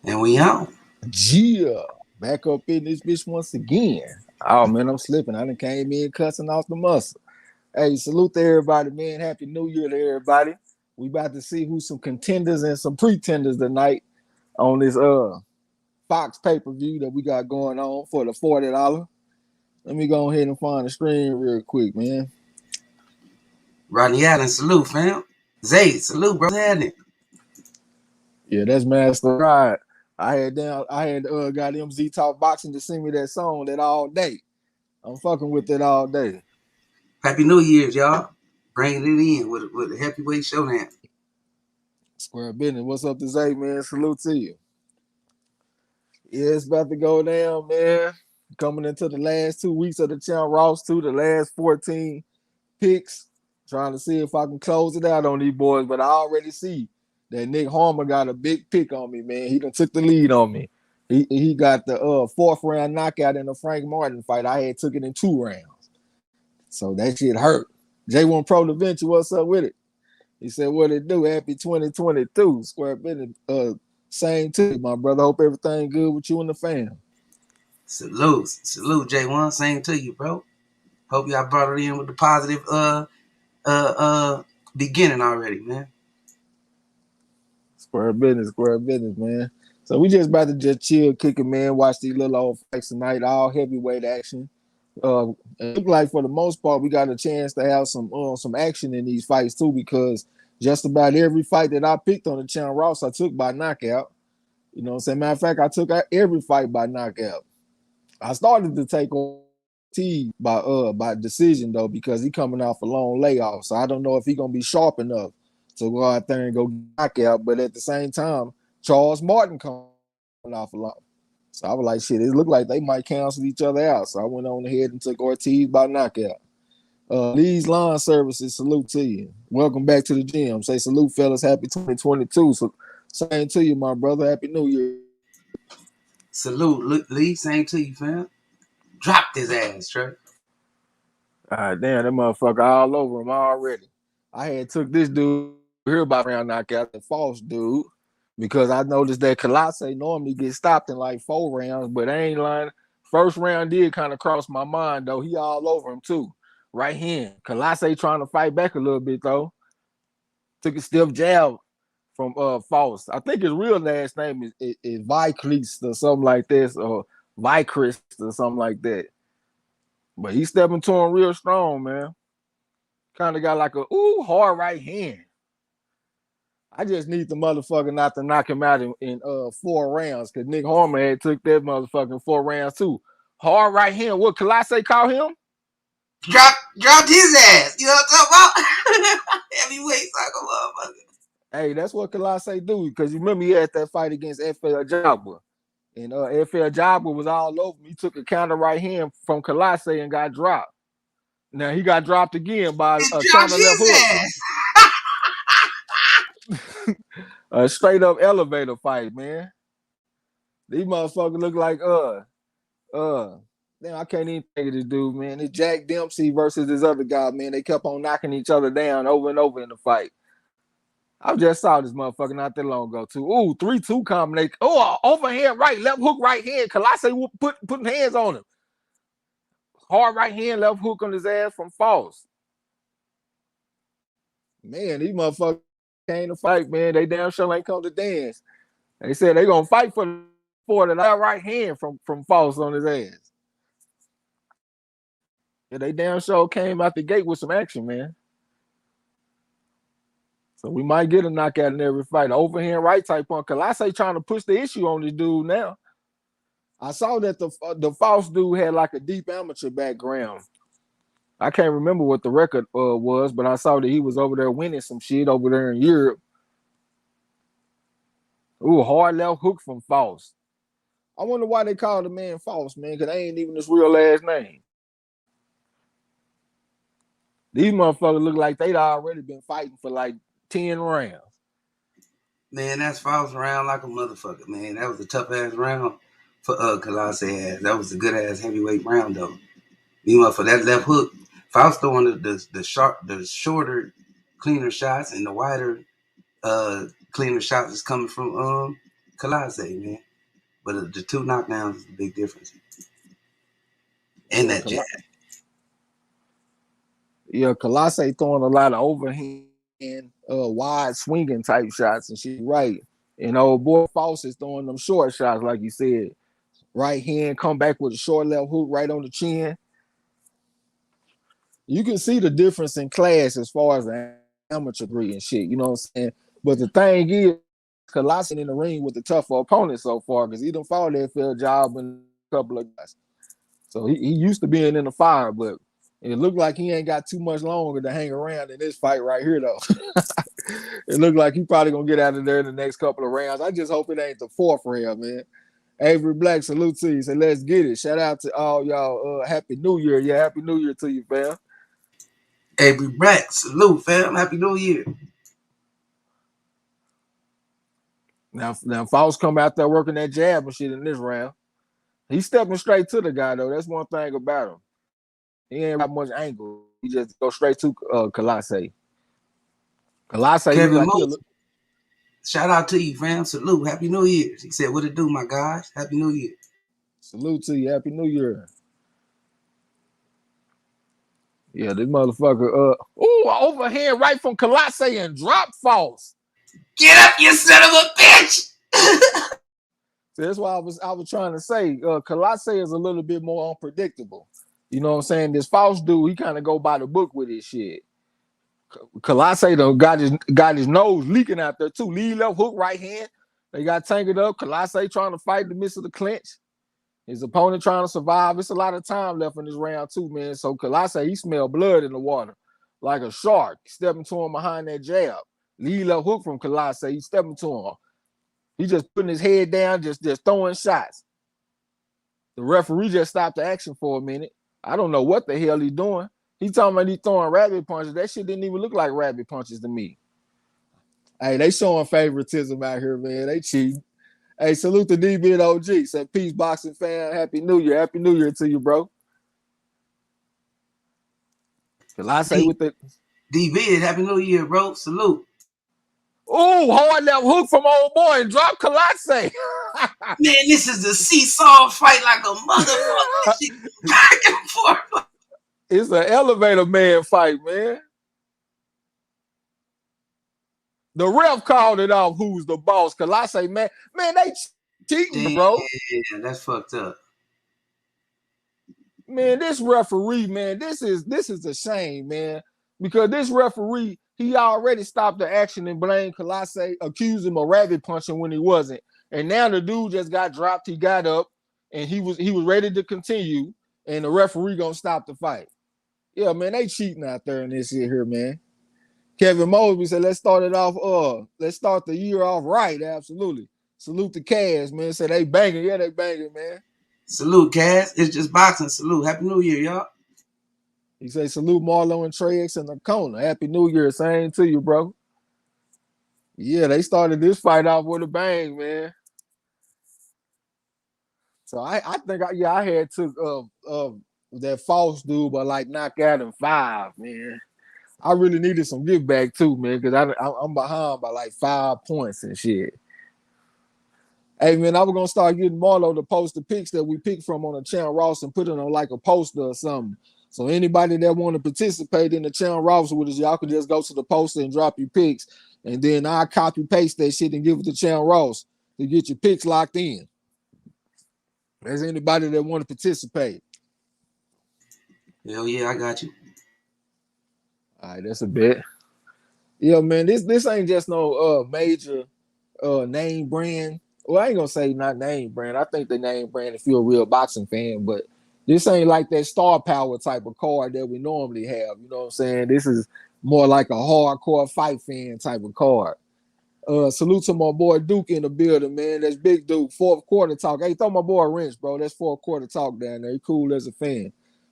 And we on. Yeah, back up in this bitch once again. Oh man, I'm slipping. I done came in cussing off the muscle. Hey, salute to everybody, man. Happy New Year to everybody. We about to see who's some contenders and some pretenders tonight on this Fox pay-per-view that we got going on for the $40. Let me go ahead and find the screen real quick, man. Rodney Allen, salute, fam. Zay, salute, bro. Had Yeah, that's Master Ride. I had got MZ Talk Boxing to sing me that song that all day. I'm fucking with it all day. Happy New Year's, y'all. Bringing it in with a heavyweight showdown. Square business. What's up to say, man? Salute to you. Yeah, it's about to go down, man. Coming into the last 2 weeks of the Champ Ross 2, the last 14 picks. Trying to see if I can close it out on these boys, but I already see that Nick Harmer got a big pick on me, man. He done took the lead on me. He got the fourth round knockout in the Frank Martin fight. I had took it in 2 rounds. So that shit hurt. J1 Pro Da Vinci, what's up with it? He said, what it do? Happy 2022. Square business. Same to you, my brother. Hope everything good with you and the fam. Salute, J1. Same to you, bro. Hope y'all brought it in with the positive beginning already, man. Square business, man. So we just about to just chill, kick it, man. Watch these little old fights tonight, all heavyweight action. It look like for the most part we got a chance to have some action in these fights too, because just about every fight that I picked on the Champ Ross I took by knockout. You know what I'm saying? Matter of fact, I took every fight by knockout. I started to take Ortiz by decision though, because he coming off a long layoff. So I don't know if he gonna be sharp enough to go out there and go knockout. But at the same time, Charles Martin coming off a lot. So I was like, shit, it looked like they might cancel each other out. So I went on ahead and took Ortiz by knockout. Lee's Lawn Services, salute to you. Welcome back to the gym. Say salute, fellas. Happy 2022. So same to you, my brother. Happy New Year. Salute, Lee. Same to you, fam. Dropped his ass, Trey. Damn, that motherfucker all over him already. I had took this dude here about round knockout, the false dude, because I noticed that Colossae normally gets stopped in like 4 rounds, but I ain't lying. First round did kind of cross my mind though. He all over him too. Right hand. Colossae trying to fight back a little bit though. Took a stiff jab from False. I think his real last name is Vicris or something like this, or Vicris or something like that. But he's stepping to him real strong, man. Kind of got like a hard right hand. I just need the motherfucker not to knock him out in 4 rounds, because Nick Harmer had took that motherfucking 4 rounds too. Hard right hand. What Colossae call him? Dropped his ass. You know what I'm talking about? Heavyweight soccer motherfucker. Hey, that's what Colossae do, because you remember he had that fight against FL Jabba. And FL Jabba was all over me. He took a counter right hand from Colossae and got dropped. Now he got dropped again by It a dropped counter left his hook. ass. A straight up elevator fight, man. These motherfuckers look like damn, I can't even think of this dude, man. It's Jack Dempsey versus this other guy, man. They kept on knocking each other down over and over in the fight. I just saw this motherfucker not that long ago too. Ooh, 3-2 combination. Oh, overhand right, left hook, right hand. Colossae putting hands on him. Hard right hand, left hook on his ass from False. Man, these motherfuckers came to fight, man. They damn sure ain't come to dance. They said they gonna fight for the right hand from False on his ass. Yeah, they damn sure came out the gate with some action, man. So we might get a knockout in every fight. Overhand right type on Colossae trying to push the issue on this dude now. I saw that the False dude had like a deep amateur background. I can't remember what the record was, but I saw that he was over there winning some shit over there in Europe. Ooh, hard left hook from False. I wonder why they call the man False, man, because they ain't even his real last name. These motherfuckers look like they'd already been fighting for like 10 rounds. Man, that's false round like a motherfucker, man. That was a tough ass round for Colossae ass. That was a good ass heavyweight round though. Meanwhile, for that left hook, Faust throwing the shorter, cleaner shots, and the wider cleaner shots is coming from Colossae, man. But the two knockdowns is a big difference. And Yeah, that jab. Colossae throwing a lot of overhand, wide swinging type shots and shit, right? And old boy Foss is throwing them short shots, like you said. Right hand, come back with a short left hook right on the chin. You can see the difference in class as far as the amateur degree and shit. You know what I'm saying? But the thing is, Colossae in the ring with the tougher opponent so far because he done fought that fair job in a couple of guys. So he used to being in the fire, but it looked like he ain't got too much longer to hang around in this fight right here, though. It looked like he probably gonna get out of there in the next couple of rounds. I just hope it ain't the fourth round, man. Avery Black, salute to you. Say, let's get it. Shout out to all y'all. Happy New Year. Yeah, Happy New Year to you, fam. Avery Brack, salute, fam. Happy New Year. Now Faust come out there working that jab and shit in this round. He's stepping straight to the guy, though. That's one thing about him. He ain't got much angle. He just go straight to Colossae. Colossae look Kevin like Moses, shout out to you, fam. Salute. Happy New Year. He said, what it do, my guys? Happy New Year. salute to you. Happy New Year. Yeah, this motherfucker. Overhand right from Colossae and drop Faust. Get up, you son of a bitch! So that's why I was trying to say. Colossae is a little bit more unpredictable. You know what I'm saying? This Faust dude, he kind of go by the book with his shit. Colossae though got his nose leaking out there too. Lead left hook right hand. They got tangled up. Colossae trying to fight the midst of the clinch. His opponent trying to survive. It's a lot of time left in this round too, man. So Colossae, he smelled blood in the water. Like a shark. Stepping to him behind that jab. Lead left hook from Colossae. He stepping to him. He just putting his head down, just throwing shots. The referee just stopped the action for a minute. I don't know what the hell he's doing. He talking about he throwing rabbit punches. That shit didn't even look like rabbit punches to me. Hey, they showing favoritism out here, man. They cheating. Hey, salute to DB and OG. Say peace, boxing fan. Happy New Year. Happy New Year to you, bro. Colossae with the D-Vid, Happy New Year, bro. Salute. oh, hard left hook from old boy and drop Colossae. Man, this is a seesaw fight like a motherfucker. This shit back and forth. It's an elevator man fight, man. The ref called it off. Who's the boss? Colossae, man, they cheating, bro. Damn, that's fucked up. Man, this referee, man, this is a shame, man, because this referee, he already stopped the action and blamed Colossae, accused him of rabbit punching when he wasn't, and now the dude just got dropped. He got up, and he was ready to continue, and the referee gonna stop the fight. Yeah, man, they cheating out there in this shit here, man. Kevin Mosby said, let's start the year off right. Absolutely. Salute the Cavs, man. Said they banging. Yeah, they banging, man. Salute, Cass. It's just boxing. Salute. Happy New Year, y'all. He said, salute Marlo and Trey X in the corner. Happy New Year. Same to you, bro. Yeah, they started this fight off with a bang, man. So I think I had took that false dude, but like knock out in 5, man. I really needed some give back too, man, because I'm behind by like 5 points and shit. Hey, man, I was going to start getting Marlo to post the pics that we picked from on the Channel Ross and put it on like a poster or something. So anybody that want to participate in the Channel Ross with us, y'all can just go to the poster and drop your pics. And then I'll copy paste that shit and give it to Channel Ross to get your pics locked in. There's anybody that want to participate. Hell yeah, I got you. All right, that's a bet. Yeah, man, this ain't just no major name brand. Well, I ain't gonna say not name brand. I think the name brand if you're a real boxing fan, but this ain't like that star power type of card that we normally have. You know what I'm saying? This is more like a hardcore fight fan type of card. Salute to my boy Duke in the building, man. That's Big Duke. Fourth quarter talk. Hey, throw my boy a wrench, bro. That's fourth quarter talk down there. He cool as a fan.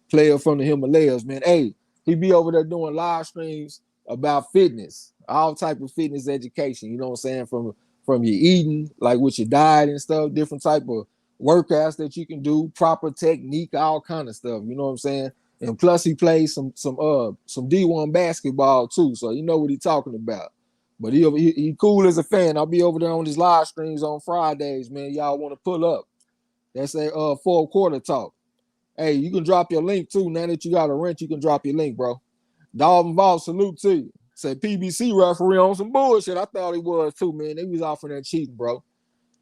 Player from the Himalayas, man. Hey, he be over there doing live streams about fitness, all type of fitness education. You know what I'm saying? From your eating, like with your diet and stuff, different type of workouts that you can do, proper technique, all kind of stuff. You know what I'm saying? And plus, he plays some D1 basketball too, so you know what he's talking about. But he cool as a fan. I'll be over there on his live streams on Fridays, man. Y'all want to pull up. That's a fourth quarter talk. Hey, you can drop your link too. Now that you got a rent, you can drop your link, bro. Dog involved, salute to you. Say PBC referee on some bullshit. I thought he was too, man. They was offering that cheating, bro.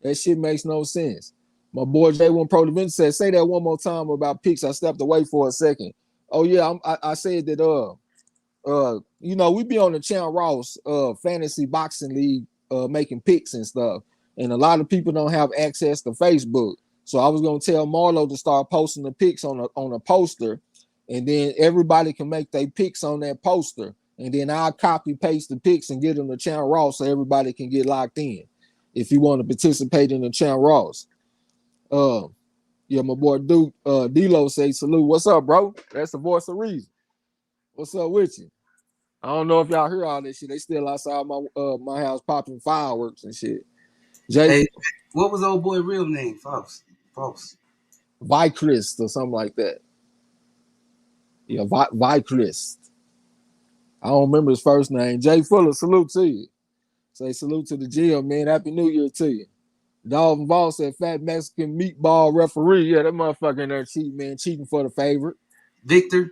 That shit makes no sense. My boy J1 Pro Division said, say that one more time about picks. I stepped away for a second. Oh yeah, I said that we be on the Chan Ross fantasy boxing league making picks and stuff. And a lot of people don't have access to Facebook. So I was gonna tell Marlo to start posting the picks on a poster, and then everybody can make their picks on that poster. And then I'll copy paste the picks and get them to Chan Ross so everybody can get locked in. If you want to participate in the Chan Ross. Yeah, my boy Duke D-Lo say salute. What's up, bro? That's the voice of reason. What's up with you? I don't know if y'all hear all this shit. They still outside my house popping fireworks and shit. Jay Hey, what was old boy real name? False. Vichrist or something like that. Yeah, Vichrist. I don't remember his first name. Jay Fuller, salute to you. Say salute to the gym, man. Happy New Year to you. Dalvin Ball said fat Mexican meatball referee. Yeah, that motherfucker in there cheating, man. Cheating for the favorite. Victor.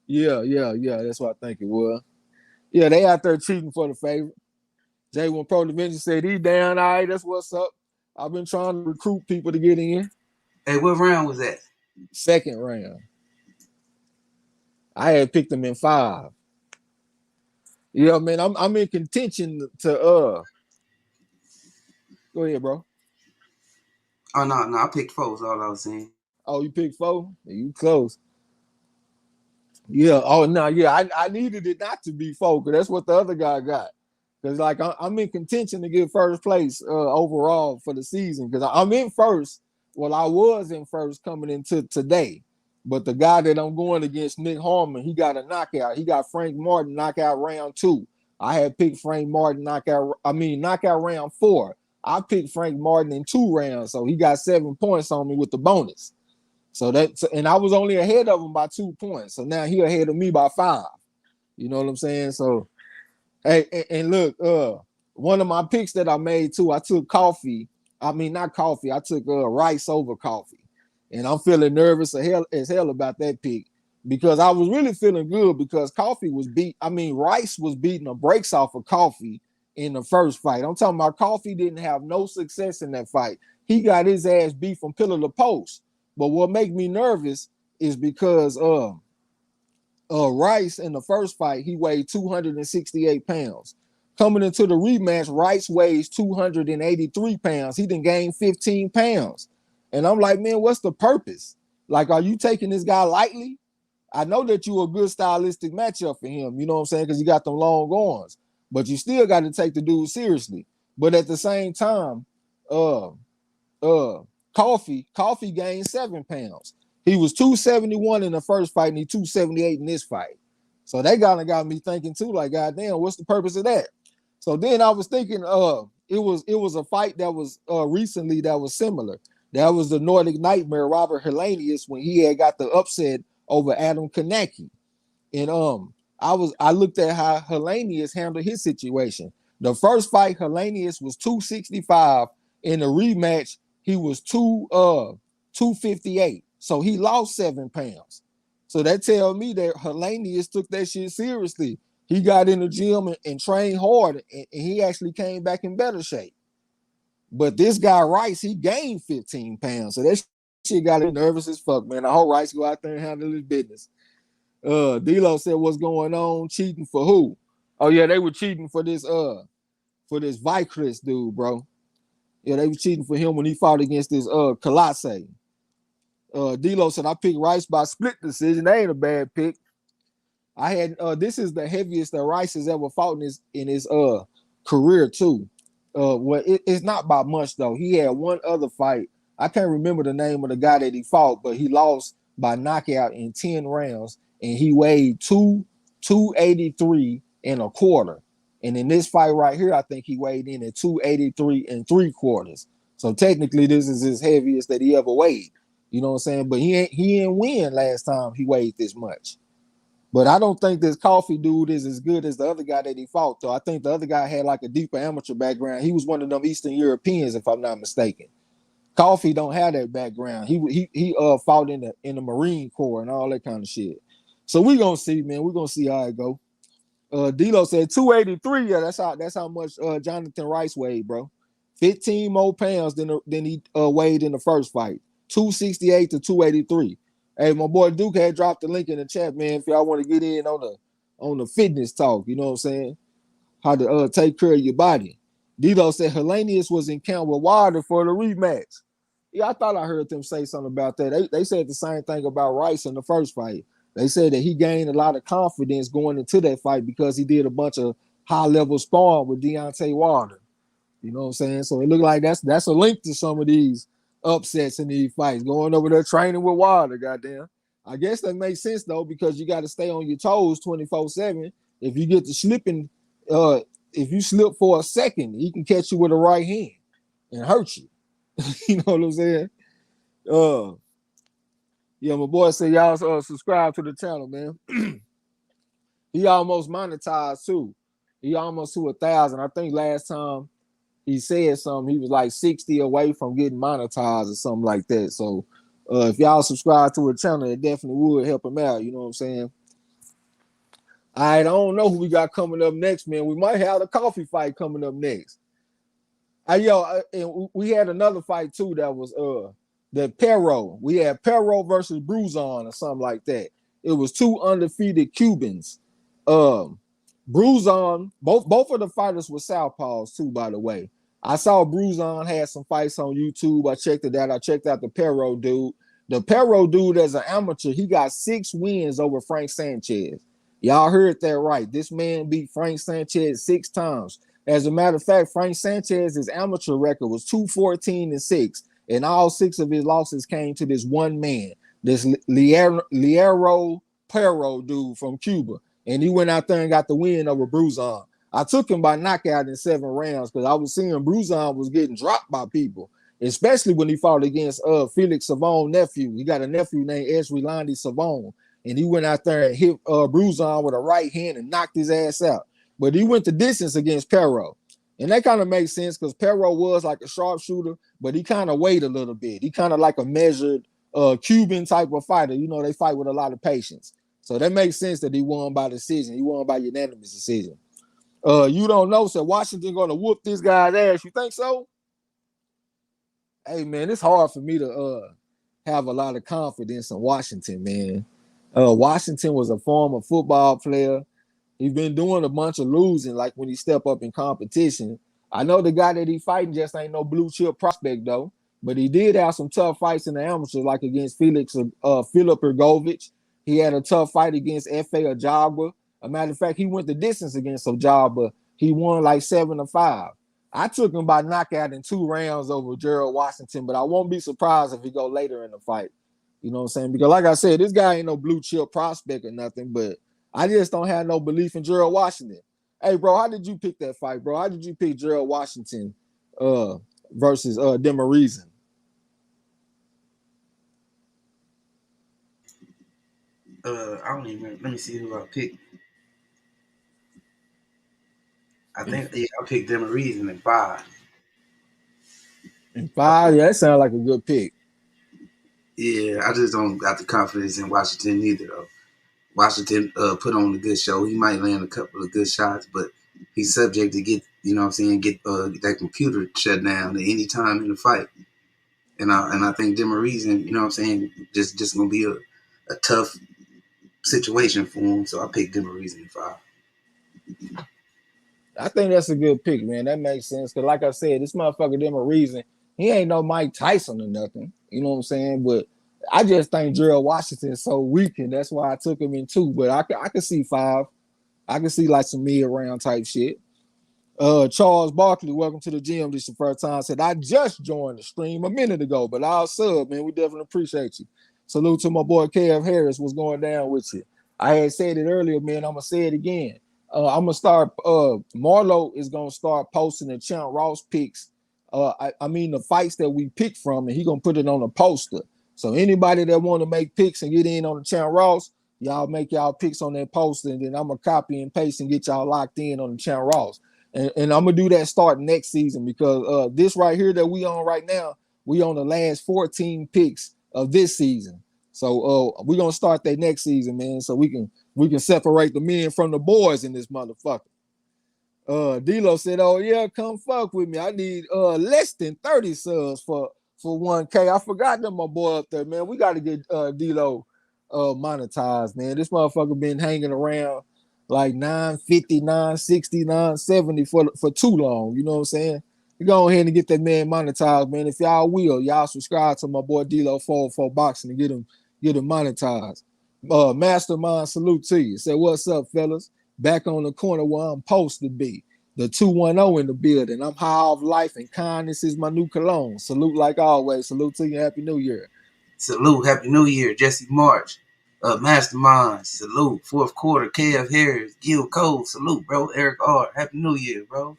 Yeah. That's what I think it was. Yeah, they out there cheating for the favorite. J1 Pro Division said he down. All right, that's what's up. I've been trying to recruit people to get in. Hey, what round was that? Second round. I had picked them in 5. Yeah, man, I'm in contention to Go ahead, bro. Oh no, I picked 4. Is all I was saying. Oh, you picked 4? You close. Yeah. Oh no, yeah. I needed it not to be 4 because that's what the other guy got. Because like I'm in contention to get first place overall for the season. Because I'm in first. Well, I was in first coming into today. But the guy that I'm going against, Nick Harmon, he got a knockout. He got Frank Martin knockout round 2. I had picked Frank Martin knockout round 4. I picked Frank Martin in 2 rounds. So he got 7 points on me with the bonus. And I was only ahead of him by 2 points. So now he ahead of me by 5. You know what I'm saying? So, hey, and look, one of my picks that I made too, I took coffee. I mean, not coffee. I took rice over coffee. And I'm feeling nervous as hell about that pick because I was really feeling good because rice was beating the brakes off of coffee in the first fight. I'm talking about coffee didn't have no success in that fight. He got his ass beat from pillar to post. But what makes me nervous is because Rice in the first fight, he weighed 268 pounds. Coming into the rematch, Rice weighs 283 pounds. He done gained 15 pounds. And I'm like, man, what's the purpose? Like, are you taking this guy lightly? I know that you're a good stylistic matchup for him, you know what I'm saying? Because you got them long arms. But you still got to take the dude seriously. But at the same time, Coffee gained 7 pounds. He was 271 in the first fight and he 278 in this fight. So that kind of got me thinking too, like, God damn, what's the purpose of that? So then I was thinking, it was a fight that was recently that was similar. That was the Nordic Nightmare, Robert Helenius, when he had got the upset over Adam Kanaki. And I looked at how Helenius handled his situation. The first fight, Helenius was 265. In the rematch, he was 258. So he lost 7 pounds. So that tells me that Helenius took that shit seriously. He got in the gym and trained hard, and he actually came back in better shape. But this guy Rice, he gained 15 pounds. So that shit got him nervous as fuck, man. I hope Rice go out there and handle his business. D-Lo said, what's going on? Cheating for who? Oh yeah, they were cheating for this Vichrist dude, bro. Yeah, they were cheating for him when he fought against this Colossae. D-Lo said, I picked Rice by split decision. That ain't a bad pick. I had this is the heaviest that Rice has ever fought in his career too. It's not by much though. He had one other fight. I can't remember the name of the guy that he fought, but he lost by knockout in 10 rounds, and he weighed 283 and a quarter. And in this fight right here, I think he weighed in at 283 and 3/4. So technically, this is his heaviest that he ever weighed. You know what I'm saying? But he ain't win last time he weighed this much. But I don't think this Coffee dude is as good as the other guy that he fought, though. I think the other guy had like a deeper amateur background. He was one of them Eastern Europeans, if I'm not mistaken. Coffee don't have that background. He fought in the Marine Corps and all that kind of shit. So we gonna see, man. We gonna see how it go. D'Lo said 283. Yeah, that's how much Jonathan Rice weighed, bro. 15 more pounds than he weighed in the first fight. 268 to 283. Hey, my boy Duke had dropped the link in the chat, man. If y'all want to get in on the fitness talk, you know what I'm saying? How to take care of your body. D'Lo said Hellenius was in camp with Wilder for the rematch. Yeah, I thought I heard them say something about that. They said the same thing about Rice in the first fight. They said that he gained a lot of confidence going into that fight because he did a bunch of high-level sparring with Deontay Wilder. You know what I'm saying? So it looked like that's a link to some of these upsets in these fights. Going over there training with Wilder, goddamn. I guess that makes sense though, because you got to stay on your toes 24/7. If you get to slipping, if you slip for a second, he can catch you with a right hand and hurt you. You know what I'm saying? Yeah, my boy said y'all subscribe to the channel, man. He almost monetized too. He almost to 1,000. I think last time he said something, he was like 60 away from getting monetized or something like that. So if y'all subscribe to a channel, it definitely would help him out. You know what I'm saying? I don't know who we got coming up next, man. We might have the coffee fight coming up next. And we had another fight too that was the Perro. We had Perro versus Bruzon or something like that. It was two undefeated Cubans. Bruzon, both of the fighters were southpaws too, by the way. I saw Bruzon had some fights on YouTube. I checked it out. I checked out the Perro dude. The Perro dude, as an amateur, he got 6 wins over Frank Sanchez. Y'all heard that right. This man beat Frank Sanchez 6 times. As a matter of fact, Frank Sanchez's amateur record was 214-6, and all 6 of his losses came to this one man, this Liero Perro dude from Cuba. And he went out there and got the win over Bruzon. I took him by knockout in 7 rounds because I was seeing Bruzon was getting dropped by people, especially when he fought against Felix Savon's nephew. He got a nephew named Esrilandi Savon, and he went out there and hit Bruzon with a right hand and knocked his ass out. But he went the distance against Perro. And that kind of makes sense because Perro was like a sharpshooter, but he kind of weighed a little bit. He kind of like a measured Cuban type of fighter. You know, they fight with a lot of patience. So that makes sense that he won by decision. He won by unanimous decision. You don't know, so Washington going to whoop this guy's ass. You think so? Hey, man, it's hard for me to have a lot of confidence in Washington, man. Washington was a former football player. He's been doing a bunch of losing, like when he step up in competition. I know the guy that he fighting just ain't no blue chip prospect, though. But he did have some tough fights in the amateurs, like against Philip Ergovich. He had a tough fight against F.A. Ojaba. A matter of fact, he went the distance against Ojaba. He won like 7-5. I took him by knockout in 2 rounds over Gerald Washington, but I won't be surprised if he go later in the fight. You know what I'm saying? Because like I said, this guy ain't no blue chip prospect or nothing, but I just don't have no belief in Gerald Washington. Hey, bro, how did you pick that fight, bro? How did you pick Gerald Washington versus Demareason? I don't even. Let me see who I picked. I think I picked Demareason in 5. In 5, yeah, that sounds like a good pick. Yeah, I just don't got the confidence in Washington either. Though. Washington put on a good show. He might land a couple of good shots, but he's subject to get, you know what I'm saying, get that computer shut down at any time in the fight. And I think Demareason, you know what I'm saying, just gonna be a tough situation for him. So I picked Demareason in 5. I think that's a good pick, man. That makes sense. Because like I said, this motherfucker Demareason, he ain't no Mike Tyson or nothing. You know what I'm saying? But I just think Gerald Washington is so weak, and that's why I took him in 2. But I can see 5. I can see like some mid-round type shit. Charles Barkley, welcome to the gym. This is the first time. Said I just joined the stream a minute ago, but I'll sub, man. We definitely appreciate you. Salute to my boy Kev Harris. What's going down with you? I had said it earlier, man. I'm gonna say it again. I'm gonna start. Marlo is gonna start posting the Champ Ross picks. I mean the fights that we pick from, and he gonna put it on a poster. So anybody that want to make picks and get in on the Champ Ross, Y'all make y'all picks on that post, and then I'm gonna copy and paste and get y'all locked in on the channel Ross. And I'm gonna do that starting next season because this right here that we on right now, we on the last 14 picks of this season. So we're gonna start that next season, man. So we can separate the men from the boys in this motherfucker. D'Lo said, "Oh yeah, come fuck with me. I need less than 30 subs for 1K. I forgot that my boy up there, man. We got to get D'Lo monetized, man. This motherfucker been hanging around like 950, 960, 970 for too long. You know what I'm saying? You go ahead and get that man monetized, man. If y'all will, y'all subscribe to my boy D'Lo 404 Boxing and get him monetized. Mastermind, salute to you. Say, what's up, fellas? Back on the corner where I'm supposed to be. The 210 in the building. I'm high off life and kindness is my new cologne. Salute like always. Salute to you. Happy New Year. Salute, Happy New Year, Jesse March, Mastermind, salute, fourth quarter, Kev Harris, Gil Cole, salute, bro, Eric R, Happy New Year, bro.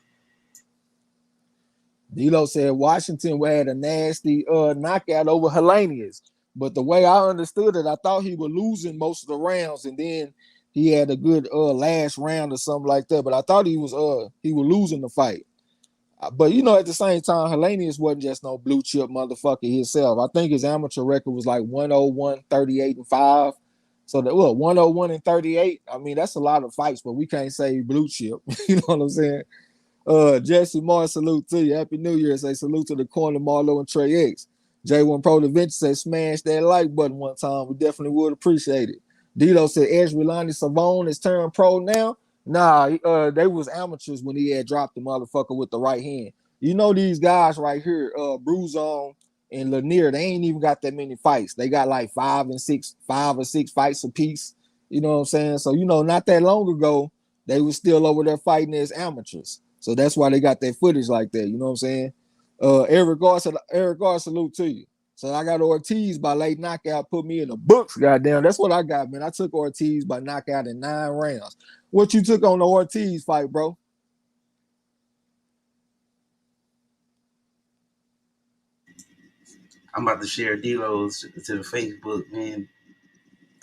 D'Lo said Washington had a nasty knockout over Hellenius. But the way I understood it, I thought he was losing most of the rounds, and then he had a good last round or something like that. But I thought he was losing the fight. But at the same time, Hellenius wasn't just no blue chip motherfucker himself. I think his amateur record was like 101, 38, and 5. So that 101 and 38. I mean, that's a lot of fights, but we can't say blue chip. You know what I'm saying? Jesse Moore, salute to you. Happy New Year. Say salute to the corner, Marlo and Trey X. J1 Pro the Venture said smash that like button one time. We definitely would appreciate it. Dito said Edgelani Savone is turned pro now. Nah, they was amateurs when he had dropped the motherfucker with the right hand. These guys right here, Bruzon and Lanier, they ain't even got that many fights. They got like 5 or 6 fights apiece. You know what I'm saying? So, not that long ago, they was still over there fighting as amateurs. So that's why they got that footage like that. You know what I'm saying? Eric Gar, salute to you. So I got Ortiz by late knockout, put me in the books. Goddamn, that's what I got, man. I took Ortiz by knockout in 9 rounds. What you took on the Ortiz fight, bro? I'm about to share D'Lo's to the Facebook, man.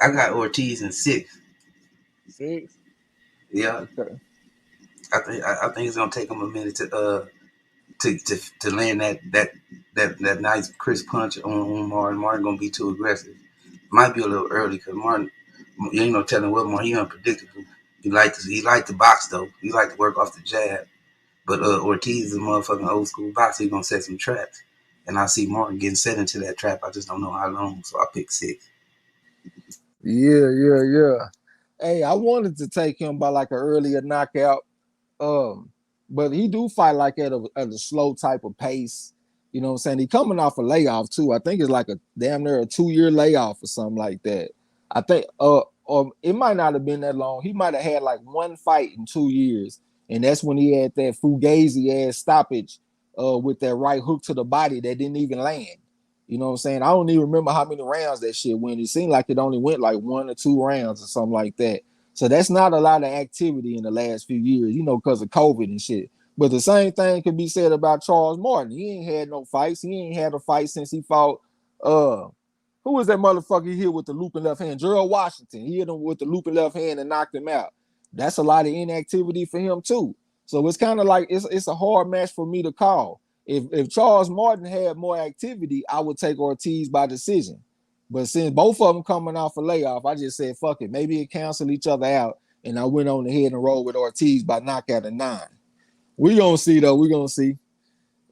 I got Ortiz in 6. 6. Yeah, Okay. I think it's gonna take him a minute to land that nice crisp punch on Martin. Martin gonna be too aggressive. Might be a little early because Martin, you ain't no telling what Martin. He unpredictable. He like to box though. He like to work off the jab. But Ortiz is a motherfucking old school boxer. He gonna set some traps, and I see Martin getting set into that trap. I just don't know how long. So I pick 6. Yeah. Hey, I wanted to take him by like an earlier knockout. Um, but he do fight like at a slow type of pace. You know what I'm saying? He coming off a layoff too. I think it's like a damn near a 2-year layoff or something like that. I think or it might not have been that long. He might have had like one fight in 2 years, and that's when he had that fugazi ass stoppage with that right hook to the body that didn't even land. You know what I'm saying? I don't even remember how many rounds that shit went. It seemed like it only went like 1 or 2 rounds or something like that. So that's not a lot of activity in the last few years, because of COVID and shit. But the same thing could be said about Charles Martin. He ain't had no fights. He ain't had a fight since he fought who was that motherfucker he hit with the looping left hand? Gerald Washington. He hit him with the looping left hand and knocked him out. That's a lot of inactivity for him too. So it's kind of like it's a hard match for me to call. If Charles Martin had more activity, I would take Ortiz by decision. But since both of them coming off a layoff, I just said, fuck it. Maybe it canceled each other out. And I went on ahead and rolled with Ortiz by knockout of 9. We gonna see though. We gonna see.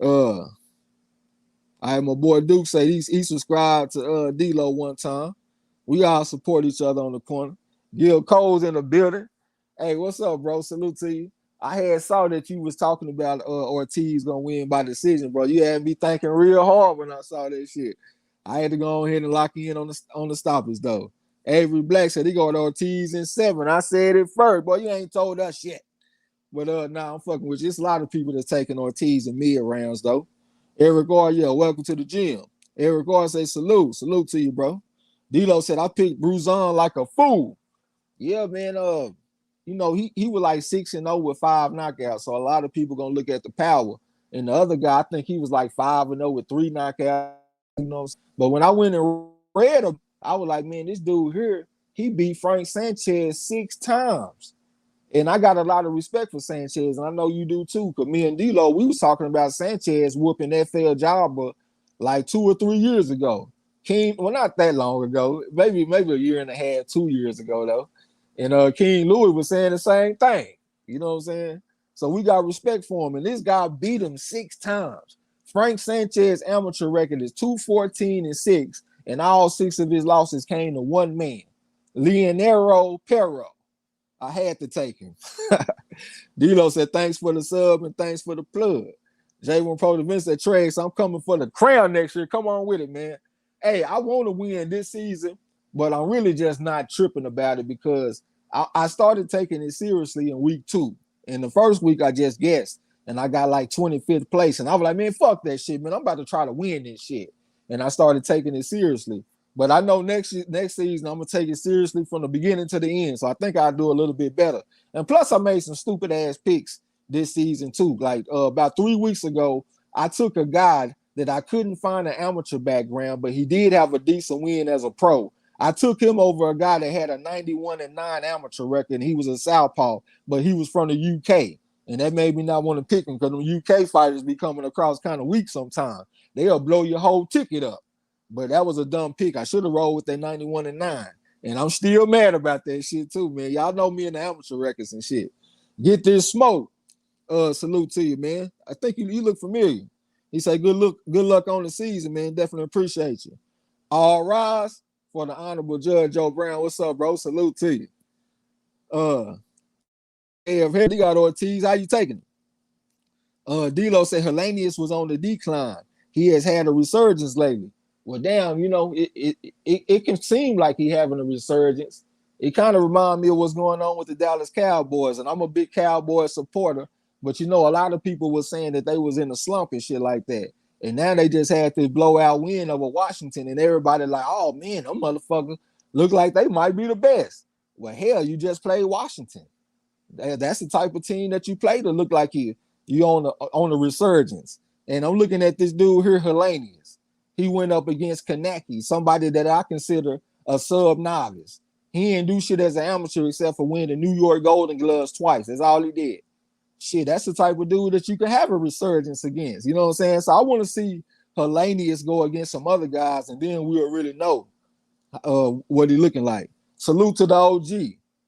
Uh I had my boy Duke say he subscribed to D-Lo one time. We all support each other on the corner. Gil Cole's in the building. Hey, what's up, bro? Salute to you. I had saw that you was talking about Ortiz gonna win by decision, bro. You had me thinking real hard when I saw that shit. I had to go ahead and lock in on the stoppers though. Avery Black said he got Ortiz in 7. I said it first, boy. You ain't told us yet. But I'm fucking with you. It's a lot of people that's taking Ortiz in mid rounds though. Eric R, yeah, welcome to the gym. Eric R say salute to you, bro. D'Lo said I picked Bruzon like a fool. Yeah, man. He was like 6-0 with 5 knockouts. So a lot of people gonna look at the power. And the other guy, I think he was like 5-0 with 3 knockouts. But when I went and read him, I was like, man, this dude here, he beat Frank Sanchez 6 times. And I got a lot of respect for Sanchez, and I know you do too. Cause me and D-Lo, we was talking about Sanchez whooping FL Jabba like 2 or 3 years ago. King, well, not that long ago, maybe a year and a half, 2 years ago though. And King Louis was saying the same thing. You know what I'm saying? So we got respect for him, and this guy beat him 6 times. Frank Sanchez amateur record is 214-6, and all 6 of his losses came to one man, Leonero Perro. I had to take him. D-Lo said, thanks for the sub and thanks for the plug. J1 Pro Vince said, Trace, I'm coming for the crown next year. Come on with it, man. Hey, I want to win this season, but I'm really just not tripping about it because I started taking it seriously in week 2. In the first week, I just guessed, and I got like 25th place. And I was like, man, fuck that shit, man. I'm about to try to win this shit. And I started taking it seriously. But I know next season, I'm going to take it seriously from the beginning to the end. So I think I'll do a little bit better. And plus, I made some stupid-ass picks this season, too. Like about 3 weeks ago, I took a guy that I couldn't find an amateur background, but he did have a decent win as a pro. I took him over a guy that had a 91-9 amateur record, and he was a southpaw, but he was from the UK. And that made me not want to pick him because the UK fighters be coming across kind of weak sometimes. They'll blow your whole ticket up. But that was a dumb pick. I should have rolled with that 91-9. And I'm still mad about that shit too, man. Y'all know me in the amateur records and shit. Get this smoke. Salute to you, man. I think you look familiar. He said, good luck on the season, man. Definitely appreciate you. All rise for the Honorable Judge Joe Brown. What's up, bro? Salute to you. Hey, I've heard you got Ortiz. How you taking it? D-Lo said Hellenius was on the decline. He has had a resurgence lately. Well, damn, you know, it can seem like he having a resurgence. It kind of reminds me of what's going on with the Dallas Cowboys, and I'm a big Cowboy supporter, but you know, a lot of people were saying that they was in a slump and shit like that, and now they just had this blowout win over Washington, and everybody like, oh man, them motherfuckers look like they might be the best. Well, hell, you just played Washington. That's the type of team that you play to look like you on the resurgence. And I'm looking at this dude here, Hellenius. He went up against Kanaki, somebody that I consider a sub-novice. He didn't do shit as an amateur except for winning the New York Golden Gloves twice. That's all he did. Shit, that's the type of dude that you can have a resurgence against. You know what I'm saying? So I want to see Hellenius go against some other guys, and then we'll really know what he looking like. Salute to the OG.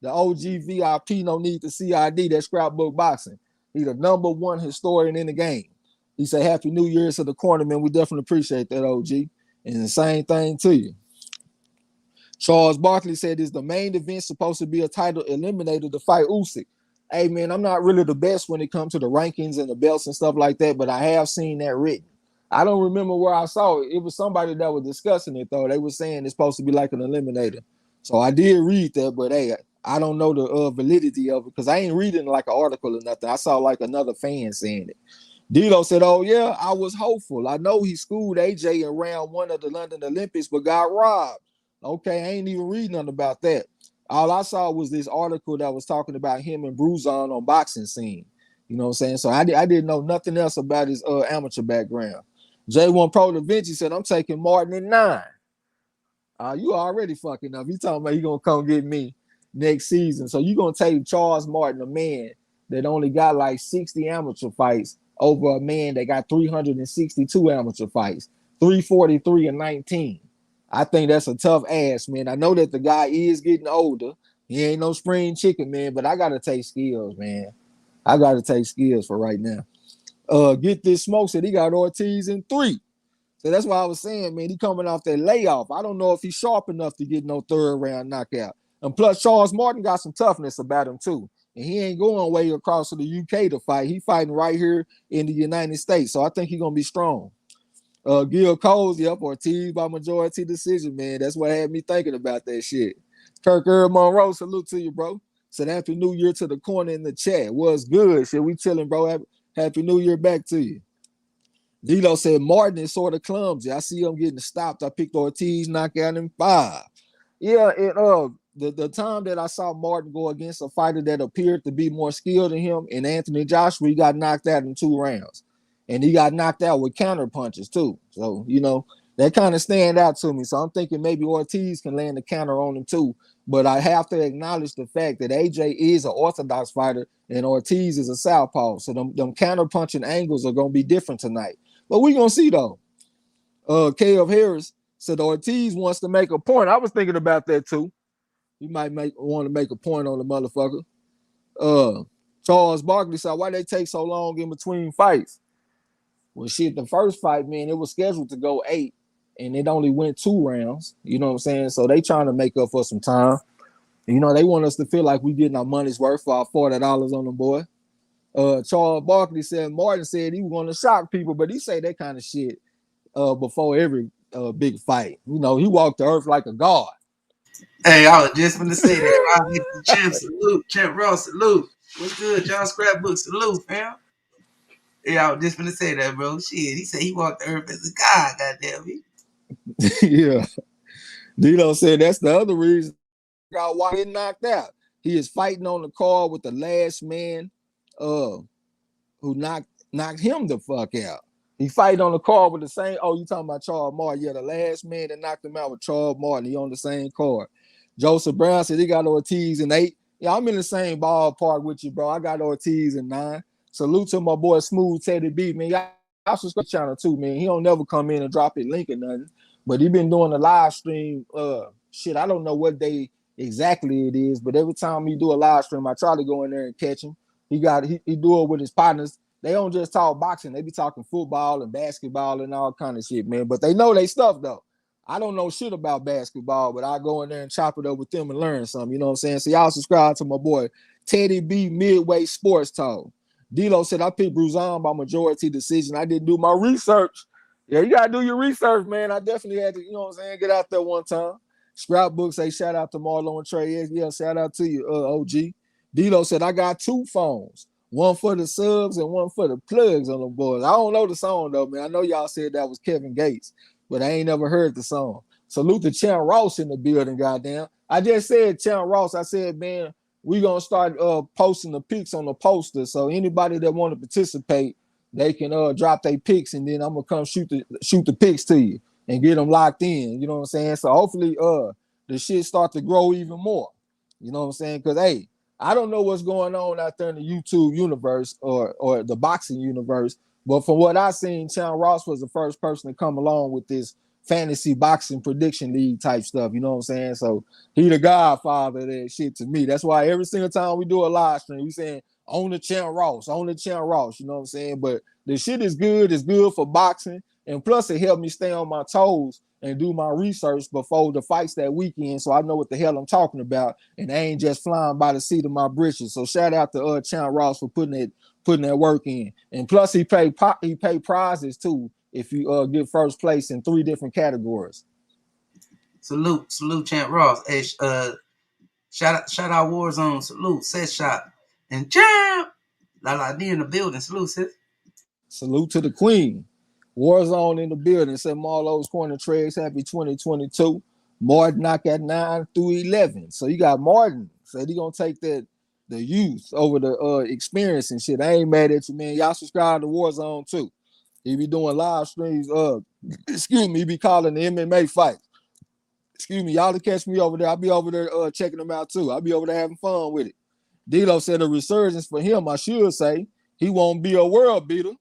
The OG VIP, no need to CID, that scrapbook boxing. He's the #1 historian in the game. He said, Happy New Year to the corner, man. We definitely appreciate that, OG. And the same thing to you. Charles Barkley said, is the main event supposed to be a title eliminator to fight Usyk? Hey, man, I'm not really the best when it comes to the rankings and the belts and stuff like that, but I have seen that written. I don't remember where I saw it. It was somebody that was discussing it, though. They were saying it's supposed to be like an eliminator. So I did read that, but hey, I don't know the validity of it because I ain't reading like an article or nothing. I saw like another fan saying it. D-Lo said, oh, yeah, I was hopeful. I know he schooled AJ in round 1 of the London Olympics, but got robbed. Okay, I ain't even reading nothing about that. All I saw was this article that was talking about him and Bruzon on boxing scene. You know what I'm saying? So I didn't know nothing else about his amateur background. J1 Pro Da Vinci said, I'm taking Martin at 9. You already fucking up. You talking about you going to come get me next season. So you going to take Charles Martin, a man that only got like 60 amateur fights, over a man that got 362 amateur fights, 343-19. I think that's a tough ass, man. I know that the guy is getting older. He ain't no spring chicken, man, but I got to take skills, man. I got to take skills for right now. Get this smoke said he got Ortiz in 3. So that's why I was saying, man, he coming off that layoff. I don't know if he's sharp enough to get no 3rd round knockout. And plus, Charles Martin got some toughness about him, too. And he ain't going way across to the UK to fight. He fighting right here in the United States. So I think he's going to be strong. Gil Coles, yep, Ortiz by majority decision, man. That's what had me thinking about that shit. Kirk Earl Monroe, salute to you, bro. Said Happy New Year to the corner in the chat. What's good? Shit, we chilling, bro. Happy New Year back to you. D-Lo said Martin is sort of clumsy. I see him getting stopped. I picked Ortiz, knockout in 5. Yeah, the time that I saw Martin go against a fighter that appeared to be more skilled than him, and Anthony Joshua, he got knocked out in 2 rounds. And he got knocked out with counter punches, too. So, you know, that kind of stand out to me. So I'm thinking maybe Ortiz can land a counter on him, too. But I have to acknowledge the fact that AJ is an orthodox fighter and Ortiz is a southpaw. So them counter punching angles are gonna be different tonight. But we gonna see though. Kev Harris said Ortiz wants to make a point. I was thinking about that too. He might want to make a point on the motherfucker. Charles Barkley said, why they take so long in between fights? Well, shit, the first fight, man, it was scheduled to go 8, and it only went 2 rounds. You know what I'm saying? So they trying to make up for some time. You know, they want us to feel like we getting our money's worth for our $40 on the boy. Charles Barkley said Martin said he was going to shock people, but he say that kind of shit before every big fight. You know, he walked the earth like a god. Hey, I was just gonna say that. I'll get the champ salute, champ Ross salute. What's good, John Scrapbook salute, fam? Yeah, I was just gonna say that, bro. Shit, he said he walked the earth as a god. Goddamn me. Yeah. Dino said that's the other reason why he knocked out. He is fighting on the card with the last man who knocked him the fuck out. He fighting on the card with the same. Oh, you talking about Charles Martin? Yeah, the last man that knocked him out with Charles Martin. He on the same card. Joseph Brown said he got Ortiz in 8. Yeah, I'm in the same ballpark with you, bro. I got Ortiz in 9. Salute to my boy Smooth Teddy B, man. Y'all subscribe channel too, man. He don't never come in and drop a link or nothing. But he been doing a live stream. Shit, I don't know what day exactly it is, but every time he do a live stream, I try to go in there and catch him. He do it with his partners. They don't just talk boxing. They be talking football and basketball and all kind of shit, man. But they know they stuff though. I don't know shit about basketball, but I go in there and chop it up with them and learn something. You know what I'm saying? So y'all subscribe to my boy Teddy B Midway Sports Talk. D-Lo said I picked Bruzon by majority decision. I didn't do my research. Yeah, you gotta do your research, man. I definitely had to, you know what I'm saying, get out there one time. Scrapbook say shout out to Marlo and Trey. Yeah, shout out to you, OG. D-Lo said I got 2 phones. One for the subs and one for the plugs on the boards. I don't know the song though, man. I know y'all said that was Kevin Gates, but I ain't never heard the song. Salute to Champ Ross in the building, goddamn. I just said Champ Ross. I said, man, we gonna start posting the pics on the poster. So anybody that want to participate, they can drop their pics, and then I'm gonna come shoot the pics to you and get them locked in. You know what I'm saying? So hopefully the shit start to grow even more. You know what I'm saying? Because hey, I don't know what's going on out there in the YouTube universe or the boxing universe, but from what I seen, Champ Ross was the first person to come along with this fantasy boxing prediction league type stuff. You know what I'm saying? So he the godfather of that shit to me. That's why every single time we do a live stream, we saying on the Champ Ross, on the Champ Ross. You know what I'm saying? But the shit is good. It's good for boxing, and plus it helped me stay on my toes and do my research before the fights that weekend, so I know what the hell I'm talking about, and I ain't just flying by the seat of my britches. So shout out to Champ Ross for putting that work in, and plus he paid prizes too if you get first place in 3 different categories. Salute, Champ Ross. Hey, shout out Warzone. Salute, Set Shot and Champ. La D in the building. Salute, sis. Salute to the Queen. Warzone in the building. Said MARLO'S Corner Trades. Happy 2022. Martin knock at 9 through 11. So you got Martin. Said he gonna take the youth over the experience and shit. I ain't mad at you, man. Y'all subscribe to Warzone too. He be doing live streams. Excuse me, he be calling the MMA fight. Excuse me, y'all to catch me over there. I'll be over there checking them out too. I'll be over there having fun with it. D-Lo said a resurgence for him, I should say. He won't be a world beater.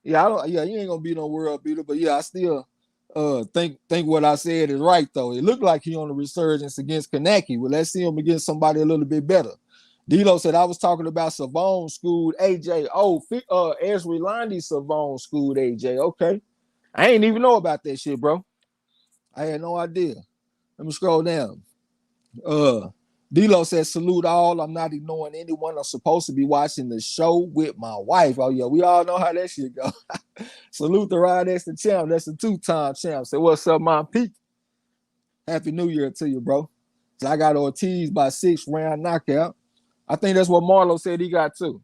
Yeah, he ain't gonna be no world beater, but yeah, I still think what I said is right though. It looked like he on the resurgence against Kaneki. Well, let's see him against somebody a little bit better. D-Lo said I was talking about Savone schooled AJ. Oh, Ezra Landy Savone schooled AJ. Okay. I ain't even know about that shit, bro. I had no idea. Let me scroll down. D-Lo says, salute all. I'm not ignoring anyone. I'm supposed to be watching the show with my wife. Oh, yeah, we all know how that shit go. Salute to Ryan. That's the champ. That's the 2-time champ. Say, what's up, my Pete? Happy New Year to you, bro. So I got Ortiz by 6 round knockout. I think that's what Marlo said he got too.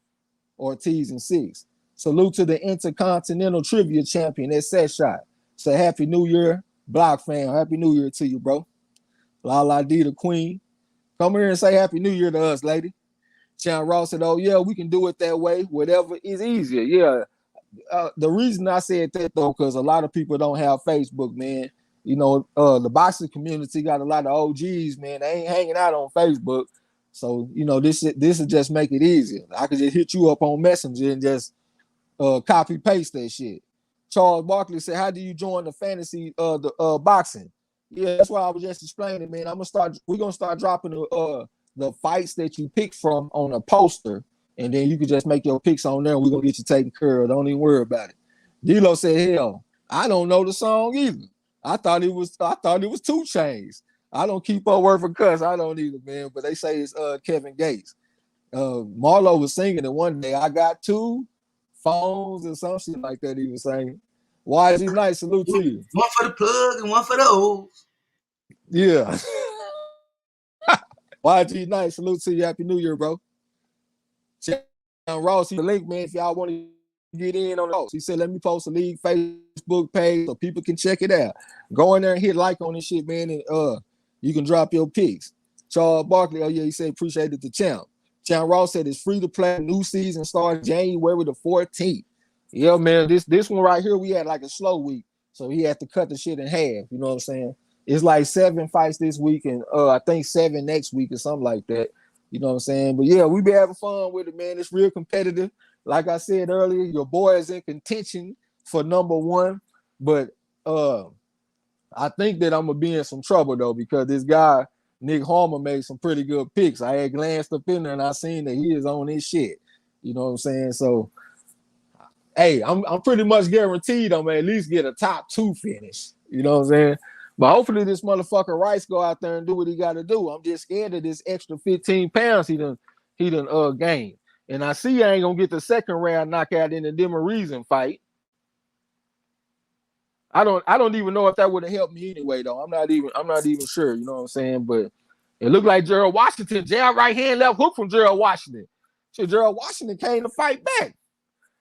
Ortiz in 6. Salute to the Intercontinental Trivia Champion. That's Set Shot. Say Happy New Year, Block fam. Happy New Year to you, bro. La D the Queen. Come here and say Happy New Year to us, lady. Champ Ross said, oh, yeah, we can do it that way. Whatever is easier. Yeah. The reason I said that, though, because a lot of people don't have Facebook, man. The boxing community got a lot of OGs, man. They ain't hanging out on Facebook. So, this will just make it easier. I could just hit you up on Messenger and just copy paste that shit. Charles Barkley said, "How do you join the fantasy the boxing?" Yeah, that's why I was just explaining, man. We're gonna start dropping the fights that you pick from on a poster, and then you can just make your picks on there, and we're gonna get you taken care of. Don't even worry about it. D-Lo said, "Hell, I don't know the song either. I thought it was 2 Chainz. I don't keep up word for cuss. I don't either, man. But they say it's Kevin Gates. Marlo was singing it one day. I got 2 phones or some shit like that. He was saying, "YG Nice, salute to you." One for the plug and one for the O's. Yeah. YG Nice, salute to you. Happy New Year, bro. Ross, the link, man, if y'all want to get in on the He said, "Let me post a league Facebook page so people can check it out. Go in there and hit like on this shit, man, and you can drop your picks." Charles Barkley, oh yeah, he said appreciated the champ. Champ Ross said it's free to play. New season starts January the 14th. Yeah, man, this one right here, we had like a slow week, so he had to cut the shit in half. You know what I'm saying? It's like 7 fights this week, and I think 7 next week or something like that. You know what I'm saying? But yeah, we be having fun with it, man. It's real competitive. Like I said earlier, your boy is in contention for #1, but I think that I'm gonna be in some trouble though, because this guy Nick Harmer made some pretty good picks. I had glanced up in there and I seen that he is on his shit. You know what I'm saying? So, hey, I'm pretty much guaranteed I'm gonna at least get a top 2 finish. You know what I'm saying? But hopefully this motherfucker Rice go out there and do what he got to do. I'm just scared of this extra 15 pounds he done gained. And I see I ain't gonna get the second round knockout in the Demarieson fight. I don't even know if that would have helped me anyway, though. I'm not even sure, you know what I'm saying? But it looked like Gerald Washington, jab right hand, left hook from Gerald Washington. So Gerald Washington came to fight back.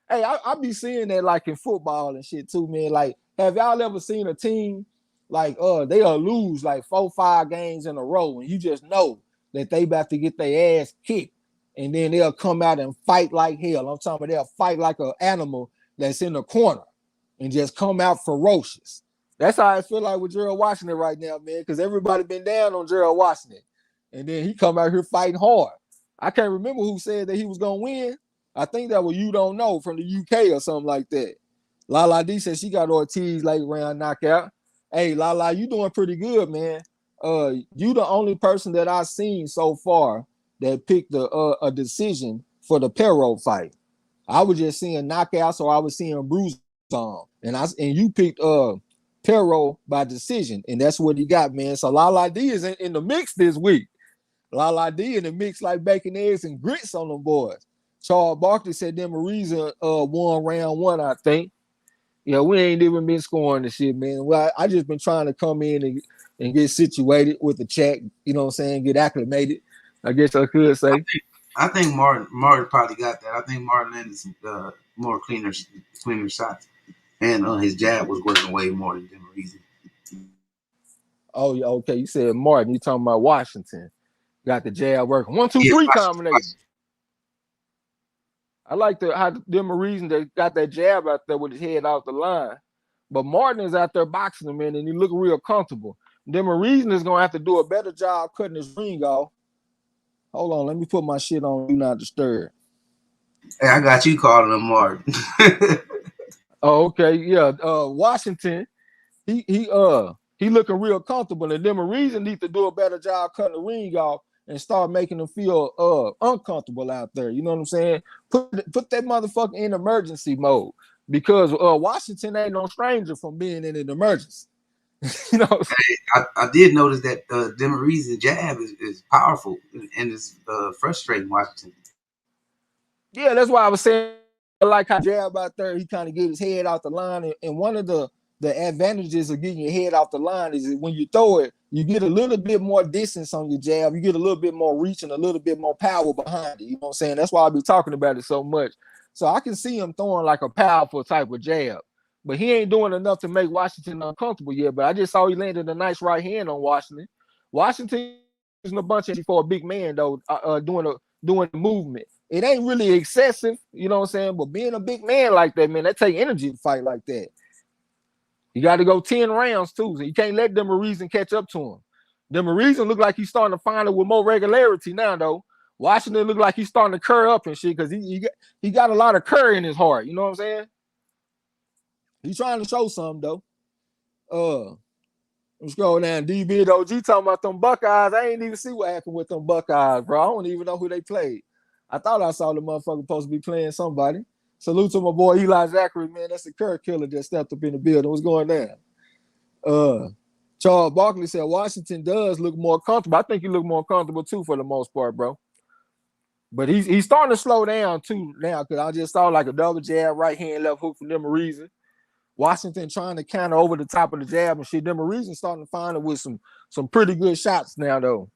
Hey, I be seeing that like in football and shit too, man. Like, have y'all ever seen a team like they'll lose like 4-5 games in a row, and you just know that they about to get their ass kicked, and then they'll come out and fight like hell. I'm talking about they'll fight like an animal that's in the corner and just come out ferocious. That's how I feel like with Gerald Washington right now, man, because everybody been down on Gerald Washington, and then he come out here fighting hard. I can't remember who said that he was gonna win. I think that was You Don't Know from the UK or something like that. Lala D said she got Ortiz late round knockout. Hey, Lala, you doing pretty good, man. You the only person that I've seen so far that picked a decision for the Perro fight. I was just seeing knockouts, or I was seeing bruises on, and you picked Perro by decision, and that's what he got, man. So Lala D is in the mix this week. Lala D in the mix like bacon, eggs, and grits on them boys. Charles Barkley said Demarieson won round 1, I think. Yeah, we ain't even been scoring the shit, man. Well, I just been trying to come in and get situated with the chat, you know what I'm saying, get acclimated, I guess I could say. I think Martin probably got that. I think Martin landed some more cleaner shots, and his jab was working way more than Demarieson. Oh, yeah, okay. You said Martin. You talking about Washington? Got the jab working. 1, 2, 3 combination. I like how Demarieson that got that jab out there with his head out the line, but Martin is out there boxing him, man, and he look real comfortable. Demarieson is gonna have to do a better job cutting his ring off. Hold on, let me put my shit on Do Not Disturb. Hey, I got you calling him Martin. Oh, okay, yeah. Washington, he looking real comfortable, and Demarieson needs to do a better job cutting the ring off and start making them feel uncomfortable out there. You know what I'm saying? Put that motherfucker in emergency mode, because Washington ain't no stranger from being in an emergency. You know, hey, I did notice that Demarieson jab is powerful and it's frustrating Washington. Yeah, that's why I was saying I like how jab out there. He kind of get his head out the line, and one of the advantages of getting your head off the line is that when you throw it, you get a little bit more distance on your jab. You get a little bit more reach and a little bit more power behind it. You know what I'm saying? That's why I be talking about it so much. So I can see him throwing like a powerful type of jab, but he ain't doing enough to make Washington uncomfortable yet. But I just saw he landed a nice right hand on Washington. Washington is in a bunch of for a big man though, doing the movement. It ain't really excessive, you know what I'm saying? But being a big man like that, man, that take energy to fight like that. He got to go 10 rounds too. So you can't let Demarieson catch up to him. Demarieson look like he's starting to find it with more regularity now, though. Washington look like he's starting to curl up and shit because he got a lot of curry in his heart. You know what I'm saying? He's trying to show something, though. Let's go down. DB and OG talking about them Buckeyes. I ain't even see what happened with them Buckeyes, bro. I don't even know who they played. I thought I saw the motherfucker supposed to be playing somebody. Salute to my boy Eli Zachary, man. That's the Curry killer that stepped up in the building. What's going down? Charles Barkley said Washington does look more comfortable. I think he look more comfortable too for the most part, bro. But he's starting to slow down too now because I just saw like a double jab, right hand, left hook for Demarieson. Washington trying to counter over the top of the jab and shit. Demarieson starting to find it with some pretty good shots now, though.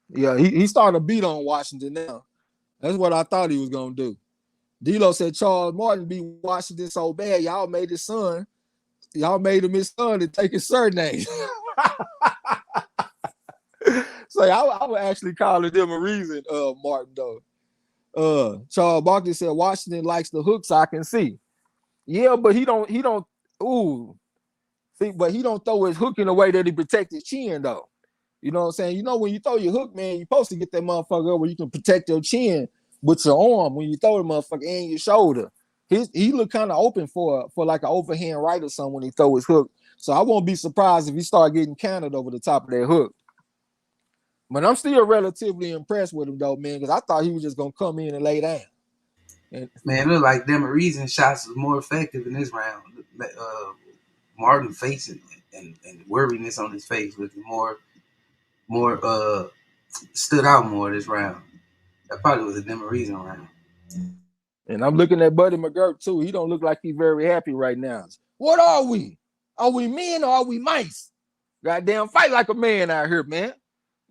Yeah, he's starting to beat on Washington now. That's what I thought he was gonna do. D-Lo said Charles Martin beat Washington so bad, y'all made his son. Y'all made him his son to take his surname. So I would actually call it Demarieson, Martin, though. Charles Barkley said Washington likes the hooks I can see. Yeah, but he don't but he don't throw his hook in a way that he protects his chin, though. You know what I'm saying? You know, when you throw your hook, man, you're supposed to get that motherfucker up where you can protect your chin with your arm when you throw the motherfucker and your shoulder. He look kind of open for like an overhand right or something when he throw his hook. So I won't be surprised if he start getting countered over the top of that hook. But I'm still relatively impressed with him, though, man, because I thought he was just going to come in and lay down. Man, it looked like Demarieson shots was more effective in this round. Martin facing and worriness on his face was more stood out more this round. That probably was a Demarieson round. And I'm looking at Buddy McGirt, too. He don't look like he's very happy right now. What are we? Are we men or are we mice? Goddamn, fight like a man out here, man.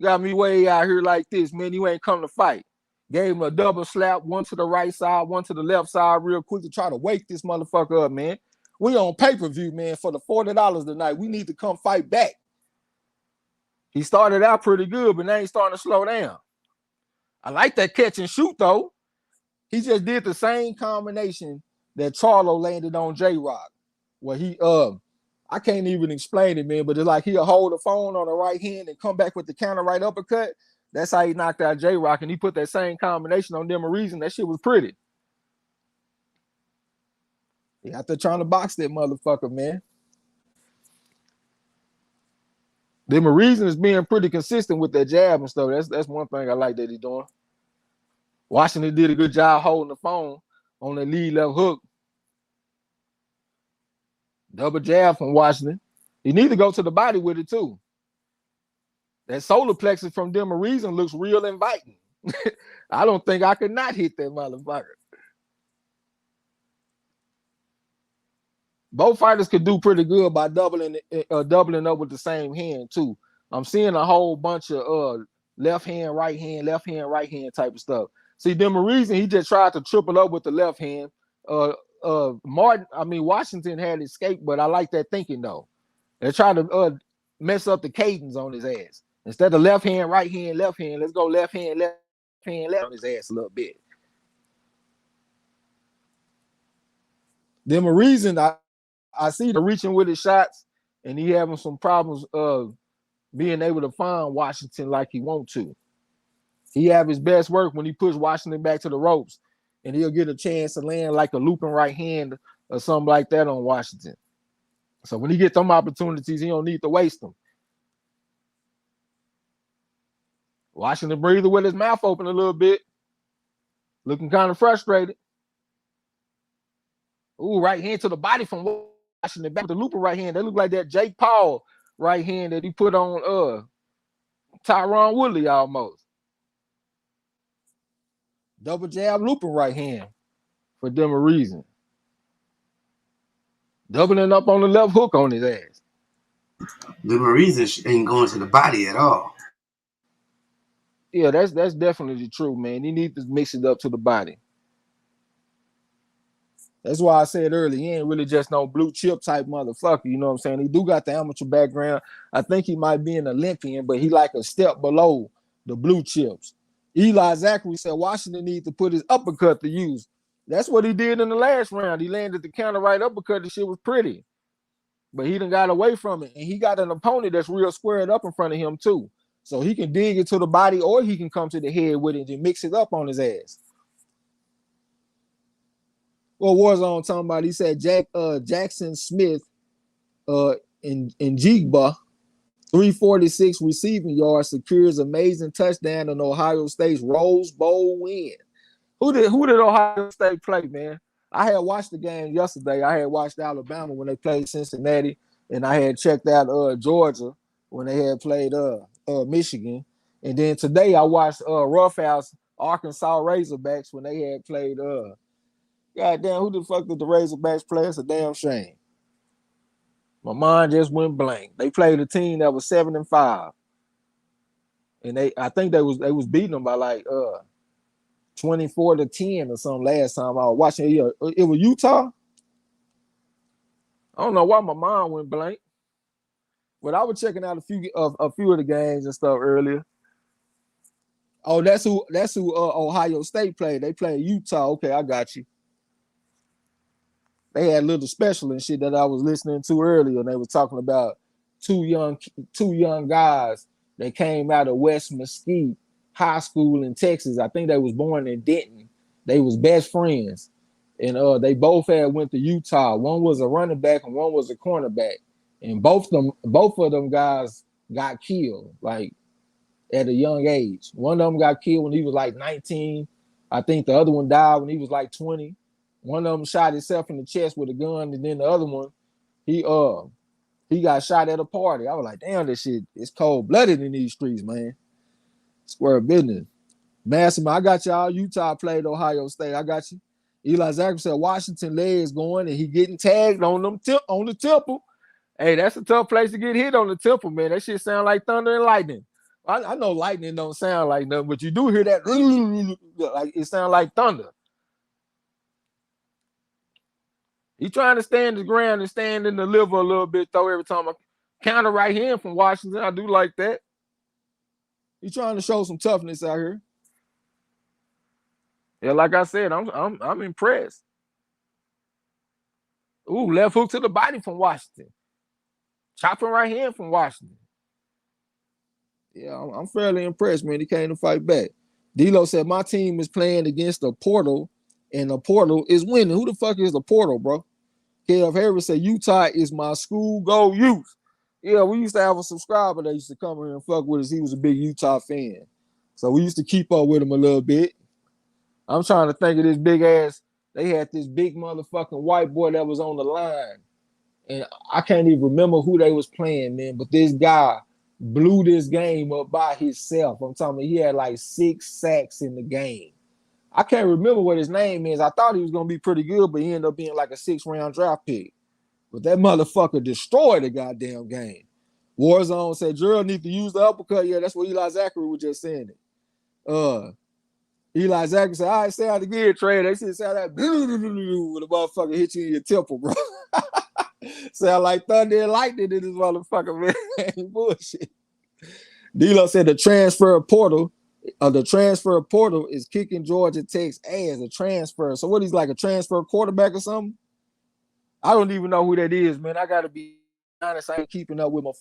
Got me way out here like this, man. You ain't come to fight. Gave him a double slap, one to the right side, one to the left side real quick to try to wake this motherfucker up, man. We on pay-per-view, man, for the $40 tonight. We need to come fight back. He started out pretty good, but now he's starting to slow down. I like that catch and shoot, though. He just did the same combination that Charlo landed on J-Rock, where he, I can't even explain it, man, but it's like he'll hold the phone on the right hand and come back with the counter right uppercut. That's how he knocked out J-Rock, and he put that same combination on Demarieson. That shit was pretty. He out there trying to box that motherfucker, man. Demarieson is being pretty consistent with that jab and stuff. That's one thing I like that he's doing. Washington did a good job holding the phone on the lead left hook. Double jab from Washington. He need to go to the body with it, too. That solar plexus from Demarieson looks real inviting. I don't think I could not hit that motherfucker. Both fighters could do pretty good by doubling up with the same hand, too. I'm seeing a whole bunch of left hand, right hand type of stuff. See, Demarieson, he just tried to triple up with the left hand. Washington had escaped, but I like that thinking, though. They're trying to mess up the cadence on his ass. Instead of left hand, right hand, left hand, let's go left hand on his ass a little bit. Demarieson, I see the reaching with his shots, and he having some problems being able to find Washington like he want to. He have his best work when he push Washington back to the ropes, and he'll get a chance to land like a looping right hand or something like that on Washington. So when he get them opportunities, he don't need to waste them. Washington breathing with his mouth open a little bit, looking kind of frustrated. Ooh, right hand to the body from Washington back with the looping right hand. That look like that Jake Paul right hand that he put on Tyron Woodley almost. Double jab looping right hand for Demarieson. Doubling up on the left hook on his ass. Demarieson ain't going to the body at all. Yeah, that's definitely true, man. He needs to mix it up to the body. That's why I said earlier, he ain't really just no blue chip type motherfucker. You know what I'm saying? He do got the amateur background. I think he might be an Olympian, but he like a step below the blue chips. Eli Zachary said Washington needs to put his uppercut to use. That's what he did in the last round. He landed the counter right uppercut. The shit was pretty. but he done got away from it, and he got an opponent that's real squared up in front of him too. So he can dig into the body, or he can come to the head with it and mix it up on his ass. Well, Warzone talking about, he said Jackson Smith in Jigba, 346 receiving yards, secures amazing touchdown in Ohio State's Rose Bowl win. Who did Ohio State play, man? I had watched the game yesterday. I had watched Alabama when they played Cincinnati, and I had checked out Georgia when they had played Michigan. And then today I watched Roughhouse Arkansas Razorbacks when they had played goddamn, who the fuck did the Razorbacks play? It's a damn shame. My mind just went blank. They played a team that was 7-5. And I think they was beating them by like 24-10 or something last time I was watching. It was Utah. I don't know why my mind went blank. But I was checking out a few of the games and stuff earlier. Oh, that's who Ohio State played. They played Utah. Okay, I got you. They had a little special and shit that I was listening to earlier, and they were talking about two young guys that came out of West Mesquite High School in Texas. I think they was born in Denton. They was best friends, and they both had went to Utah. One was a running back and one was a cornerback, and both of them guys got killed like at a young age. One of them got killed when he was like 19. I think the other one died when he was like 20. One of them shot himself in the chest with a gun, and then the other one, he got shot at a party. I was like, damn, this shit is cold-blooded in these streets, man. Square business. Massimo, I got y'all. Utah played Ohio State. I got you. Eli Zachary said Washington legs going, and he getting tagged on the temple. Hey, that's a tough place to get hit on the temple, man. That shit sound like thunder and lightning. I know lightning don't sound like nothing, but you do hear that like it sound like thunder. He trying to stand his ground and stand in the liver a little bit, though, every time I counter right hand from Washington. I do like that. He trying to show some toughness out here. Yeah, like I said, I'm impressed. Ooh, left hook to the body from Washington. Chopping right hand from Washington. Yeah, I'm fairly impressed, man. He came to fight back. D-Lo said, my team is playing against the Portal, and the Portal is winning. Who the fuck is the Portal, bro? Kev Harris said, Utah is my school go youth. Yeah, we used to have a subscriber that used to come here and fuck with us. He was a big Utah fan. So we used to keep up with him a little bit. I'm trying to think of this big ass. They had this big motherfucking white boy that was on the line. And I can't even remember who they was playing, man. But this guy blew this game up by himself. I'm talking about he had like 6 sacks in the game. I can't remember what his name is. I thought he was going to be pretty good, but he ended up being like a 6th-round draft pick. But that motherfucker destroyed the goddamn game. Warzone said, Gerald need to use the uppercut. Yeah, that's what Eli Zachary was just saying it. Eli Zachary said, all right, say out again, Trey. They said, sound like when the motherfucker hit you in your temple, bro. Sound like thunder and lightning in this motherfucker, man. Bullshit. D-Lo said the transfer portal is kicking Georgia Tech's ass, a transfer. So what, he's like a transfer quarterback or something? I don't even know who that is, man. I got to be honest. I ain't keeping up with my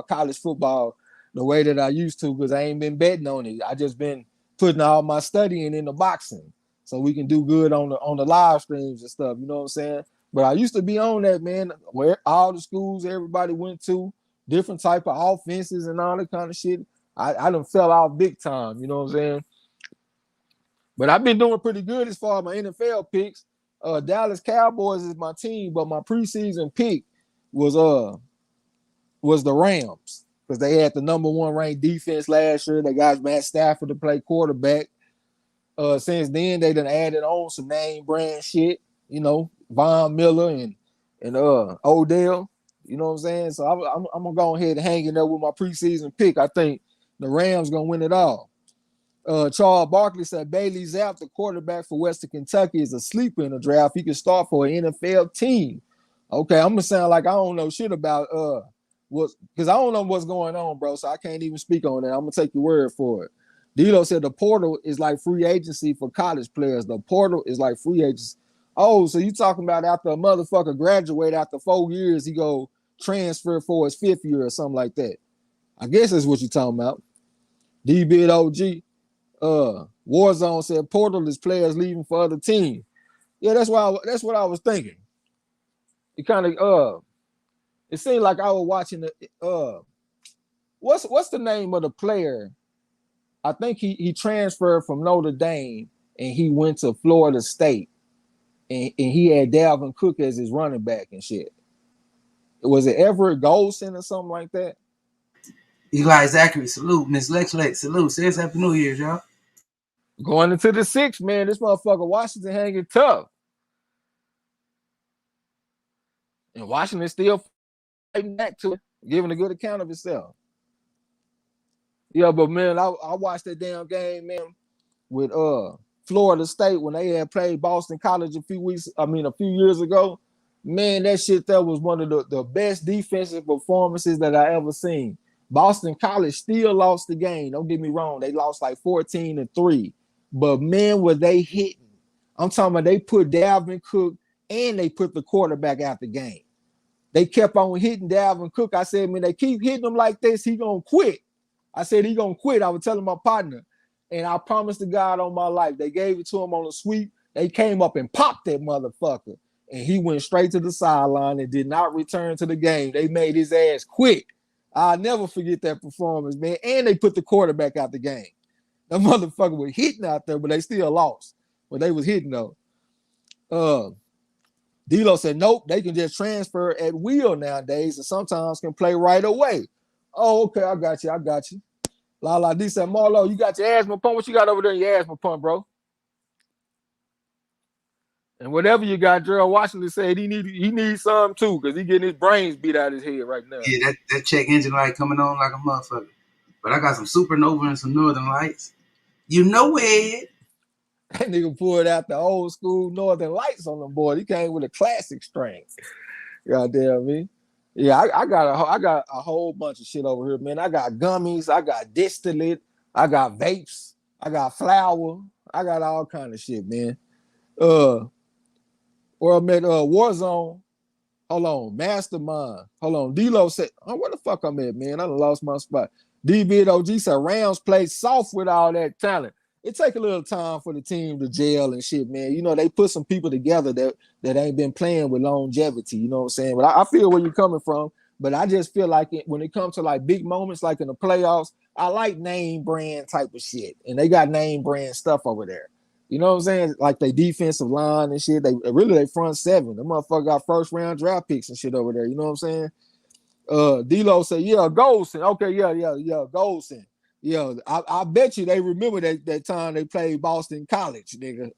college football, the way that I used to, because I ain't been betting on it. I just been putting all my studying in the boxing so we can do good on the live streams and stuff. You know what I'm saying? But I used to be on that, man, where all the schools everybody went to, different type of offenses and all that kind of shit. I done fell off big time, you know what I'm saying? But I've been doing pretty good as far as my NFL picks. Dallas Cowboys is my team, but my preseason pick was the Rams, because they had the number 1 ranked defense last year. They got Matt Stafford to play quarterback. Since then, they done added on some name brand shit, you know, Von Miller and Odell. You know what I'm saying? So I'm gonna go ahead and hang it up with my preseason pick. I think the Rams gonna win it all. Charles Barkley said Bailey Zapp, the quarterback for Western Kentucky, is a sleeper in the draft. He can start for an NFL team. Okay, I'm gonna sound like I don't know shit about because I don't know what's going on, bro. So I can't even speak on that. I'm gonna take your word for it. D'Lo said the portal is like free agency for college players. The portal is like free agency. Oh, so you talking about after a motherfucker graduate after 4 years, he go transfer for his 5th year or something like that. I guess that's what you're talking about. D-Bid OG. Warzone said Portal is players leaving for other teams. Yeah, that's what I was thinking. It kind of it seemed like I was watching the what's the name of the player? I think he transferred from Notre Dame and he went to Florida State and he had Dalvin Cook as his running back and shit. Was it Everett Golson or something like that? Eli Zachary, salute. Miss Lex, salute. Says Happy New Year's, y'all. Going into the 6th, man. This motherfucker Washington hanging tough. And Washington still fighting back to it, giving a good account of itself. Yeah, but man, I watched that damn game, man, with Florida State when they had played Boston College a few years ago. Man, that shit that was one of the best defensive performances that I ever seen. Boston College still lost the game. Don't get me wrong. They lost like 14-3. But man, were they hitting. I'm talking about they put Dalvin Cook and they put the quarterback out the game. They kept on hitting Dalvin Cook. I said, man, they keep hitting him like this, he gonna quit. I said, he gonna quit. I was telling my partner. And I promised to God on my life, they gave it to him on a sweep. They came up and popped that motherfucker. And he went straight to the sideline and did not return to the game. They made his ass quit. I'll never forget that performance, man. And they put the quarterback out the game. That motherfucker was hitting out there, but they still lost. But they was hitting, though. D'Lo said, nope, they can just transfer at will nowadays and sometimes can play right away. Oh, okay, I got you. La D said, Marlo, you got your asthma pump? What you got over there in your asthma pump, bro? And whatever you got, Gerald Washington said he needs some too, because he getting his brains beat out of his head right now. Yeah, that check engine light coming on like a motherfucker. But I got some supernova and some northern lights. You know it. That nigga pulled out the old school northern lights on the board. He came with a classic string. Goddamn me. Yeah, I got a whole bunch of shit over here, man. I got gummies, I got distillate, I got vapes, I got flour, I got all kind of shit, man. Or I'm at Warzone. Hold on, Mastermind. Hold on. D-Lo said, oh, where the fuck I'm at, man? I done lost my spot. D-Bid OG said Rams play soft with all that talent. It take a little time for the team to gel and shit, man. You know, they put some people together that ain't been playing with longevity, you know what I'm saying? But I feel where you're coming from, but I just feel like when it comes to like big moments, like in the playoffs, I like name brand type of shit. And they got name brand stuff over there. You know what I'm saying? Like they defensive line and shit. They front seven. The motherfucker got first round draft picks and shit over there. You know what I'm saying? D-Lo said, yeah, Goldson. Okay, yeah, Goldson. Yeah, I bet you they remember that time they played Boston College, nigga.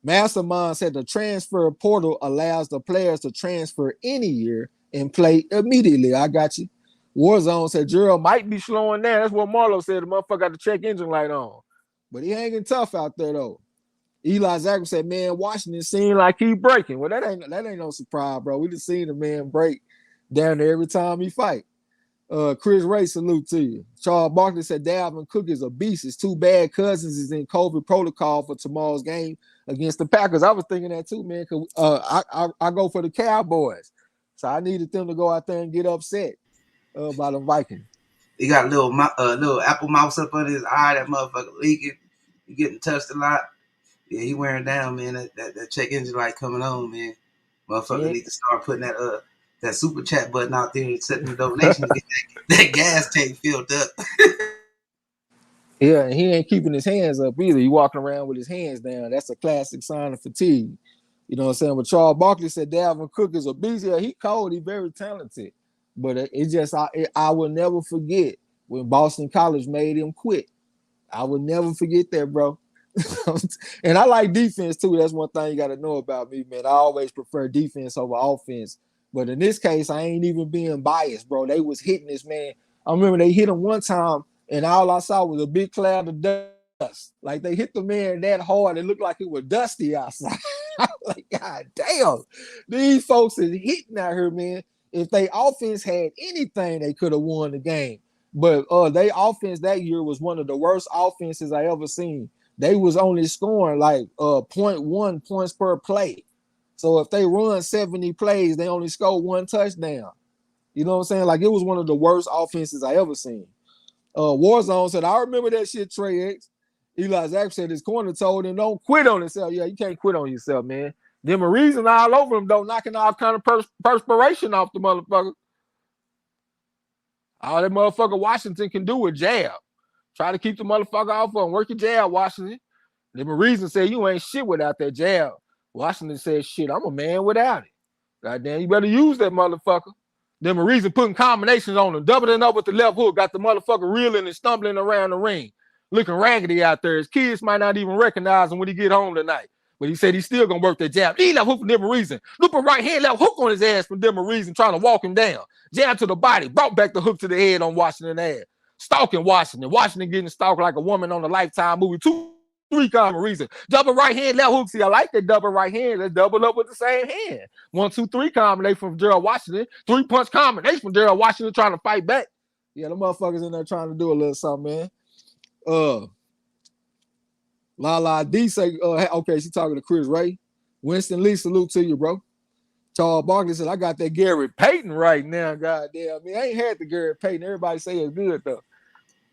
Mastermind said the transfer portal allows the players to transfer any year and play immediately. I got you. Warzone said Gerald might be slowing down. That's what Marlo said. The motherfucker got the check engine light on. But he hanging tough out there, though. Eli Zachary said, man, Washington seemed like he breaking. Well, that ain't no surprise, bro. We just seen the man break down there every time he fight. Chris Ray, salute to you. Charles Barkley said Dalvin Cook is a beast. It's too bad Cousins is in COVID protocol for tomorrow's game against the Packers. I was thinking that too, man, because I go for the Cowboys. So I needed them to go out there and get upset by the Vikings. He got a little apple mouse up under his eye. That motherfucker leaking. He getting touched a lot. Yeah, he wearing down, man. That check engine light coming on, man. Motherfucker need to start putting that super chat button out there and setting the donation to get that gas tank filled up. Yeah, and he ain't keeping his hands up either. He walking around with his hands down. That's a classic sign of fatigue. You know what I'm saying? But Charles Barkley said Dalvin Cook is a beast. Yeah, he cold. He very talented. But it's just I will never forget when Boston College made him quit. I will never forget that, bro. And I like defense too. That's one thing you got to know about me, man. I always prefer defense over offense. But in this case, I ain't even being biased, bro. They was hitting this man. I remember they hit him one time, and all I saw was a big cloud of dust. Like they hit the man that hard, it looked like it was dusty outside. I was like, God damn, these folks is hitting out here, man. If they offense had anything, they could have won the game. But they offense that year was one of the worst offenses I ever seen. They was only scoring like 0.1 points per play. So if they run 70 plays, they only score one touchdown. You know what I'm saying? Like, it was one of the worst offenses I ever seen. Warzone said, I remember that shit, Trey X. Eli Zach said his corner told him, don't quit on yourself. Yeah, you can't quit on yourself, man. Them a reason all over him, though, knocking all kind of perspiration off the motherfucker. All that motherfucker Washington can do is jab. Try to keep the motherfucker off of him. Work your jab, Washington. Them a reason said you ain't shit without that jab. Washington said, shit, I'm a man without it. Goddamn, you better use that motherfucker. Them a reason putting combinations on him, doubling up with the left hook, got the motherfucker reeling and stumbling around the ring, looking raggedy out there. His kids might not even recognize him when he get home tonight. But he said he's still gonna work that jab. He left hook for them a reason. Loop a right hand, left hook on his ass for them a reason, trying to walk him down. Jab to the body, brought back the hook to the head on Washington ass. Stalking Washington. Washington getting stalked like a woman on a Lifetime movie. 2-3 common reason. Double right hand, left hook. See, I like that double right hand. Let's double up with the same hand. 1-2-3 combination from Gerald Washington. 3-punch combination from Gerald Washington trying to fight back. Yeah, the motherfuckers in there trying to do a little something, man. La D say, okay, she talking to Chris Ray. Winston Lee, salute to you, bro. Charles Barkley said, I got that Gary Payton right now, goddamn. I mean, I ain't had the Gary Payton. Everybody say it's good, though.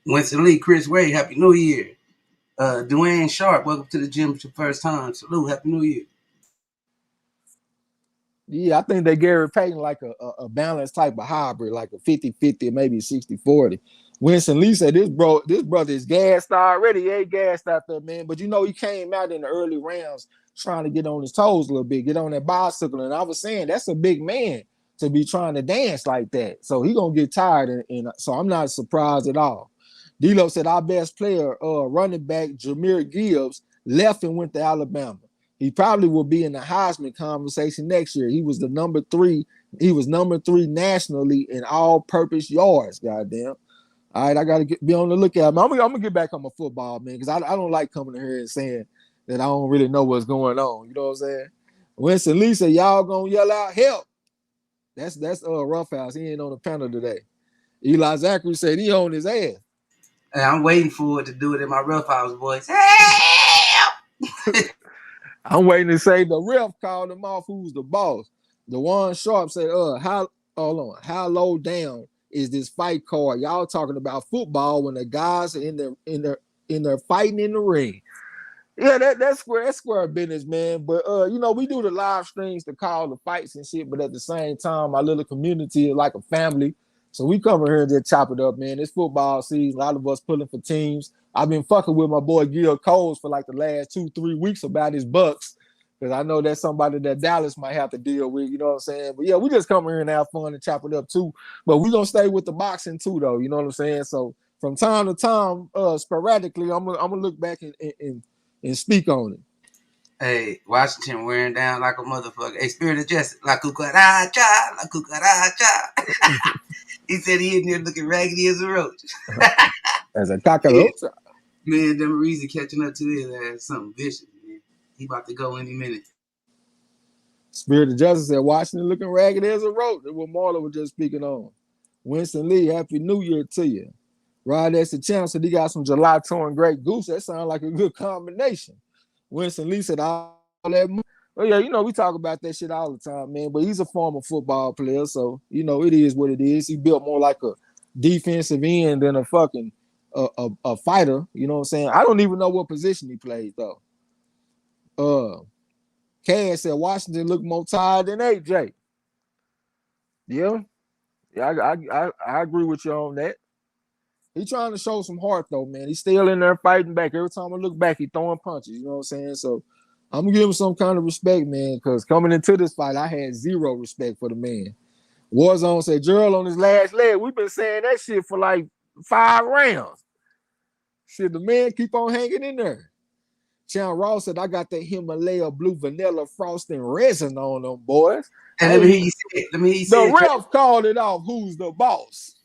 Winston Lee, Chris Ray, Happy New Year. Dwayne Sharp, welcome to the gym for the first time. Salute, Happy New Year. Yeah, I think that Gary Payton like a balanced type of hybrid, like a 50-50, maybe 60-40. Winston Lee said, this brother is gassed already. He ain't gassed out there, man. But, he came out in the early rounds trying to get on his toes a little bit, get on that bicycle. And I was saying, that's a big man to be trying to dance like that. So he going to get tired. And so I'm not surprised at all. D-Lo said, our best player, running back, Jahmyr Gibbs, left and went to Alabama. He probably will be in the Heisman conversation next year. He was number 3 nationally in all-purpose yards, goddamn. All right, I got to be on the lookout. I'm going to get back on my football, man, because I don't like coming in here and saying that I don't really know what's going on. You know what I'm saying? Winston Lee said, y'all going to yell out, help. That's Roughhouse. He ain't on the panel today. Eli Zachary said he on his ass. Hey, I'm waiting for it to do it in my Roughhouse voice. Help! I'm waiting to say the ref called him off. Who's the boss? DeJuan Sharp said, how low down is this fight card? Y'all talking about football when the guys are in their fighting in the ring. Yeah, that's square business, man. But we do the live streams to call the fights and shit, but at the same time, my little community is like a family. So we come here and just chop it up, man. It's football season. A lot of us pulling for teams. I've been fucking with my boy Gil Coles for like the last 2-3 weeks about his Bucks. Because I know that's somebody that Dallas might have to deal with, you know what I'm saying? But yeah, we just come here and have fun and chop it up too. But we're gonna stay with the boxing too, though, you know what I'm saying? So from time to time, sporadically, I'm gonna look back and speak on it. Hey, Washington wearing down like a motherfucker. Hey, Spirit of Justice, la cucaracha, la cucaracha. He said he in there looking raggedy as a roach. As a cockroach. Man, them reason catching up to his ass, something vicious, man. He about to go any minute. Spirit of Justice said Washington looking raggedy as a roach. That's what Marlo was just speaking on. Winston Lee, Happy New Year to you. Rod that's the champ said he got some July Torn Great Goose. That sounds like a good combination. Winston Lee said all that money. Oh yeah, we talk about that shit all the time, man. But he's a former football player, so it is what it is. He built more like a defensive end than a fucking a fighter. You know what I'm saying? I don't even know what position he played though. Cass said Washington looked more tired than AJ. Yeah, I agree with you on that. He's trying to show some heart though, man. He's still in there fighting back. Every time I look back, he's throwing punches. You know what I'm saying? So I'm gonna give him some kind of respect, man, because coming into this fight, I had zero respect for the man. Warzone said Gerald on his last leg. We've been saying that shit for like 5 rounds. Shit, the man keep on hanging in there. Chan Ross said, I got that Himalaya blue vanilla frosting resin on them, boys. And let me hear you say it. The ref called it off. Who's the boss?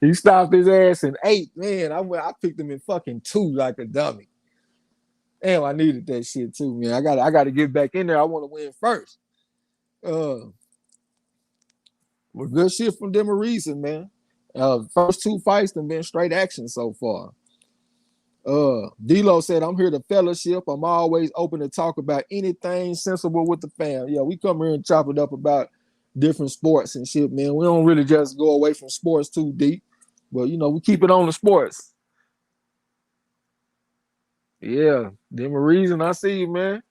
He stopped his ass in 8. Man, I picked him in fucking 2 like a dummy. Damn, I needed that shit too, man. I got to get back in there. I want to win first. Well, good shit from them a reason, man. First 2 fights have been straight action so far. D-Lo said, I'm here to fellowship. I'm always open to talk about anything sensible with the fam. Yeah, we come here and chop it up about different sports and shit, man. We don't really just go away from sports too deep. But, we keep it on the sports. Yeah, them a reason. I see you, man.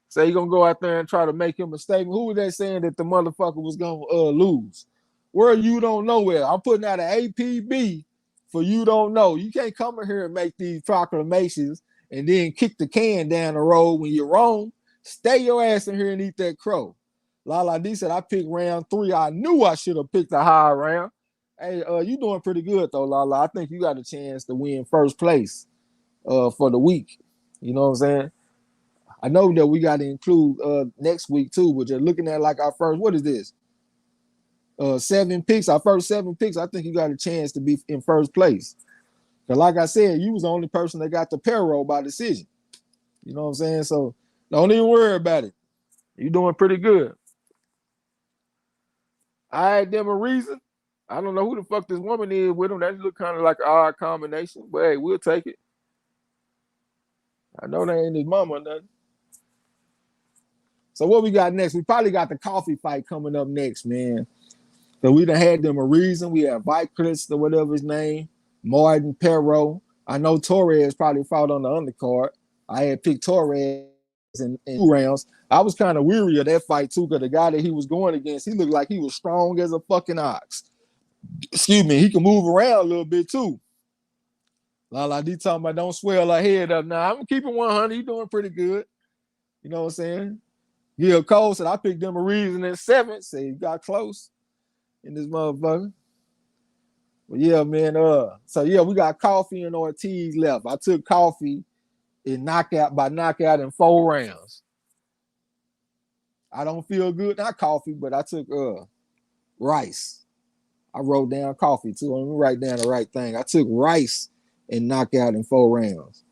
Say you gonna go out there and try to make him a statement. Who was that saying that the motherfucker was gonna lose? Where you don't know where. I'm putting out an APB for you don't know. You can't come in here and make these proclamations and then kick the can down the road when you're wrong. Stay your ass in here and eat that crow. Lala D said I picked round 3. I knew I should have picked a high round. Hey, you doing pretty good though, Lala. I think you got a chance to win first place for the week. You know what I'm saying? I know that we got to include next week too, but just looking at like our first, what is this? 7 picks, our first 7 picks. I think you got a chance to be in first place. Because like I said, you was the only person that got the payroll by decision. You know what I'm saying? So don't even worry about it. You're doing pretty good. I had them a reason. I don't know who the fuck this woman is with him. That look kind of like an odd combination, but hey, we'll take it. I know that ain't his mama or nothing. So what we got next? We probably got the coffee fight coming up next, man. So we done had them a reason. We have Vicris or whatever his name, Martin Perro. I know Torres probably fought on the undercard. I had picked Torres in 2 rounds. I was kind of weary of that fight too, because the guy that he was going against, he looked like he was strong as a fucking ox. Excuse me, he can move around a little bit too. Lala D talking about don't swell her head up. Now I'm keeping 100. He doing pretty good. You know what I'm saying? Gil Cole said I picked them a reason in 7th. Say he got close in this motherfucker. But yeah, man. So yeah, we got Coffee and Ortiz left. I took Coffee in knockout in 4 rounds. I don't feel good. Not Coffee, but I took Rice. I wrote down Coffee too. Let me write down the right thing. I took Rice and knockout in 4 rounds.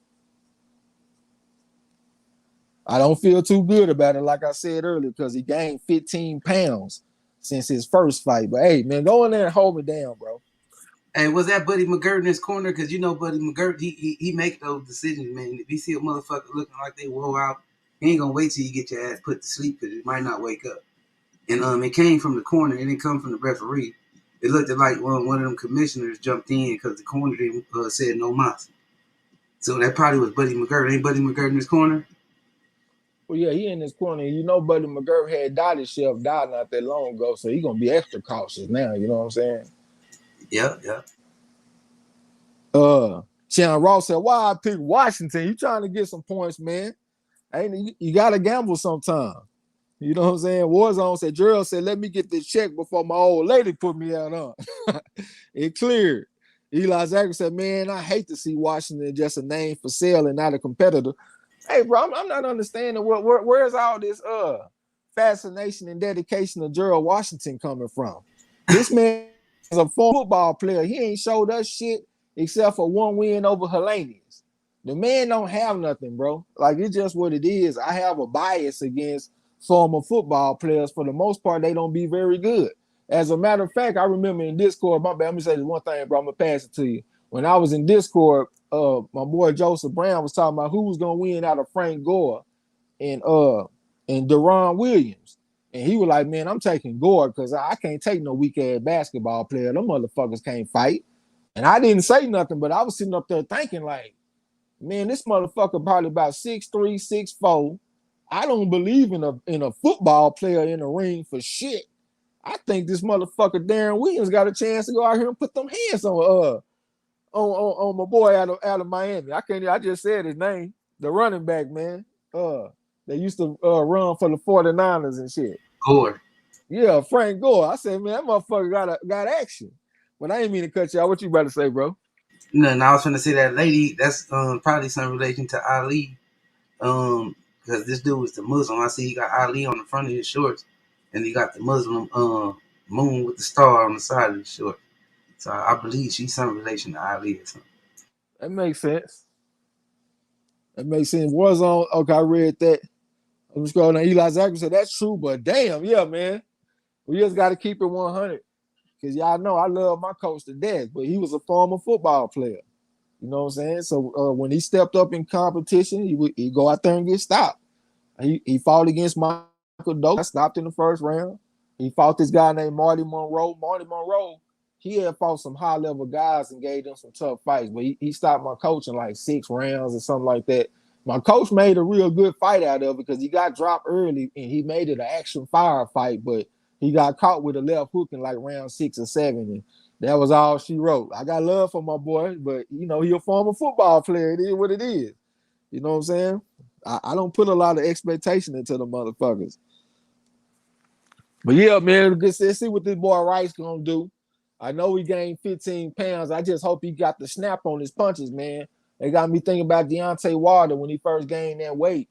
I don't feel too good about it, like I said earlier, because he gained 15 pounds since his first fight. But hey, man, go in there and hold me down, bro. Hey, was that Buddy McGirt in his corner? Because you know Buddy McGirt, he make those decisions, man. If you see a motherfucker looking like they wore out, he ain't gonna wait till you get your ass put to sleep because it might not wake up. And it came from the corner. It didn't come from the referee. It looked like one of them commissioners jumped in because the corner didn't said no mas. So that probably was Buddy McGirt. Ain't Buddy McGirt in his corner? Well, yeah, he in his corner. You know, Buddy McGirt had died not that long ago, so he gonna be extra cautious now. You know what I'm saying? Yeah, yeah. Shannon Ross said, "Why I picked Washington? You trying to get some points, man? Ain't you gotta gamble sometime? You know what I'm saying?" Warzone said, "Gerald said, let me get this check before my old lady put me out on." It cleared. Eli Zachary said, "Man, I hate to see Washington just a name for sale and not a competitor." Hey, bro, I'm not understanding where's all this fascination and dedication of Gerald Washington coming from. This man is a former football player. He ain't showed us shit except for 1 win over Hellenians. The man don't have nothing, bro. Like, it's just what it is. I have a bias against former football players. For the most part, they don't be very good. As a matter of fact, I remember in Discord, my bad, let me say this one thing, bro. I'm going to pass it to you. When I was in Discord, my boy Joseph Brown was talking about who was going to win out of Frank Gore and Deron Williams. And he was like, man, I'm taking Gore because I can't take no weak-ass basketball player. Them motherfuckers can't fight. And I didn't say nothing, but I was sitting up there thinking like, man, this motherfucker probably about 6'3", 6'4". I don't believe in a football player in the ring for shit. I think this motherfucker Darren Williams got a chance to go out here and put them hands on my boy out of Miami. I just said his name, the running back, man. They used to run for the 49ers and shit. Gore. Yeah, Frank Gore. I said, man, that motherfucker got action. But I ain't mean to cut you out. What you about to say, bro? No, I was trying to say that lady, that's probably some relation to Ali. Because this dude was the Muslim. I see he got Ali on the front of his shorts, and he got the Muslim moon with the star on the side of his shorts. So I believe she's some relation to Ali or something. That makes sense. That makes sense. Warzone. Okay, I read that. I'm just scrolling. Eli Zachary said that's true, but damn, yeah, man. We just got to keep it 100. Because y'all know I love my coach to death, but he was a former football player. You know what I'm saying? So when he stepped up in competition, he go out there and get stopped. He fought against Michael Doak, got stopped in the first round. He fought this guy named Marty Monroe. Marty Monroe, he had fought some high level guys and gave them some tough fights, but he stopped my coach in like 6 rounds or something like that. My coach made a real good fight out of it because he got dropped early and he made it an action fire fight, but he got caught with a left hook in like round 6 or 7. And that was all she wrote. I got love for my boy, but you know, he a former football player. It is what it is. You know what I'm saying? I don't put a lot of expectation into the motherfuckers. But yeah, man, let's see what this boy Rice gonna do. I know he gained 15 pounds. I just hope he got the snap on his punches, man. They got me thinking about Deontay Wilder when he first gained that weight,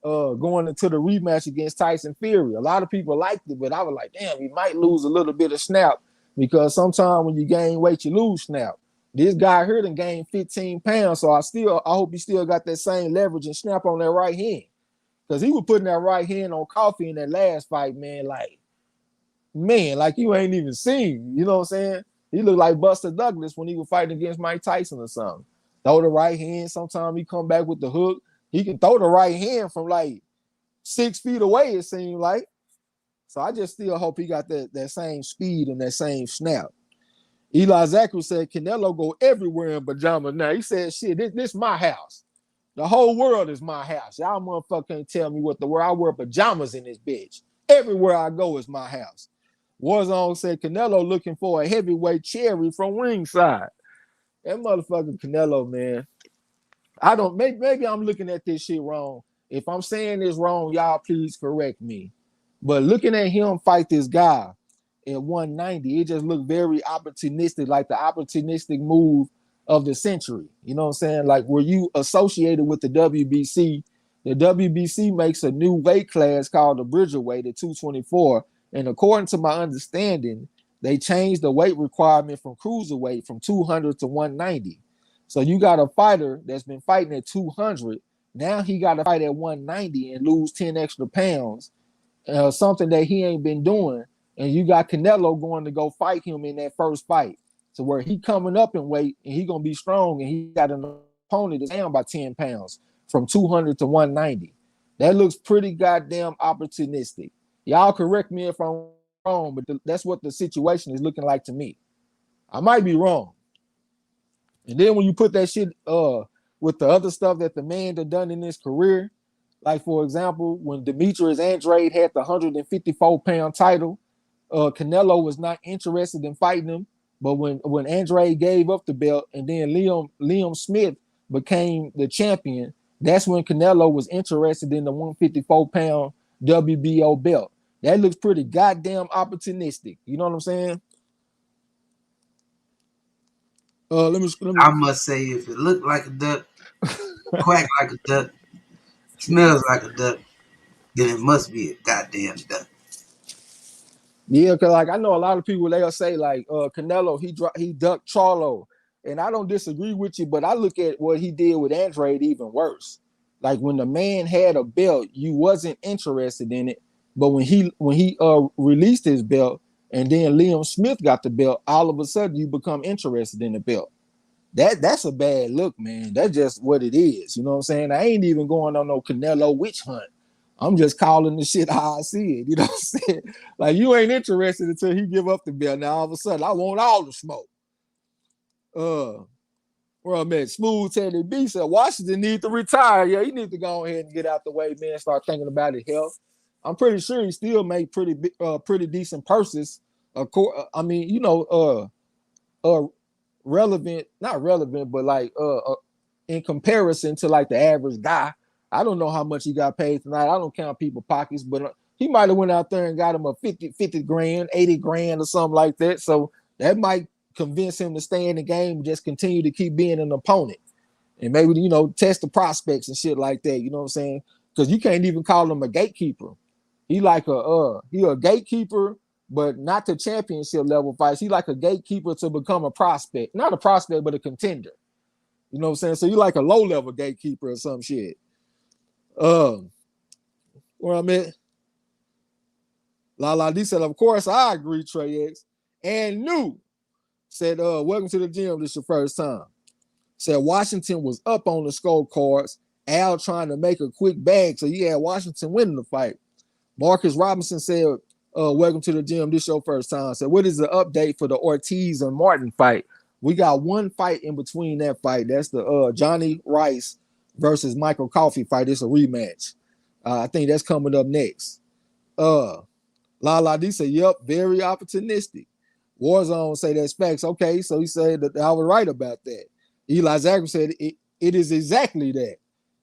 going into the rematch against Tyson Fury. A lot of people liked it, but I was like, damn, he might lose a little bit of snap because sometimes when you gain weight, you lose snap. This guy here done gained 15 pounds, so I hope he still got that same leverage and snap on that right hand. Because he was putting that right hand on Coffee in that last fight, man, like you ain't even seen. You know what I'm saying? He looked like Buster Douglas when he was fighting against Mike Tyson or something. Throw the right hand. Sometimes he come back with the hook. He can throw the right hand from like 6 feet away, it seemed like. So I just still hope he got that same speed and that same snap. Eli Zachary said Canelo go everywhere in pajamas now. He said, shit, this my house. The whole world is my house. Y'all motherfucker can't tell me what the world. I wear pajamas in this bitch. Everywhere I go is my house. Warzone said Canelo looking for a heavyweight cherry from ringside. That motherfucking Canelo, man. I don't, maybe I'm looking at this shit wrong. If I'm saying this wrong, y'all please correct me. But looking at him fight this guy at 190, it just looked very opportunistic, like the opportunistic move of the century. You know what I'm saying? Like, were you associated with the WBC? The WBC makes a new weight class called the Bridgerweight at 224. And according to my understanding, they changed the weight requirement from cruiserweight from 200 to 190. So you got a fighter that's been fighting at 200. Now he got to fight at 190 and lose 10 extra pounds, something that he ain't been doing. And you got Canelo going to go fight him in that first fight. So where he coming up in weight and he going to be strong and he got an opponent that's down by 10 pounds from 200 to 190. That looks pretty goddamn opportunistic. Y'all correct me if I'm wrong, but that's what the situation is looking like to me. I might be wrong. And then when you put that shit with the other stuff that the man done in his career, like for example, when Demetrius Andrade had the 154-pound title, Canelo was not interested in fighting him. But when Andrade gave up the belt and then Liam Smith became the champion, that's when Canelo was interested in the 154-pound WBO belt. That looks pretty goddamn opportunistic. You know what I'm saying? Let me. I must say, if it looked like a duck, quack like a duck, smells like a duck, then it must be a goddamn duck. Yeah, because like I know a lot of people they'll say like Canelo he ducked Charlo, and I don't disagree with you, but I look at what he did with Andrade even worse. Like when the man had a belt, you wasn't interested in it, but when he released his belt, and then Liam Smith got the belt, all of a sudden you become interested in the belt. That's a bad look, man. That's just what it is. You know what I'm saying? I ain't even going on no Canelo witch hunt. I'm just calling the shit how I see it. You know what I'm saying? Like you ain't interested until he give up the belt. Now all of a sudden I want all the smoke. Where I'm at, Smooth Teddy B said Washington need to retire. Yeah, he need to go ahead and get out the way, man. Start thinking about his health. I'm pretty sure he still made pretty decent purses. I mean, you know, relevant, not relevant, but like in comparison to like the average guy. I don't know how much he got paid tonight. I don't count people's pockets, but he might have went out there and got him a 50 grand, 80 grand or something like that. So that might convince him to stay in the game and just continue to keep being an opponent. And maybe, you know, test the prospects and shit like that. You know what I'm saying? Because you can't even call him a gatekeeper. He like he a gatekeeper, but not to championship level fights. He like a gatekeeper to become a prospect. Not a prospect, but a contender. You know what I'm saying? So you like a low-level gatekeeper or some shit. Where I'm at. La D said, of course, I agree, Trey X. And New said, welcome to the gym. This is your first time. Said Washington was up on the scorecards. Al trying to make a quick bag, so you had Washington winning the fight. Marcus Robinson said, welcome to the gym. This your first time. Said, what is the update for the Ortiz and Martin fight? We got one fight in between that fight. That's the Johnny Rice versus Michael Coffey fight. It's a rematch. I think that's coming up next. Lala D said, yep, very opportunistic. Warzone say that's facts. Okay, so he said that I was right about that. Eli Zachary said it is exactly that.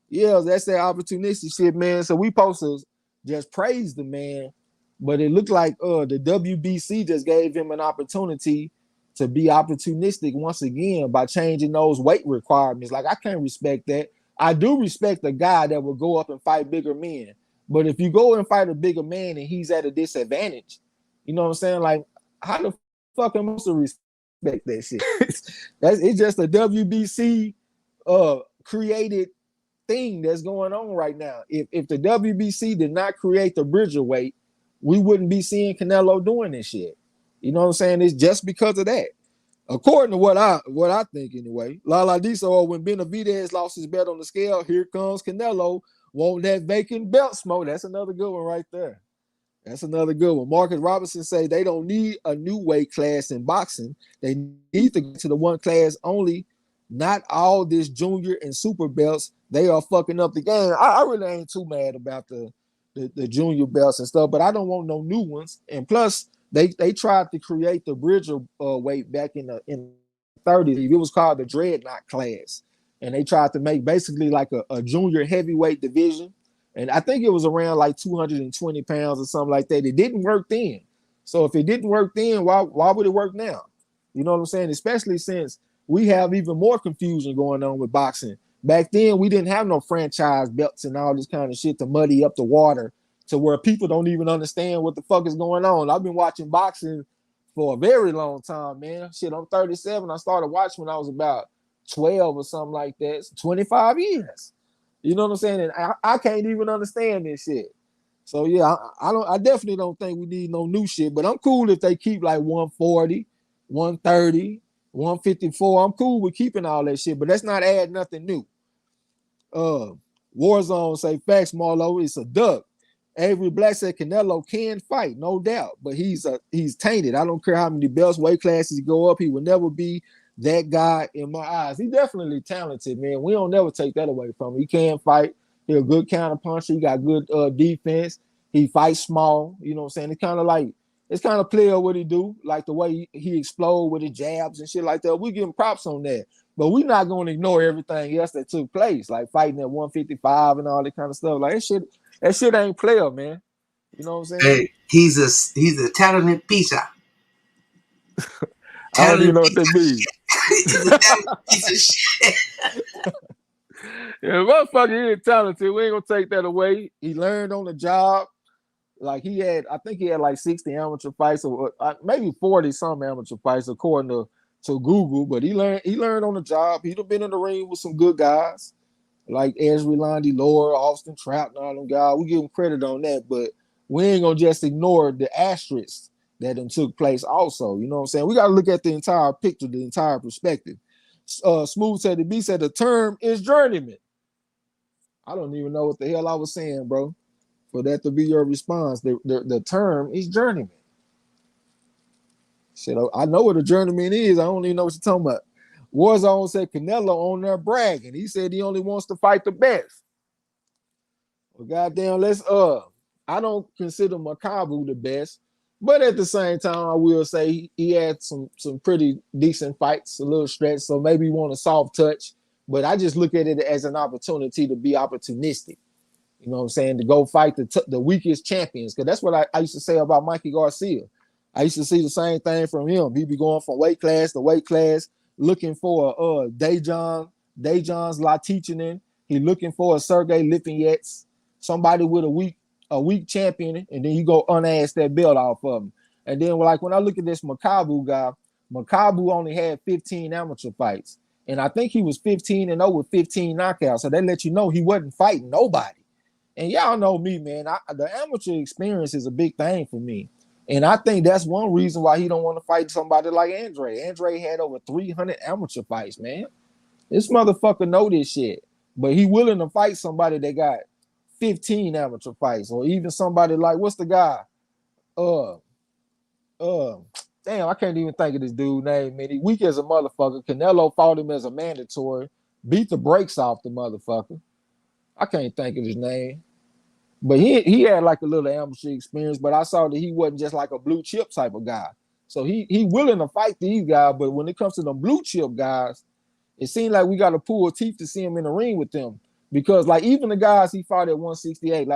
Yeah, that's that opportunistic shit, man. So we supposed to just praise the man, but it looked like the WBC just gave him an opportunity to be opportunistic once again by changing those weight requirements. Like, I can't respect that. I do respect the guy that will go up and fight bigger men. But if you go and fight a bigger man and he's at a disadvantage, you know what I'm saying? Like, how the fuck am I supposed to respect that shit? It's just a WBC created thing that's going on right now. If the WBC did not create the bridger weight, we wouldn't be seeing Canelo doing this shit. You know what I'm saying? It's just because of that. According to what I think anyway. Lala D said, when Benavidez lost his bet on the scale, here comes Canelo. Want that vacant belt smoke. That's another good one right there. That's another good one. Marcus Robinson say they don't need a new weight class in boxing. They need to get to the one class only. Not all this junior and super belts. They are fucking up the game. I really ain't too mad about the junior belts and stuff, but I don't want no new ones. And plus, they tried to create the bridger weight back in the 30s. It was called the dreadnought class. And they tried to make basically like a junior heavyweight division. And I think it was around like 220 pounds or something like that. It didn't work then. So if it didn't work then, why would it work now? You know what I'm saying? Especially since we have even more confusion going on with boxing. Back then, we didn't have no franchise belts and all this kind of shit to muddy up the water to where people don't even understand what the fuck is going on. I've been watching boxing for a very long time, man. Shit, I'm 37. I started watching when I was about 12 or something like that. It's 25 years. You know what I'm saying? And I can't even understand this shit. So yeah, I definitely don't think we need no new shit, but I'm cool if they keep like 140, 130, 154. I'm cool with keeping all that shit, but let's not add nothing new. Warzone say facts, Marlo. It's a duck. Avery Black said Canelo can fight, no doubt, but he's tainted. I don't care how many belts, weight classes go up, he will never be that guy in my eyes. He's definitely talented, man. We don't never take that away from him. He can fight. He's a good counter puncher. He got good defense. He fights small. You know what I'm saying? It's kind of player what he do, like the way he explode with his jabs and shit like that. We give him props on that. But we're not going to ignore everything else that took place, like fighting at 155 and all that kind of stuff. Like that shit ain't player, man. You know what I'm saying? Hey, he's a talented piece of I don't even know what piece that means. He's a talented piece of shit. Yeah, motherfucker, he talented. We ain't gonna take that away. He learned on the job. Like I think he had like 60 amateur fights, or maybe 40 some amateur fights, according to Google. But he learned on the job. He'd have been in the ring with some good guys like Ezra Landy, Laura, Austin Trout, and all them guys. We give him credit on that, but we ain't gonna just ignore the asterisks that then took place also. You know what I'm saying? We gotta look at the entire picture, the entire perspective. Smooth said the term is journeyman. I don't even know what the hell I was saying, bro. For that to be your response, the term is journeyman. Shit, I know what a journeyman is. I don't even know what you're talking about. Warzone said Canelo on there bragging. He said he only wants to fight the best. Well, goddamn, I don't consider Makabu the best, but at the same time, I will say he had some pretty decent fights, a little stretch, so maybe he want a soft touch. But I just look at it as an opportunity to be opportunistic. You know what I'm saying? To go fight the weakest champions. Because that's what I used to say about Mikey Garcia. I used to see the same thing from him. He'd be going from weight class to weight class, looking for Dejan's Latichinin. He looking for a Sergey Lipinets, somebody with a weak champion, and then you go unask that belt off of him. And then like when I look at this Makabu guy, Makabu only had 15 amateur fights. And I think he was 15-0 with 15 knockouts. So that let you know he wasn't fighting nobody. And y'all know me, man. The amateur experience is a big thing for me. And I think that's one reason why he don't want to fight somebody like Andre. Andre had over 300 amateur fights, man. This motherfucker know this shit, but he willing to fight somebody that got 15 amateur fights, or even somebody like what's the guy? Uh, uh, damn, I can't even think of this dude name. Man, he weak as a motherfucker. Canelo fought him as a mandatory, beat the brakes off the motherfucker. I can't think of his name. But he had like a little amateur experience, but I saw that he wasn't just like a blue chip type of guy. So he willing to fight these guys, but when it comes to them blue chip guys, it seems like we got to pull teeth to see him in the ring with them. Because like even the guys he fought at 168,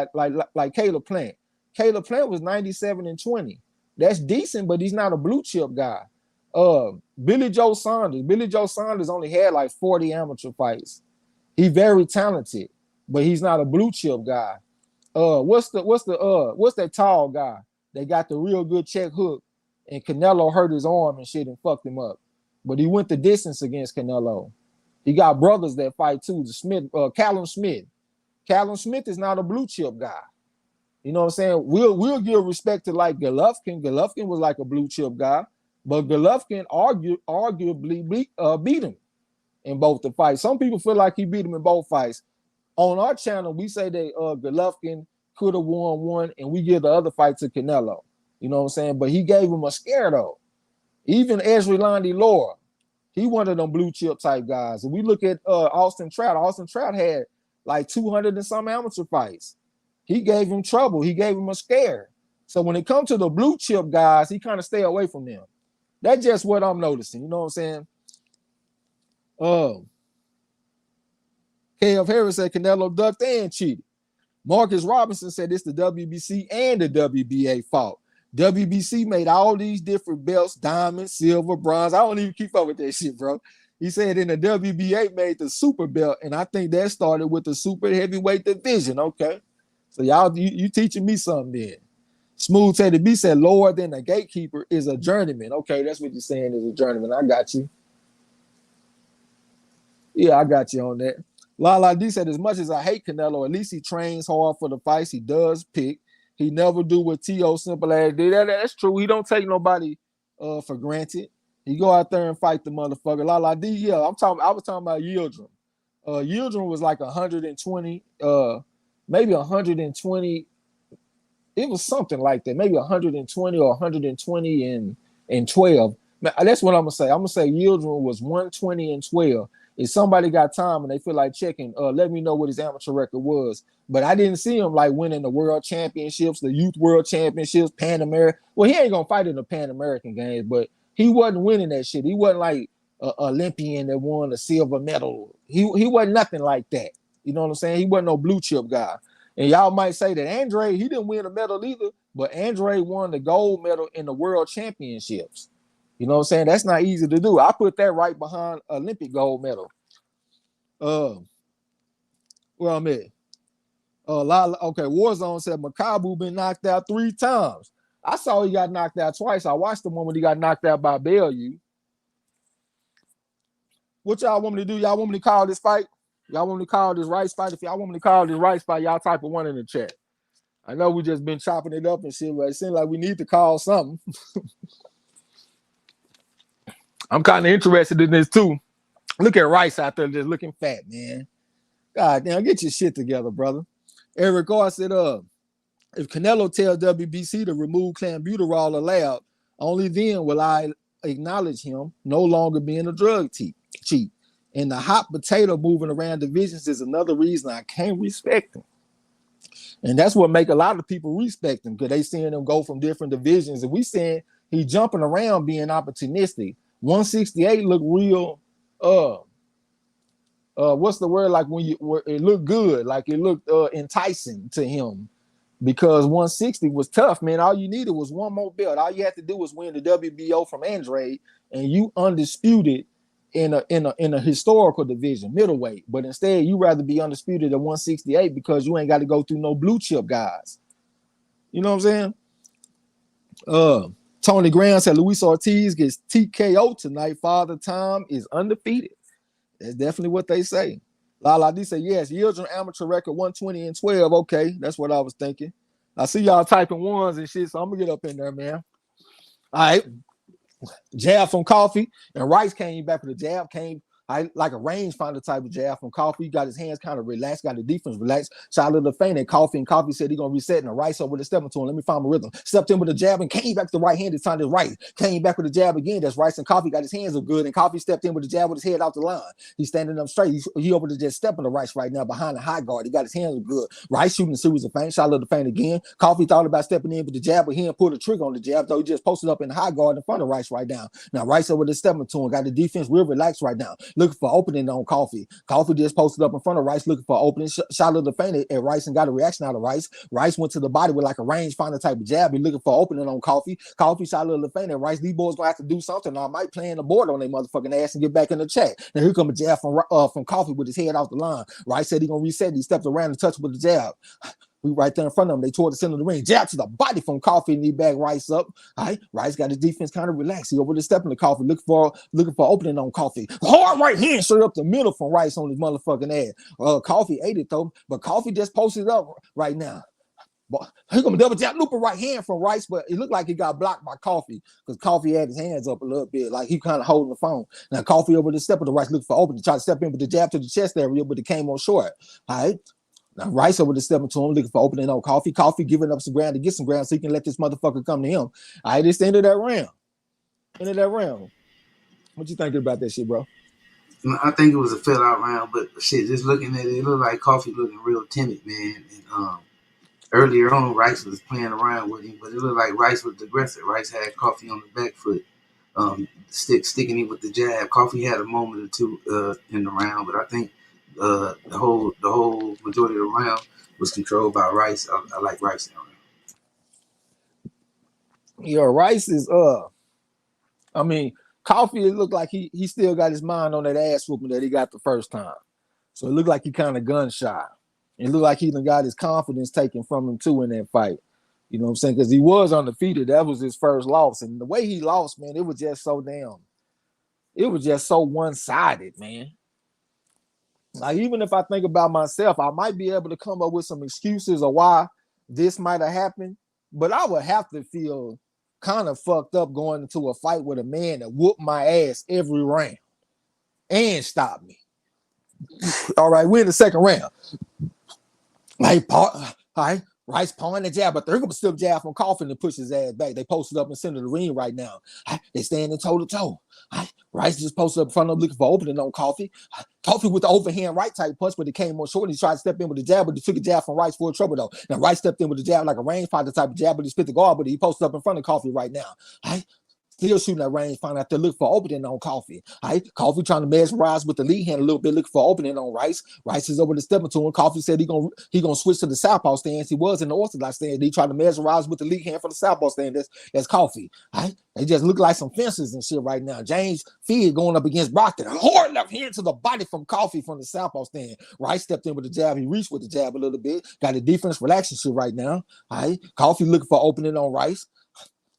like Caleb Plant. Caleb Plant was 97-20. That's decent, but he's not a blue chip guy. Billy Joe Saunders. Billy Joe Saunders only had like 40 amateur fights. He's very talented, but he's not a blue chip guy. What's that tall guy? They got the real good check hook, and Canelo hurt his arm and shit and fucked him up. But he went the distance against Canelo. He got brothers that fight too. The Smith, Callum Smith. Callum Smith is not a blue chip guy. You know what I'm saying? We'll give respect to like Golovkin. Golovkin was like a blue chip guy, but Golovkin arguably beat him in both the fights. Some people feel like he beat him in both fights. On our channel, we say that Golovkin could have won one, and we give the other fight to Canelo. You know what I'm saying? But he gave him a scare, though. Even Ezralandi Laura, he one of them blue chip type guys. And we look at Austin Trout. Austin Trout had like 200 and some amateur fights. He gave him trouble. He gave him a scare. So when it comes to the blue chip guys, he kind of stay away from them. That's just what I'm noticing. You know what I'm saying? KF Harris said Canelo ducked and cheated. Marcus Robinson said it's the WBC and the WBA fault. WBC made all these different belts, diamond, silver, bronze. I don't even keep up with that shit, bro. He said in the WBA made the super belt, and I think that started with the super heavyweight division. Okay. So y'all, you teaching me something then. Smooth Teddy B said lower than a gatekeeper is a journeyman. Okay, that's what you're saying is a journeyman. I got you. Yeah, I got you on that. Lala D said, as much as I hate Canelo, at least he trains hard for the fights. He does pick. He never do what T.O. Simple as did. That's true. He don't take nobody for granted. He go out there and fight the motherfucker. Lala D, yeah, I was talking about Yildirim. Yildirim was like 120, maybe 120. It was something like that. Maybe 120 or 120 and 12. That's what I'm gonna say. I'm gonna say Yildirim was 120 and 12. If somebody got time and they feel like checking, let me know what his amateur record was. But I didn't see him like winning the world championships, the youth world championships, Pan American. Well, he ain't gonna fight in the Pan American games, but he wasn't winning that shit. He wasn't like an Olympian that won a silver medal. He wasn't nothing like that. You know what I'm saying? He wasn't no blue chip guy. And y'all might say that Andre, he didn't win a medal either, but Andre won the gold medal in the world championships. You know what I'm saying? That's not easy to do. I put that right behind Olympic gold medal. Where I'm at. Okay, Warzone said Makabu been knocked out 3 times. I saw he got knocked out twice. I watched the one when he got knocked out by Barrios. What y'all want me to do? Y'all want me to call this fight? Y'all want me to call this Rice fight? If y'all want me to call this Rice fight, y'all type of one in the chat. I know we just been chopping it up and shit, but it seems like we need to call something. I'm kind of interested in this too. Look at Rice out there just looking fat, man. God damn, get your shit together, brother. Eric Orr said, if Canelo tells WBC to remove clenbuterol allowed, only then will I acknowledge him no longer being a drug cheat. And the hot potato moving around divisions is another reason I can't respect him. And that's what make a lot of people respect him, because they seeing him go from different divisions. And we seeing he jumping around being opportunistic. 168 look real, what's the word, like when it looked good, like it looked enticing to him, because 160 was tough, man. All you needed was one more belt. All you had to do was win the WBO from Andre, and you undisputed in a historical division, middleweight. But instead, you rather be undisputed at 168 because you ain't got to go through no blue chip guys. You know what I'm saying? Tony Graham said Luis Ortiz gets TKO tonight. Father Time is undefeated. That's definitely what they say. Lala D said, yes, Yildirim amateur record 120 and 12. Okay, that's what I was thinking. I see y'all typing ones and shit, so I'm going to get up in there, man. All right. Jab from Coffee, and Rice came back with a jab, came Like a rangefinder type of jab from Coffee. He got his hands kind of relaxed, got the defense relaxed. Shot a little feint at Coffee, and Coffee said he gonna reset in the right, so with a stepping to him. Let me find my rhythm. Stepped in with a jab and came back to the right hand. This time to right. Came back with a jab again. That's right. And Coffee got his hands up good, and Coffee stepped in with a jab with his head out the line. He's standing up straight. He over to just stepping to Rice right now behind the high guard. He got his hands up good. Rice shooting a series of feints. Shot a little feint again. Coffee thought about stepping in with the jab, but he didn't pull the trigger on the jab, so he just posted up in the high guard in front of Rice right now. Now Rice over the stepping to him. Got the defense real relaxed right now, looking for opening on Coffee. Coffee just posted up in front of Rice looking for opening. Shot a little feint at Rice and got a reaction out of Rice. Rice went to the body with like a rangefinder type of jab. He looking for opening on Coffee. Coffee shot a little feint at Rice. These boys gonna have to do something. I might play in the board on their motherfucking ass and get back in the chat. Now here come a jab from Coffee with his head off the line. Rice said he gonna reset. He stepped around and touched with the jab. We right there in front of him. They toward the center of the ring. Jab to the body from Coffee, and he back Rice up. All right. Rice got his defense kind of relaxed. He over the stepping to Coffee, looking for opening on Coffee. Hard right hand straight up the middle from Rice on his motherfucking ass. Coffee ate it though, but Coffee just posted up right now. But he gonna double jab loop a right hand from Rice, but it looked like he got blocked by Coffee because Coffee had his hands up a little bit, like he kind of holding the phone. Now Coffee over the step of the Rice looking for opening, try to step in with the jab to the chest area, but it came on short. All right. Now Rice over the stepping to him, looking for opening on Coffee. Coffee giving up some ground to get some ground so he can let this motherfucker come to him. All right, it's the end of that round. What you thinking about that shit, bro? I think it was a fill out round, but shit, just looking at it, it looked like Coffee looking real timid, man. And earlier on, Rice was playing around with him, but it looked like Rice was aggressive. Rice had Coffee on the back foot, sticking him with the jab. Coffee had a moment or two in the round, but I think the whole majority of the round was controlled by Rice. I like Rice in the round. Yeah, Rice is I mean, Coffee, it looked like he still got his mind on that ass whooping that he got the first time. So it looked like he kind of gun shy. It looked like he done got his confidence taken from him too in that fight. You know what I'm saying? Because he was undefeated. That was his first loss. And the way he lost, man, it was just so one-sided, man. Like, even if I think about myself, I might be able to come up with some excuses of why this might have happened, but I would have to feel kind of fucked up going into a fight with a man that whooped my ass every round and stopped me. All right, we're in the second round. Like, all right, Rice pawing the jab, but they're gonna still jab from Coffin to push his ass back. They posted up in the center of the ring right now. They standing toe to toe. Rice just posted up in front of him looking for opening on Coffee. Coffee with the overhand right type punch, but it came more short. He tried to step in with the jab, but he took a jab from Rice for trouble though. Now Rice stepped in with the jab like a rangefinder type of jab, but he spit the guard, but he posted up in front of Coffee right now. Still shooting that range, find out there looking for opening on Coffee. Coffee trying to mesmerize with the lead hand a little bit, looking for opening on Rice. Rice is over the stepping to him. Coffee said he gonna switch to the southpaw stance. He was in the orthodox stance. He tried to mesmerize with the lead hand for the southpaw stance. That's Coffee. They just look like some fences and shit right now. James Feed going up against Brockton. Hard left hand to the body from Coffee from the southpaw stand. Rice stepped in with the jab. He reached with the jab a little bit. Got the defense relaxing shit right now. Coffee looking for opening on Rice.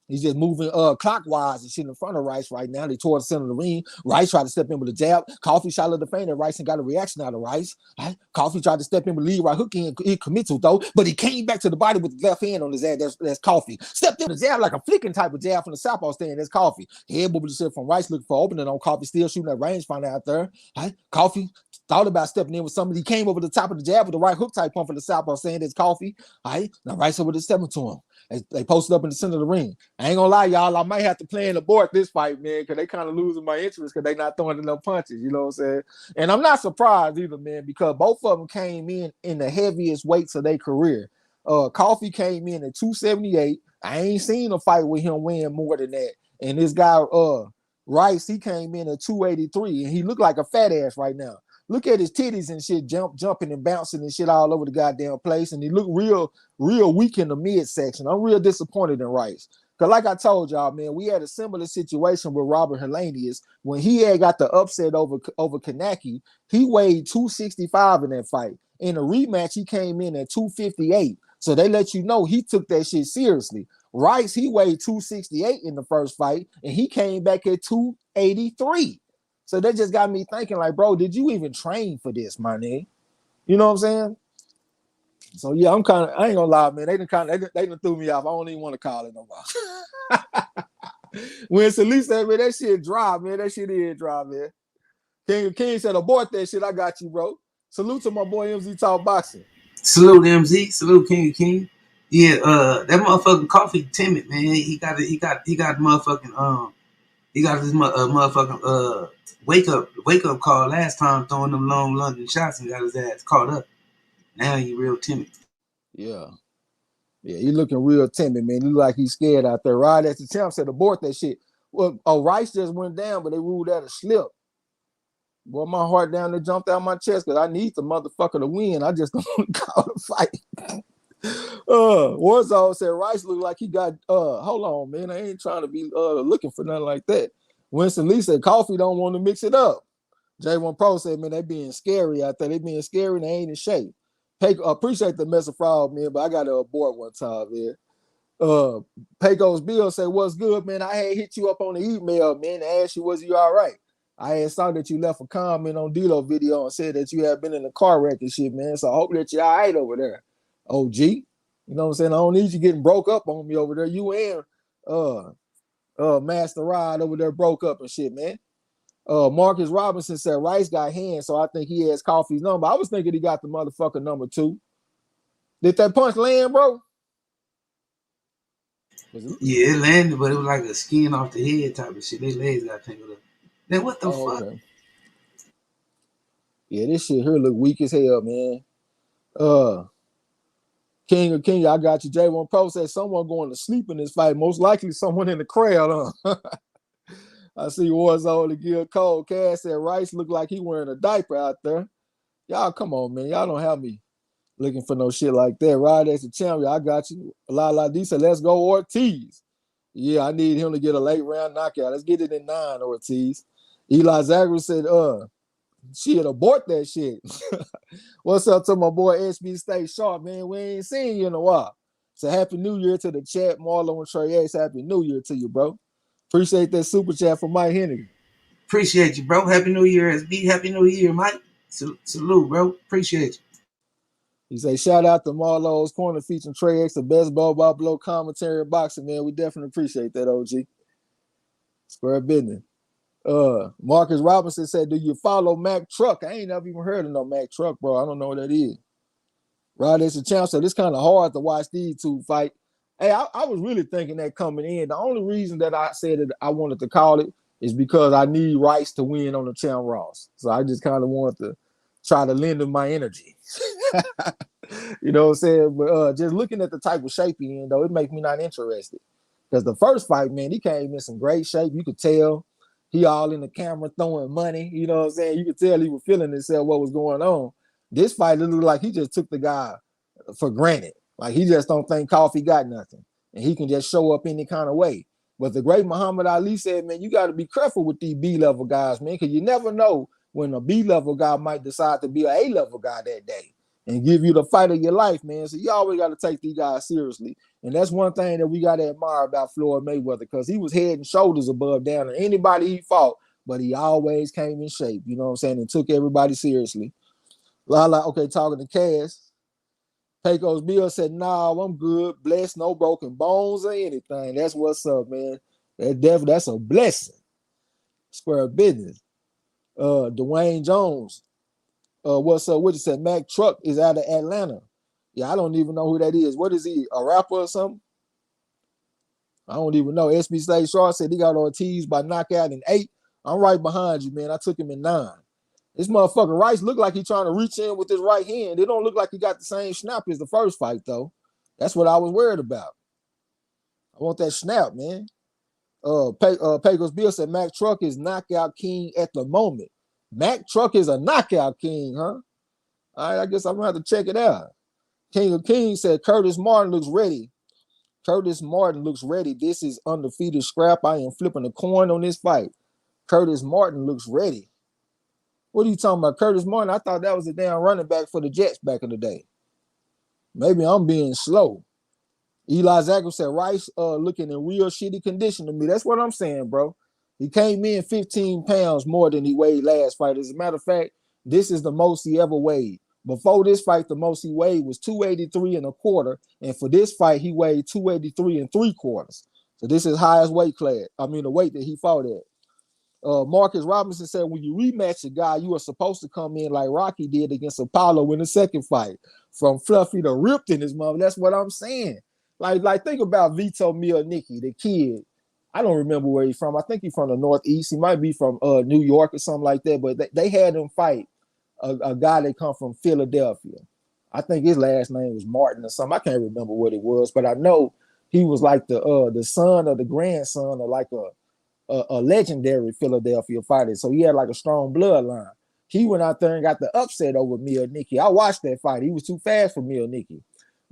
He's just moving clockwise and shit in front of Rice right now. They toward the center of the ring. Rice tried to step in with a jab. Coffee shot at the feint at Rice and got a reaction out of Rice. Coffee tried to step in with lead right hook. He commit to though, but he came back to the body with the left hand on his ass. That's Coffee. Stepped in with a jab like a flicking type of jab from the southpaw stand. That's Coffee. Head moving the shit from Rice looking for opening on Coffee. Still shooting that rangefinder out there. Coffee thought about stepping in with somebody. He came over the top of the jab with the right hook type pump for the southpaw stand. That's Coffee. Now Rice over the stepping to him. They posted up in the center of the ring. I ain't gonna lie, y'all. I might have to play in the board this fight, man, because they kind of losing my interest because they not throwing enough punches. You know what I'm saying? And I'm not surprised either, man, because both of them came in the heaviest weights of their career. Coffee came in at 278. I ain't seen a fight with him weighing more than that. And this guy, Rice, he came in at 283, and he looked like a fat ass right now. Look at his titties and shit jumping and bouncing and shit all over the goddamn place. And he looked real weak in the midsection. I'm real disappointed in Rice. Because like I told y'all, man, we had a similar situation with Robert Helenius. When he had got the upset over Kanaki, he weighed 265 in that fight. In a rematch, he came in at 258. So they let you know he took that shit seriously. Rice, he weighed 268 in the first fight, and he came back at 283. So that just got me thinking, like, bro, did you even train for this, my nigga? You know what I'm saying? So yeah, I ain't gonna lie, man. They done threw me off. I don't even want to call it no more. When Salih said, man, that shit dry, man. That shit is dry, man. King said, abort that shit. I got you, bro. Salute to my boy MZ Talk Boxing. Salute MZ, salute King. Yeah, that motherfucking coffee timid, man. He got motherfucking he got this motherfucking wake up call last time throwing them long London shots and got his ass caught up. Now he real timid. Yeah. Yeah, he looking real timid, man. He look like he's scared out there. Right as the champ said, abort that shit. Well, Rice just went down, but they ruled that a slip. Boy, my heart down there jumped out my chest because I need the motherfucker to win. I just don't want to call the fight. Warzone said Rice looked like he got hold on, man. I ain't trying to be looking for nothing like that. Winston Lee said Coffee don't want to mix it up. J1 Pro said, man, they being scary out there. They being scary and they ain't in shape. Appreciate the mess of fraud, man, but I got to abort one time, man. Pecos Bill said, what's good, man? I had hit you up on the email, man, and asked you, was you all right? I had saw that you left a comment on D-Lo video and said that you had been in a car wreck and shit, man. So I hope that you're all right over there. OG. You know what I'm saying? I don't need you getting broke up on me over there. You and Master Rod over there broke up and shit, man. Marcus Robinson said Rice got hands, so I think he has Coffee's number. I was thinking he got the motherfucker number 2. Did that punch land, bro? Yeah, it landed, but it was like a skin off the head type of shit. Their legs got tangled up. Then what the fuck? Okay. Yeah, this shit here look weak as hell, man. King, I got you. J1 Pro said someone going to sleep in this fight. Most likely someone in the crowd, huh? I see Warzone to give cold. Cass said Rice looked like he wearing a diaper out there. Y'all, come on, man. Y'all don't have me looking for no shit like that. Rod as the champion, I got you. La D said, let's go Ortiz. Yeah, I need him to get a late round knockout. Let's get it in 9, Ortiz. Eli Zagreus said, shit, abort that shit. What's up to my boy SB Stay Sharp, man? We ain't seen you in a while. So happy New Year to the chat. Marlo and Trey X, happy New Year to you, bro. Appreciate that super chat from Mike Henry. Appreciate you, bro. Happy New Year, SB. Happy New Year, Mike. Salute, bro. Appreciate you. He say, shout out to MARLO'S Corner featuring Trey X, the best blow commentary in boxing, man. We definitely appreciate that, OG. Square business. Marcus Robinson said, do you follow Mac Truck? I ain't never even heard of no Mac Truck, bro. I don't know what that is. Rod is a champ, so it's kind of hard to watch these two fight. Hey, I was really thinking that coming in. The only reason that I said that I wanted to call it is because I need Rice to win on the Champ Ross. So I just kind of wanted to try to lend him my energy. You know what I'm saying? But just looking at the type of shape he in, though, it makes me not interested. Because the first fight, man, he came in some great shape. You could tell he all in the camera throwing money. You know what I'm saying? You could tell he was feeling himself, what was going on. This fight, it looked like he just took the guy for granted. Like, he just don't think Coffee got nothing. And he can just show up any kind of way. But the great Muhammad Ali said, man, you got to be careful with these B-level guys, man, because you never know when a B-level guy might decide to be an A-level guy that day and give you the fight of your life, man. So you always got to take these guys seriously. And that's one thing that we got to admire about Floyd Mayweather, because he was head and shoulders above down on anybody he fought, but he always came in shape, you know what I'm saying, and took everybody seriously. Lala, okay, talking to Cass. Pecos Bill said, nah, I'm good. Blessed, no broken bones or anything. That's what's up, man. That's a blessing. Square business. Dwayne Jones. What's up? What you said? Mac Truck is out of Atlanta. Yeah, I don't even know who that is. What is he? A rapper or something? I don't even know. SB Stay Short said he got Ortiz by knockout in 8. I'm right behind you, man. I took him in 9. This motherfucker Rice look like he's trying to reach in with his right hand. It don't look like he got the same snap as the first fight, though. That's what I was worried about. I want that snap, man. Pecos Bill said Mac Truck is knockout king at the moment. Mac Truck is a knockout king, huh? All right, I guess I'm going to have to check it out. King of Kings said Curtis Martin looks ready. Curtis Martin looks ready. This is undefeated scrap. I am flipping a coin on this fight. Curtis Martin looks ready. What are you talking about? Curtis Martin? I thought that was a damn running back for the Jets back in the day. Maybe I'm being slow. Eli Zagreus said Rice looking in real shitty condition to me. That's what I'm saying, bro. He came in 15 pounds more than he weighed last fight. As a matter of fact, this is the most he ever weighed. Before this fight, the most he weighed was 283 and a quarter. And for this fight, he weighed 283 and 3/4. So this is highest weight class. I mean, the weight that he fought at. Marcus Robinson said when you rematch a guy, you are supposed to come in like Rocky did against Apollo in the second fight, from fluffy to ripped in his mother. That's what I'm saying. Like think about Vito Mielnicki, the kid. I don't remember where he's from. I think he's from the Northeast. He might be from New York or something like that. But they had him fight a guy that come from Philadelphia. I think his last name was Martin or something. I can't remember what it was, but I know he was like the son or the grandson of like a legendary Philadelphia fighter. So he had like a strong bloodline. He went out there and got the upset over Mielnicki. I watched that fight. He was too fast for Mielnicki.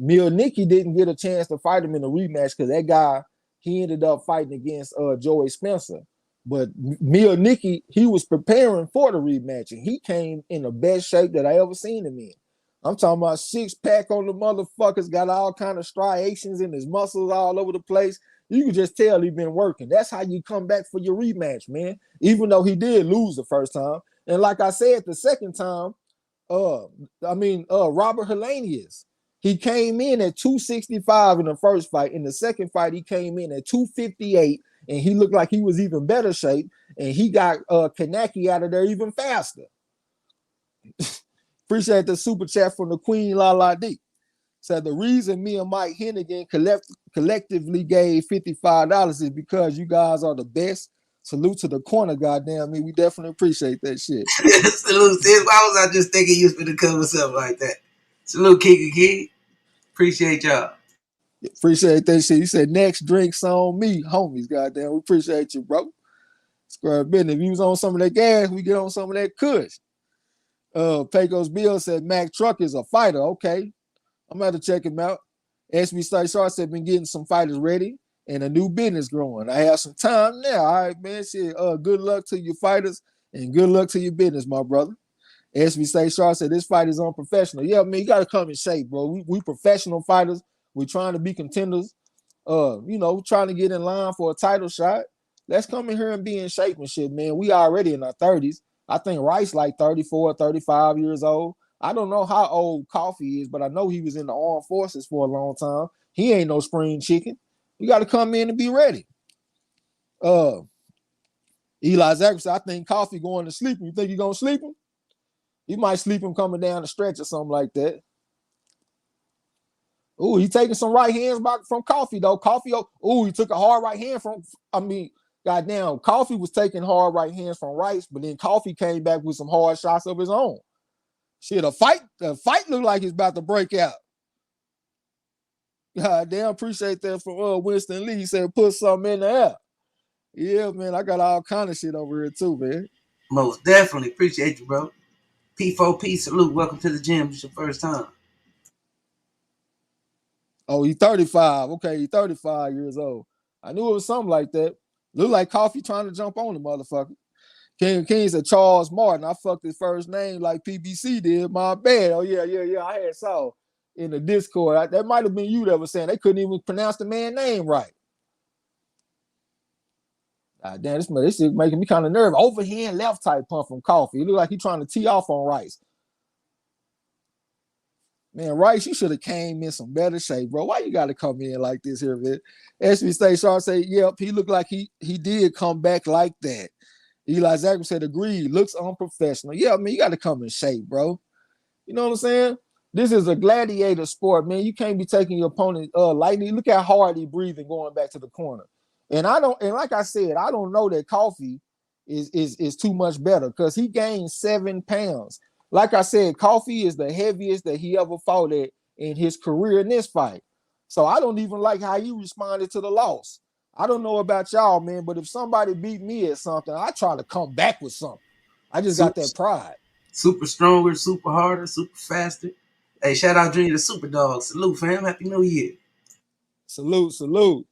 Mielnicki didn't get a chance to fight him in a rematch because that guy, he ended up fighting against Joey Spencer. But Mielnicki, he was preparing for the rematch, and he came in the best shape that I ever seen him in. I'm talking about six-pack on the motherfuckers, got all kind of striations in his muscles all over the place. You can just tell he been working. That's how you come back for your rematch, man. Even though he did lose the first time. And like I said, the second time, Robert Helenius, he came in at 265 in the first fight. In the second fight, he came in at 258, and he looked like he was even better shape, and he got Kanaki out of there even faster. Appreciate the super chat from the Queen Lala D. Said the reason me and Mike Hennigan collectively gave $55 is because you guys are the best. Salute to the corner, goddamn me. We definitely appreciate that shit. Salute, sis. Why was I just thinking you was going to cover something like that? Salute, Kiki. Appreciate y'all. Appreciate that shit. You said next drinks on me, homies. Goddamn, we appreciate you, bro. Square business. If you was on some of that gas, we get on some of that kush. Pecos Bill said Mac Truck is a fighter. Okay, I'm gonna have to check him out. SB State Sharp said been getting some fighters ready and a new business growing. I have some time now. All right, man. Shit. Good luck to your fighters and good luck to your business, my brother. SB State Sharp said this fight is unprofessional. Yeah, man, you gotta come in shape, bro. We professional fighters. We're trying to be contenders. Trying to get in line for a title shot. Let's come in here and be in shape and shit, man. We already in our 30s. I think Rice like 34, 35 years old. I don't know how old Coffee is, but I know he was in the armed forces for a long time. He ain't no spring chicken. You got to come in and be ready. Eli Zachary said, I think Coffee going to sleep. You think you're going to sleep him? You might sleep him coming down the stretch or something like that. Ooh, he taking some right hands back from Coffee, though. Coffee, he took a hard right hand goddamn, Coffee was taking hard right hands from Rice, but then Coffee came back with some hard shots of his own. Shit, the fight looked like it's about to break out. God damn, appreciate that from Winston Lee. He said put something in the air. Yeah, man, I got all kind of shit over here too, man. Most definitely. Appreciate you, bro. P4P, salute. Welcome to the gym. It's your first time. Oh, he's 35. Okay, he's 35 years old. I knew it was something like that. Look like Coffee trying to jump on the motherfucker. King said Charles Martin. I fucked his first name like PBC did. My bad. Oh, yeah. I had saw in the Discord. That might have been you that was saying they couldn't even pronounce the man's name right. Damn, this shit making me kind of nervous. Overhand left type pump from Coffee. It looked like he's trying to tee off on Rice. Man, Rice, you should have came in some better shape, bro. Why you got to come in like this here, man? SB State Sharp say, yep, he looked like he did come back like that. Eli Zachary said, agreed, looks unprofessional. Yeah, I mean, you got to come in shape, bro. You know what I'm saying? This is a gladiator sport, man. You can't be taking your opponent lightly. Look how hard he breathing going back to the corner. And like I said, I don't know that Coffee is too much better because he gained 7 pounds. Like I said, Coffee is the heaviest that he ever fought at in his career in this fight. So I don't even like how you responded to the loss. I don't know about y'all, man, but if somebody beat me at something, I try to come back with something. I just got that pride. Super stronger, super harder, super faster. Hey, shout out Junior the Super Dog. Salute, fam. Happy New Year. Salute.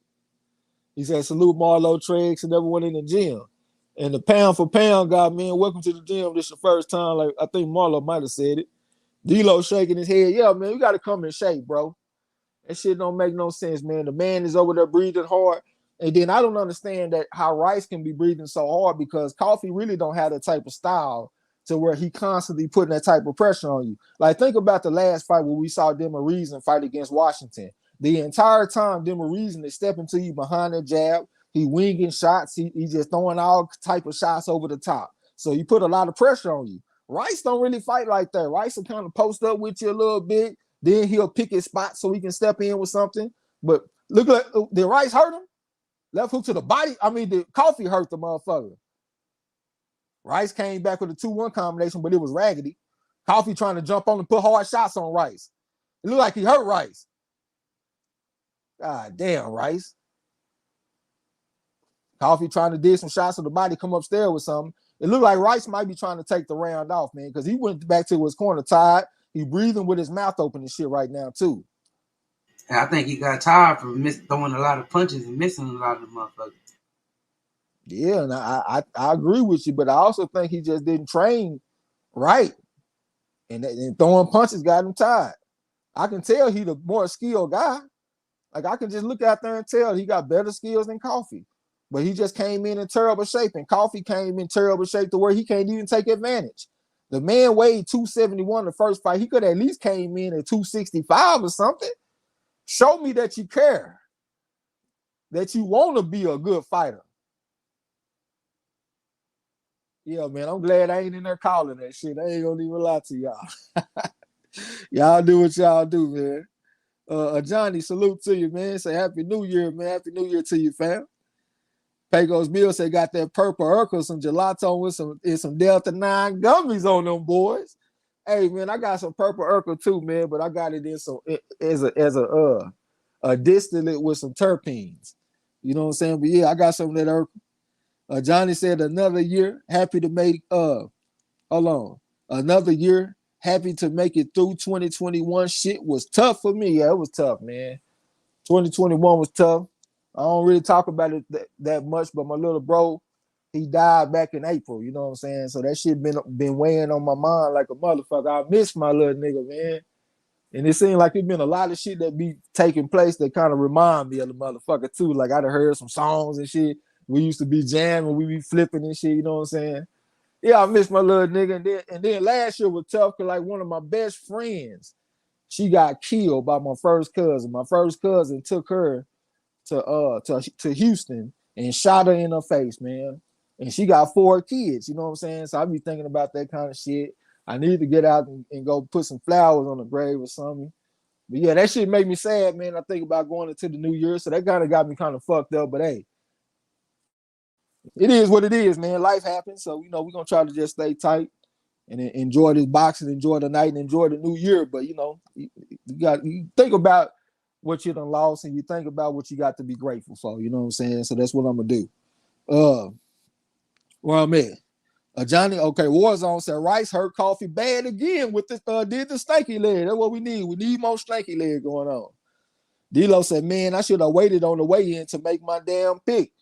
He said, salute Marlo Triggs and everyone in the gym. And the pound for pound guy, man, welcome to the gym. This is your first time. Like I think Marlo might have said it. D-Lo shaking his head. Yeah, man, you got to come in shape, bro. That shit don't make no sense, man. The man is over there breathing hard. And then I don't understand that how Rice can be breathing so hard because Coffee really don't have that type of style to where he constantly putting that type of pressure on you. Like, think about the last fight where we saw Demarizen fight against Washington. The entire time, Demarizen is stepping to you behind the jab, He winging shots. He just throwing all type of shots over the top. So you put a lot of pressure on you. Rice don't really fight like that. Rice will kind of post up with you a little bit. Then he'll pick his spot so he can step in with something. But look like did Rice hurt him? Left hook to the body. I mean, the Coffee hurt the motherfucker. Rice came back with a 2-1 combination, but it was raggedy. Coffee trying to jump on and put hard shots on Rice. It looked like he hurt Rice. God damn, Rice. Coffee trying to dig some shots to the body, come upstairs with something. It looked like Rice might be trying to take the round off, man, because he went back to his corner tired. He breathing with his mouth open and shit right now, too. And I think he got tired from throwing a lot of punches and missing a lot of the motherfuckers. Yeah, and I agree with you, but I also think he just didn't train right. And throwing punches got him tired. I can tell he the more skilled guy. Like, I can just look out there and tell he got better skills than Coffee. But he just came in terrible shape, and Coffee came in terrible shape to where he can't even take advantage. The man weighed 271 the first fight. He could at least came in at 265 or something. Show me that you care, that you want to be a good fighter. Yeah, man, I'm glad I ain't in there calling that shit. I ain't gonna even lie to y'all. Y'all do what y'all do, man. Johnny, salute to you, man. Say Happy New Year, man. Happy New Year to you, fam. Pecos Bill say got that purple Urkel, some gelato with some Delta 9 gummies on them boys. Hey, man, I got some purple Urkel too, man, but I got it in some as a distillate with some terpenes. You know what I'm saying? But yeah, I got some of that Urkel. Johnny said another year, happy to make hold on. Another year, happy to make it through 2021. Shit was tough for me. Yeah, it was tough, man. 2021 was tough. I don't really talk about it that much, but my little bro, he died back in April. You know what I'm saying? So that shit been weighing on my mind like a motherfucker. I miss my little nigga, man. And it seemed like it been a lot of shit that be taking place that kind of remind me of the motherfucker too. Like I done heard some songs and shit. We used to be jamming, we be flipping and shit. You know what I'm saying? Yeah, I miss my little nigga. And then last year was tough because like one of my best friends, she got killed by my first cousin. My first cousin took her to Houston and shot her in her face, man. And she got 4 kids, you know what I'm saying? So I be thinking about that kind of shit. I need to get out and go put some flowers on the grave or something. But yeah, that shit make me sad, man. I think about going into the new year. So that kind of got me kind of fucked up. But hey, it is what it is, man. Life happens. So, you know, we're going to try to just stay tight and enjoy this boxing, enjoy the night, and enjoy the new year. But, you know, you think about what you done lost and you think about what you got to be grateful for. You know what I'm saying? So that's what I'm going to do. Where I'm at. Johnny, okay, Warzone said Rice hurt Coffee bad again with this, did the stanky leg. That's what we need. We need more stanky leg going on. D-Lo said, man, I should have waited on the way-in to make my damn pick.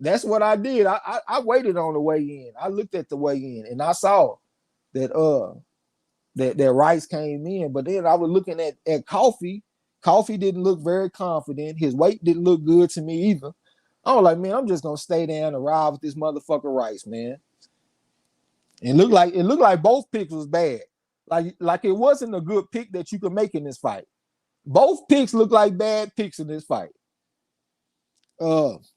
That's what I did. I waited on the weigh-in. I looked at the weigh-in and I saw that that Rice came in. But then I was looking at Coffee. Coffee didn't look very confident. His weight didn't look good to me either. I was like, man, I'm just gonna stay down and ride with this motherfucker Rice, man. And it looked like both picks was bad. Like it wasn't a good pick that you could make in this fight. Both picks look like bad picks in this fight.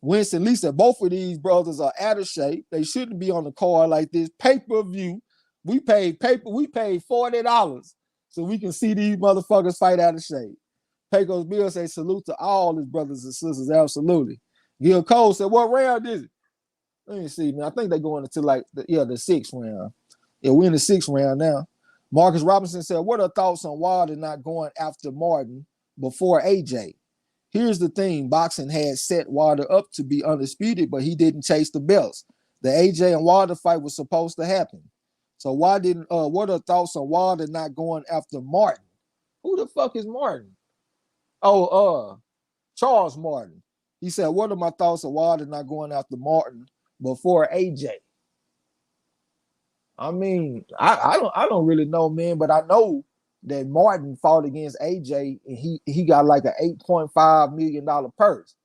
Winston Lee said both of these brothers are out of shape. They shouldn't be on the card like this. Pay-per-view. We paid $40 so we can see these motherfuckers fight out of shape. Pecos Bill say salute to all his brothers and sisters. Absolutely. Gil Cole said, what round is it? Let me see, man. I think they're going into like the 6th round. Yeah, we're in the 6th round now. Marcus Robinson said, what are thoughts on Wilder not going after Martin before AJ? Here's the thing. Boxing had set Wilder up to be undisputed, but he didn't chase the belts. The AJ and Wilder fight was supposed to happen. So what are thoughts on Wilder not going after Martin? Who the fuck is Martin? Oh, Charles Martin. He said, what are my thoughts on Wilder not going after Martin before AJ? I mean, I don't really know, man, but I know that Martin fought against AJ and he got like an $8.5 million purse.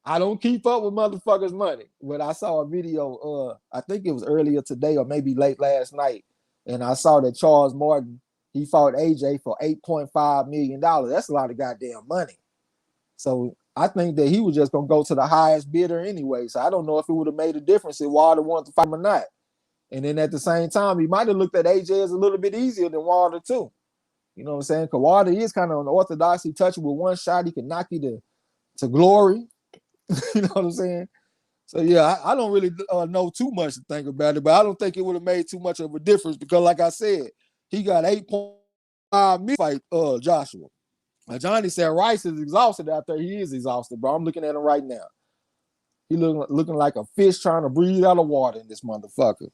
I don't keep up with motherfuckers' money, but I saw a video, I think it was earlier today or maybe late last night, and I saw that Charles Martin, he fought AJ for $8.5 million. That's a lot of goddamn money. So I think that he was just gonna go to the highest bidder anyway. So I don't know if it would have made a difference if Wilder wanted to fight him or not. And then at the same time, he might have looked at AJ as a little bit easier than Wilder too. You know what I'm saying? Because Wilder is kind of unorthodox. He touch you with one shot, he can knock you to glory. You know what I'm saying? So yeah, I don't really know too much to think about it, but I don't think it would have made too much of a difference because, like I said, he got 8.5 million fight Joshua. Now, Johnny said Rice is exhausted out there. He is exhausted, bro. I'm looking at him right now. He looking like a fish trying to breathe out of water in this motherfucker.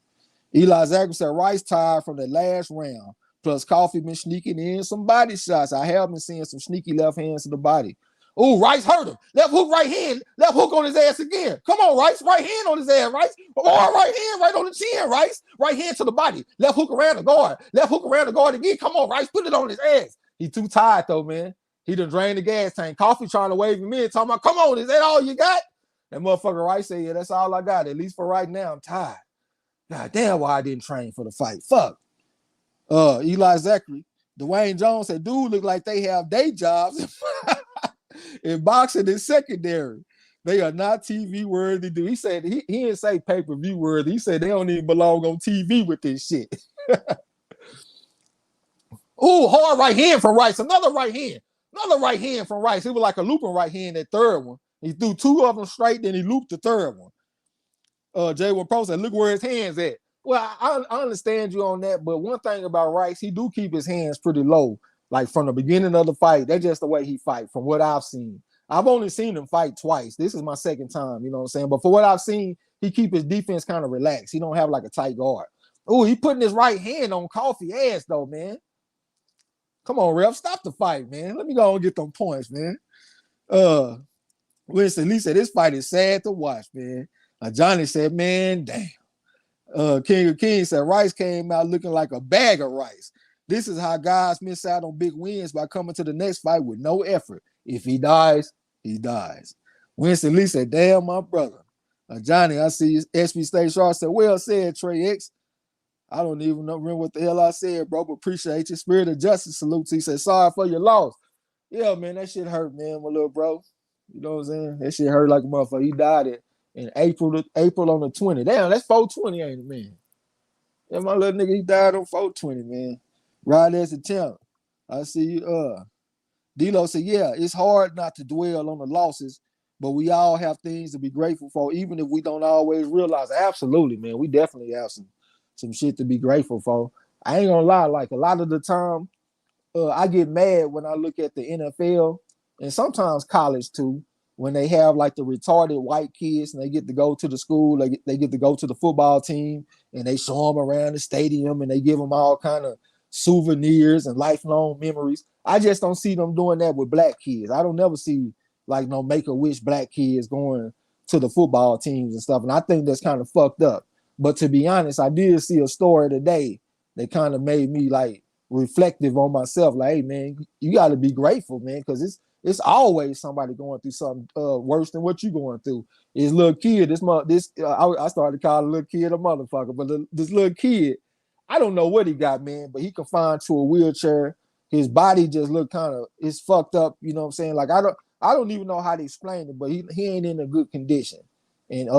Eli Zachary said Rice tired from the last round. Plus, Coffee been sneaking in some body shots. I have been seeing some sneaky left hands to the body. Oh, Rice hurt him. Left hook, right hand. Left hook on his ass again. Come on, Rice. Right hand on his ass, Rice. Or right hand right on the chin, Rice. Right hand to the body. Left hook around the guard. Left hook around the guard again. Come on, Rice. Put it on his ass. He too tired, though, man. He done drained the gas tank. Coffee trying to wave him in, talking about, come on, is that all you got? That motherfucker Rice said, yeah, that's all I got. At least for right now, I'm tired. God damn, why I didn't train for the fight. Fuck. Eli Zachary. Dwayne Jones said, dude, look like they have day jobs in boxing and secondary. They are not TV worthy, dude. He said he didn't say pay-per-view worthy. He said they don't even belong on TV with this shit. Ooh, hard right hand from Rice. Another right hand. Another right hand from Rice. It was like a looping right hand, that third one. He threw two of them straight, then he looped the third one. J1 Pro said, look where his hands at. Well, I understand you on that, but one thing about Rice, he do keep his hands pretty low, like from the beginning of the fight. That's just the way he fight, from what I've seen. I've only seen him fight twice. This is my second time, you know what I'm saying? But for what I've seen, he keep his defense kind of relaxed. He don't have like a tight guard. Oh, he putting his right hand on Coffee ass, though, man. Come on, ref, stop the fight, man. Let me go and get them points, man. Winston Lee said, this fight is sad to watch, man. Johnny said, man, damn. King of Kings said Rice came out looking like a bag of rice. This is how guys miss out on big wins by coming to the next fight with no effort. If he dies, he dies. Winston Lee said, damn, my brother. Johnny, I see SB State Sharp said, well said, Trey X. I don't even remember what the hell I said, bro, but appreciate your spirit of justice salutes. He said, sorry for your loss. Yeah, man, that shit hurt, man, my little bro. You know what I'm saying? That shit hurt like a motherfucker. He died in April on the 20th. Damn, that's 420, ain't it, man? Yeah, my little nigga, he died on 420, man. Right as a temp. I see you. D-Lo said, yeah, it's hard not to dwell on the losses, but we all have things to be grateful for, even if we don't always realize. Absolutely, man. We definitely have some shit to be grateful for. I ain't gonna lie, like a lot of the time, I get mad when I look at the NFL and sometimes college too, when they have like the retarded white kids and they get to go to the school, they get to go to the football team and they show them around the stadium and they give them all kind of souvenirs and lifelong memories. I just don't see them doing that with black kids. I don't never see like no Make-A-Wish black kids going to the football teams and stuff. And I think that's kind of fucked up. But to be honest, I did see a story today that kind of made me like reflective on myself. Like, hey man, you got to be grateful, man, because it's always somebody going through something worse than what you going through. This little kid, I started calling little kid a motherfucker, but this little kid, I don't know what he got, man, but he confined to a wheelchair. His body just looked kind of, it's fucked up, you know what I'm saying? Like, I don't even know how to explain it, but he ain't in a good condition. And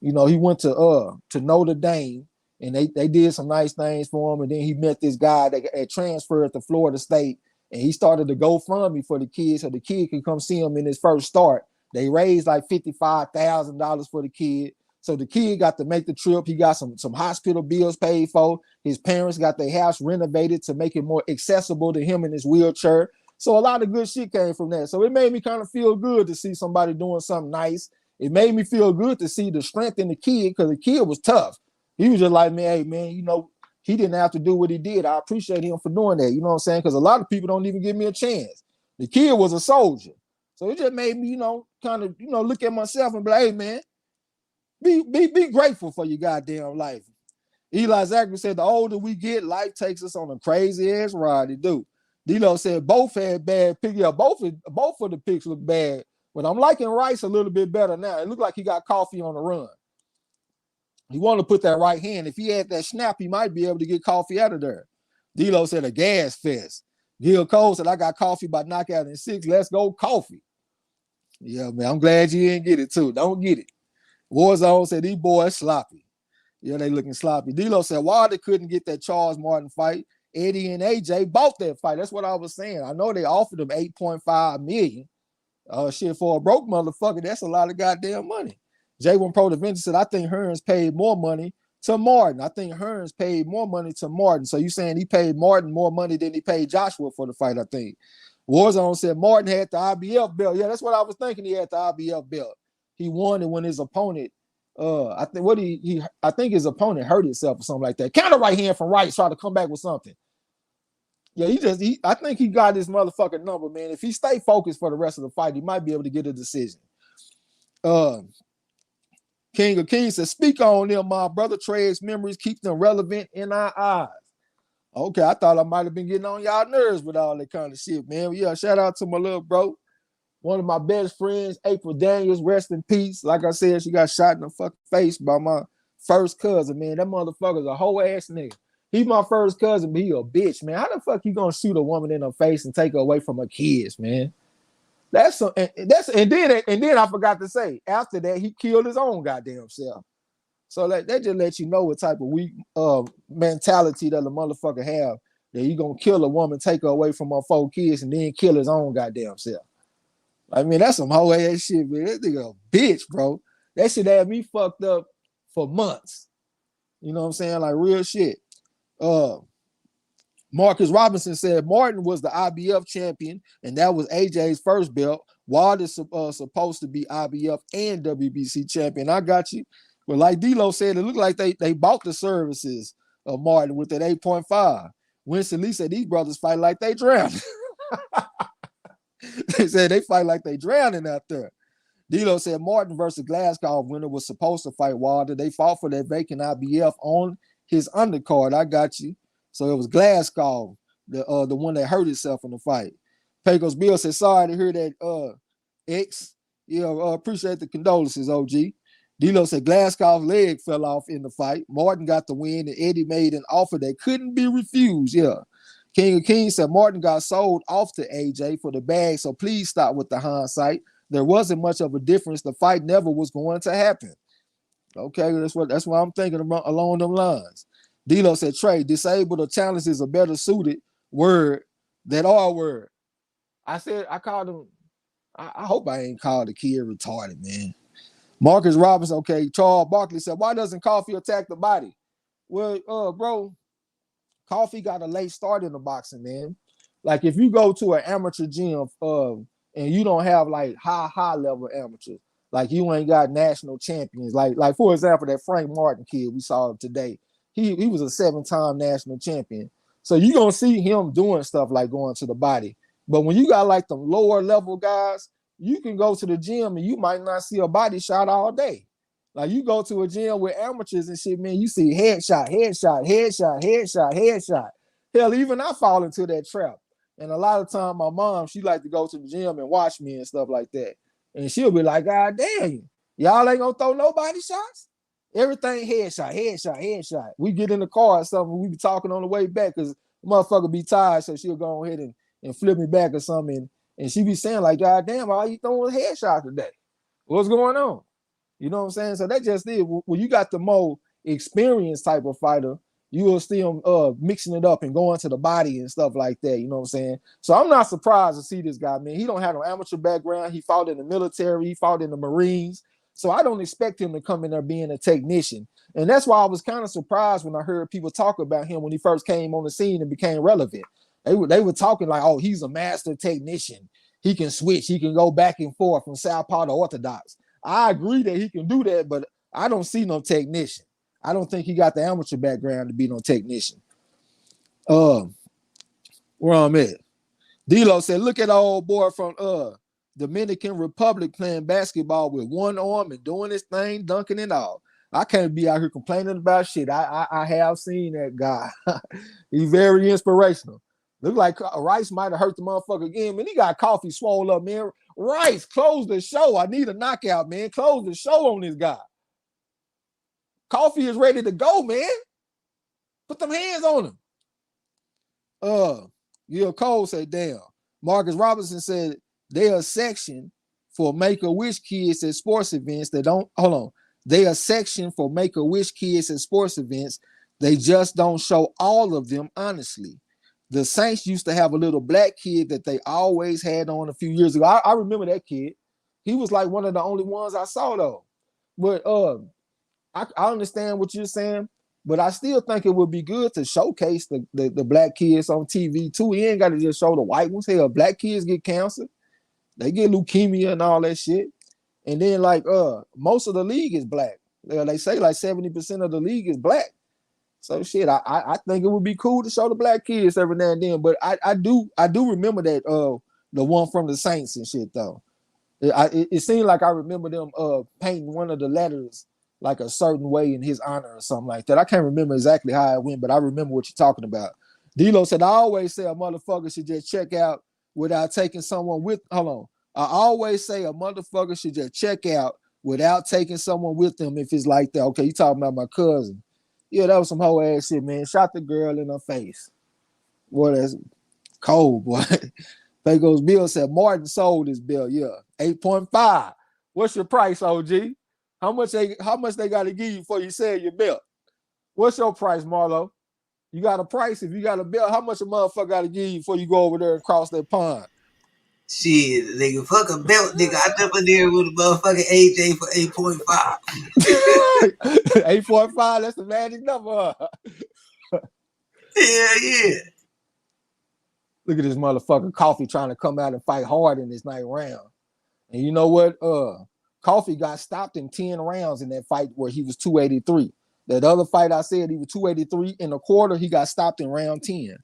you know, he went to Notre Dame and they did some nice things for him. And then he met this guy that had transferred to Florida State. And he started to GoFundMe for the kid so the kid could come see him in his first start. They raised like $55,000 for the kid. So the kid got to make the trip. He got some hospital bills paid for. His parents got their house renovated to make it more accessible to him in his wheelchair. So a lot of good shit came from that. So it made me kind of feel good to see somebody doing something nice. It made me feel good to see the strength in the kid because the kid was tough. He was just like, man, hey, man, you know, he didn't have to do what he did. I appreciate him for doing that. You know what I'm saying? Because a lot of people don't even give me a chance. The kid was a soldier. So it just made me, you know, kind of, you know, look at myself and be like, hey, man, be grateful for your goddamn life. Eli Zachary said, the older we get, life takes us on a crazy-ass ride. It do. D-Lo said, both had bad picks. Yeah, both of the picks look bad. But I'm liking Rice a little bit better now. It looked like he got Coffee on the run. He wanted to put that right hand. If he had that snap, he might be able to get Coffee out of there. D-Lo said a gas fest. Gil Cole said, I got Coffee by knockout in 6. Let's go, Coffee. Yeah, man. I'm glad you didn't get it too. Don't get it. Warzone said these boys sloppy. Yeah, they looking sloppy. D'Lo said Wilder couldn't get that Charles Martin fight. Eddie and AJ bought that fight. That's what I was saying. I know they offered him 8.5 million. Shit, for a broke motherfucker, that's a lot of goddamn money. J1 Pro Defender said, I think Hearns paid more money to Martin. I think Hearns paid more money to Martin. So you saying he paid Martin more money than he paid Joshua for the fight, I think. Warzone said Martin had the IBF belt. Yeah, that's what I was thinking. He had the IBF belt. He won it when his opponent, I think his opponent hurt himself or something like that. Counter right hand from Rice, try to come back with something. Yeah, I think he got his motherfucking number, man. If he stay focused for the rest of the fight, he might be able to get a decision. King of Kings says, speak on them, my brother. Trey's memories keep them relevant in our eyes. Okay, I thought I might have been getting on y'all nerves with all that kind of shit, man. Yeah, shout out to my little bro. One of my best friends, April Daniels, rest in peace. Like I said, she got shot in the fucking face by my first cousin, man. That motherfucker's a whole ass nigga. He's my first cousin, but he a bitch, man. How the fuck you gonna shoot a woman in her face and take her away from her kids, man? And then I forgot to say, after that, he killed his own goddamn self. So that just let you know what type of weak mentality that the motherfucker have. That he gonna kill a woman, take her away from her 4 kids, and then kill his own goddamn self. I mean, that's some whole ass shit, man. That nigga a bitch, bro. That shit had me fucked up for months. You know what I'm saying? Like real shit. Marcus Robinson said Martin was the IBF champion, and that was AJ's first belt. Wilder's supposed to be IBF and WBC champion. I got you. But like D'Lo said, it looked like they bought the services of Martin with that 8.5. Winston Lee said these brothers fight like they drowned. They said they fight like they drowning out there. D'Lo said Martin versus Glasgow winner was supposed to fight Wilder. They fought for that vacant IBF on his undercard. I got you. So it was Glasgow, the one that hurt himself in the fight. Pecos Bill said, sorry to hear that, X. Yeah, appreciate the condolences, OG. D'Lo said Glasgow's leg fell off in the fight. Martin got the win, and Eddie made an offer that couldn't be refused. Yeah. King of Kings said Martin got sold off to AJ for the bag, so please stop with the hindsight. There wasn't much of a difference. The fight never was going to happen. Okay, that's what I'm thinking about along them lines. D'Lo said, Trey, disabled or challenged is a better suited word than our word. I called him, I hope I ain't called the kid retarded, man. Marcus Robinson, okay, Charles Barkley said, why doesn't Coffee attack the body? Well, bro, Coffee got a late start in the boxing, man. Like if you go to an amateur gym and you don't have like high level amateurs, like you ain't got national champions, like for example, that Frank Martin kid we saw today. He was a 7-time national champion. So you're gonna see him doing stuff like going to the body. But when you got like the lower level guys, you can go to the gym and you might not see a body shot all day. Like you go to a gym with amateurs and shit, man, you see headshot. Hell, even I fall into that trap. And a lot of time my mom, she like to go to the gym and watch me and stuff like that. And she'll be like, God damn, y'all ain't gonna throw nobody shots? Everything headshot. We get in the car or something, we be talking on the way back because the motherfucker be tired, so she'll go ahead and flip me back or something. And she be saying like, God damn, all you throwing headshots today? What's going on? You know what I'm saying? So that just is when you got the more experienced type of fighter, you will see them mixing it up and going to the body and stuff like that. You know what I'm saying? So I'm not surprised to see this guy, man. He don't have no amateur background. He fought in the military. He fought in the Marines. So I don't expect him to come in there being a technician. And that's why I was kind of surprised when I heard people talk about him when he first came on the scene and became relevant. They were talking like, oh, he's a master technician. He can switch. He can go back and forth from southpaw to orthodox. I agree that he can do that, but I don't see no technician. I don't think he got the amateur background to be no technician. Where I'm at. D'Lo said, look at old boy from Dominican Republic playing basketball with one arm and doing his thing, dunking and all. I can't be out here complaining about shit. I have seen that guy. He's very inspirational. Look like Rice might have hurt the motherfucker again. Man, he got coffee swole up, man. Rice, close the show. I need a knockout, man. Close the show on this guy. Coffee is ready to go, man. Put them hands on him. Cole said, damn. Marcus Robinson said, they're a section for Make-A-Wish kids at sports events that don't hold on. They a section for Make-A-Wish kids at sports events. They just don't show all of them, honestly. The Saints used to have a little black kid that they always had on a few years ago. I remember that kid. He was like one of the only ones I saw though. But I understand what you're saying, but I still think it would be good to showcase the black kids on TV too. You ain't got to just show the white ones. Hell, black kids get cancer, they get leukemia and all that shit. And then like most of the league is black. They say like 70% of the league is black. So shit, I think it would be cool to show the black kids every now and then. But I do remember that the one from the Saints and shit though. It seemed like I remember them painting one of the letters like a certain way in his honor or something like that. I can't remember exactly how it went, but I remember what you're talking about. D-Lo said, I always say a motherfucker should just check out without taking someone with, hold on. I always say a motherfucker should just check out without taking someone with them if it's like that. Okay, you talking about my cousin. Yeah, that was some whole ass shit, man. Shot the girl in her face. Boy, that's cold, boy. Pecos Bill said, Martin sold his bill. Yeah, 8.5. What's your price, OG? How much they got to give you before you sell your belt? What's your price, Marlo? You got a price? If you got a belt, how much a motherfucker got to give you before you go over there and cross that pond? Shit, nigga, fuck a belt, nigga. I jump in there with a motherfucking AJ for 8.5. 8.5, that's the magic number. Yeah. Look at this motherfucker Coffee trying to come out and fight hard in this night round. And you know what? Coffee got stopped in 10 rounds in that fight where he was 283. That other fight I said he was 283 in a quarter, he got stopped in round 10.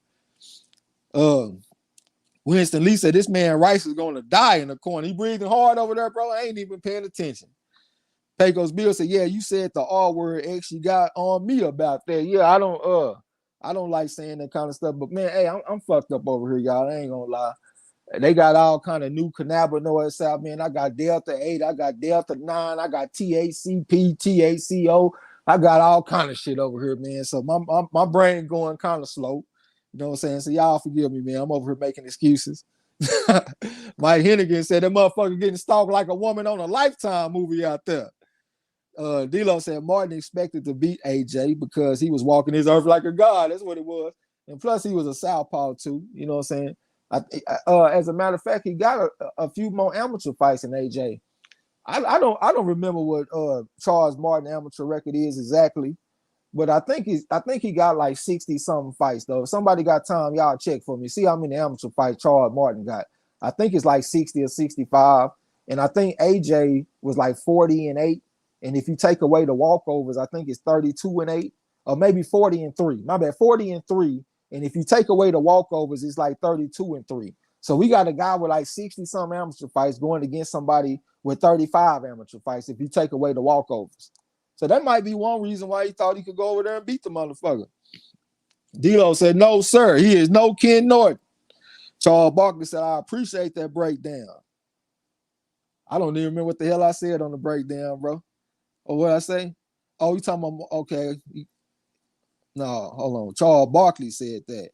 Winston Lee said this man Rice is going to die in the corner. He breathing hard over there, bro. I ain't even paying attention. Pecos Bill said, yeah, you said the R word X, you got on me about that. Yeah, I don't like saying that kind of stuff, but man, hey, I'm fucked up over here, y'all. I ain't gonna lie. They got all kind of new cannabinoids out, man. I got Delta 8, I got Delta 9, I got THCP, THCO. I got all kind of shit over here, man. So my brain going kind of slow. You know what I'm saying? So y'all forgive me, man. I'm over here making excuses. Mike Hennigan said that motherfucker getting stalked like a woman on a Lifetime movie out there. D-Lo said Martin expected to beat AJ because he was walking his earth like a god. That's what it was. And plus he was a southpaw too. You know what I'm saying? As a matter of fact, he got a few more amateur fights in AJ. I don't remember what Charles Martin amateur record is exactly, but I think he got like 60 something fights though. If somebody got time, y'all check for me. See how many amateur fights Charles Martin got. I think it's like 60 or 65, and I think AJ was like 40-8. And if you take away the walkovers, I think it's 32-8, or maybe 40-3. My bad, 40-3. And if you take away the walkovers, it's like 32-3. So we got a guy with like 60-some amateur fights going against somebody with 35 amateur fights if you take away the walkovers. So that might be one reason why he thought he could go over there and beat the motherfucker. D-Lo said, no, sir. He is no Ken Norton. Charles Barkley said, I appreciate that breakdown. I don't even remember what the hell I said on the breakdown, bro. Or what I say? Oh, you talking about, okay. No, hold on. Charles Barkley said that.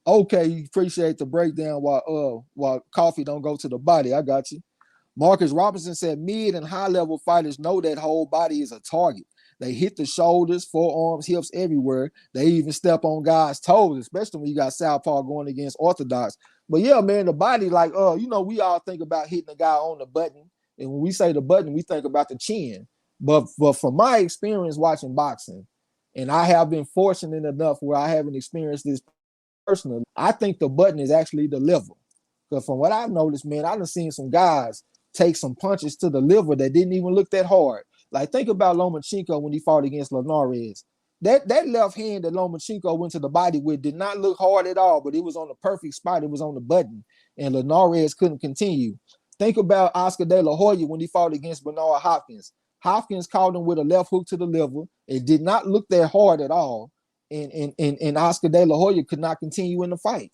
Okay, you appreciate the breakdown while coffee don't go to the body. I got you. Marcus Robinson said mid and high level fighters know that whole body is a target. They hit the shoulders, forearms, hips, everywhere. They even step on guys' toes, especially when you got southpaw going against orthodox. But yeah, man, the body, like, we all think about hitting a guy on the button. And when we say the button, we think about the chin. But from my experience watching boxing, and I have been fortunate enough where I haven't experienced this personally, I think the button is actually the liver. Because from what I've noticed, man, I've seen some guys take some punches to the liver that didn't even look that hard. Like, think about Lomachenko when he fought against Linares. That left hand that Lomachenko went to the body with did not look hard at all, but it was on the perfect spot. It was on the button, and Linares couldn't continue. Think about Oscar De La Hoya when he fought against Bernard Hopkins. Hopkins caught him with a left hook to the liver. It did not look that hard at all, and Oscar De La Hoya could not continue in the fight.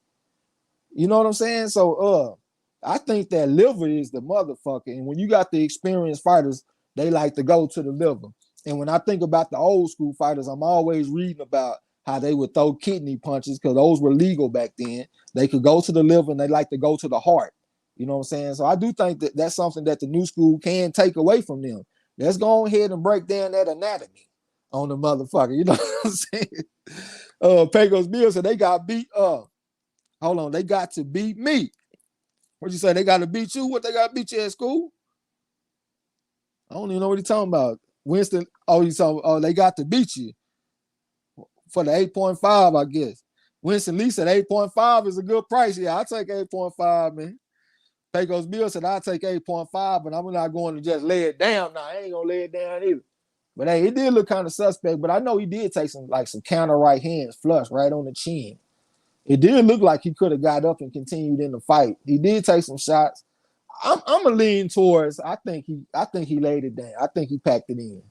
You know what I'm saying? So, I think that liver is the motherfucker. And when you got the experienced fighters, they like to go to the liver. And when I think about the old school fighters, I'm always reading about how they would throw kidney punches because those were legal back then. They could go to the liver and they like to go to the heart. You know what I'm saying? So I do think that that's something that the new school can take away from them. Let's go ahead and break down that anatomy on the motherfucker. You know what I'm saying? Pecos Bill said they got beat up. Hold on, they got to beat me. What you say? They got to beat you? What they got to beat you at school? I don't even know what he's talking about. Winston, they got to beat you for the 8.5, I guess. Winston Lee said 8.5 is a good price. Yeah, I'll take 8.5, man. Pecos Bill said I'll take 8.5, but I'm not going to just lay it down. Nah, I ain't going to lay it down either. But hey, it did look kind of suspect, but I know he did take some counter right hands flush right on the chin. It did look like he could have got up and continued in the fight. He did take some shots. I'm gonna lean towards. I think he laid it down. I think he packed it in.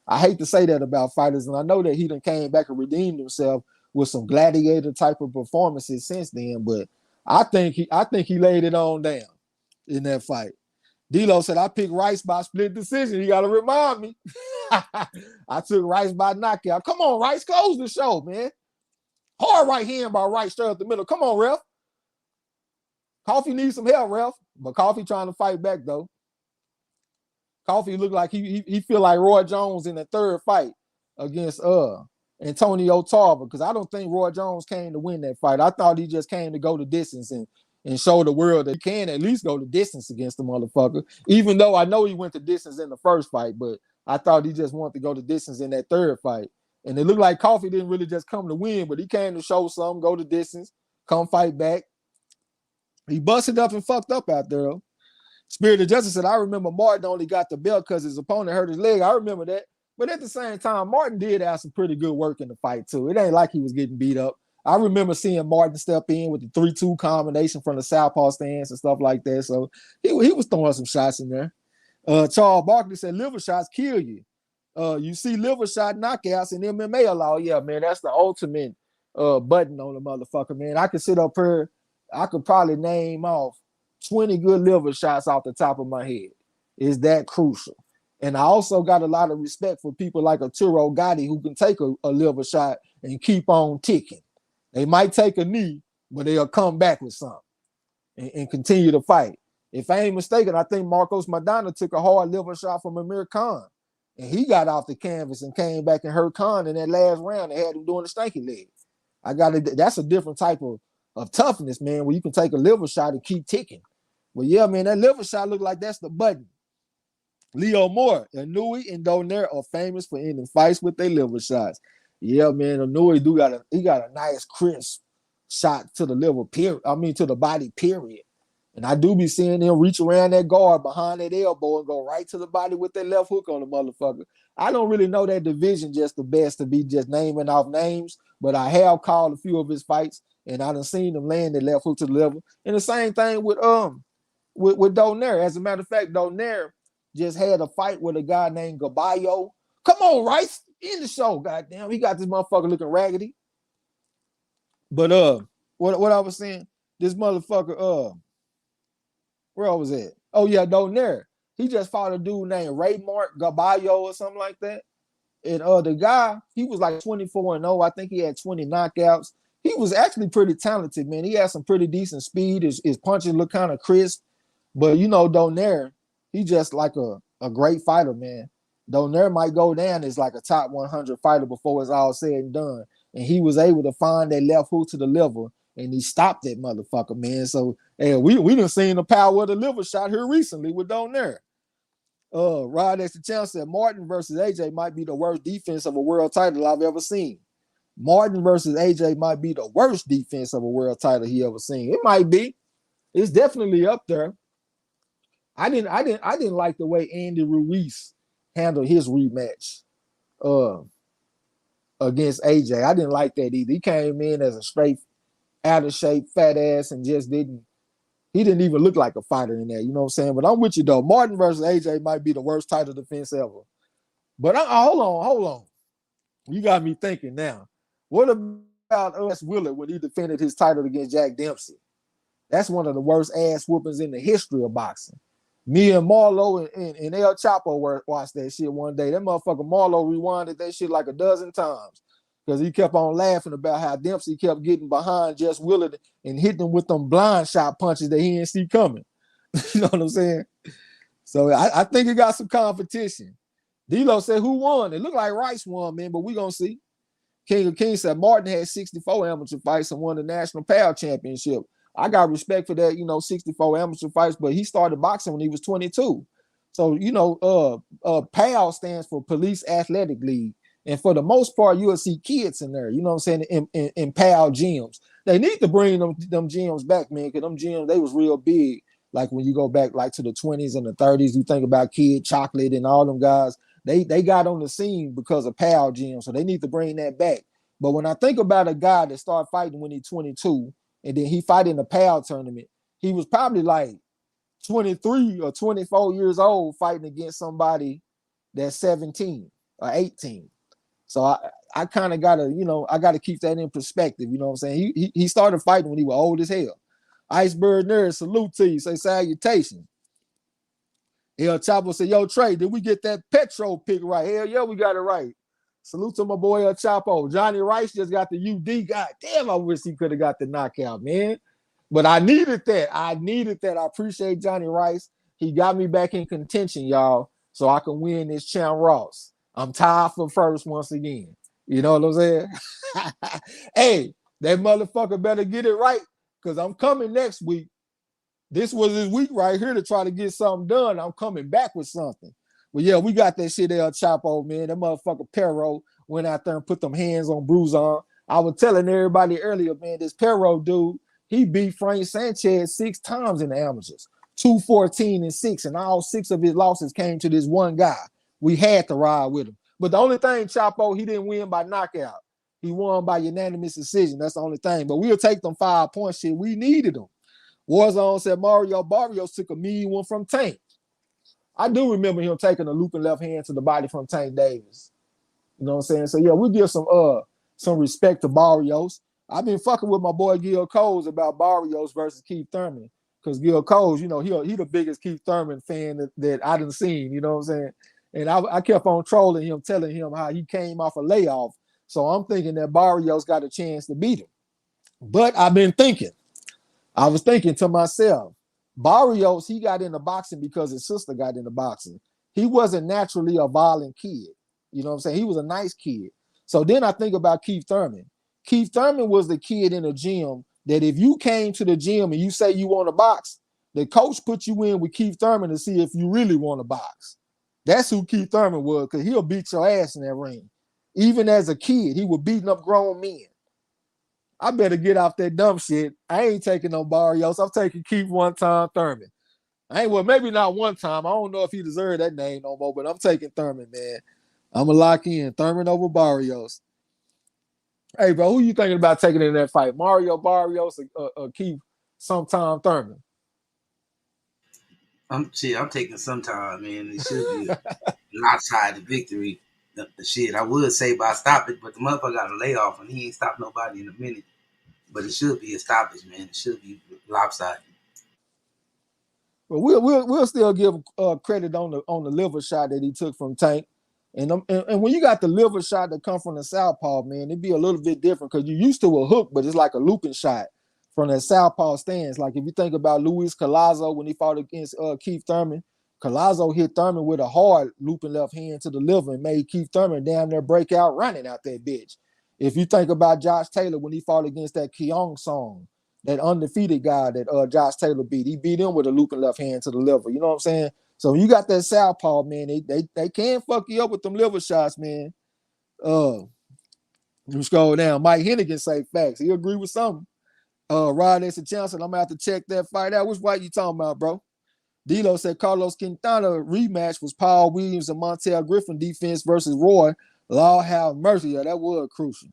I hate to say that about fighters, and I know that he done came back and redeemed himself with some gladiator type of performances since then. But I think he laid it on down in that fight. D-Lo said I picked Rice by split decision. You got to remind me. I took Rice by knockout. Come on, Rice, close the show, man. Hard right hand by Rice straight up the middle. Come on, ref. Coffee needs some help, ref. But Coffee trying to fight back, though. Coffee looked like he feel like Roy Jones in the third fight against Antonio Tarver, because I don't think Roy Jones came to win that fight. I thought he just came to go the distance and show the world that he can at least go the distance against the motherfucker, even though I know he went the distance in the first fight, but I thought he just wanted to go the distance in that third fight. And it looked like Coffee didn't really just come to win, but he came to show something, go the distance, come fight back. He busted up and fucked up out there. Spirit of Justice said, I remember Martin only got the belt because his opponent hurt his leg. I remember that. But at the same time, Martin did have some pretty good work in the fight, too. It ain't like he was getting beat up. I remember seeing Martin step in with the 3-2 combination from the southpaw stance and stuff like that. So he was throwing some shots in there. Charles Barkley said, liver shots kill you. You see liver shot knockouts in MMA law. Yeah, man, that's the ultimate button on the motherfucker, man. I could sit up here. I could probably name off 20 good liver shots off the top of my head. Is that crucial? And I also got a lot of respect for people like Arturo Gatti who can take a liver shot and keep on ticking. They might take a knee, but they'll come back with something and continue to fight. If I ain't mistaken, I think Marcos Maidana took a hard liver shot from Amir Khan, and he got off the canvas and came back and hurt Khan in that last round. They had him doing the stanky leg. That's a different type of toughness, man, where you can take a liver shot and keep ticking. But yeah, man, that liver shot look like that's the button. Leo Moore, Inouye and Donaire are famous for ending fights with their liver shots. Yeah, man, Inouye got a nice crisp shot to the liver, to the body, period. And I do be seeing them reach around that guard behind that elbow and go right to the body with that left hook on the motherfucker. I don't really know that division just the best to be just naming off names, but I have called a few of his fights, and I done seen him land that left hook to the liver. And the same thing with Donaire. As a matter of fact, Donaire just had a fight with a guy named Gaballo. Come on, Rice, in the show, goddamn. He got this motherfucker looking raggedy. But what I was saying, this motherfucker, where I was at? Oh yeah, Donaire. He just fought a dude named Raymart Gaballo or something like that. And the guy, he was like 24-0. I think he had 20 knockouts. He was actually pretty talented, man. He had some pretty decent speed. His punches look kind of crisp. But you know, Donaire, he just like a great fighter, man. Donaire might go down as like a top 100 fighter before it's all said and done. And he was able to find that left hook to the liver, and he stopped that motherfucker, man. So hey, we done seen the power of the liver shot here recently with Donaire. Rod X the Champ said Martin versus AJ might be the worst defense of a world title I've ever seen. Martin versus AJ might be the worst defense of a world title he ever seen. It might be. It's definitely up there. I didn't like the way Andy Ruiz handled his rematch against AJ. I didn't like that either. He came in as a straight out of shape fat ass and just didn't even look like a fighter in there. You know what I'm saying? But I'm with you though. Martin versus AJ might be the worst title defense ever. But hold on. You got me thinking now. What about us Willard when he defended his title against Jack Dempsey? That's one of the worst ass whoopings in the history of boxing. Me and Marlo and El Chapo watched that shit one day. That motherfucker Marlo rewinded that shit like a dozen times because he kept on laughing about how Dempsey kept getting behind Jess Willard and hitting him with them blind shot punches that he didn't see coming. You know what I'm saying? So I think it got some competition. D-Lo said, who won? It looked like Rice won, man, but we going to see. King of Kings said Martin had 64 amateur fights and won the national PAL championship. I got respect for that, 64 amateur fights, but he started boxing when he was 22. So, PAL stands for Police Athletic League. And for the most part, you'll see kids in there, you know what I'm saying, in PAL gyms. They need to bring them gyms back, man, because them gyms, they was real big. Like when you go back like to the 20s and the 30s, you think about Kid Chocolate and all them guys. They got on the scene because of PAL Gym, so they need to bring that back. But when I think about a guy that started fighting when he's 22 and then he fight in the PAL tournament, he was probably like 23 or 24 years old fighting against somebody that's 17 or 18. So I kind of gotta, I gotta keep that in perspective. You know what I'm saying? He started fighting when he was old as hell. Iceberg Nerd, salute to you. Say salutation. El Chapo said, yo, Trey, did we get that Petro pick right? Hell yeah, we got it right. Salute to my boy El Chapo. Johnny Rice just got the UD. God damn, I wish he could have got the knockout, man. But I needed that. I appreciate Johnny Rice. He got me back in contention, y'all, so I can win this Champ Ross. I'm tied for first once again. You know what I'm saying? Hey, that motherfucker better get it right because I'm coming next week. This was his week right here to try to get something done. I'm coming back with something. But yeah, we got that shit El Chapo, man. That motherfucker Perro went out there and put them hands on Bruzon. I was telling everybody earlier, man, this Perro dude, he beat Frank Sanchez 6 times in the amateurs. 2-14-6, and all 6 of his losses came to this one guy. We had to ride with him. But the only thing, Chapo, he didn't win by knockout. He won by unanimous decision. That's the only thing. But we'll take them 5-point shit. We needed them. Warzone said Mario Barrios took a mean one from Tank. I do remember him taking a looping left hand to the body from Tank Davis. You know what I'm saying? So yeah, we give some respect to Barrios. I've been fucking with my boy Gil Coles about Barrios versus Keith Thurman. Because Gil Coles, he the biggest Keith Thurman fan that I done seen, you know what I'm saying? And I kept on trolling him, telling him how he came off a layoff. So I'm thinking that Barrios got a chance to beat him. But I was thinking to myself, Barrios, he got into boxing because his sister got into boxing. He wasn't naturally a violent kid. You know what I'm saying? He was a nice kid. So then I think about Keith Thurman. Keith Thurman was the kid in the gym that if you came to the gym and you say you want to box, the coach put you in with Keith Thurman to see if you really want to box. That's who Keith Thurman was, because he'll beat your ass in that ring. Even as a kid, he was beating up grown men. I better get off that dumb shit. I ain't taking no Barrios. I'm taking Keith one time Thurman. Maybe not one time. I don't know if he deserved that name no more, but I'm taking Thurman, man. I'm going to lock in Thurman over Barrios. Hey, bro, who you thinking about taking in that fight? Mario Barrios or Keith sometime Thurman? I'm taking sometime, man. It should be a lopsided victory. The shit, I would say by stop it, but the motherfucker got a layoff and he ain't stopped nobody in a minute. But it should be a stoppage, man. It should be lopsided. But we'll still give credit on the liver shot that he took from Tank. And when you got the liver shot that come from the southpaw, man, it'd be a little bit different because you used to a hook, but it's like a looping shot from that southpaw stance. Like if you think about Luis Collazo when he fought against Keith Thurman, Collazo hit Thurman with a hard looping left hand to the liver and made Keith Thurman damn near break out running out that bitch. If you think about Josh Taylor when he fought against that Keong Song, that undefeated guy that Josh Taylor beat, he beat him with a looping left hand to the liver. You know what I'm saying? So you got that southpaw, man. They can fuck you up with them liver shots, man. You scroll down. Mike Hennigan say facts. He agree with something. Rod S. Johnson, I'm gonna have to check that fight out. Which fight you talking about, bro? D'Lo said Carlos Quintana rematch was Paul Williams and Montel Griffin defense versus Roy. Law have mercy. Yeah, that was crucial.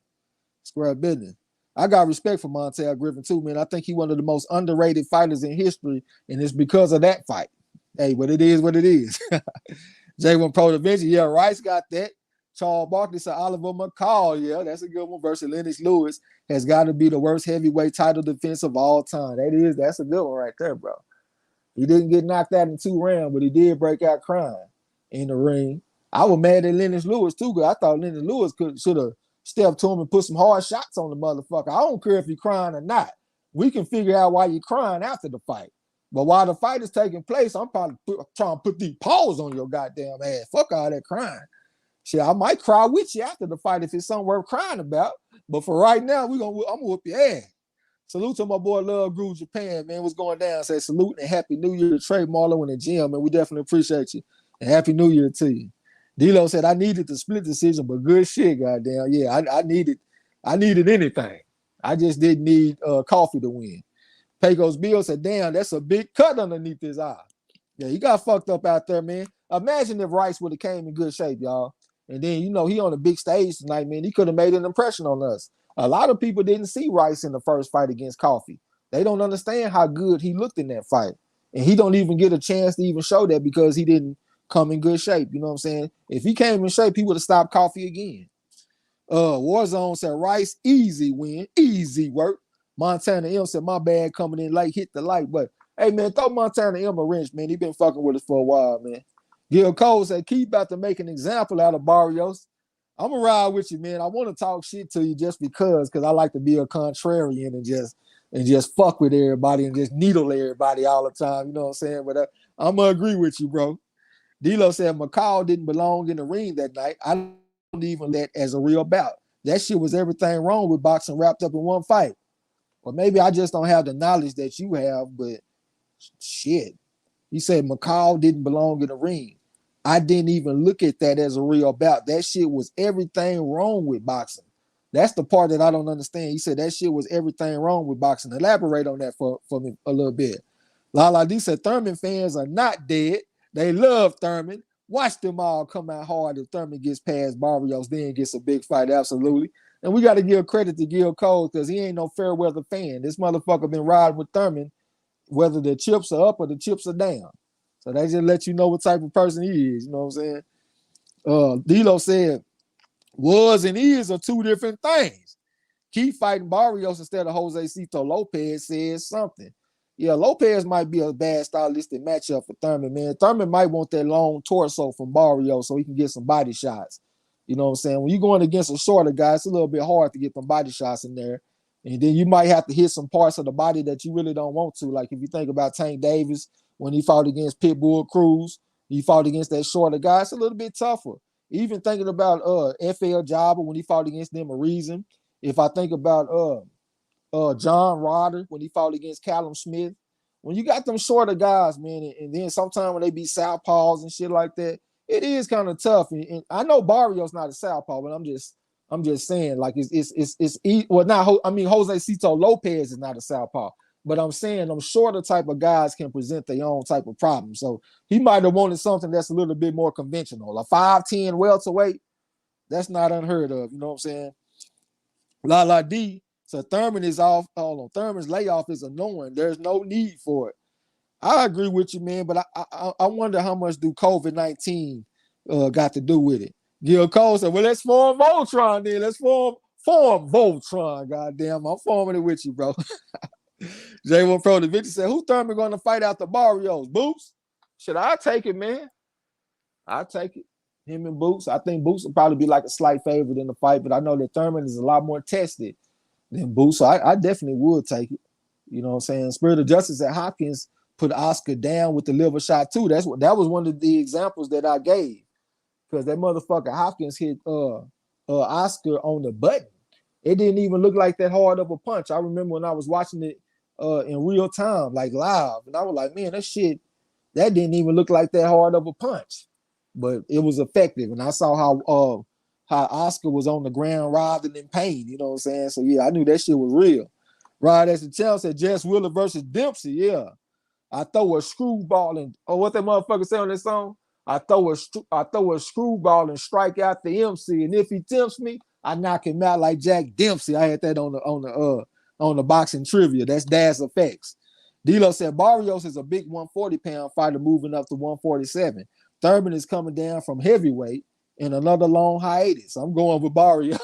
Square business. I got respect for Montel Griffin too, man. I think he's one of the most underrated fighters in history, and it's because of that fight. Hey, but it is what it is. J1 Pro Da Vinci, yeah, Rice got that. Charles Barkley said Oliver McCall, yeah, that's a good one. Versus Lennox Lewis has got to be the worst heavyweight title defense of all time. That's a good one right there, bro. He didn't get knocked out in 2 rounds, but he did break out crying in the ring. I was mad at Lennox Lewis too, because I thought Lennox Lewis should have stepped to him and put some hard shots on the motherfucker. I don't care if you're crying or not. We can figure out why you're crying after the fight. But while the fight is taking place, I'm probably trying to put these paws on your goddamn ass. Fuck all that crying. Shit, I might cry with you after the fight if it's something worth crying about. But for right now, I'm gonna whoop your ass. Salute to my boy Love Groove Japan, man. What's going down? Say salute and happy new year to Trey Marlowe in the gym, man. We definitely appreciate you. And happy new year to you. D-Lo said I needed the split decision, but good shit, goddamn. Yeah, I needed anything. I just didn't need coffee to win. Pecos Bill said, damn, that's a big cut underneath his eye. Yeah, he got fucked up out there, man. Imagine if Rice would have came in good shape, y'all. And then, he on the big stage tonight, man. He could have made an impression on us. A lot of people didn't see Rice in the first fight against Coffee. They don't understand how good he looked in that fight. And he don't even get a chance to even show that because he didn't come in good shape. You know what I'm saying? If he came in shape, he would have stopped Coffee again. Warzone said, Rice, easy win, easy work. Montana M said, my bad coming in late, hit the light. But, hey, man, throw Montana M a wrench, man. He been fucking with us for a while, man. Gil Cole said, keep about to make an example out of Barrios. I'm going to ride with you, man. I want to talk shit to you just because I like to be a contrarian and just fuck with everybody and just needle everybody all the time. You know what I'm saying? But I'm going to agree with you, bro. D-Lo said, McCall didn't belong in the ring that night. I don't even let as a real bout. That shit was everything wrong with boxing wrapped up in one fight. Or maybe I just don't have the knowledge that you have, but shit. He said McCall didn't belong in the ring. I didn't even look at that as a real bout. That shit was everything wrong with boxing. That's the part that I don't understand. He said that shit was everything wrong with boxing. Elaborate on that for me a little bit. Lala D said Thurman fans are not dead. They love Thurman. Watch them all come out hard if Thurman gets past Barrios, then gets a big fight, absolutely. And we got to give credit to Gil Cole because he ain't no fair weather fan. This motherfucker been riding with Thurman, whether the chips are up or the chips are down. So they just let you know what type of person he is. You know what I'm saying? D-Lo said, was and is are two different things. Keep fighting Barrios instead of Jose Cito Lopez says something. Yeah, Lopez might be a bad stylistic matchup for Thurman, man. Thurman might want that long torso from Barrios so he can get some body shots. You know what I'm saying? When you're going against a shorter guy, it's a little bit hard to get them body shots in there. And then you might have to hit some parts of the body that you really don't want to. Like if you think about Tank Davis, when he fought against Pitbull Cruz, he fought against that shorter guy. It's a little bit tougher. Even thinking about FL Jabba when he fought against them a reason. If I think about John Rodder when he fought against Callum Smith, when you got them shorter guys, man, and then sometimes when they be southpaws and shit like that, it is kind of tough. And I know Barrios not a southpaw, but I'm just saying, like Jose Cito Lopez is not a southpaw, but I'm saying them shorter type of guys can present their own type of problem. So he might have wanted something that's a little bit more conventional. A 5'10" welterweight, that's not unheard of. You know what I'm saying? La D. So Thurman is off. Hold on. Thurman's layoff is annoying. There's no need for it. I agree with you, man, but I wonder how much do COVID-19 got to do with it. Gil Cole said, well, let's form Voltron then. Let's form Voltron, goddamn. I'm forming it with you, bro. J1 Pro, the Victor said, who Thurman going to fight out the Barrios? Boots? Should I take it, man? I take it. Him and Boots. I think Boots will probably be like a slight favorite in the fight, but I know that Thurman is a lot more tested than Boots, so I definitely would take it. You know what I'm saying? Spirit of Justice at Hopkins put Oscar down with the liver shot too. That was one of the examples that I gave because that motherfucker Hopkins hit Oscar on the button. It didn't even look like that hard of a punch. I remember when I was watching it in real time, like live, and I was like, man, that didn't even look like that hard of a punch, but it was effective. And I saw how Oscar was on the ground writhing in pain. You know what I'm saying? So yeah, I knew that shit was real. Rod as the channel said, Jess Wheeler versus Dempsey. Yeah. I throw a screwball and what that motherfucker say on that song? I throw a screwball and strike out the MC, and if he tempts me, I knock him out like Jack Dempsey. I had that on the boxing trivia. That's Das Effects. D'Lo said Barrios is a big 140-pound fighter moving up to 147. Thurman is coming down from heavyweight in another long hiatus. I'm going with Barrios.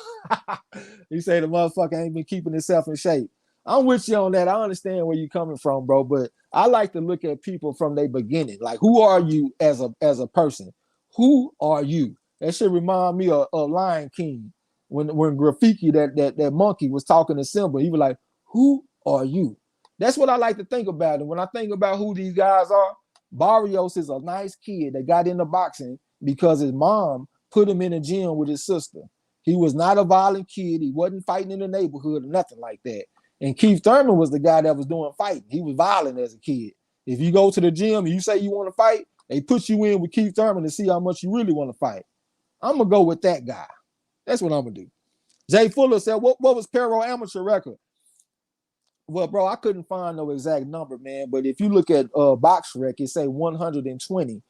He said the motherfucker ain't been keeping himself in shape. I'm with you on that. I understand where you're coming from, bro, but I like to look at people from their beginning. Like, who are you as a person? Who are you? That should remind me of Lion King when Rafiki, that monkey, was talking to Simba. He was like, "Who are you?" That's what I like to think about. And when I think about who these guys are, Barrios is a nice kid that got into boxing because his mom put him in a gym with his sister. He was not a violent kid. He wasn't fighting in the neighborhood or nothing like that. And Keith Thurman was the guy that was doing fighting. He was violent as a kid. If you go to the gym and you say you want to fight, they put you in with Keith Thurman to see how much you really want to fight. I'm going to go with that guy. That's what I'm going to do. Jay Fuller said, what was Perro amateur record? Well, bro, I couldn't find no exact number, man. But if you look at BoxRec, it say 120.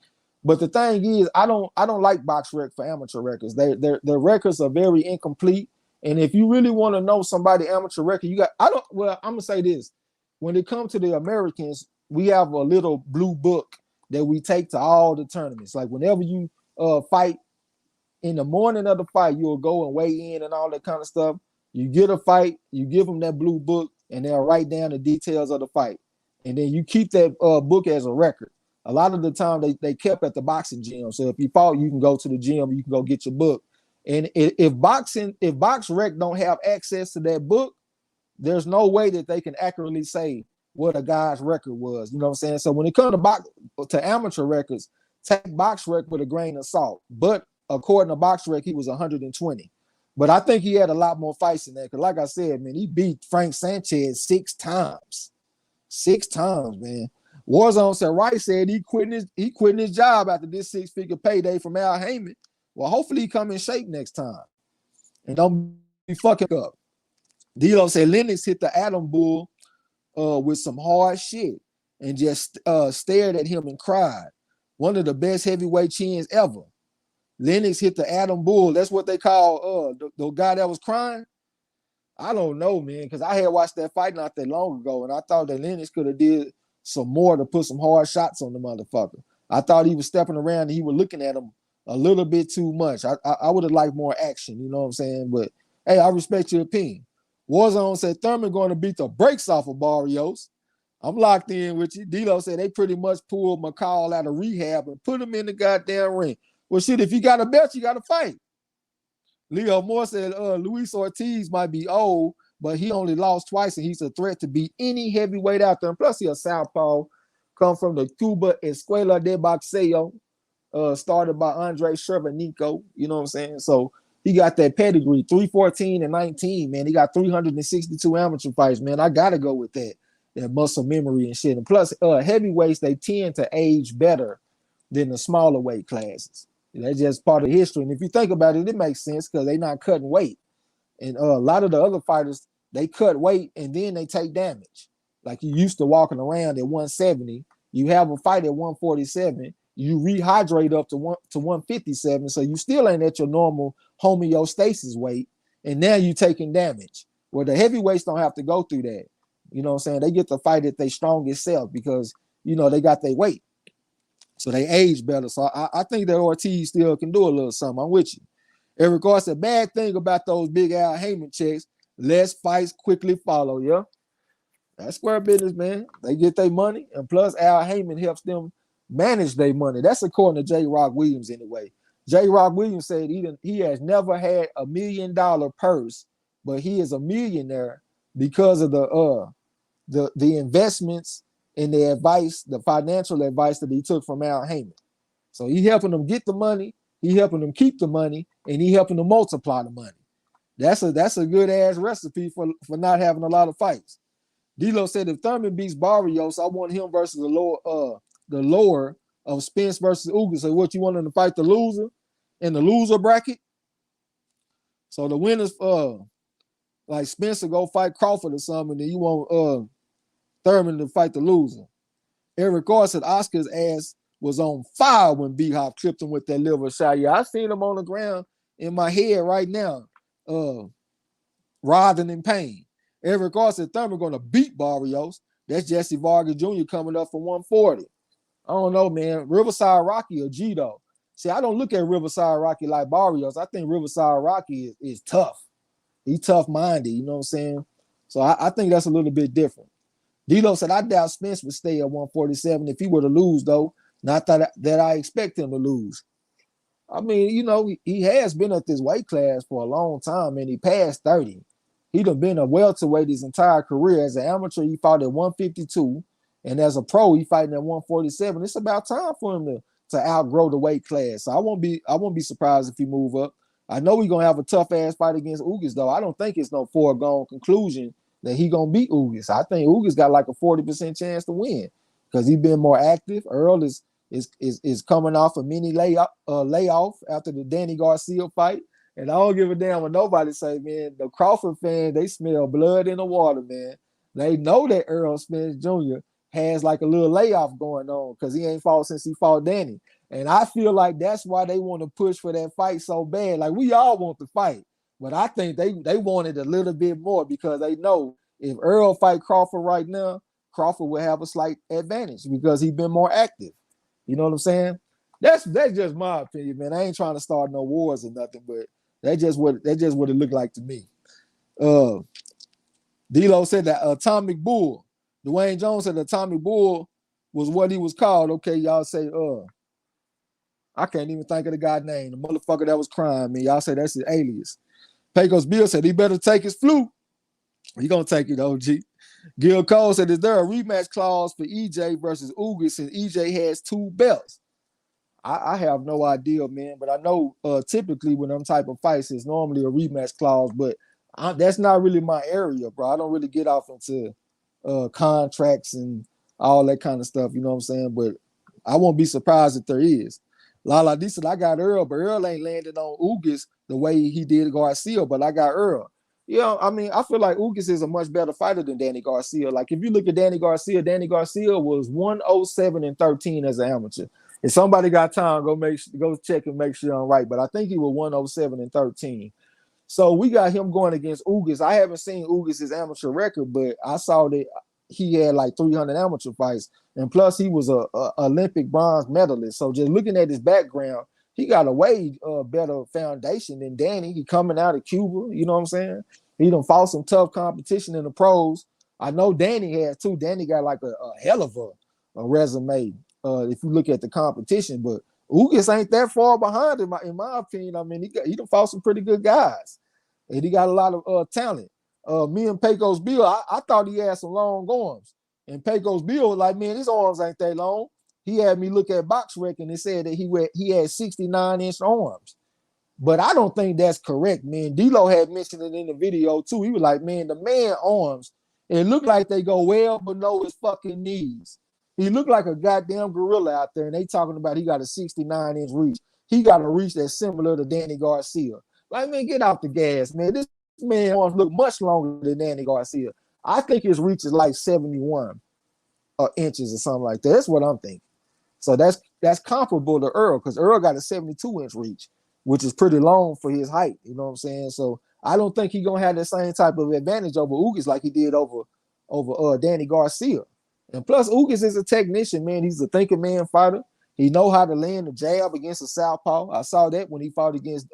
But the thing is, I don't like BoxRec for amateur records. Their records are very incomplete. And if you really want to know somebody amateur record, I'm gonna say this. When it comes to the Americans, we have a little blue book that we take to all the tournaments. Like whenever you fight in the morning of the fight, you'll go and weigh in and all that kind of stuff. You get a fight, you give them that blue book, and they'll write down the details of the fight. And then you keep that book as a record. A lot of the time, they kept at the boxing gym. So if you fought, you can go to the gym, you can go get your book. And if BoxRec don't have access to that book, there's no way that they can accurately say what a guy's record was. You know what I'm saying? So when it comes to amateur records, take BoxRec with a grain of salt. But according to BoxRec, he was 120. But I think he had a lot more fights in there. Because like I said, man, he beat Frank Sanchez 6 times. 6 times, man. Warzone said Rice said he quitting his job after this 6-figure payday from Al Heyman. Well, hopefully he come in shape next time. And don't be fucking up. D'Lo said Lennox hit the Atom Bull with some hard shit and just stared at him and cried. One of the best heavyweight chins ever. Lennox hit the Atom Bull. That's what they call the guy that was crying. I don't know, man, because I had watched that fight not that long ago, and I thought that Lennox could have did some more to put some hard shots on the motherfucker. I thought he was stepping around and he was looking at him a little bit too much. I would have liked more action, you know what I'm saying? But, hey, I respect your opinion. Warzone said Thurman going to beat the brakes off of Barrios. I'm locked in with you. D'Lo said they pretty much pulled McCall out of rehab and put him in the goddamn ring. Well, shit, if you got a belt, you got to fight. Leo Moore said Luis Ortiz might be old, but he only lost twice, and he's a threat to beat any heavyweight out there. And plus, he's a southpaw, come from the Cuba Escuela de Boxeo, started by Andre Shervanico. You know what I'm saying? So he got that pedigree, 314-19, man. He got 362 amateur fights, man. I got to go with that muscle memory and shit. And plus, heavyweights, they tend to age better than the smaller weight classes. That's just part of history. And if you think about it, it makes sense because they're not cutting weight. And a lot of the other fighters, they cut weight and then they take damage. Like you used to walking around at 170. You have a fight at 147. You rehydrate up to 157. So you still ain't at your normal homeostasis weight. And now you're taking damage. Well, the heavyweights don't have to go through that. You know what I'm saying? They get to fight at their strongest self because, you know, they got their weight. So they age better. So I think that Ortiz still can do a little something. I'm with you. Eric Garcia said, bad thing about those big Al Heyman checks, less fights quickly follow, yeah? That's square business, man. They get their money, and plus Al Heyman helps them manage their money. That's according to J. Rock Williams anyway. J. Rock Williams said he has never had $1 million purse, but he is a millionaire because of the investments and the advice, the financial advice that he took from Al Heyman. So he helping them get the money, he helping them keep the money, and he helping them multiply the money. That's a good ass recipe for not having a lot of fights. D'Lo said if Thurman beats Barrios, I want him versus the lower of Spence versus Ugas. So what, you want him to fight the loser in the loser bracket? So the winners, like Spencer go fight Crawford or something, and then you want Thurman to fight the loser. Eric Garr said Oscar's ass was on fire when B-Hop clipped him with that liver shot. Yeah, I seen him on the ground in my head right now, writhing in pain. Eric Garr said Thurman going to beat Barrios. That's Jesse Vargas Jr. coming up for 140. I don't know, man. Riverside Rocky or Gito. See, I don't look at Riverside Rocky like Barrios. I think Riverside Rocky is tough. He's tough-minded, you know what I'm saying? So I think that's a little bit different. D'Lo said, I doubt Spence would stay at 147 if he were to lose, though. Not that I expect him to lose. I mean, you know, he has been at this weight class for a long time, and he passed 30. He done been a welterweight his entire career. As an amateur, he fought at 152, and as a pro, he fighting at 147. It's about time for him to outgrow the weight class. So I won't be surprised if he move up. I know he's gonna have a tough ass fight against Ugas, though. I don't think it's no foregone conclusion that he gonna beat Ugas. I think Ugas got like a 40% chance to win because he been more active. Earl is coming off a mini layoff after the Danny Garcia fight. And I don't give a damn what nobody say, man. The Crawford fans, they smell blood in the water, man. They know that Earl Spence Jr. has like a little layoff going on because he ain't fought since he fought Danny. And I feel like that's why they want to push for that fight so bad. Like, we all want the fight, but I think they want it a little bit more because they know if Earl fight Crawford right now, Crawford will have a slight advantage because he's been more active. You know what I'm saying? That's just my opinion, man. I ain't trying to start no wars or nothing, but that's just what it looked like to me. D-Lo said that Atomic Bull. Dwayne Jones said Atomic Bull was what he was called. Okay, y'all say, I can't even think of the guy's name. The motherfucker that was crying me. Y'all say that's his alias. Pecos Bill said he better take his flute. He gonna take it, OG. Gil Cole said, is there a rematch clause for EJ versus Ugas since EJ has 2 belts? I have no idea, man, but I know typically when them type of fights, it's normally a rematch clause, but that's not really my area, bro. I don't really get off into contracts and all that kind of stuff, you know what I'm saying? But I won't be surprised if there is. Lala D said, I got Earl, but Earl ain't landed on Ugas the way he did Garcia, but I got Earl. You know, I mean, I feel like Ugas is a much better fighter than Danny Garcia. Like, if you look at Danny Garcia was 107-13 as an amateur. If somebody got time, go check and make sure I'm right. But I think he was 107-13. So we got him going against Ugas. I haven't seen Ugas' amateur record, but I saw that he had like 300 amateur fights. And plus, he was a Olympic bronze medalist. So just looking at his background, he got a way better foundation than Danny. He coming out of Cuba, you know what I'm saying? He done fought some tough competition in the pros. I know Danny has too. Danny got like a hell of a resume if you look at the competition. But Ugas ain't that far behind in my opinion. I mean, he done fought some pretty good guys. And he got a lot of talent. Me and Pecos Bill, I thought he had some long arms. And Pecos Bill was like, man, his arms ain't that long. He had me look at box rec and it said that he had 69-inch arms. But I don't think that's correct, man. D-Lo had mentioned it in the video too. He was like, man, the man arms, it looked like they go well below his fucking knees. He looked like a goddamn gorilla out there, and they talking about he got a 69-inch reach. He got a reach that's similar to Danny Garcia. Like, man, get off the gas, man. This man arms look much longer than Danny Garcia. I think his reach is like 71 inches or something like that. That's what I'm thinking. So that's comparable to Earl, because Earl got a 72-inch reach, which is pretty long for his height. You know what I'm saying? So I don't think he's gonna have the same type of advantage over Ugas like he did over Danny Garcia. And plus, Ugas is a technician, man. He's a thinking man fighter. He know how to land a jab against a southpaw. I saw that when he fought against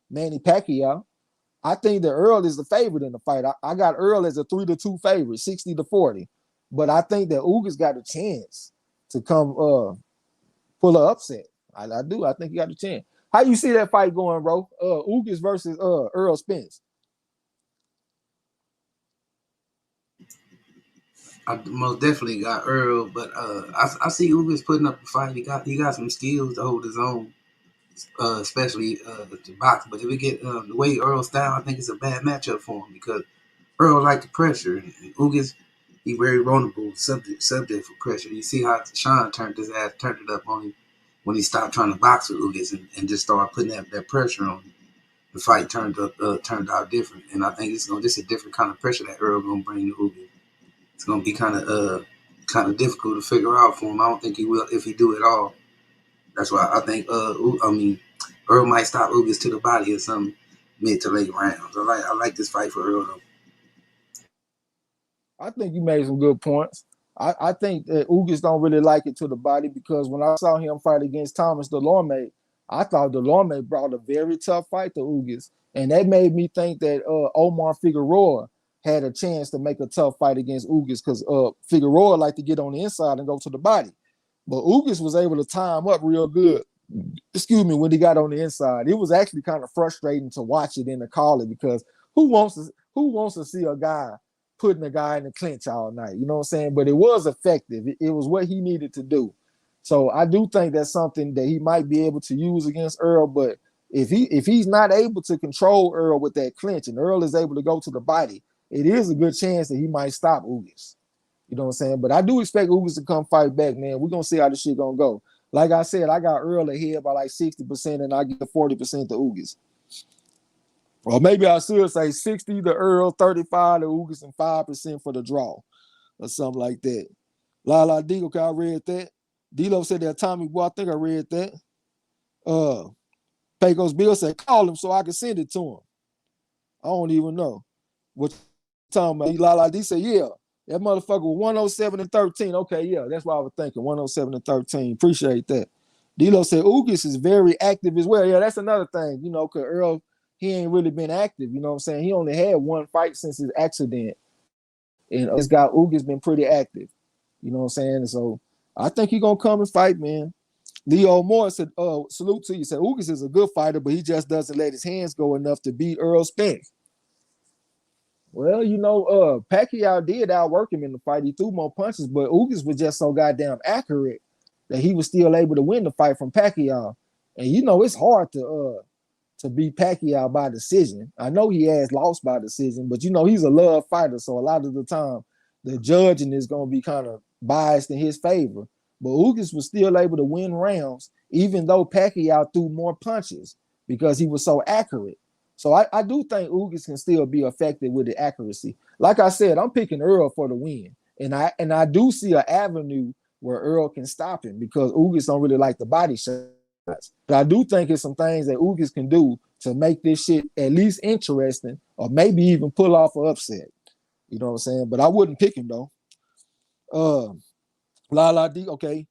Manny Pacquiao. I think that Earl is the favorite in the fight. I got Earl as a 3-2 favorite, 60-40. But I think that Ugas got a chance to come pull an upset. I do. I think he got a chance. How you see that fight going, bro? Ugas versus Earl Spence. I most definitely got Earl, but I see Ugas putting up a fight. He got some skills to hold his own, especially to box. But if we get the way Earl style, I think it's a bad matchup for him because Earl like the pressure, and Ugas he very vulnerable, subject for pressure. You see how Sean turned it up on him when he stopped trying to box with Ugas and just started putting that pressure on him. The fight turned out different, and I think this a different kind of pressure that Earl gonna bring to Ugas. It's gonna be kind of difficult to figure out for him. I don't think he will if he do it all. That's why I think Earl might stop Ugas to the body or something mid to late rounds. I like this fight for Earl though. I think you made some good points. I think that Ugas don't really like it to the body because when I saw him fight against Thomas Delorme, I thought Delorme brought a very tough fight to Ugas. And that made me think that Omar Figueroa had a chance to make a tough fight against Ugas because Figueroa liked to get on the inside and go to the body. But Ugas was able to tie him up real good. Excuse me, when he got on the inside. It was actually kind of frustrating to watch it and to call it because who who wants to see a guy putting a guy in the clinch all night? You know what I'm saying? But it was effective. It was what he needed to do. So I do think that's something that he might be able to use against Earl. But if he's not able to control Earl with that clinch, and Earl is able to go to the body, it is a good chance that he might stop Ugas. You know what I'm saying? But I do expect Ugas to come fight back, man. We're gonna see how this shit gonna go. Like I said, I got Earl ahead by like 60%, and I give 40% to Ugas. Or maybe I should say 60 to Earl, 35 to Ugas, and 5% for the draw, or something like that. La D, okay, I read that. D-Lo said that Tommy boy, I think I read that. Pecos Bill said, call him so I can send it to him. I don't even know what you're talking about. La D said, yeah, that motherfucker was 107 and 13. Okay, yeah, that's what I was thinking. 107 and 13. Appreciate that. D-Lo said, Ugas is very active as well. Yeah, that's another thing, you know, because Earl, he ain't really been active. You know what I'm saying? He only had one fight since his accident. And this guy, Ugas, been pretty active. You know what I'm saying? So I think he's going to come and fight, man. Leo Moore said, salute to you. He said, Ugas is a good fighter, but he just doesn't let his hands go enough to beat Earl Spence. Well, you know, Pacquiao did outwork him in the fight. He threw more punches, but Ugas was just so goddamn accurate that he was still able to win the fight from Pacquiao. And you know, it's hard to beat Pacquiao by decision. I know he has lost by decision, but you know, he's a love fighter. So a lot of the time, the judging is going to be kind of biased in his favor. But Ugas was still able to win rounds, even though Pacquiao threw more punches because he was so accurate. So I do think Ugas can still be effective with the accuracy. Like I said, I'm picking Earl for the win. And I do see an avenue where Earl can stop him because Ugas don't really like the body shots. But I do think it's some things that Ugas can do to make this shit at least interesting or maybe even pull off an upset. You know what I'm saying? But I wouldn't pick him though. D, okay.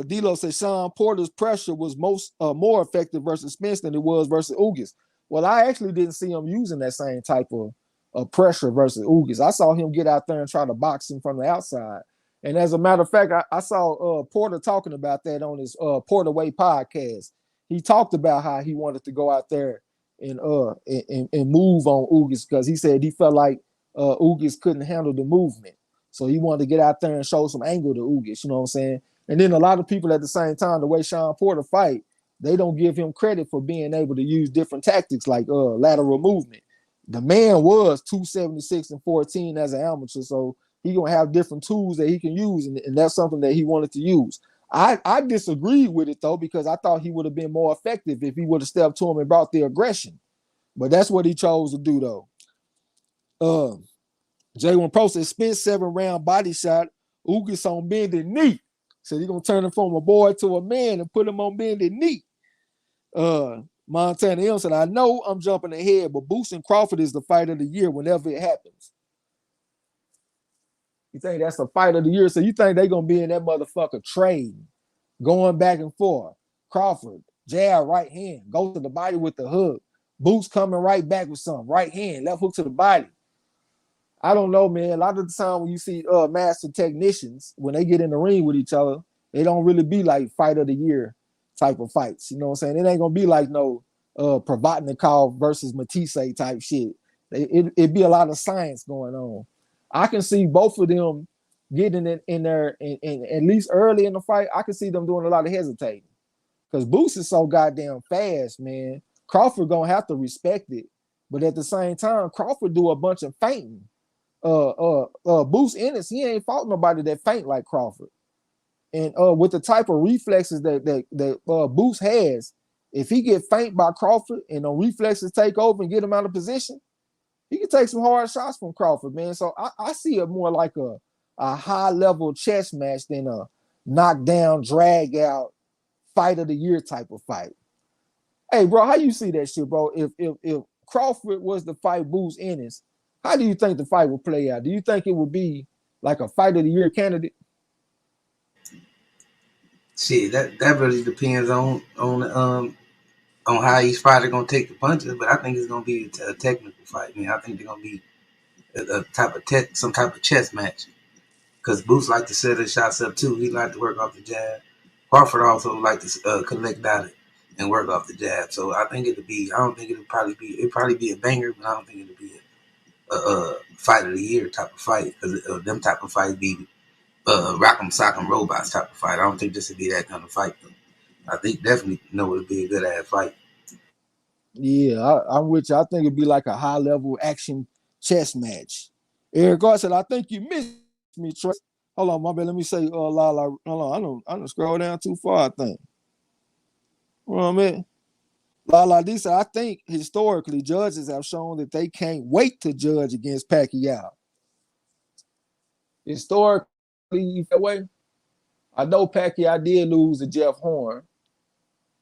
D-Lo said Sean Porter's pressure was more effective versus Spence than it was versus Ugas. Well, I actually didn't see him using that same type of pressure versus Ugas. I saw him get out there and try to box him from the outside. And as a matter of fact, I saw Porter talking about that on his Porter Way podcast. He talked about how he wanted to go out there and move on Ugas because he said he felt like Ugas couldn't handle the movement. So he wanted to get out there and show some angle to Ugas, you know what I'm saying? And then a lot of people at the same time, the way Sean Porter fight, they don't give him credit for being able to use different tactics like lateral movement. The man was 276 and 14 as an amateur, so he gonna have different tools that he can use, and that's something that he wanted to use. I disagreed with it though because I thought he would have been more effective if he would have stepped to him and brought the aggression. But that's what he chose to do though. J1 Pro said Spence 7-round body shot. Ugas on bended knee. Said he's gonna turn him from a boy to a man and put him on bended knee. Montana M said, I know I'm jumping ahead, but Boots and Crawford is the fight of the year whenever it happens. You think that's the fight of the year? So you think they're gonna be in that motherfucker trading, going back and forth. Crawford, jab, right hand, goes to the body with the hook. Boots coming right back with something, right hand, left hook to the body. I don't know, man. A lot of the time when you see master technicians, when they get in the ring with each other, they don't really be like fight of the year type of fights. You know what I'm saying? It ain't gonna be like no Provodnikov versus Matisse type shit. It'd be a lot of science going on. I can see both of them getting in there and at least early in the fight. I can see them doing a lot of hesitating because Boots is so goddamn fast, man. Crawford gonna have to respect it, but at the same time, Crawford do a bunch of feinting. Boots Ennis, he ain't fought nobody that faint like Crawford. And with the type of reflexes that Boots has, if he get faint by Crawford and the reflexes take over and get him out of position, he can take some hard shots from Crawford, man. So I see it more like a high-level chess match than a knockdown, drag-out, fight of the year type of fight. Hey, bro, how you see that shit, bro? If Crawford was to fight Boots Ennis, how do you think the fight would play out? Do you think it would be like a fight of the year candidate? Shit, that really depends on how each fighter gonna take the punches, but I think it's gonna be a technical fight. Man, I think they're gonna be a type of some type of chess match. Because Boots like to set his shots up too. He like to work off the jab. Crawford also like to collect data and work off the jab. So I think it'll be. I don't think it'll probably be. It'll probably be a banger, but I don't think it'll be fight of the year type of fight, because them type of fights be rock'em sock'em robots type of fight. I don't think this would be that kind of fight. Though. I think definitely it would be a good ass fight. Yeah, I'm with you. I think it'd be like a high level action chess match. Eric God said, I think you missed me, Trey. Hold on, my bad. Let me say, Lala. Hold on, I don't scroll down too far, I think. You know what I mean? Lala D said, I think historically judges have shown that they can't wait to judge against Pacquiao. Historically, that way, I know Pacquiao did lose to Jeff Horn.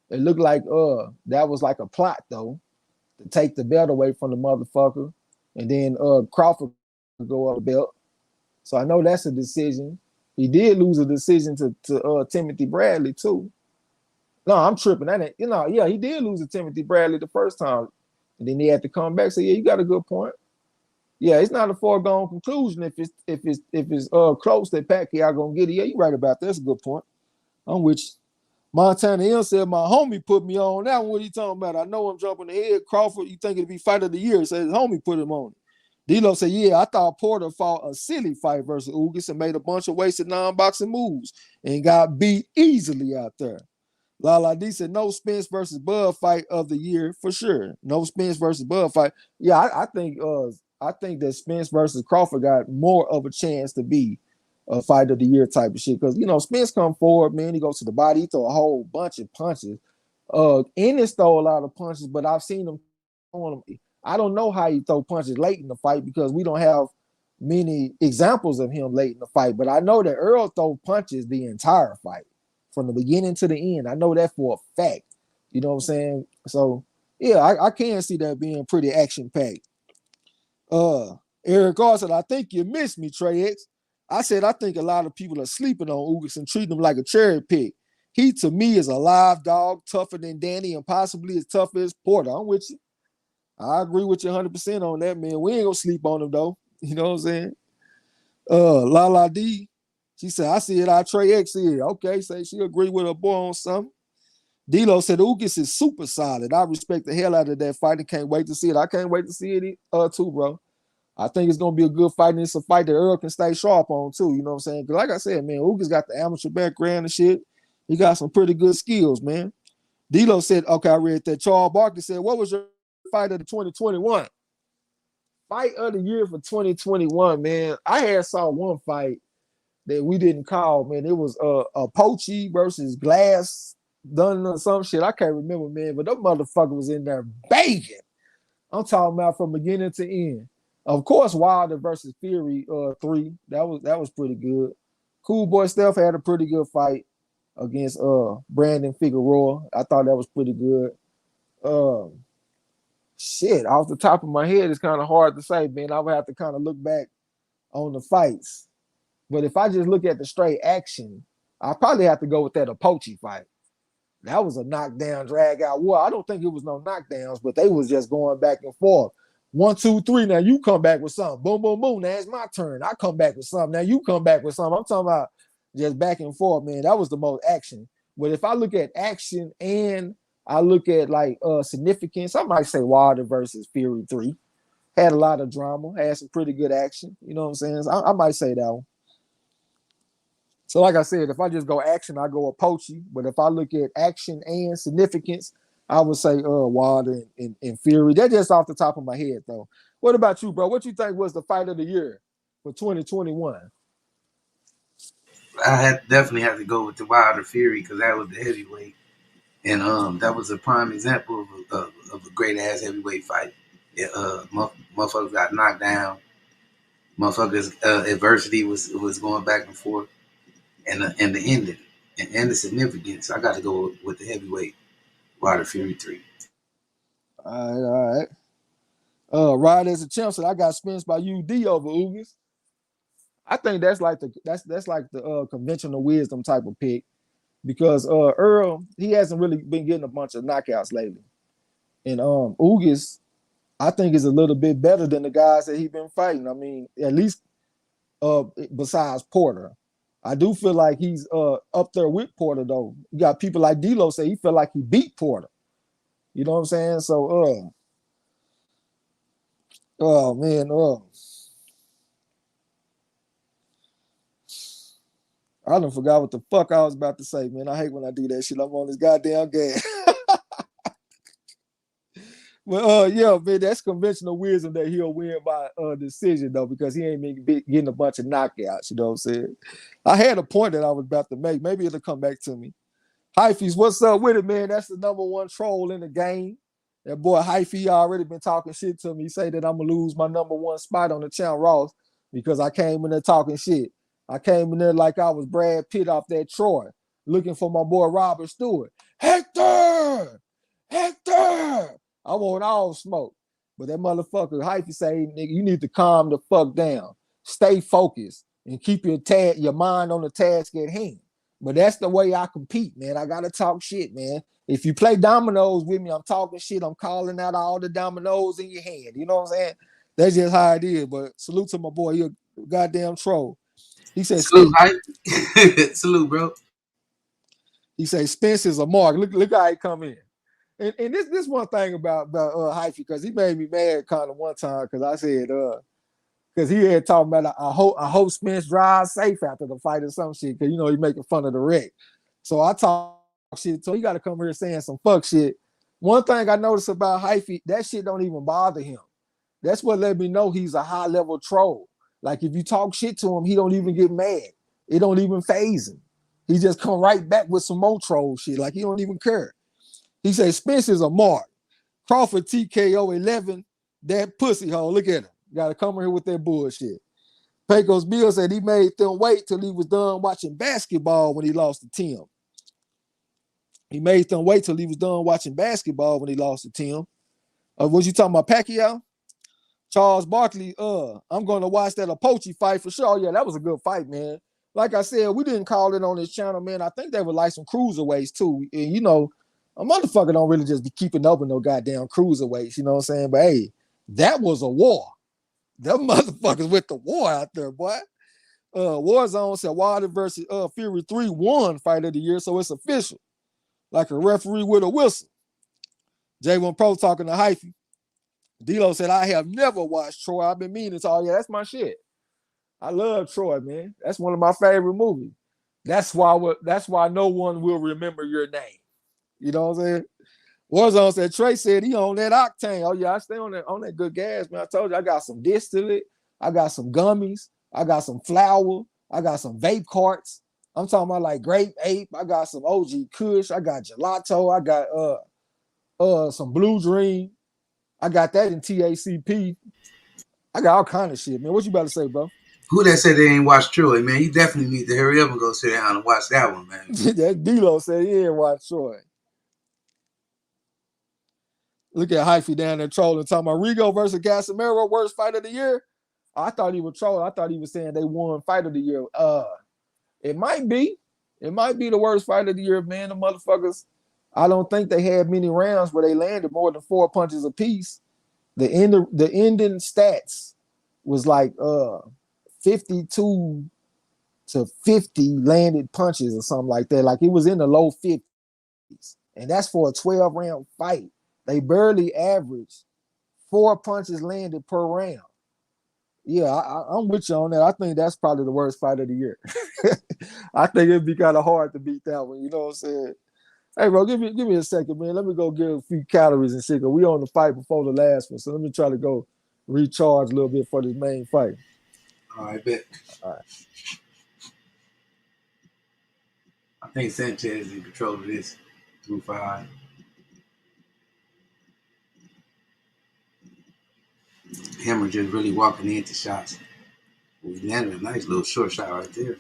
It looked like that was like a plot though, to take the belt away from the motherfucker, and then Crawford could go up the belt. So I know that's a decision. He did lose a decision to Timothy Bradley too. No, I'm tripping. That ain't, yeah, he did lose to Timothy Bradley the first time, and then he had to come back. So yeah, you got a good point. Yeah, it's not a foregone conclusion if it's close that Pacquiao gonna get it. Yeah, you right about that. That's a good point. I'm with you. Montana M said my homie put me on that one. What are you talking about? I know I'm jumping ahead. Crawford, you think it'd be fight of the year? Says his homie put him on it. D'Lo said, yeah, I thought Porter fought a silly fight versus Ugas and made a bunch of wasted non-boxing moves and got beat easily out there. Lala D said, no Spence versus Bud fight of the year for sure. No Spence versus Bud fight. Yeah, I think that Spence versus Crawford got more of a chance to be a fight of the year type of shit. Because Spence come forward, man. He goes to the body, he throw a whole bunch of punches. Ennis throw a lot of punches, but I've seen him on him. I don't know how he throw punches late in the fight because we don't have many examples of him late in the fight. But I know that Earl throw punches the entire fight from the beginning to the end. I know that for a fact. You know what I'm saying? So yeah, I can see that being pretty action packed. Eric Carr said, I think you missed me, Trey X. I said, I think a lot of people are sleeping on Ugas and treating him like a cherry pick. He, to me, is a live dog, tougher than Danny and possibly as tough as Porter. I'm with you. I agree with you 100% on that, man. We ain't going to sleep on him, though. You know what I'm saying? Lala D, she said, I see it how Trey X here. Okay, say she agree with her boy on something. D'Lo said, Ugas is super solid. I respect the hell out of that fight and can't wait to see it. I can't wait to see it too, bro. I think it's gonna be a good fight, and it's a fight that Earl can stay sharp on too. You know what I'm saying? Because like I said, man, Ugas got the amateur background and shit. He got some pretty good skills, man. D'Lo said, okay, I read that. Charles Barkley said, what was your fight of the 2021? Fight of the year for 2021, man. I had saw one fight that we didn't call, man. It was a Pochi versus Glass done or some shit. I can't remember, man, but that motherfucker was in there begging. I'm talking about from beginning to end. Of course, Wilder versus Fury 3. That was pretty good. Cool Boy Steph had a pretty good fight against Brandon Figueroa. I thought that was pretty good. Shit, off the top of my head, it's kind of hard to say, man. I would have to kind of look back on the fights. But if I just look at the straight action, I probably have to go with that Apoche fight. That was a knockdown, drag out war. I don't think it was no knockdowns, but they was just going back and forth. 1, 2, 3. Now you come back with something. Boom, boom, boom. Now it's my turn. I come back with something. Now you come back with something. I'm talking about just back and forth, man. That was the most action. But if I look at action and I look at like significance, I might say Wilder versus Fury 3. Had a lot of drama, had some pretty good action. You know what I'm saying? So I might say that one. So, like I said, if I just go action, I go Apoche. But if I look at action and significance, I would say Wilder and Fury. They're just off the top of my head, though. What about you, bro? What you think was the fight of the year for 2021? I definitely have to go with the Wilder Fury because that was the heavyweight, and that was a prime example of a great ass heavyweight fight. Yeah, motherfuckers got knocked down. Motherfuckers adversity was going back and forth, and the ending and the significance. I got to go with the heavyweight Wilder Fury 3. All right. Ride as a champ said I got Spence by UD over Ugas. I think that's like the conventional wisdom type of pick because Earl he hasn't really been getting a bunch of knockouts lately, and Ugas I think is a little bit better than the guys that he's been fighting. I mean, at least besides Porter. I do feel like he's up there with Porter though. You got people like D'Lo say he felt like he beat Porter. You know what I'm saying? So Oh man, I done forgot what the fuck I was about to say, man. I hate when I do that shit. I'm on this goddamn gas. But yeah, man, that's conventional wisdom that he'll win by decision though, because he ain't been getting a bunch of knockouts. You know what I'm saying? I had a point that I was about to make. Maybe it'll come back to me. Hyphies, what's up with it, man? That's the number one troll in the game. That boy Hyphy already been talking shit to me. He say that I'm gonna lose my number one spot on the channel Ross because I came in there talking shit. I came in there like I was Brad Pitt off that Troy, looking for my boy Robert Stewart. Hector! Hector! I want all smoke. But that motherfucker Hyphy say, nigga, you need to calm the fuck down. Stay focused and keep your mind on the task at hand. But that's the way I compete, man. I gotta talk shit, man. If you play dominoes with me, I'm talking shit. I'm calling out all the dominoes in your hand. You know what I'm saying? That's just how it is. But salute to my boy. You're a goddamn troll. He said, Salute, hype. Salute, bro. he said Spence is a mark. Look how he come in. And this one thing about Hyphy, because he made me mad kind of one time because I said because he had talking about I hope Spence drives safe after the fight or some shit, because you know he making fun of the wreck. So I talk shit, so he got to come here saying some fuck shit. One thing I noticed about Hyphy, that shit don't even bother him. That's what let me know he's a high level troll. Like if you talk shit to him, he don't even get mad. It don't even phase him. He just come right back with some more troll shit. Like he don't even care. He says Spence is a mark. Crawford TKO 11. That pussy hole. Look at him. Got to come here with that bullshit. Pecos Bill said he made them wait till he was done watching basketball when he lost to Tim. He made them wait till he was done watching basketball when he lost to Tim. Was you talking about Pacquiao? Charles Barkley, I'm going to watch that Apoche fight for sure. Yeah, that was a good fight, man. Like I said, we didn't call it on this channel, man. I think they were like some cruiserweights too. And you know, a motherfucker don't really just be keeping up with no goddamn cruiserweights, you know what I'm saying? But hey, that was a war. Them motherfuckers with the war out there, boy. Warzone said Wilder versus Fury 3 won fight of the year, so it's official. Like a referee with a whistle. J1 Pro talking to Hyphy. D-Lo said, I have never watched Troy. I've been meaning to. Yeah, that's my shit. I love Troy, man. That's one of my favorite movies. That's why no one will remember your name. You know what I'm saying? Warzone said, Trey said he on that octane. Oh, yeah, I stay on that good gas, man. I told you I got some distillate. I got some gummies. I got some flour. I got some vape carts. I'm talking about like grape ape. I got some OG Kush. I got gelato. I got some Blue Dream. I got that in TACP. I got all kind of shit, man. What you about to say, bro? Who that said they ain't watched Troy, man? You definitely need to hurry up and go sit down and watch that one, man. That D-Lo said he ain't watch Troy. Look at Hyphy down there trolling, talking about Rigo versus Casemiro, worst fight of the year. I thought he was trolling. I thought he was saying they won fight of the year. It might be. It might be the worst fight of the year, man. The motherfuckers, I don't think they had many rounds where they landed more than 4 punches apiece. The ending stats was like 52 to 50 landed punches or something like that. Like it was in the low 50s. And that's for a 12-round fight. They barely averaged 4 punches landed per round. Yeah, I'm with you on that. I think that's probably the worst fight of the year. I think it'd be kind of hard to beat that one. You know what I'm saying? Hey, bro, give me a second, man. Let me go get a few calories and shit. Cause we on the fight before the last one, so let me try to go recharge a little bit for this main fight. All right, bet. All right. I think Sanchez is in control of this through 5. Hammer just really walking into shots. We landed a nice little short shot right there.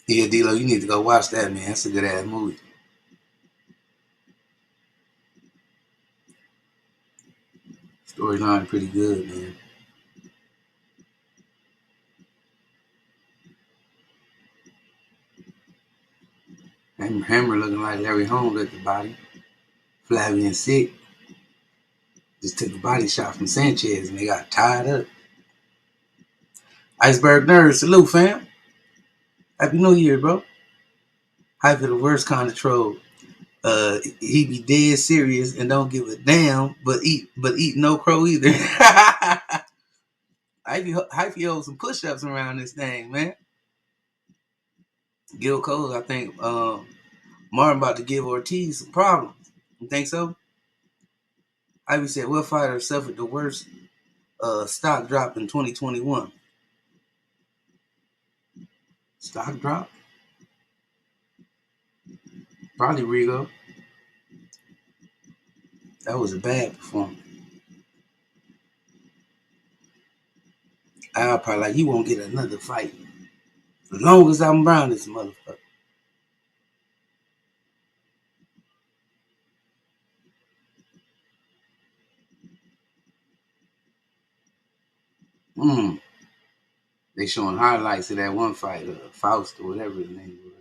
Yeah, D-Lo, you need to go watch that, man. That's a good ass movie. Storyline pretty good, man. Hammer looking like Larry Holmes at the body. Flavian sick. Just took a body shot from Sanchez and they got tied up. Iceberg Nerd, salute, fam. Happy New Year, bro. Hype of the worst kind of troll. He be dead serious and don't give a damn, but eat no crow either. Hyphy hold some push-ups around this thing, man. Gil Cole, I think Martin about to give Ortiz some problems. You think so? Ivy said, what fighter suffered the worst stock drop in 2021? Stock drop? Probably Rigo. That was a bad performance. I'll probably like, you won't get another fight. As long as I'm around this motherfucker. Mm. They showing highlights of that one fight, Faust or whatever his name was.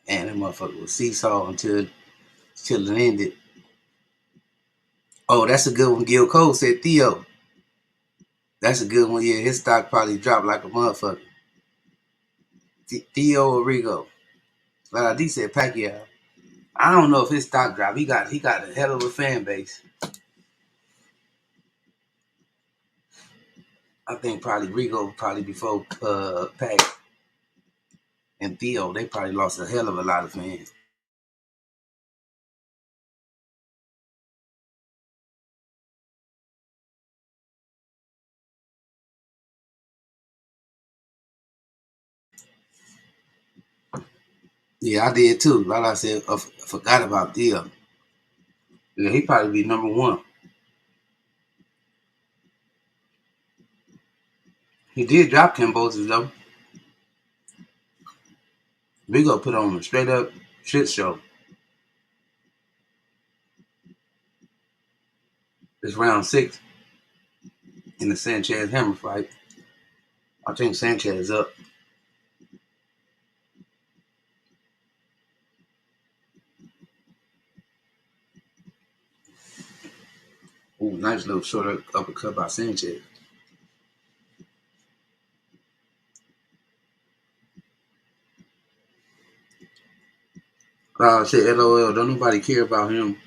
And that motherfucker was seesaw until it ended. Oh, that's a good one. Gil Cole said Theo. That's a good one. Yeah, his stock probably dropped like a motherfucker. Theo or Rigo. Like D said Pacquiao. I don't know if his stock dropped. He got a hell of a fan base. I think probably Rigo probably before Pac and Theo. They probably lost a hell of a lot of fans. Yeah, I did too. Like I said, I forgot about Theo. Yeah, he probably be number one. He did drop Cambosis though. Rigo put on a straight up shit show. It's round 6 in the Sanchez Hammer fight. I think Sanchez is up. Ooh, nice little short uppercut by Sanchez. Shit, LOL. Don't nobody care about him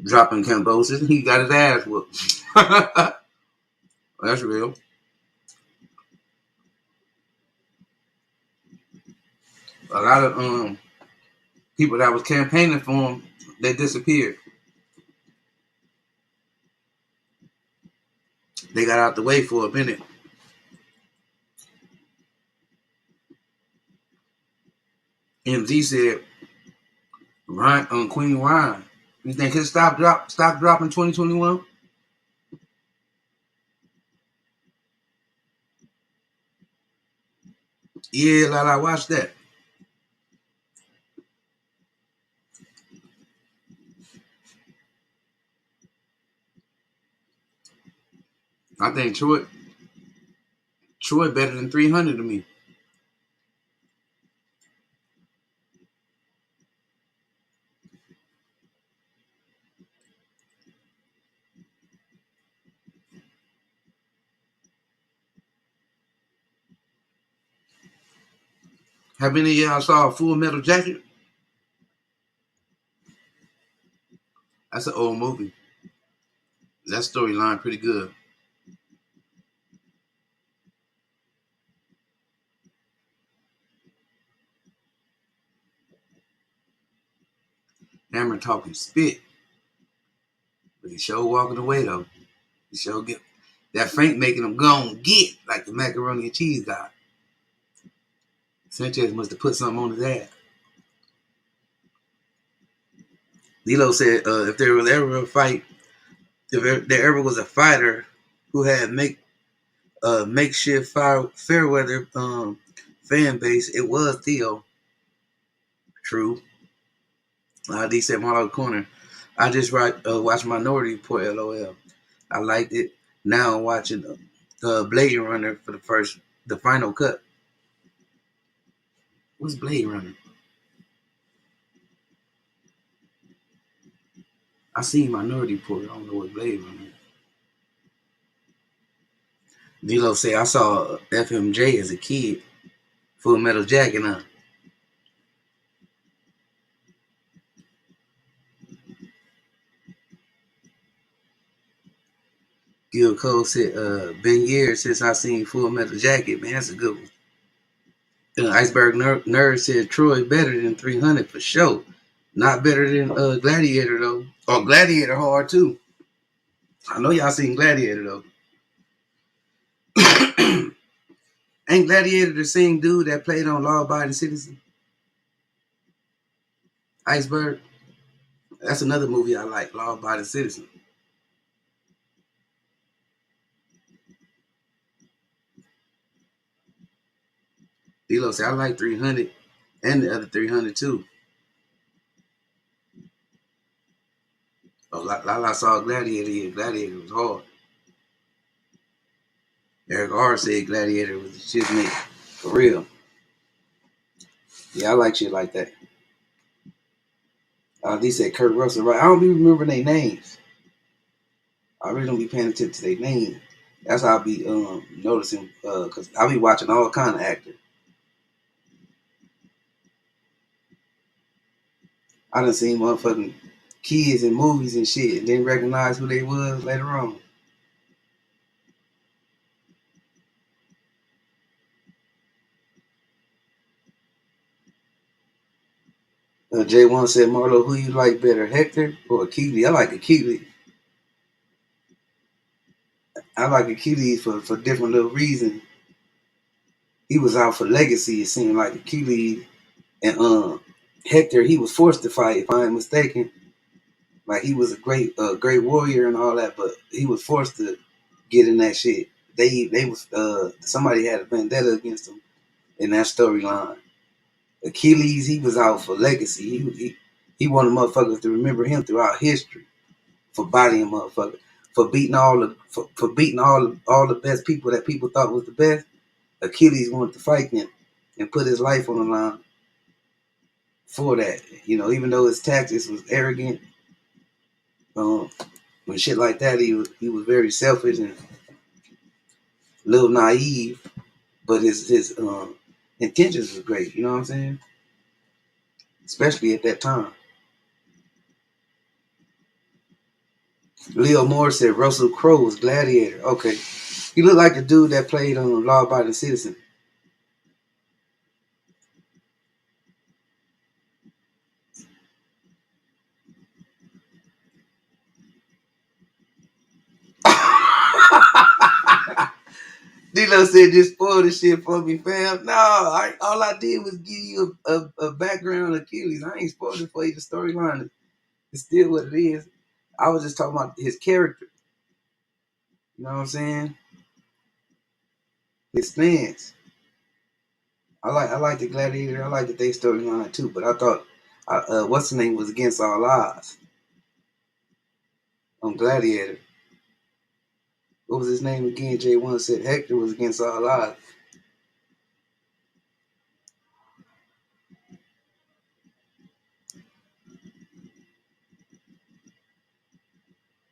dropping Cambosis. He got his ass whooped. That's real. A lot of people that was campaigning for him, they disappeared. They got out the way for a minute. MZ said, Ryan, Queen Ryan. You think his stock drop in 2021? Yeah, like I watched that. I think Troy better than 300 to me. Have any of y'all saw a Full Metal Jacket? That's an old movie. That storyline pretty good. Hammer talking spit, but he sure walking away though. He sure get that Frank making him go and get like the macaroni and cheese guy. Sanchez must have put something on his ass. Lilo said, if there was ever a fight, if there ever was a fighter who had makeshift fair weather fan base, it was Theo. True. D said Marlo Corner. I just watched Minority Report. LOL. I liked it. Now I'm watching Blade Runner for the final cut. What's Blade Runner? I seen Minority Report. I don't know what Blade Runner is. D-Lo say I saw FMJ as a kid. Full Metal Jacket, huh? Gil Cole said, been years since I seen Full Metal Jacket, man. That's a good one. Iceberg Nerd said Troy better than 300 for sure. Not better than Gladiator though. Or Gladiator hard too. I know y'all seen Gladiator though. Ain't Gladiator the same dude that played on Law Abiding Citizen? Iceberg. That's another movie I like, Law Abiding Citizen. D-Lo said I like 300 and the other 300 too. Oh, Lala saw Gladiator. Yeah, Gladiator was hard. Eric R said Gladiator was the shit, mate. For real. Yeah, I like shit like that. They said Kurt Russell, right? I don't be remembering their names. I really don't be paying attention to their names. That's how I be noticing, because I be watching all kind of actors. I done seen motherfucking kids in movies and shit and didn't recognize who they was later on. J1 said, Marlo, who you like better, Hector or Achilles? I like Achilles. I like Achilles for different little reasons. He was out for legacy, it seemed like Achilles. And Hector, he was forced to fight, if I ain't mistaken. Like he was a great warrior and all that, but he was forced to get in that shit. They was somebody had a vendetta against him in that storyline. Achilles, he was out for legacy. He wanted motherfuckers to remember him throughout history for bodying motherfuckers, for beating for beating all the best people that people thought was the best. Achilles wanted to fight them and put his life on the line for that. You know, even though his tactics was arrogant, um, when shit like that, he was very selfish and a little naive, but his intentions was great. You know what I'm saying? Especially at that time. Leo Moore said Russell Crowe was Gladiator. Okay, he looked like the dude that played on Law Abiding Citizen. D-Lo said, just spoil the shit for me, fam. No, all I did was give you a background of Achilles. I ain't spoiled it for you. The storyline is still what it is. I was just talking about his character. You know what I'm saying? His stance. I like the Gladiator. I like the day storyline too. But I thought, what's the name was against all odds on Gladiator. What was his name again? J1 said Hector was against all odds.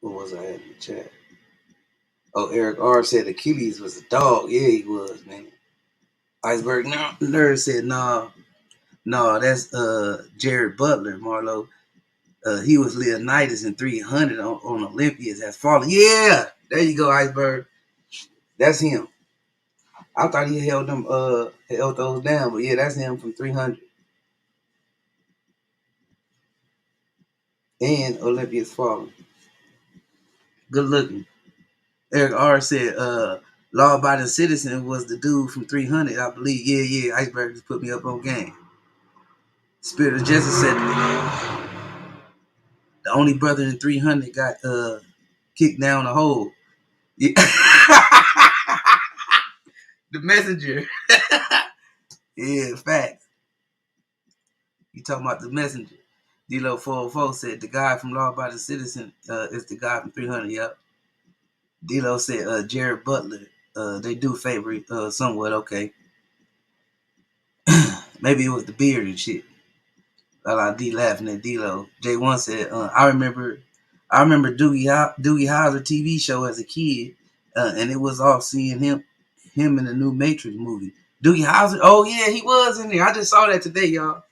What was I at in the chat? Oh, Eric R said Achilles was a dog. Yeah, he was, man. Iceberg Nerd said, no, that's Jared Butler, Marlo. He was Leonidas in 300 on Olympias has fallen. Yeah, there you go, Iceberg. That's him. I thought he held those down, but yeah, that's him from 300 and Olympia's fallen. Good looking. Eric R said, Law Abiding Citizen was the dude from 300, I believe. Yeah, Iceberg just put me up on game. Spirit of Justice said the only brother in 300 got kicked down the hole. Yeah. The messenger. Yeah, facts. You talking about the messenger. D-Lo 404 said the guy from Law Abiding Citizen is the guy from 300. Yep. D-Lo said Jared Butler. They do favor somewhat. Okay. Maybe it was the beard and shit. D laughing at D-Lo. J1 said, I remember Doogie Howser TV show as a kid, and it was all seeing him in the new Matrix movie. Doogie Howser. Oh yeah, he was in there. I just saw that today, y'all.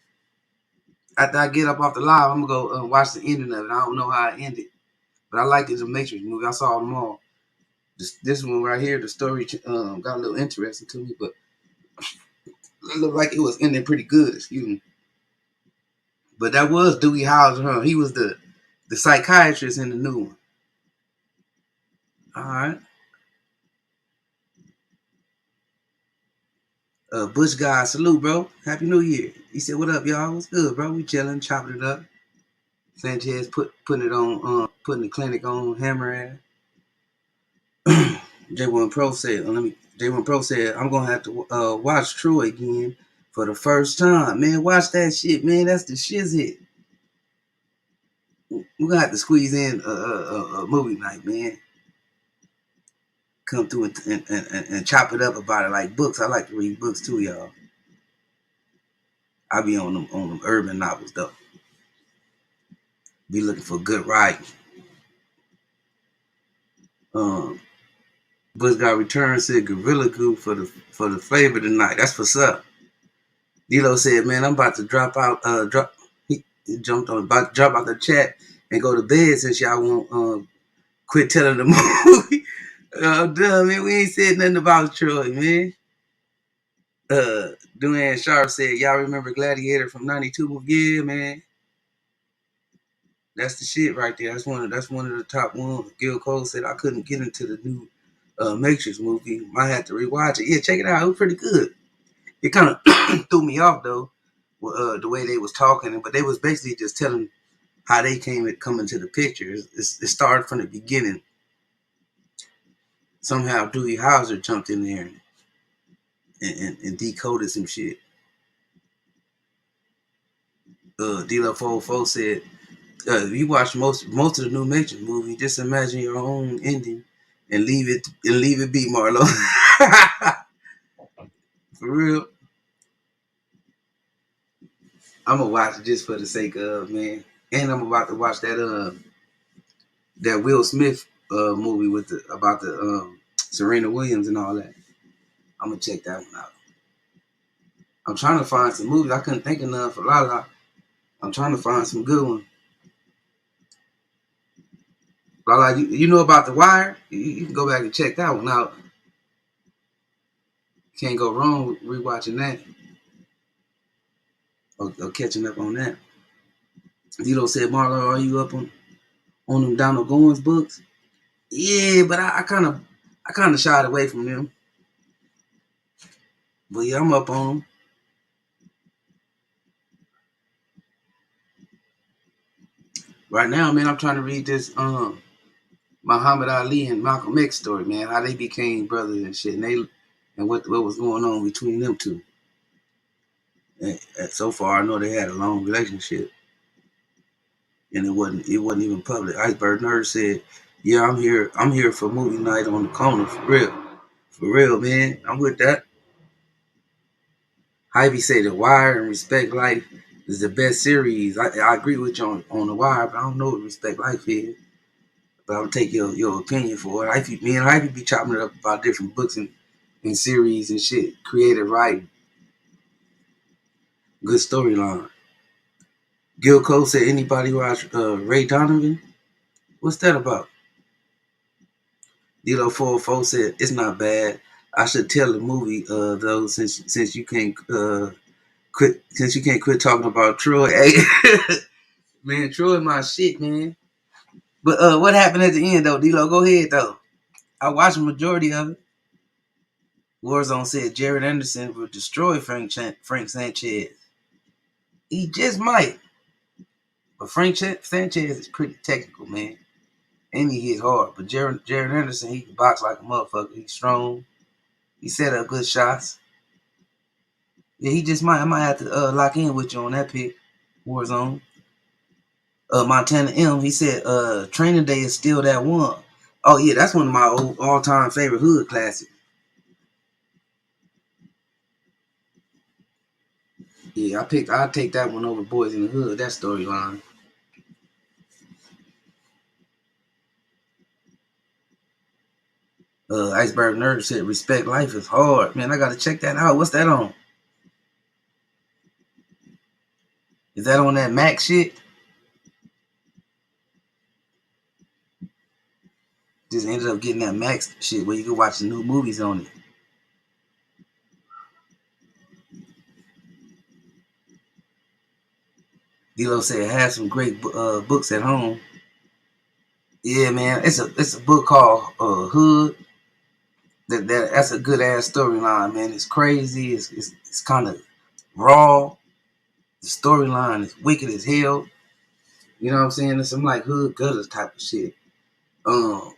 After I get up off the live, I'm gonna go watch the ending of it. I don't know how it ended, but I like the Matrix movie. I saw them all. This one right here, the story got a little interesting to me, but it looked like it was ending pretty good. Excuse me. But that was Doogie Howser, huh? He was the psychiatrist in the new one. All right. Bush guy, salute, bro. Happy New Year. He said, "What up, y'all? What's good, bro? We chilling, chopping it up." Sanchez putting it on, putting the clinic on, hammer ass. J1 Pro said, J1 Pro said, I'm gonna have to watch Troy again for the first time. Man, watch that shit, man. That's the shizit. We're gonna have to squeeze in a movie night, man. Come through and chop it up about it like books. I like to read books too, y'all. I be on them urban novels though. Be looking for good writing. Um, Bush got returned, said Gorilla Glue for the flavor tonight. That's what's up. D'Lo said, "Man, I'm about to drop out. He jumped on about to drop out the chat and go to bed since y'all won't quit telling the movie." Oh, duh, man, we ain't said nothing about Troy, man. Duane Sharp said, "Y'all remember Gladiator from '92? Yeah, man, that's the shit right there. That's one of the top ones." Gil Cole said, "I couldn't get into the new Matrix movie. Might have to rewatch it. Yeah, check it out. It was pretty good. It kind of threw me off though, the way they was talking, but they was basically just telling how they come into the picture. It started from the beginning. Somehow Dewey Hauser jumped in there and decoded some shit." D-Lo 404 said, if you watch most of the new Matrix movie, just imagine your own ending and leave it be, Marlo. For real. I'm gonna watch it just for the sake of, man. And I'm about to watch that Will Smith movie about the Serena Williams and all that. I'm gonna check that one out. I'm trying to find some movies. I couldn't think of none for Lala. I'm trying to find some good ones. Lala, you know about The Wire? You can go back and check that one out. Can't go wrong with rewatching that or catching up on that. Dilo said, "Marlo, are you up on them Donald Goins books?" Yeah, but I kind of shied away from them. But yeah, I'm up on them right now, man. I'm trying to read this Muhammad Ali and Malcolm X story, man. How they became brothers and shit, and what was going on between them two. And so far, I know they had a long relationship, and it wasn't even public. Iceberg Nerd said, "Yeah, I'm here for movie night on the corner for real, man. I'm with that." Ivy said The Wire and Respect Life is the best series. I agree with you on The Wire, but I don't know what Respect Life is. But I'll take your opinion for it. Me and Ivy be chopping it up about different books and series and shit. Creative writing. Good storyline. Gil Cole said, "Anybody watch Ray Donovan? What's that about?" Dilo 404 said, "It's not bad. I should tell the movie though, since you can't quit talking about Troy." Hey, man, Troy my shit, man. But what happened at the end though, D-Lo? Go ahead though. I watched the majority of it. Warzone said Jared Anderson will destroy Frank Sanchez. He just might. But Frank Sanchez is pretty technical, man. And he hit hard. But Jared Anderson, he can box like a motherfucker. He's strong. He set up good shots. Yeah, he just might. I might have to lock in with you on that pick. Warzone. Montana M, he said Training Day is still that one. Oh yeah, that's one of my all-time favorite hood classics. Yeah, I'll take that one over Boys in the Hood, that storyline. Iceberg Nerd said, "Respect life is hard." Man, I gotta check that out. What's that on? Is that on that Mac shit? Just ended up getting that Max shit where you can watch the new movies on it. D-Lo said, "Have some great books at home." Yeah, man, it's a book called Hood. That's a good ass storyline, man. It's crazy. It's kind of raw. The storyline is wicked as hell. You know what I'm saying? It's some like hood gutters type of shit. Um,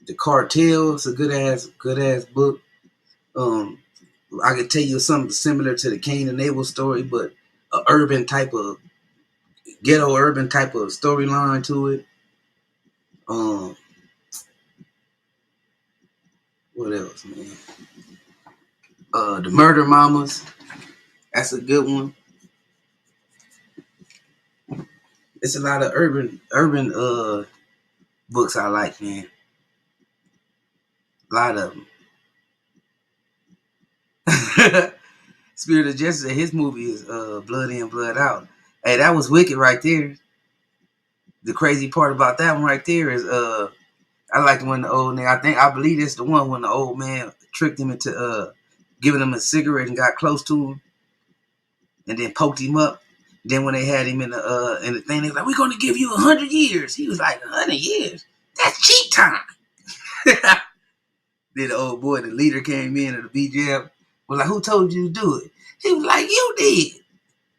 the Cartel is a good ass book. Um, I could tell you something similar to the Cain and Abel story, but a urban type of ghetto urban type of storyline to it. Um, what else, man? The Murder Mamas. That's a good one. It's a lot of urban books I like, man. A lot of them. Spirit of Justice, his movie is Blood In, Blood Out. Hey, that was wicked right there. The crazy part about that one right there is I like when the old nigga, I believe it's the one when the old man tricked him into giving him a cigarette and got close to him and then poked him up. Then when they had him in the thing, they was like, "We're gonna give you 100 years." He was like, "100 years? That's cheap time." Then the old boy, the leader, came in of the BJM, was like, "Who told you to do it?" He was like, "You did.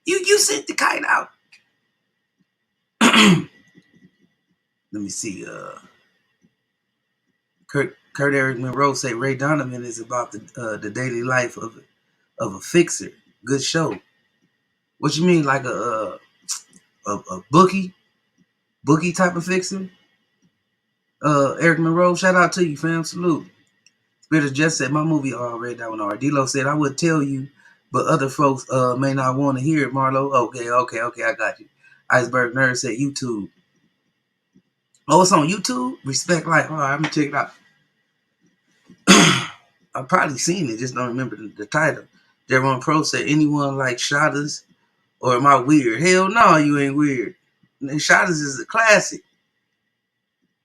You sent the kite out." Let me see. Kurt Eric Monroe say Ray Donovan is about the daily life of a fixer. Good show. What you mean, like a bookie type of fixer? Eric Monroe, shout out to you, fam. Salute. Spitter just said my movie already. That one already. D-Lo said I would tell you, but other folks may not want to hear it. Marlo, okay, I got you. Iceberg Nerd said YouTube. Oh, it's on YouTube. Respect Life. All right, I'm gonna check it out. I've probably seen it, just don't remember the title. Deron Pro said, "Anyone like Shotters or am I weird?" Hell no, you ain't weird. Shotters is a classic.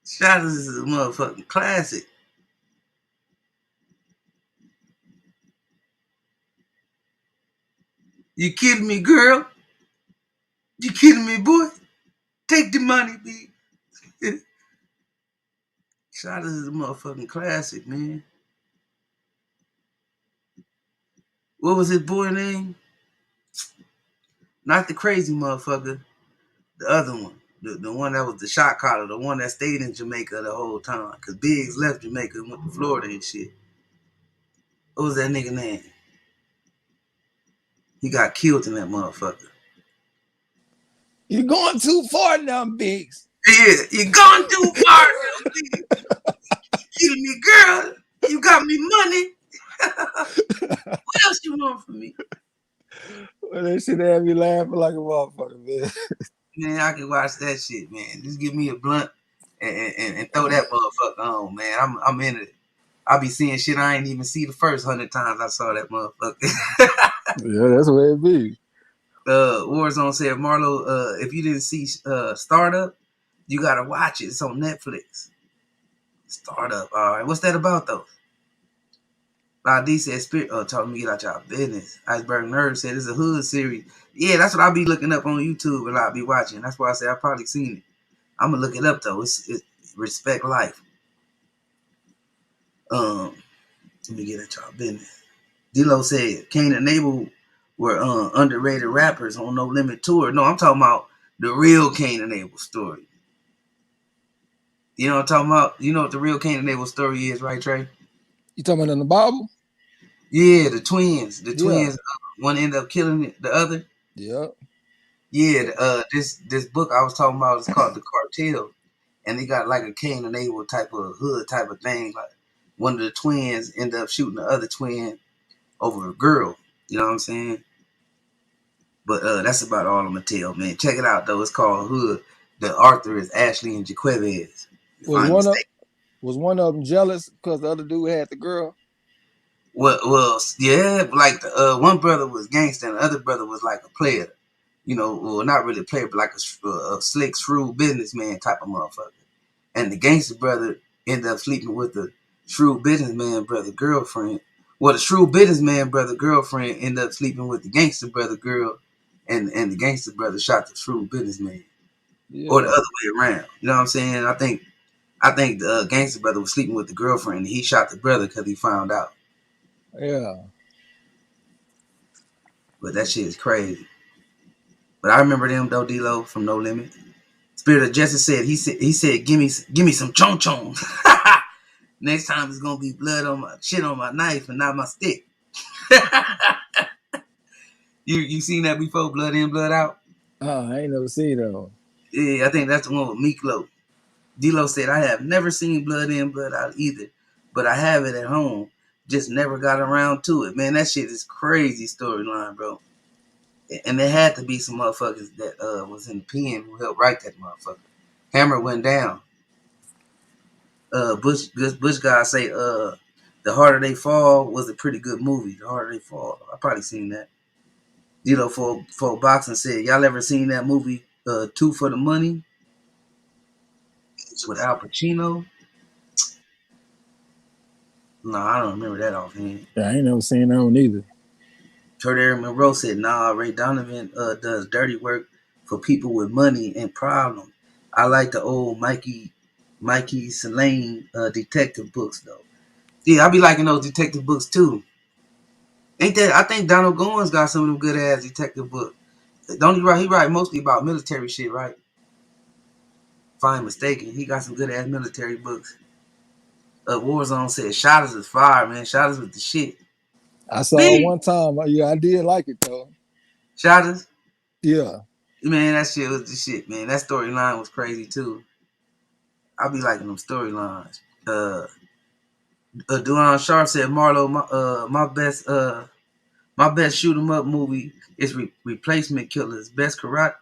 Shotters is a motherfucking classic. You kidding me, girl? You kidding me, boy? Take the money, B. Shotters is a motherfucking classic, man. What was his boy name? Not the crazy motherfucker. The other one. The one that was the shot caller. The one that stayed in Jamaica the whole time. Because Biggs left Jamaica and went to Florida and shit. What was that nigga name? He got killed in that motherfucker. You're going too far now, Biggs. Yeah, you gone too far now, Biggs. You kidding me, girl? You got me money. What else you want from me? Well, that shit had me laughing like a motherfucker, man. Man, I can watch that shit, man. Just give me a blunt and throw that motherfucker on, man. I'm into it. I be seeing shit I ain't even see the first 100 times I saw that motherfucker. Yeah, that's the way it be. Warzone said, Marlo, if you didn't see Startup, you gotta watch it. It's on Netflix. Startup, all right. What's that about though? D said, "Spirit." Told me to get out y'all business. Iceberg Nerd said it's a hood series. Yeah, that's what I'll be looking up on YouTube and I'll be watching. That's why I say I've probably seen it. I'm gonna look it up though. It's Respect Life. Let me get at y'all business. D-Lo said Cain and Abel were underrated rappers on No Limit Tour. No, I'm talking about the real Cain and Abel story. You know what I'm talking about? You know what the real Cain and Abel story is, right, Trey? You talking about in the Bible? Yeah, the twins. The Yeah. twins. One ended up killing the other. Yeah. Yeah. This book I was talking about is called The Cartel, and they got like a Cain and Abel type of hood type of thing. Like one of the twins ended up shooting the other twin over a girl. You know what I'm saying? But that's about all I'm gonna tell, man. Check it out though. It's called Hood. The author is Ashley and Jaquez, if Was I'm one of mistaken. Was one of them jealous because the other dude had the girl? Well, yeah, like the one brother was gangster, and the other brother was like a player. Well, not really a player, but like a slick, shrewd businessman type of motherfucker. And the gangster brother ended up sleeping with the shrewd businessman brother girlfriend. Well, the shrewd businessman brother girlfriend ended up sleeping with the gangster brother girl, and the gangster brother shot the shrewd businessman, or the Yeah, other way around. You know what I'm saying? I think the gangster brother was sleeping with the girlfriend, and he shot the brother because he found out. yeah. But that shit is crazy. But I remember them though, D-Lo from No Limit. Spirit of Justice said, give me some chon chon. Next time it's gonna be blood on my shit on my knife and not my stick. You seen that before? Blood in, blood out. I ain't never seen that one. Yeah, I think that's the one with Miklo. D-Lo said, I have never seen blood in, blood out either, but I have it at home. Just never got around to it. Man, that shit is crazy storyline, bro. And there had to be some motherfuckers that was in the pen who helped write that motherfucker. Hammer went down. Bush guys say The Harder They Fall was a pretty good movie. The Harder They Fall. I probably seen that. For boxing said, y'all ever seen that movie Two for the Money with Al Pacino? No, I don't remember that offhand. Yeah, I ain't never seen that one either. Kurt Eric Monroe said, nah, Ray Donovan does dirty work for people with money and problems. I like the old Mikey Selene detective books though. Yeah, I be liking those detective books too. Ain't that? I think Donald Goins got some of them good ass detective books. Don't he write? He write mostly about military shit, right? If I'm mistaken, he got some good ass military books. Warzone said, "Shotters is fire, man. Shotters with the shit." I saw it Man, one time. Yeah, I did like it though. Shotters, Yeah, man, that shit was the shit, man. That storyline was crazy too. I be liking them storylines. Duan Sharp said, "Marlo, my best shoot 'em up movie is Replacement Killers. Best karate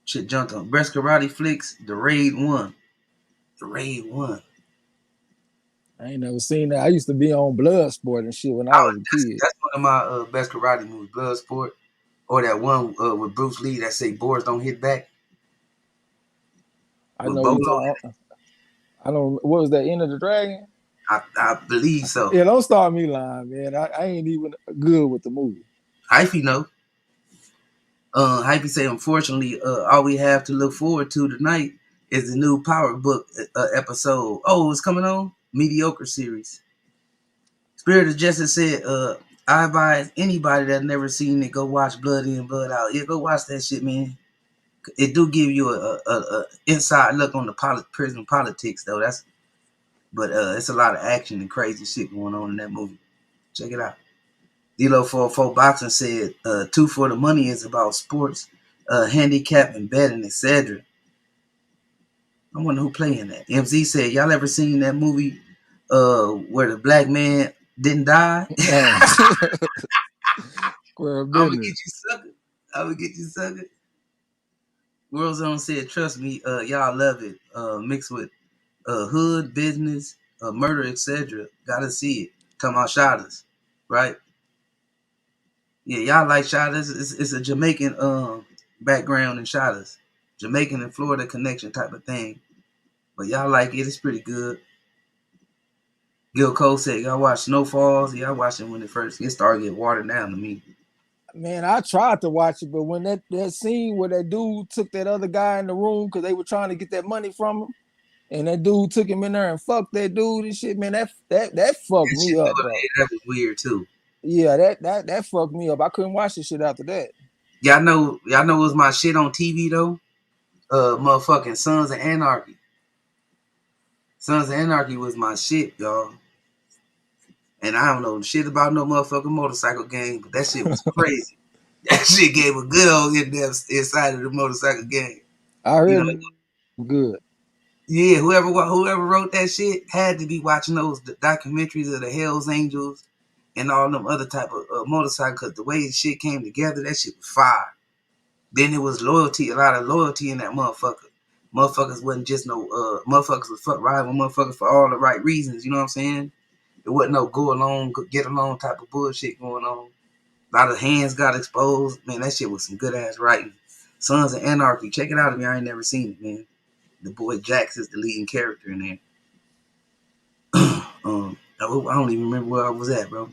shit jumped on. Best karate flicks. The Raid One. The Raid One. I ain't never seen that. I used to be on Bloodsport and shit when I I was was, a kid. that's one of my best karate movies. Bloodsport, or that one with Bruce Lee that say boards don't hit back I with know you Bolo. talk. I don't. What was that? End of the Dragon? I believe so. Yeah, don't start me lying, man. I ain't even good with the movie. Hyphy know. Hyphy say, unfortunately, all we have to look forward to tonight is the new Power Book episode. Oh, it's coming on? Mediocre series. Spirit of Justice said, I advise anybody that never seen it, go watch Blood In, Blood Out. Yeah, go watch that shit, man. It do give you a inside look on the prison politics, though. But it's a lot of action and crazy shit going on in that movie. Check it out. D-Lo 44 Boxing said, Two for the Money is about sports, handicap, and betting, etc. I wonder who playing that. MZ said, y'all ever seen that movie where the black man didn't die? No. Square I'm gonna get business. you sucker. I'm gonna get you sucker. World Zone said, trust me, y'all love it. Mixed with hood, business, murder, etc. Gotta see it. Talking about Shotters, right? Yeah, y'all like Shotters. It's a Jamaican background in Shotters. Jamaican and Florida connection type of thing. But y'all like it. It's pretty good. Gil Cole said, y'all watch Snowfalls. Yeah, I watched it when it started getting watered down to me. Man, I tried to watch it, but when that scene where that dude took that other guy in the room because they were trying to get that money from him, and that dude took him in there and fucked that dude and shit, man, that fucked That me shit, up, bro. that was weird too. Yeah, that fucked me up. I couldn't watch the shit after that. Y'all know it was my shit on TV though. Motherfucking Sons of Anarchy. Sons of Anarchy was my shit, y'all. And I don't know shit about no motherfucking motorcycle game, but that shit was crazy. That shit gave a good old in-depth inside of the motorcycle game. I You heard know, good. yeah, whoever wrote that shit had to be watching those documentaries of the Hells Angels and all them other type of motorcycles. Cause the way shit came together, that shit was fire. Then it was loyalty, a lot of loyalty in that motherfucker. Motherfuckers wasn't just no motherfuckers was fuck riding with motherfuckers for all the right reasons. You know what I'm saying? It wasn't no go along, get along type of bullshit going on. A lot of hands got exposed. Man, that shit was some good ass writing. Sons of Anarchy. Check it out if y'all ain't never seen it, man. The boy Jax is the leading character in there. I don't even remember where I was at, bro.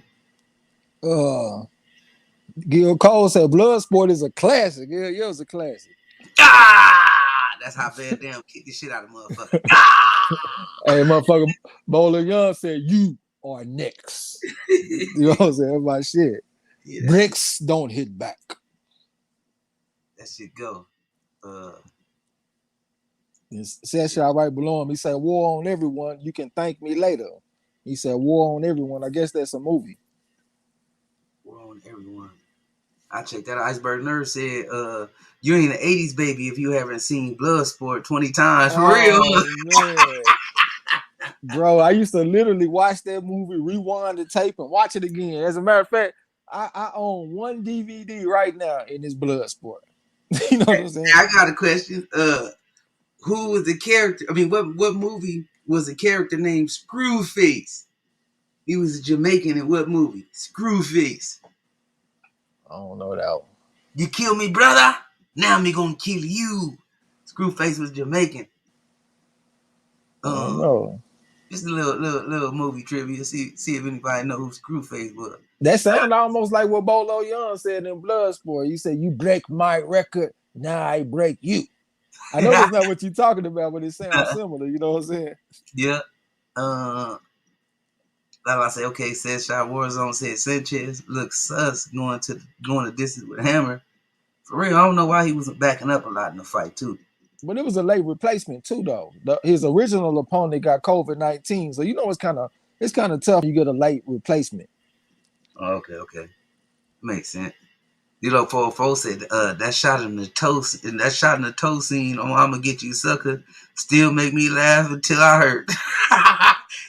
Gil Cole said Bloodsport is a classic. Yeah, it was a classic. Ah, that's how Van Dam kicked the shit out of motherfucker. Ah! Hey, motherfucker, Bowler Young said you are next. You know what I'm saying? That's my shit. Yeah, Bricks don't hit back. that shit go. Said shit right below him. He said, "War on everyone. You can thank me later." He said, "War on everyone." I guess that's a movie. War on everyone. I checked that. Iceberg Nerd said, you ain't an 80s baby if you haven't seen Bloodsport 20 times. For real. Oh man. Bro, I used to literally watch that movie, rewind the tape, and watch it again. As a matter of fact, I own one DVD right now in this Bloodsport. You know what I'm saying? I got a question. Who was the character? I mean, what movie was the character named Screwface? He was a Jamaican in what movie? Screwface. I don't know that one. You kill me, brother. Now me gonna kill you. Screwface was Jamaican. I don't know. Just a little movie trivia. See if anybody know who Screwface was. That sound almost like what Bolo Young said in Bloodsport. You said, "You break my record, now I break you." I know that's not what you're talking about, but it sounds similar. You know what I'm saying? Yeah. Like I say, okay, said Shot Warzone said Sanchez looks sus going to distance with Hammer. For real, I don't know why he wasn't backing up a lot in the fight too. But it was a late replacement too, though. His original opponent got COVID-19, so you know it's kind of tough. You get a late replacement. Oh, okay, makes sense. You know, 404 said that shot in the toe scene on "I'ma Get You Sucker" still make me laugh until I hurt.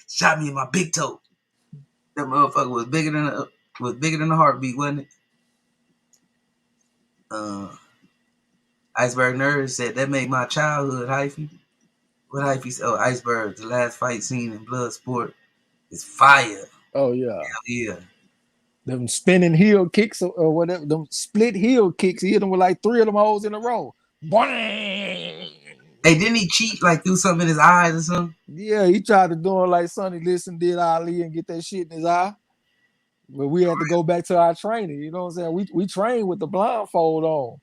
Shot me in my big toe. That motherfucker was bigger than a heartbeat, wasn't it? Iceberg Nerd said that made my childhood hyphy. What hyphy said? Oh, Iceberg, the last fight scene in Bloodsport is fire. Oh yeah. Hell yeah. Them spinning heel kicks or whatever, them split heel kicks. He hit them with like 3 of them holes in a row. Boing! Hey, didn't he cheat like through something in his eyes or something? Yeah, he tried to do it like Sonny Liston did Ali and get that shit in his eye. But we had to go back to our training. You know what I'm saying? We trained with the blindfold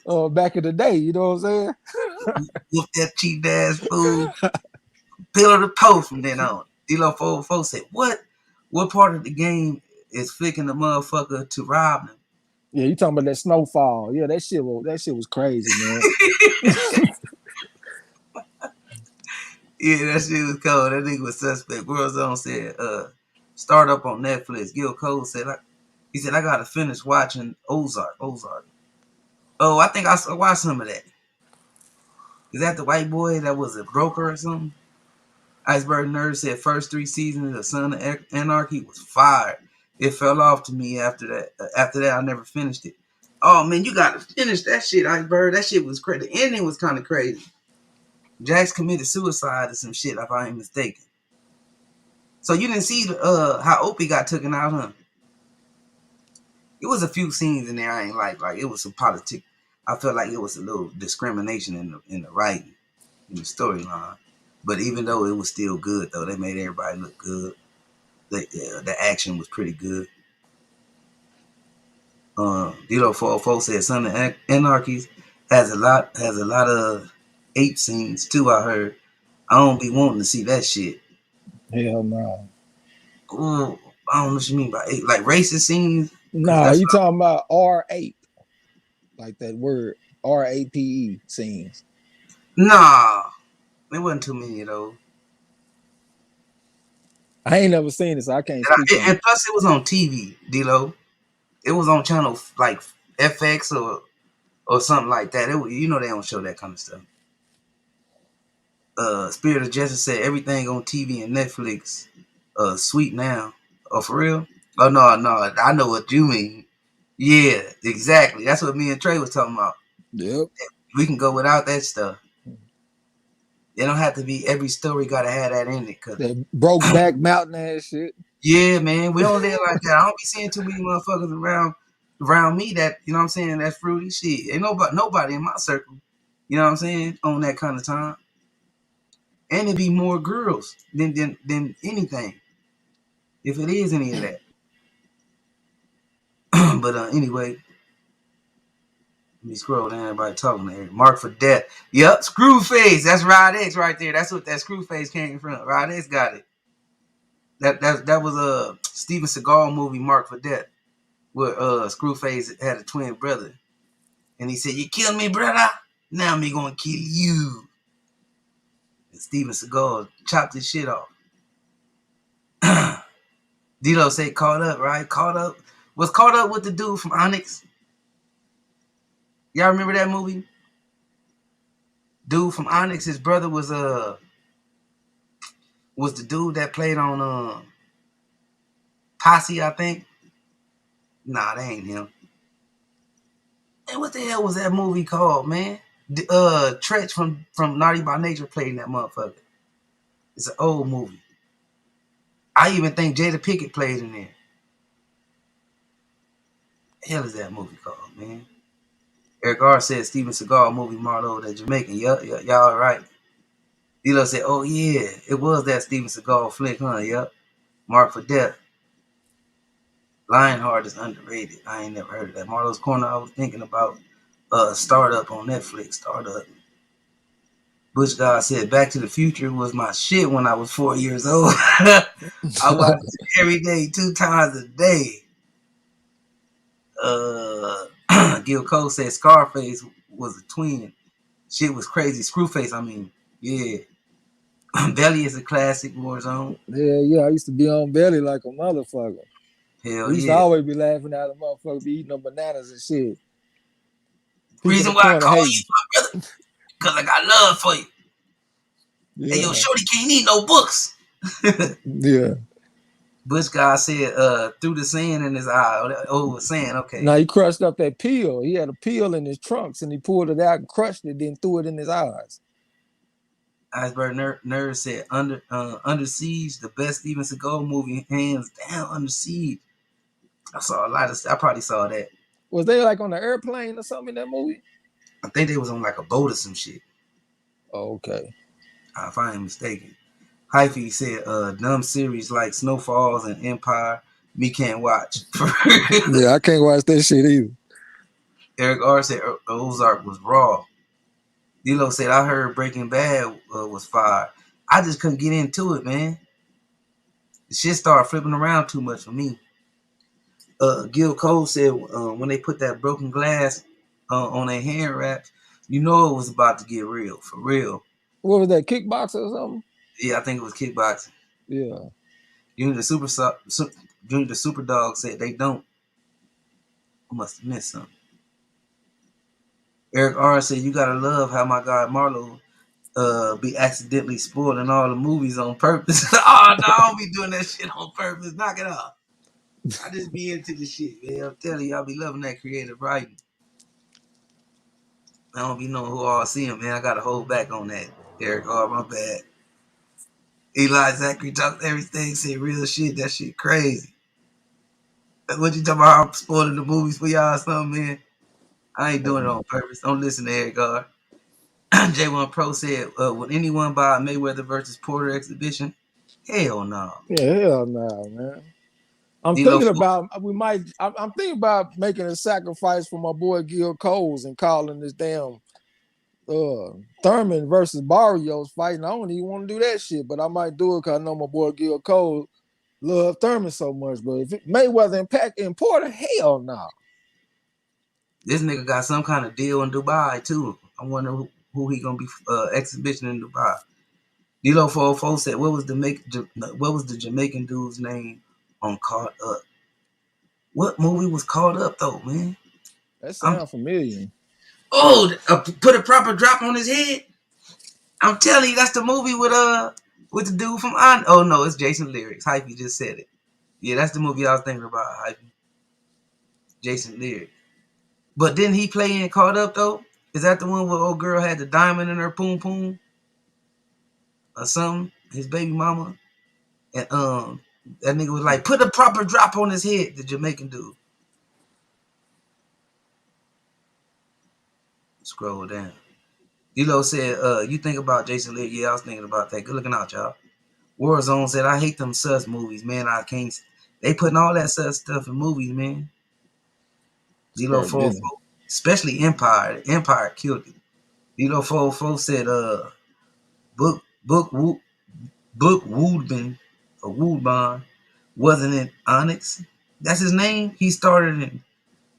on back in the day. You know what I'm saying? Whoop that cheap ass fool. Pillar to post from then on. D-Lo 404 said, What part of the game is flicking the motherfucker to rob him? Yeah, you talking about that snowfall. Yeah, that shit was crazy, man. Yeah, that shit was cold. That nigga was suspect. Warzone said, start up on Netflix. Gil Cole said, he said, I gotta finish watching Ozark. Oh, I think I watched some of that. Is that the white boy that was a broker or something? Iceberg Nerd said first 3 seasons of Son of Anarchy was fire. It fell off to me after that. After that, I never finished it. Oh man, you gotta finish that shit, Iceberg. That shit was crazy. The ending was kind of crazy. Jax committed suicide or some shit, if I ain't mistaken. So you didn't see how Opie got taken out, huh? It was a few scenes in there I ain't like it was some politics. I felt like it was a little discrimination in the writing, in the storyline. But even though it was still good, though, they made everybody look good. The action was pretty good. Dito 404 said Son of Anarchy has a lot of ape scenes too. I heard. I don't be wanting to see that shit. Hell no. Ooh, I don't know what you mean by ape, like racist scenes. Nah, you talking about R8, like that word RAPE scenes. Nah, there wasn't too many of those. I ain't never seen it, so I can't speak on And it. plus, it was on TV, Dilo. It was on channel like FX or something like that. You know they don't show that kind of stuff. Spirit of Justice said everything on TV and Netflix, sweet now. Oh, for real? Oh no, I know what you mean. Yeah, exactly. That's what me and Trey was talking about. Yep. We can go without that stuff. It don't have to be every story gotta have that in it. Cause That broke back mountain ass shit. yeah, man, we don't live like that. I don't be seeing too many motherfuckers around me that, you know what I'm saying, that's fruity shit. Ain't nobody in my circle, you know what I'm saying, on that kind of time. And it be more girls than anything, if it is any of that. But anyway, let me scroll down. Everybody talking there. Mark for death. Yep, Screwface. That's Rod X right there. That's what that Screwface came from. Rod X got it. That was a Steven Seagal movie, Mark for Death, where Screwface had a twin brother, and he said, "You killed me, brother. Now me gonna kill you." And Steven Seagal chopped his shit off. Dito said, "Caught up, right? Caught up." Was caught up with the dude from Onyx. Y'all remember that movie? Dude from Onyx, his brother was the dude that played on Posse, I think. Nah, that ain't him. And what the hell was that movie called, man? Tretch from Naughty by Nature played in that motherfucker. It's an old movie. I even think Jada Pinkett played in there. The hell is that movie called, man? Eric R said Steven Seagal movie Marlo that Jamaican. Yup, y'all right. Dilo said, "Oh yeah, it was that Steven Seagal flick, huh? Yup. Mark for Death. Lionheart is underrated. I ain't never heard of that. Marlo's Corner. I was thinking about Startup on Netflix. Startup. Bush God said Back to the Future was my shit when I was 4 years old. I watched it every day, 2 times a day. Gil Cole said Scarface was a twin. Shit was crazy. Screwface, I mean. Yeah. Belly is a classic, Warzone. Yeah. I used to be on belly like a motherfucker. Hell We used to yeah. always be laughing at a motherfucker be eating them bananas and shit. People in the Reason why I corner call you hating. my brother, because I got love for you. Hey, yo, Yeah. Shorty can't eat no books. Yeah. Bush guy said, through the sand in his eye. Oh, sand, okay. Now he crushed up that peel. He had a peel in his trunks and he pulled it out and crushed it, then threw it in his eyes. Iceberg Nerd said, Under Siege, the best Steven Seagal movie, hands down, Under Siege. I saw a lot of stuff. I probably saw that. Was they like on an airplane or something in that movie? I think they was on like a boat or some shit, Oh, okay. if I ain't mistaken. Hyphy said, dumb series like Snowfalls and Empire, me can't watch. Yeah, I can't watch that shit either. Eric R said, Ozark was raw. Dilo said, I heard Breaking Bad was fire. I just couldn't get into it, man. The shit started flipping around too much for me. Gil Cole said when they put that broken glass on their hand wraps, you know it was about to get real, for real. What was that, kickboxer or something? Yeah, I think it was kickboxing. Yeah. Junior the Super Dog said they don't. I must have missed something. Eric R said you gotta love how my guy Marlo be accidentally spoiling all the movies on purpose. Oh no, I don't be doing that shit on purpose. Knock it off. I just be into the shit, man. I'm telling you, I be loving that creative writing. I don't be knowing who all see him, man. I gotta hold back on that. Eric R, my bad. Eli Zachary talked everything, said real shit. That shit crazy. What you talking about? I'm spoiling the movies for y'all or something, man? I ain't doing it on purpose. Don't listen to Eric R. J1 Pro said, would anyone buy a Mayweather versus Porter exhibition? Hell no. Yeah, hell no, man. I'm D-Lo thinking Ford, about I'm thinking about making a sacrifice for my boy Gil Coles and calling this damn Thurman versus Barrios fighting. I don't even want to do that shit, but I might do it because I know my boy Gil Cole love Thurman so much. But if Mayweather and Pac and Porter, hell no. this nigga got some kind of deal in Dubai too. I wonder who he gonna be exhibition in Dubai. D-Lo 404 said, what was the Jamaican dude's name on Caught Up? What movie was Caught Up though, man? That I'm sounds familiar. put a proper drop on his head. I'm telling you, that's the movie with the dude from On. Oh no, it's Jason Lyrics. Hypey just said it. Yeah, that's the movie I was thinking about. Hypey, Jason Lyrics. But didn't he play in Caught Up though? Is that the one where old girl had the diamond in her poom poom? or something, his baby mama, and that nigga was like, put a proper drop on his head, the Jamaican dude. Scroll down. D-Lo said, you think about Jason Lee? Yeah, I was thinking about that. Good looking out, y'all. Warzone said, I hate them sus movies, man. I can't. They putting all that sus stuff in movies, man. D-Lo Start 404, business. especially Empire. Empire killed it. D-Lo 404 said, book, book, Wo- book Woodbin, or Woodbine, wasn't it Onyx? That's his name. He started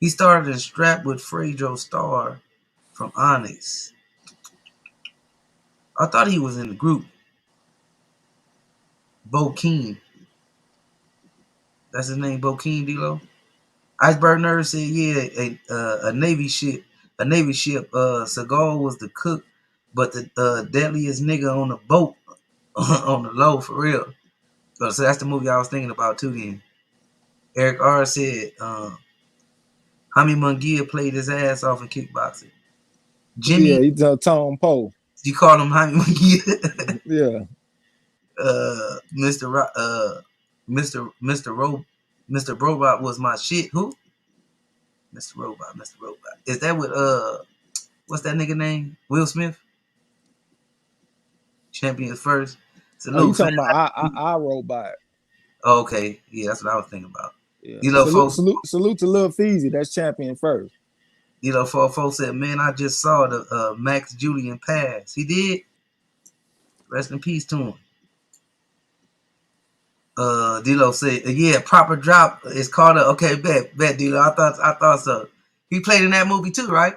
in strap with Fredo Star from Onyx. I thought he was in the group. Bokeem. That's his name, Bokeem D-Lo. Iceberg Nerd said, yeah, a Navy ship. A Navy ship. Seagal was the cook, but the deadliest nigga on the boat on the low for real. So that's the movie I was thinking about too. Then Eric R said, Hami Munguia played his ass off in kickboxing. Yeah, Jimmy, he's Tom Poe. you call him Hami Munguia? Yeah. Mr. Mr. Robot was my shit. Who? Mr. Robot. Mr. Robot. Is that what what's that nigga name? Will Smith? Champions first. Oh, you Salute for talking about that. I Robot? Oh, okay. Yeah, that's what I was thinking about. Yeah. You know, Salute, folks. salute, salute to Lil Feezy. That's champion first. Folks said, man, I just saw the Max Julian pass. He did. Rest in peace to him. D-Lo said, yeah, proper drop is called a okay, bet D-Lo. I thought so. He played in that movie too, right?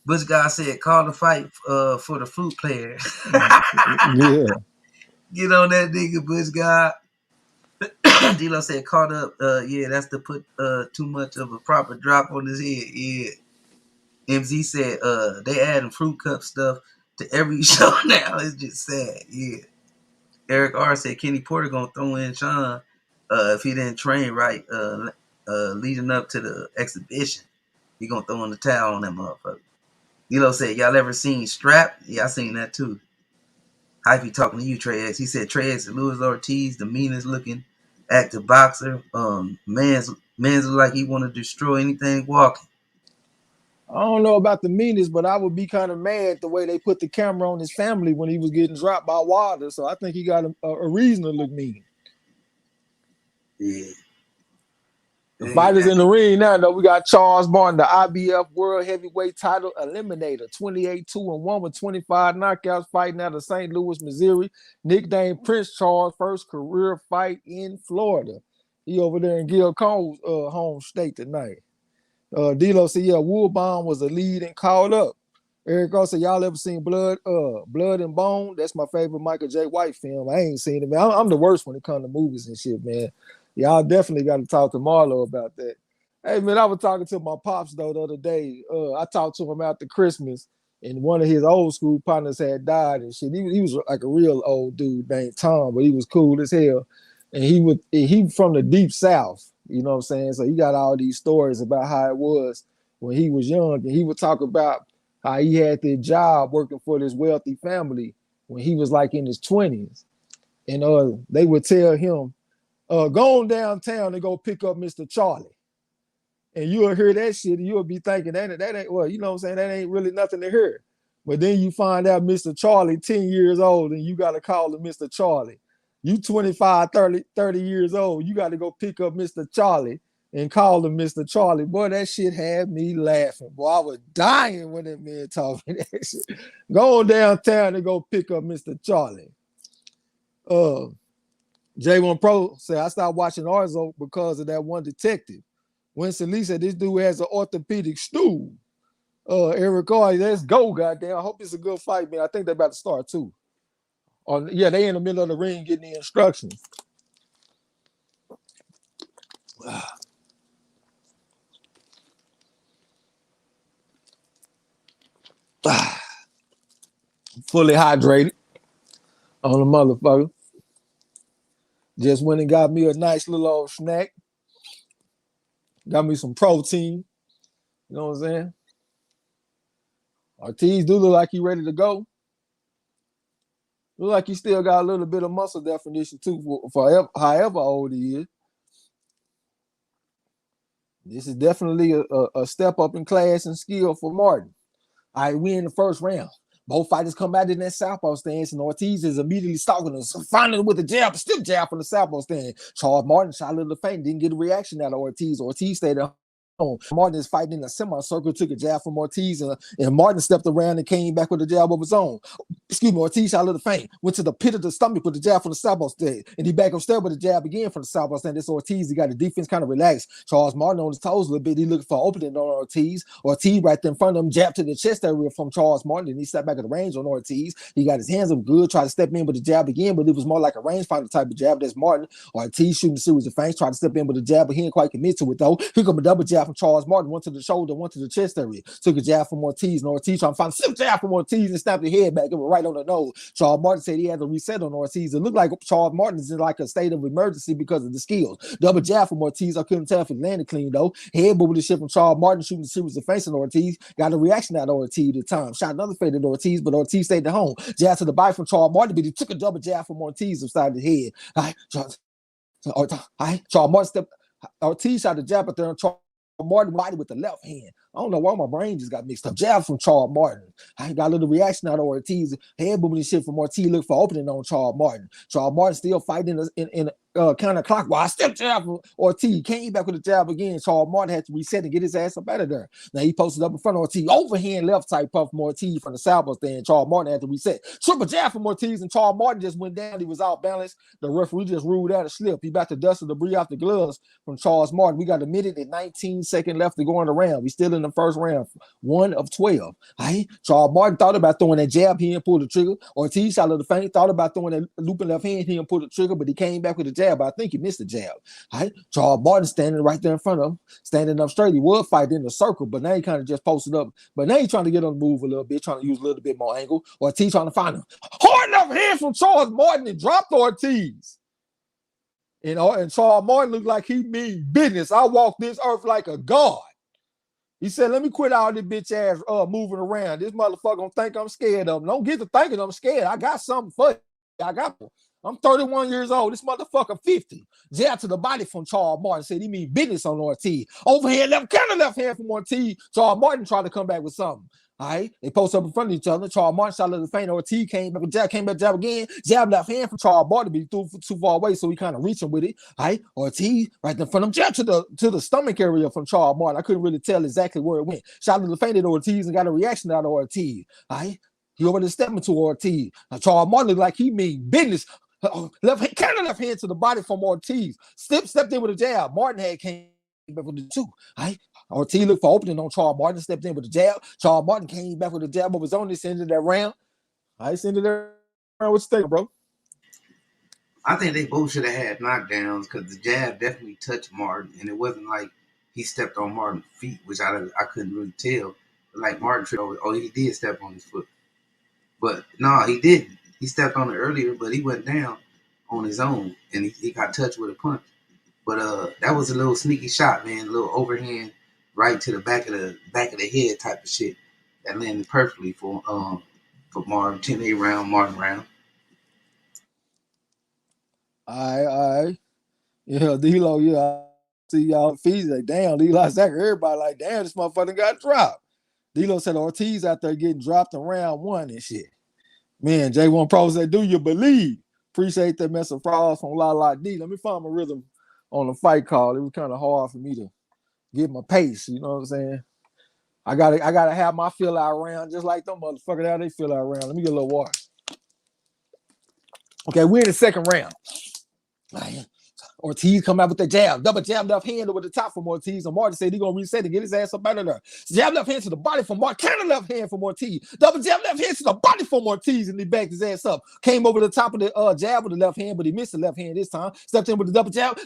Butch Guy said, call the fight for the flute player. Yeah. Get on that nigga, Butch Guy. D-Lo said, caught up. Yeah, that's to put too much of a proper drop on his head. Yeah. MZ said, they adding fruit cup stuff to every show now. It's just sad. Yeah. Eric R said Kenny Porter gonna throw in Sean if he didn't train right leading up to the exhibition. He gonna throw in the towel on that motherfucker. D-Lo said, y'all ever seen Strap? Yeah, I seen that too. Hypey talking to you, Trey X. He said Trey X and Luis Ortiz, the meanest looking active boxer. Man's look like he want to destroy anything walking. I don't know about the meanest, but I would be kind of mad the way they put the camera on his family when he was getting dropped by Wilder. So I think he got a reason to look mean. Yeah. The fighters in the ring now, though, we got Charles Barton, the IBF World Heavyweight Title Eliminator, 28-2-1 with 25 knockouts, fighting out of St. Louis, Missouri. Nicknamed Prince Charles, first career fight in Florida. He over there in Gil Cole's home state tonight. D-Lo said, yeah, Woolbaum was a lead and called up. Eric Ross said, y'all ever seen Blood and Bone? That's my favorite Michael J. White film. I ain't seen it, man. I'm the worst when it comes to movies and shit, man. Y'all definitely got to talk to Marlo about that. Hey, man, I was talking to my pops, though, the other day. I talked to him after Christmas, and one of his old school partners had died and shit. He was like a real old dude named Tom, but he was cool as hell. And he from the deep South, you know what I'm saying? So he got all these stories about how it was when he was young. And he would talk about how he had this job working for this wealthy family when he was like in his 20s. And they would tell him, go on downtown and go pick up Mr. Charlie. And you'll hear that shit and you'll be thinking that ain't, well, you know what I'm saying? That ain't really nothing to hear. But then you find out Mr. Charlie, 10 years old, and you got to call him Mr. Charlie. You 25, 30 years old, you got to go pick up Mr. Charlie and call him Mr. Charlie. Boy, that shit had me laughing. Boy, I was dying when that man told me that shit. Go on downtown and go pick up Mr. Charlie. J1 Pro said, I stopped watching Arzo because of that one detective. Winston Lee said, this dude has an orthopedic stool. Eric R, let's go, goddamn. I hope it's a good fight, man. I think they're about to start, too. Yeah, they in the middle of the ring getting the instructions. Fully hydrated on the motherfucker. Just went and got me a nice little old snack. Got me some protein. You know what I'm saying? Ortiz do look like he ready to go. Look like he still got a little bit of muscle definition too, however old he is. This is definitely a step up in class and skill for Martin. All right, we in the first round. Both fighters come out in that southpaw stance, and Ortiz is immediately stalking us, finally with a jab, stiff jab from the southpaw stance. Charles Martin shot a little faint, didn't get a reaction out of Ortiz. Ortiz stayed at home. Martin is fighting in a semicircle, took a jab from Ortiz, and Martin stepped around and came back with a jab of his own. Excuse me, Ortiz shot a little faint, went to the pit of the stomach with the jab from the southpaw stand, and he back upstairs with a jab again from the southpaw stand. This Ortiz, he got the defense kind of relaxed. Charles Martin on his toes a little bit. He looking for opening on Ortiz. Ortiz right there in front of him, jab to the chest area from Charles Martin, and he stepped back at the range on Ortiz. He got his hands up good, tried to step in with the jab again, but it was more like a rangefinder type of jab. That's Martin. Ortiz shooting a series of feints, tried to step in with the jab, but he didn't quite commit to it though. Here come a double jab from Charles Martin, one to the shoulder, one to the chest area. Took a jab from Ortiz, and Ortiz trying to find a stiff jab from Ortiz and snapped the head back. It was right on the nose. Charles Martin said he had to reset on Ortiz. It looked like Charles Martin is in like a state of emergency because of the skills. Double jab from Ortiz. I couldn't tell if it landed clean though. Head with the shit from Charles Martin, shooting a series of feints on Ortiz. Got a reaction out of Ortiz at the time. Shot another fade at Ortiz, but Ortiz stayed at home. Jab to the body from Charles Martin, but he took a double jab from Ortiz upside the head. All right, Charles Martin stepped. Ortiz shot the jab at there, and Charles Martin body with the left hand. I don't know why my brain just got mixed up. Jab from Charles Martin. I got a little reaction out of Ortiz. Head moving and shit from Ortiz. Look for opening on Charles Martin. Charles Martin still fighting in counterclockwise. Step jab from Ortiz. Came back with a jab again. Charles Martin had to reset and get his ass up out of there. Now he posted up in front of Ortiz. Overhand left type puff from Ortiz from the southpaw stand. Charles Martin had to reset. Triple jab from Ortiz, and Charles Martin just went down. He was out balanced. The referee just ruled out a slip. He about to dust the debris off the gloves from Charles Martin. We got a minute and 19 seconds left to go in the round. We still in the first round. 1 of 12. Right? Charles Martin thought about throwing that jab. He didn't pull the trigger. Ortiz shot a little faint. Thought about throwing that looping left hand. He didn't pull the trigger, but he came back with a jab. I think he missed the jab. Right? Charles Martin standing right there in front of him, standing up straight. He would fight in the circle, but now he kind of just posted up. But now he's trying to get on the move a little bit, trying to use a little bit more angle. Ortiz trying to find him. Hard enough hand from Charles Martin and dropped Ortiz. And Charles Martin looked like he mean business. I walk this earth like a god. He said, let me quit all this bitch ass moving around. This motherfucker don't think I'm scared of him. Don't get to thinking I'm scared. I got something for you. I'm 31 years old. This motherfucker 50. Jab to the body from Charles Martin. Said he mean business on Ortiz. Overhand left, kind of left hand from Ortiz. Charles Martin tried to come back with something. All right, they post up in front of each other. Charles Martin shot a little faint. Ortiz came back, jab again. Jab left hand from Charles Martin, but he threw too far away, so he kind of reaching with it. All right, Ortiz right in front of him. Jab to the stomach area from Charles Martin. I couldn't really tell exactly where it went. Shot a little faint at Ortiz and got a reaction out of Ortiz. All right, he over there stepping to Ortiz. Now, Charles Martin looked like he mean business. Left hand to the body from Ortiz. Stepped in with a jab. Martin had came back with the two. All right. Ortiz looked for opening on Charles Martin, stepped in with a jab. Charles Martin came back with a jab of his own. This ended that round. I ended that round. What you think, bro? I think they both should have had knockdowns because the jab definitely touched Martin, and it wasn't like he stepped on Martin's feet, which I couldn't really tell. Like Martin tripped over. Oh, he did step on his foot, but no, he didn't. He stepped on it earlier, but he went down on his own, and he got touched with a punch. But that was a little sneaky shot, man. A little overhand right to the back of the head type of shit that landed perfectly for Martin. 10-8 round, Martin round. All right. Yeah, D-Lo, yeah. I see y'all fees like, damn, D-Lo Zachary. Everybody like, damn, this motherfucker got dropped. D-Lo said Ortiz out there getting dropped in round 1 and shit. Man, J1 Pro said, do you believe? Appreciate that mess of frauds from La D. Let me find my rhythm on the fight call. It was kind of hard for me to get my pace, you know what I'm saying? I gotta have my fill out round just like them motherfuckers how they fill out round. Let me get a little water. Okay, we're in the second round. Ortiz come out with the jab, double jab left hand over the top from Ortiz. And Martin said he's gonna reset and get his ass up out of there. Jab left hand to the body from Martin, kind of left hand from Ortiz. Double jab left hand to the body from Ortiz, and he backed his ass up. Came over the top of the jab with the left hand, but he missed the left hand this time. Stepped in with the double jab.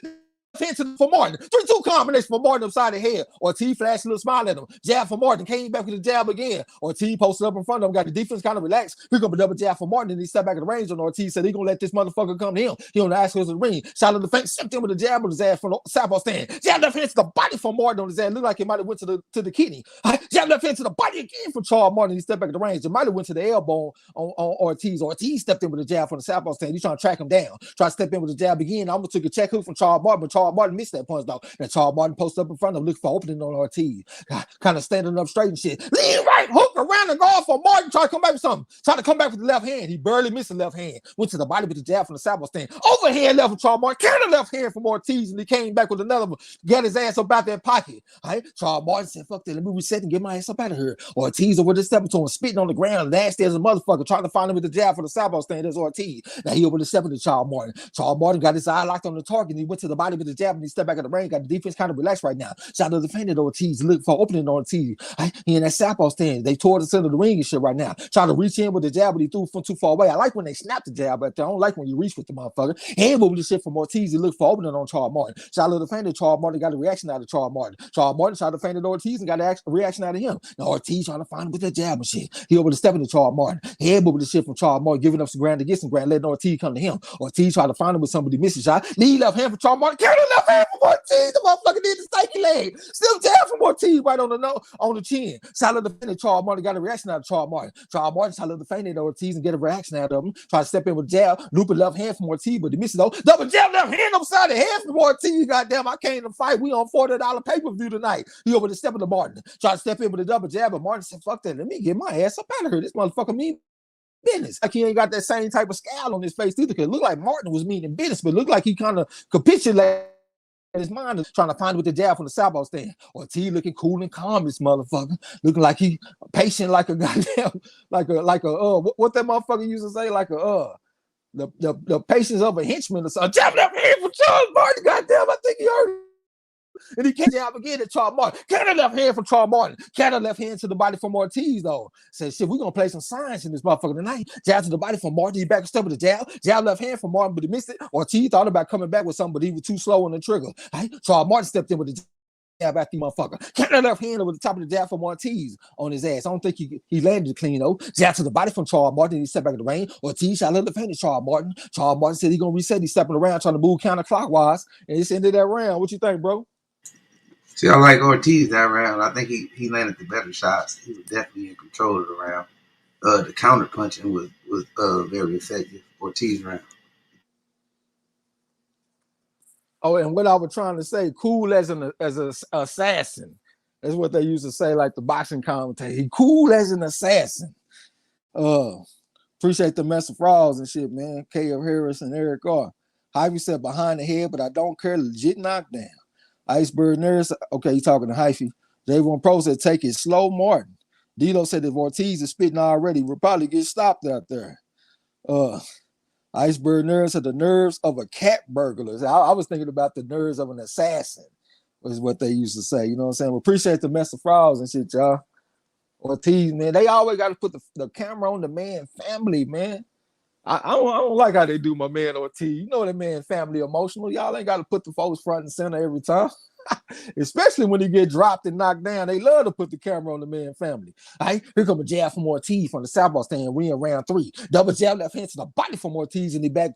for Martin. 3-2 combination for Martin upside the head. Ortiz flashed a little smile at him. Jab for Martin. Came back with the jab again. Ortiz posted up in front of him. Got the defense kind of relaxed. Pick up a double jab for Martin. And he stepped back at the range on Ortiz. Said he going to let this motherfucker come to him. He on the outskirts of the ring. Shot of the fence. Stepped in with a jab on his ass from the southpaw stand. Jab left hand to the body for Martin on his ass. Looked like he might have went to the kidney. Jab left hand to the body again for Charles Martin. He stepped back at the range. It might have went to the elbow on Ortiz. Ortiz stepped in with a jab from the southpaw stand. He's trying to track him down. Try to step in with a jab again. I almost took a check hook from Charles Martin, but Charles Martin missed that punch though. And Charles Martin posted up in front of him, looking for opening on Ortiz. Kind of standing up straight and shit. Lean right hook around the guard for Martin. Try to come back with something. Try to come back with the left hand. He barely missed the left hand. Went to the body with the jab from the southpaw stand. Overhand left from Charles Martin. Counter left hand from Ortiz, and he came back with another one. Got his ass up out that pocket. Right? Charles Martin said, fuck that. Let me reset and get my ass up out of here. Ortiz over there stepping to him, spitting on the ground, nasty as a motherfucker, trying to find him with the jab from the southpaw stand. There's Ortiz. Now he over there stepping to Charles Martin. Charles Martin got his eye locked on the target, and he went to the body with the jab, and he stepped back at the ring. Got the defense kind of relaxed right now. Shot to the defendant Ortiz, look for opening on Ortiz. Right? He in that southpaw stand. They tore the center of the ring and shit right now. Try to reach in with the jab, but he threw from too far away. I like when they snap the jab, but I don't like when you reach with the motherfucker. And with the shit from Ortiz, he looked for opening on Charles Martin. Shot to the defendant. Charles Martin got a reaction out of Charles Martin. Charles Martin shot the defendant Ortiz and got a reaction out of him. Now Ortiz trying to find him with the jab and shit. He over the stepping to Charles Martin. Head with the shit from Charles Martin, giving up some ground to get some ground, letting Ortiz come to him. Ortiz tried to find him with somebody missing shot. Lead left hand for Charles Martin. Carry the left hand for Ortiz. The motherfucker did the stanky leg. Still jab from Ortiz right on the chin. Shot to the defendant Charles Martin got a reaction out of Charles Martin. Charles Martin shot to the defendant Ortiz and get a reaction out of him. Try to step in with jab, loop a left hand from Ortiz, but he misses though. Double jab left hand upside the head from Ortiz. Goddamn, I came to fight. We on $40 pay-per-view tonight. He over the step of the Martin. Try to step in with a double jab, but Martin said, fuck that. Let me get my ass up out of here. This motherfucker mean business. Like he ain't got that same type of scowl on his face either. Cause it looked like Martin was meaning business, but it looked like he kind of capitulated. His mind is trying to find with the jab from the southpaw stand. Ortiz looking cool and calm, this motherfucker. Looking like he patient like a goddamn, what that motherfucker used to say, like the patience of a henchman or something. Jab left hand for Charles Martin. Goddamn, I think he heard it. And he can't jab again at Charles Martin. Counter left hand from Charles Martin. Counter left hand to the body from Ortiz, though. Said, shit, we're going to play some science in this motherfucker tonight. Jab to the body from Martin. He back and step with the jab. Jab left hand from Martin, but he missed it. Ortiz thought about coming back with something, but he was too slow on the trigger. Right? Charles Martin stepped in with the jab after the motherfucker. Counter left hand over the top of the jab from Ortiz on his ass. I don't think he landed clean, though. Jab to the body from Charles Martin. He stepped back in the ring. Ortiz shot left hand to Charles Martin. Charles Martin said he's going to reset. He's stepping around trying to move counterclockwise. And it's ended that round. What you think, bro? See, I like Ortiz that round. I think he landed the better shots. He was definitely in control of the round. The counter punching was very effective. Ortiz round. Oh, and what I was trying to say, cool as an assassin. That's what they used to say, like the boxing commentator. He cool as an assassin. Appreciate the mess of frauds and shit, man. K.F. Harris and Eric R. Hyphy said behind the head, but I don't care. Legit knockdown. Iceberg Nurse, okay, you talking to Hyphy. Javon Pro said, take it slow, Martin. Dilo said if Ortiz is spitting already, we'll probably get stopped out there. Iceberg Nurse said the nerves of a cat burglar. I was thinking about the nerves of an assassin, is what they used to say. You know what I'm saying? We appreciate the mess of frauds and shit, y'all. Ortiz, man, they always got to put the camera on the man family, man. I don't like how they do my man Ortiz. You know that man family emotional. Y'all ain't got to put the folks front and center every time. Especially when he get dropped and knocked down. They love to put the camera on the man family. All right, here come a jab from Ortiz from the southpaw stand. We in round 3. Double jab left hand to the body from Ortiz and he back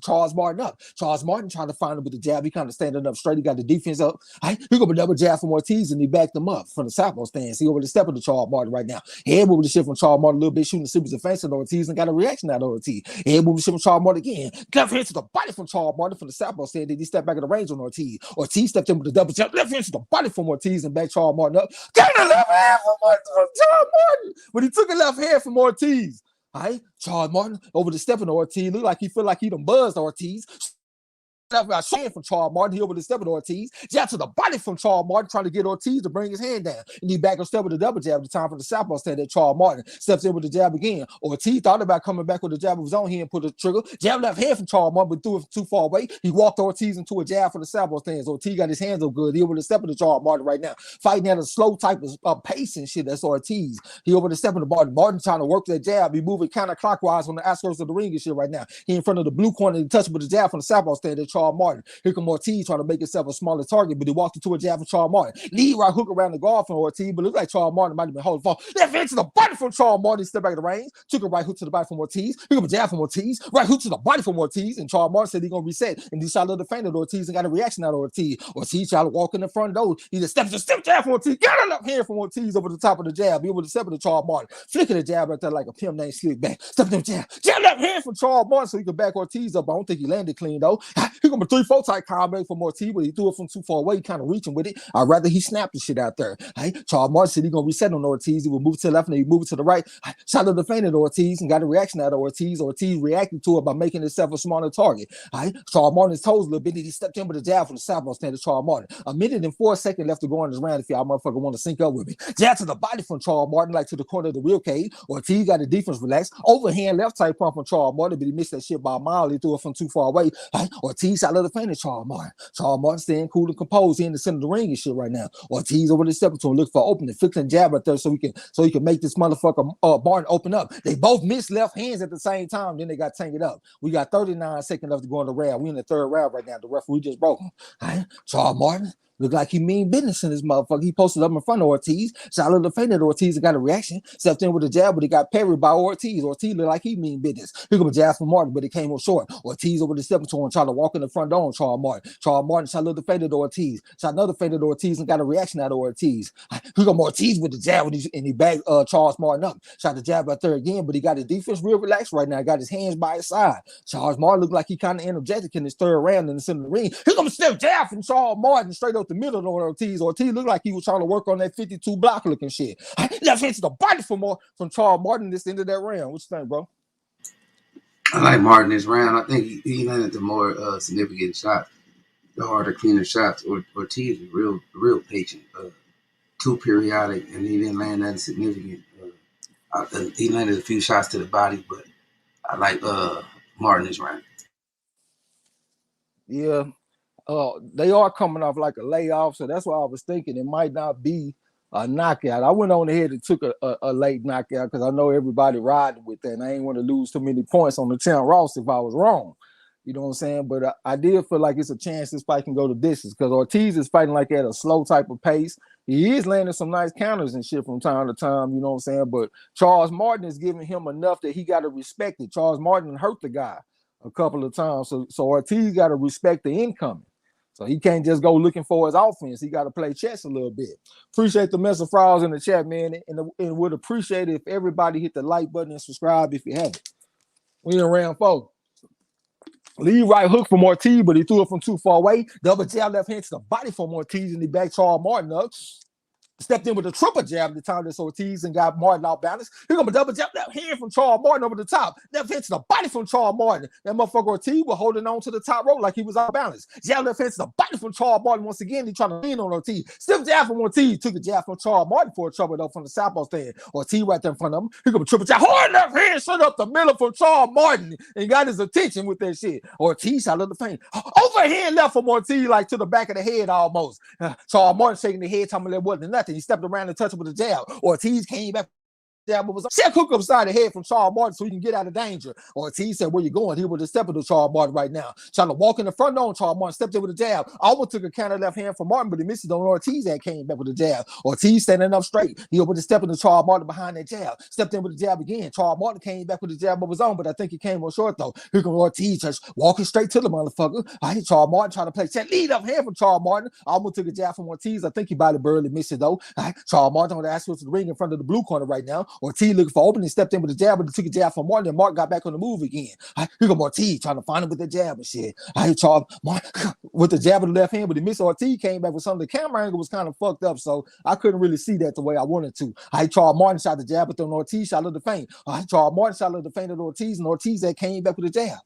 Charles Martin up. Charles Martin trying to find him with the jab. He kind of standing up straight. He got the defense up. All right, here come a double jab from Ortiz and he backed him up from the southpaw stand. See over the step of the Charles Martin right now. Head moving the shit from Charles Martin a little bit, shooting the super defense on Ortiz and got a reaction out of Ortiz. Head moving the shit from Charles Martin again. Left hand to the body from Charles Martin from the southpaw stand. Then he stepped back in the range on Ortiz. Ortiz stepped in with the double jab. Left hand to the body from Ortiz and back Charles Martin up. Got a left hand from Charles Martin. But he took a left hand from Ortiz. All right, Charles Martin over the step of Ortiz. Look like he feel like he done buzzed Ortiz. From Charles Martin, he over the step of Ortiz. Jab to the body from Charles Martin, trying to get Ortiz to bring his hand down. And he back on step with the double jab at the time from the southpaw stand that Charles Martin steps in with the jab again. Ortiz thought about coming back with the jab of his own. He didn't put the trigger. Jab left hand from Charles Martin, but threw it too far away. He walked Ortiz into a jab from the southpaw stand. So Ortiz got his hands up good. He over the step of the Charles Martin right now, fighting at a slow type of pace and shit. That's Ortiz. He over the step of the Martin. Martin trying to work that jab. He moving counterclockwise on the outskirts of the ring and shit right now. He in front of the blue corner. He touched with the jab from the southpaw stand that Charles Charles Martin. Here come Ortiz trying to make himself a smaller target, but he walked into a jab from Charles Martin. Lead right hook around the guard from Ortiz, but it looked like Charles Martin might have been holding fall. Left hand to the body from Charles Martin, step back of the range, took a right hook to the body from Ortiz. Here come a jab from Ortiz, right hook to the body from Ortiz, and Charles Martin said he's gonna reset, and he shot a little feint at Ortiz and got a reaction out of Ortiz. Ortiz tried to walk in the front door. He just step jab from Ortiz, got a left hand from Ortiz over the top of the jab. He able to step into Charles Martin, flicking the jab right there like a pimp named Slick back. Step them jab left hand from Charles Martin so he could back Ortiz up. I don't think he landed clean though. Here come a 3-4 type combo from Ortiz, but he threw it from too far away, kind of reaching with it. I'd rather he snapped the shit out there. Charles Martin said he's gonna reset on Ortiz. He would move to the left and he move to the right. Shot up the feint at Ortiz and got a reaction out of Ortiz. Ortiz reacted to it by making himself a smaller target. Charles Martin's toes a little bit. He stepped in with a jab from the southpaw stand to Charles Martin. 1 minute and 4 seconds left to go on this round if y'all motherfucker want to sync up with me. Jab to the body from Charles Martin, like to the corner of the real cage. Ortiz got the defense relaxed. Overhand left type pump from Charles Martin, but he missed that shit by a mile. He threw it from too far away. Ortiz shot a little feint at Charles Martin. Charles Martin staying cool and composed. He in the center of the ring and shit right now. Ortiz over the step to him, look for opening, fixing jab right there so he can make this motherfucker Martin open up. They both missed left hands at the same time. Then they got tangled up. We got 39 seconds left to go in the round. We in the third round right now. The referee just broke him. Charles Martin looked like he mean business in this motherfucker. He posted up in front of Ortiz. Shot a little feint at Ortiz and got a reaction. Stepped in with a jab, but he got parried by Ortiz. Ortiz looked like he mean business. Here come a jab from Martin, but it came up short. Ortiz over the step to him, trying to walk in the front door on Charles Martin. Charles Martin shot a little feint at Ortiz. Shot another feint at Ortiz and got a reaction out of Ortiz. Here come Ortiz with the jab, and he bagged Charles Martin up. Shot the jab out there again, but he got his defense real relaxed right now. Got his hands by his side. Charles Martin looked like he kind of energetic in his third round in the center of the ring. Here comes a step jab from Charles Martin straight up the middle of Ortiz. Ortiz looked like he was trying to work on that 52 block looking shit. Left hand to the body from Charles Martin this end of that round. What you think, bro? I like Martin this round. I think he landed the more significant shots, the harder, cleaner shots. Ortiz was real patient, too periodic, and he didn't land that significant. He landed a few shots to the body, but I like Martin this round. Yeah. They are coming off like a layoff, so that's why I was thinking it might not be a knockout. I went on ahead and took a late knockout because I know everybody riding with that, and I ain't want to lose too many points on the Champ Ross if I was wrong. You know what I'm saying? But I did feel like it's a chance this fight can go to distance because Ortiz is fighting like at a slow type of pace. He is landing some nice counters and shit from time to time, you know what I'm saying? But Charles Martin is giving him enough that he got to respect it. Charles Martin hurt the guy a couple of times, so Ortiz got to respect the incoming. So he can't just go looking for his offense. He got to play chess a little bit. Appreciate the mess of frauds in the chat, man. And would appreciate it if everybody hit the like button and subscribe if you haven't. We in round 4. Lead right hook from Ortiz, but he threw it from too far away. Double jab left hand to the body from Ortiz, and he backed Charles Martin up. Stepped in with a triple jab at the time this Ortiz and got Martin out balanced. Here comes a double jab left hand from Charles Martin over the top. Left hand to the body from Charles Martin. That motherfucker Ortiz was holding on to the top rope like he was out balanced. Jab left hand to the body from Charles Martin once again. He trying to lean on Ortiz. Stiff jab from Ortiz. Took a jab from Charles Martin for a trouble though from the southpaw stand. Ortiz right there in front of him. Here comes a triple jab. Hard left hand straight up the middle from Charles Martin and got his attention with that shit. Ortiz shot the feint. Overhand left from Ortiz like to the back of the head almost. Charles Martin shaking the head, telling me there wasn't nothing. He stepped around and touched him with a jab. Ortiz came back. Jab was check hook upside the head from Charles Martin so he can get out of danger. Ortiz said, "Where you going?" He was stepping to Charles Martin right now, trying to walk in the front door on Charles Martin. Stepped in with a jab. Almost took a counter left hand from Martin, but he missed it on Ortiz. That came back with a jab. Ortiz standing up straight. He opened the step into Charles Martin behind that jab. Stepped in with a jab again. Charles Martin came back with a jab of his own, but I think he came on short though. Here comes Ortiz just walking straight to the motherfucker. I hit Charles Martin trying to play check. Lead up hand from Charles Martin. Almost took a jab from Ortiz. I think he barely missed it though. Charles Martin on the ass to the ring in front of the blue corner right now. Ortiz looking for opening, stepped in with a jab, but he took a jab from Martin, and Mark got back on the move again. Here go Ortiz trying to find him with the jab and shit. I hit Charles Martin with the jab of the left hand, but he missed. Ortiz came back with something. The camera angle was kind of fucked up, so I couldn't really see that the way I wanted to. I hit Charles Martin shot the jab, but then Ortiz shot the feint. Charles Martin shot the feint at Ortiz, and Ortiz that came back with a jab.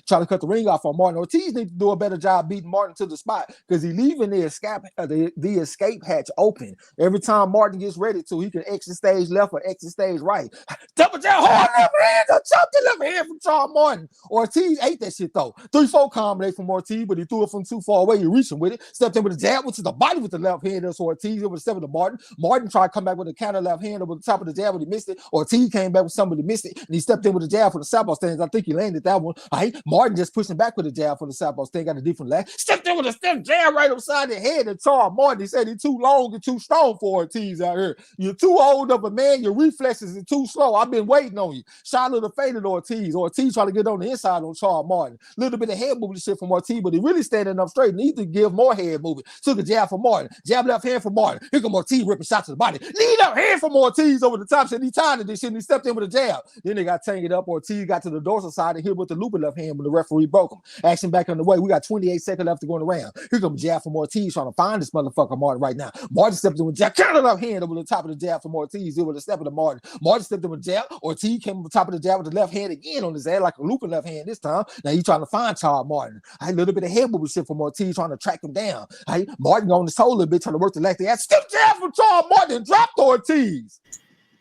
Trying to cut the ring off on Martin. Ortiz needs to do a better job beating Martin to the spot because he's leaving the escape hatch open. Every time Martin gets ready to, he can exit stage left or exit stage right. Double jab, hard left hand, chopped the left hand from Charles Martin. Ortiz ate that shit though. 3-4 combination from Ortiz, but he threw it from too far away. He reaching with it, stepped in with a jab, went to the body with the left hand. That's Ortiz. It was step with the Martin. Martin tried to come back with a counter left hand over the top of the jab, but he missed it. Ortiz came back with somebody missed it, and he stepped in with a jab for the southpaw stance. I think he landed that one. All right, Martin just pushing back with a jab for the southpaw stance. Got a different leg. Stepped in with a step jab right upside the head. And Charles Martin, he said he's too long and too strong for Ortiz out here. You're too old of a man. Your reflexes are too slow. I've been waiting on you. Shot a little faded Ortiz. Ortiz trying to get on the inside on Charles Martin. A little bit of head movement shit from Ortiz, but he really standing up straight. Need to give more head movement. Took a jab from Martin. Jab left hand from Martin. Here come Ortiz ripping shots to the body. Lead up hand from Ortiz over the top. Said he tired of this shit and he stepped in with a jab. Then they got tangled up. Ortiz got to the dorsal side and hit with the looping left hand when the referee broke him. Action back on the way. We got 28 seconds left to go around. Here comes jab from Ortiz trying to find this motherfucker Martin right now. Martin stepped in with jab. Counter left hand over the top of the jab from Ortiz. It was a step of the Martin. Martin stepped in with jab. Ortiz came over the top of the jab with the left hand again on his head like a looping left hand this time. Now he's trying to find Charles Martin. I had a little bit of head movement shit from Ortiz trying to track him down. Right? Martin on his toe a little bit trying to work the left hand. Step jab from Charles Martin and dropped Ortiz.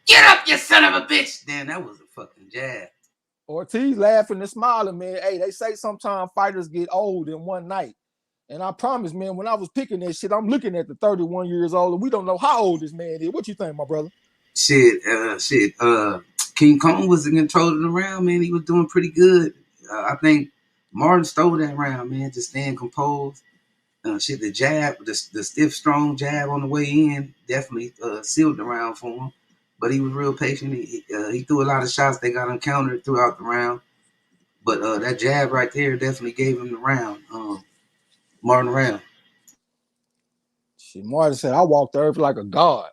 Get up, you son of a bitch. Damn, that was a fucking jab. Ortiz laughing and smiling, man. Hey, they say sometimes fighters get old in one night. And I promise, man, when I was picking that shit, I'm looking at the 31 years old, and we don't know how old this man is. What you think, my brother? Shit. King Kong was in control of the round, man. He was doing pretty good. I think Martin stole that round, man, just staying composed. The jab, the stiff, strong jab on the way in definitely sealed the round for him. But he was real patient. He threw a lot of shots that got uncountered throughout the round. But that jab right there definitely gave him the round. Martin round. Shit, Martin said, I walked the earth like a god.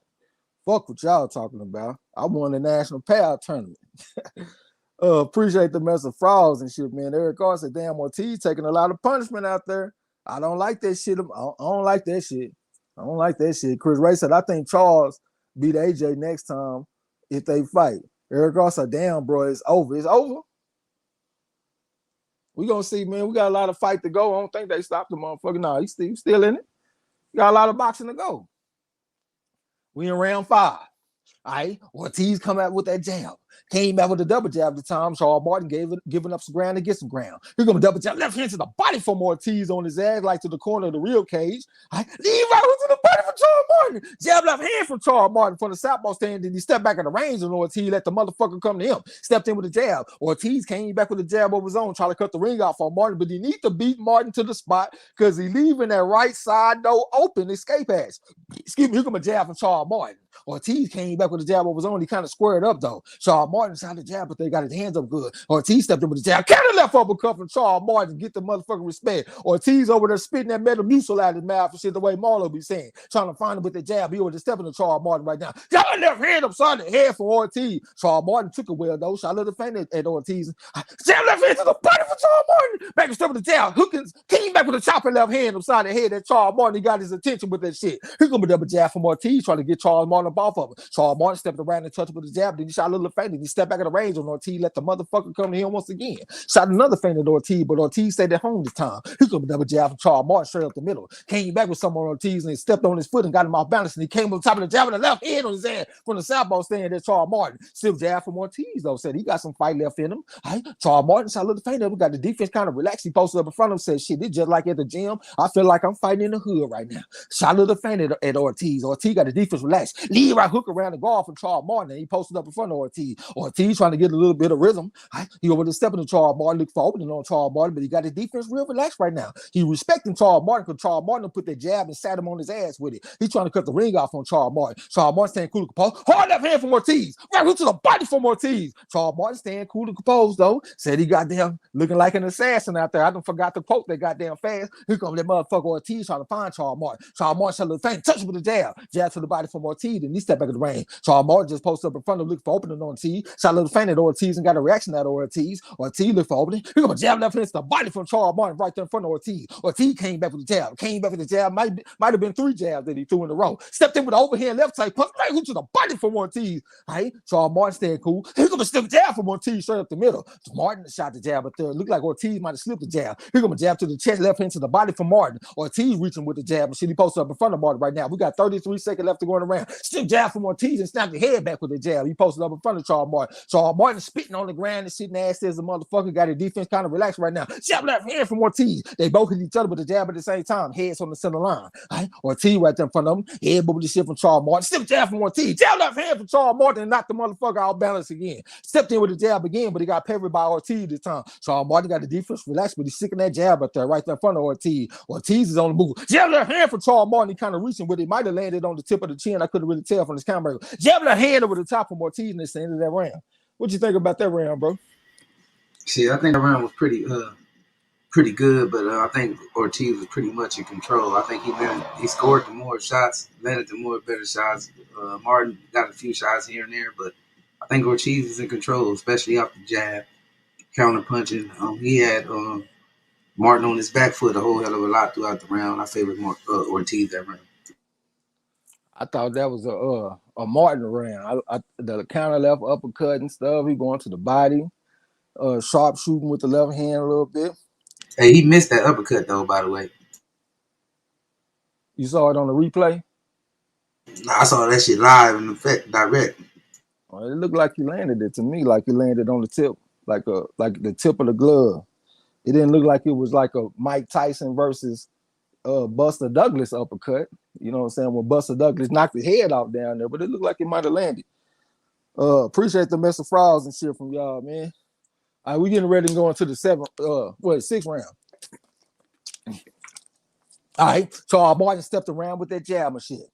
Fuck what y'all talking about. I won the national payout tournament. Appreciate the mess of frauds and shit, man. Eric Carr said, damn, Ortiz taking a lot of punishment out there. I don't like that shit. I don't like that shit. I don't like that shit. Chris Ray said, I think Charles beat AJ next time if they fight. Eric Carr said, damn, bro, it's over. It's over. We gonna see, man. We got a lot of fight to go. I don't think they stopped the motherfucker. No, he's still in it. Got a lot of boxing to go. We in round 5. All right, Ortiz come out with that jab. Came out with a double jab at the time. Charles Martin giving up some ground to get some ground. Here comes a double jab. Left hand to the body from Ortiz on his ass, like to the corner of the real cage. All right, lead right to the body from Charles Martin. Jab left hand from Charles Martin from the southpaw stand. Then he stepped back in the range and Ortiz let the motherfucker come to him. Stepped in with a jab. Ortiz came back with a jab of his own, trying to cut the ring off on Martin, but he need to beat Martin to the spot because he leaving that right side door open, escape hatch. Excuse me, here comes a jab from Charles Martin. Ortiz came back with a jab of his own. He kind of squared up, though. Charles Martin shot the jab, but they got his hands up good. Ortiz stepped in with the jab. Counter left uppercut from Charles Martin to get the motherfucking respect. Ortiz over there spitting that Metamucil out of his mouth and shit the way Marlo be saying. Trying to find him with the jab. He was just stepping to Charles Martin right now. Jab left hand upside the head for Ortiz. Charles Martin took it well, though. Shot a little fan at Ortiz. Jab left hand to the body for Charles Martin. Back and step with the jab. Hookins came back with a chopping left hand upside the head at Charles Martin. He got his attention with that shit. Here come a double jab from Ortiz trying to get Charles Martin up off of him. Charles Martin stepped around and touched with the jab. Then he shot a little feint. He stepped back in the range on Ortiz. Let the motherfucker come to him once again. Shot another feint at Ortiz, but Ortiz stayed at home this time. Here come a double jab from Charles Martin straight up the middle. Came back with some on Ortiz and he stepped on his foot and got him off balance. And he came on top of the jab with the left hand on his head from the southpaw stand at Charles Martin. Still jab from Ortiz though. Said he got some fight left in him. Right? Charles Martin shot a little feint up. We got the defense kind of relaxed. He posted up in front of him. Said shit, this just like at the gym. I feel like I'm fighting in the hood right now. Shot a little feint at Ortiz. Ortiz got the defense relaxed. Lead right hook around the guard from Charles Martin. And he posted up in front of Ortiz. Ortiz trying to get a little bit of rhythm. Right? He over to stepping to Charles Martin, look for opening on Charles Martin, but he got his defense real relaxed right now. He respecting Charles Martin because Charles Martin put that jab and sat him on his ass with it. He's trying to cut the ring off on Charles Martin. Charles Martin staying cool and composed. Hard left hand from Ortiz. Right hook to the body from Ortiz. Charles Martin staying cool and composed though. Said he goddamn looking like an assassin out there. I done forgot to quote that goddamn fast. Here comes that motherfucker Ortiz trying to find Charles Martin. Charles Martin shot a little feint, touch him with the jab. Jab to the body from Ortiz, and he stepped back in the ring. Charles Martin just posted up in front of him looking for opening on Ortiz. Shot a little feint at Ortiz and got a reaction out of Ortiz. Ortiz looked for opening. Here comes a jab left hand to the body from Charles Martin right there in front of Ortiz. Ortiz came back with the jab. Came back with the jab. Might have been 3 jabs that he threw in a row. Stepped in with the overhand left side punch right to the body from Ortiz. Right? Charles Martin staying cool. Here comes a stiff jab from Ortiz straight up the middle. Martin shot the jab up there. Looked like Ortiz might have slipped the jab. Here comes a jab to the chest, left hand to the body from Martin. Ortiz reaching with the jab. Shit, he posted up in front of Martin right now. We got 33 seconds left to go around. Stiff jab from Ortiz. Ortiz and snapped the head back with a jab. He posted up in front of Charles Martin. Charles Martin spitting on the ground and shit nasty as a motherfucker. Got his defense kind of relaxed right now. Jab left hand from Ortiz. They both hit each other with the jab at the same time. Heads on the center line. Right? Ortiz right there in front of him. Head with the shit from Charles Martin. Stiff jab from Ortiz. Jab left hand from Charles Martin and knocked the motherfucker out balance again. Stepped in with the jab again, but he got parried by Ortiz this time. Charles Martin got the defense relaxed, but he's sticking that jab up there right there in front of Ortiz. Ortiz is on the move. Jab left hand from Charles Martin. He kind of reaching with it. Might have landed on the tip of the chin. I couldn't really tell from this camera. Jab left hand over the top from Ortiz, and it's the end of that round. What you think about that round, bro? See, I think the round was pretty good, but I think Ortiz was pretty much in control. I think he scored the more shots, landed the more better shots. Martin got a few shots here and there, but I think Ortiz is in control, especially off the jab, counter punching. He had Martin on his back foot a whole hell of a lot throughout the round. I favored Ortiz that round. I thought that was a Martin round. The counter left uppercut and stuff. He going to the body, sharp shooting with the left hand a little bit. Hey, he missed that uppercut though, by the way. You saw it on the replay? I saw that shit live in effect, direct. Well, it looked like he landed it to me, like he landed on the tip, like the tip of the glove. It didn't look like it was like a Mike Tyson versus Buster Douglas uppercut. You know what I'm saying? When Buster Douglas knocked his head off down there, but it looked like it might have landed. Appreciate the mess of frauds and shit from y'all, man. All right, we getting ready to go into the sixth round. All right, Charles Martin stepped around with that jab and shit.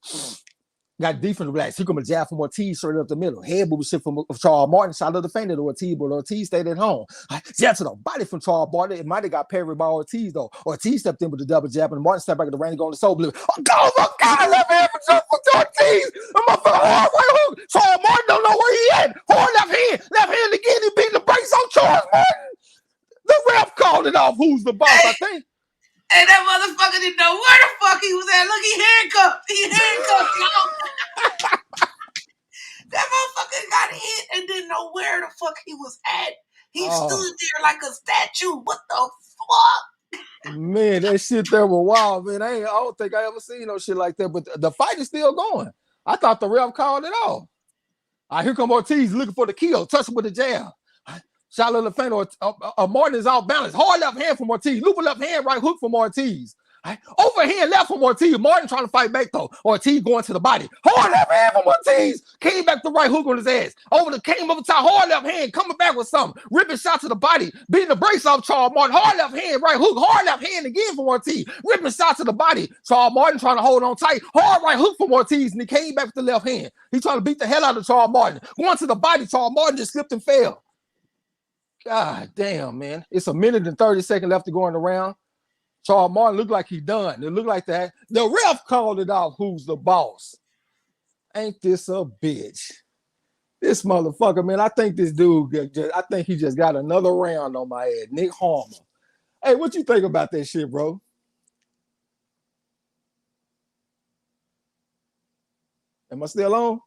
Got defense relaxed. Here come a jab from Ortiz straight up the middle. Head moving shit from Charles Martin. Shot of the feint to Ortiz, but Ortiz stayed at home. Jab to the body from Charles Martin. It might have got parried by Ortiz, though. Ortiz stepped in with the double jab, and Martin stepped back at the ring to go on the soul blue. Oh, God, left hand for Ortiz. I'm up for the hard right hook. Charles Martin don't know where he at. Hard left hand again. He beat the brakes on Charles Martin. The ref called it off. Who's the boss, I think? And that motherfucker didn't know where the fuck he was at. Look, he handcuffed. That motherfucker got hit and didn't know where the fuck he was at. He stood there like a statue. What the fuck? Man, that shit there was wild, man. I don't think I ever seen no shit like that. But the fight is still going. I thought the ref called it off. Here come Ortiz looking for the kill. Touch him with the jab. Shot of the feint, Martin is off balance. Hard left hand from Ortiz. Looping left hand, right hook from Ortiz. Overhand left from Ortiz. Martin trying to fight back though. Ortiz going to the body. Hard left hand from Ortiz. Came back the right hook on his ass. Came over top. Hard left hand coming back with something. Ripping shot to the body. Beating the brakes off Charles Martin. Hard left hand, right hook. Hard left hand again from Ortiz. Ripping shot to the body. Charles Martin trying to hold on tight. Hard right hook from Ortiz, and he came back with the left hand. He trying to beat the hell out of Charles Martin. Going to the body. Charles Martin just slipped and fell. God damn, man. It's a minute and 30 seconds left to go in the round. Charles Martin looked like he done. It looked like that. The ref called it out. Who's the boss? Ain't this a bitch? This motherfucker, man. I think this dude, I think he just got another round on my head. Nick Harmer. Hey, what you think about that shit, bro? Am I still on?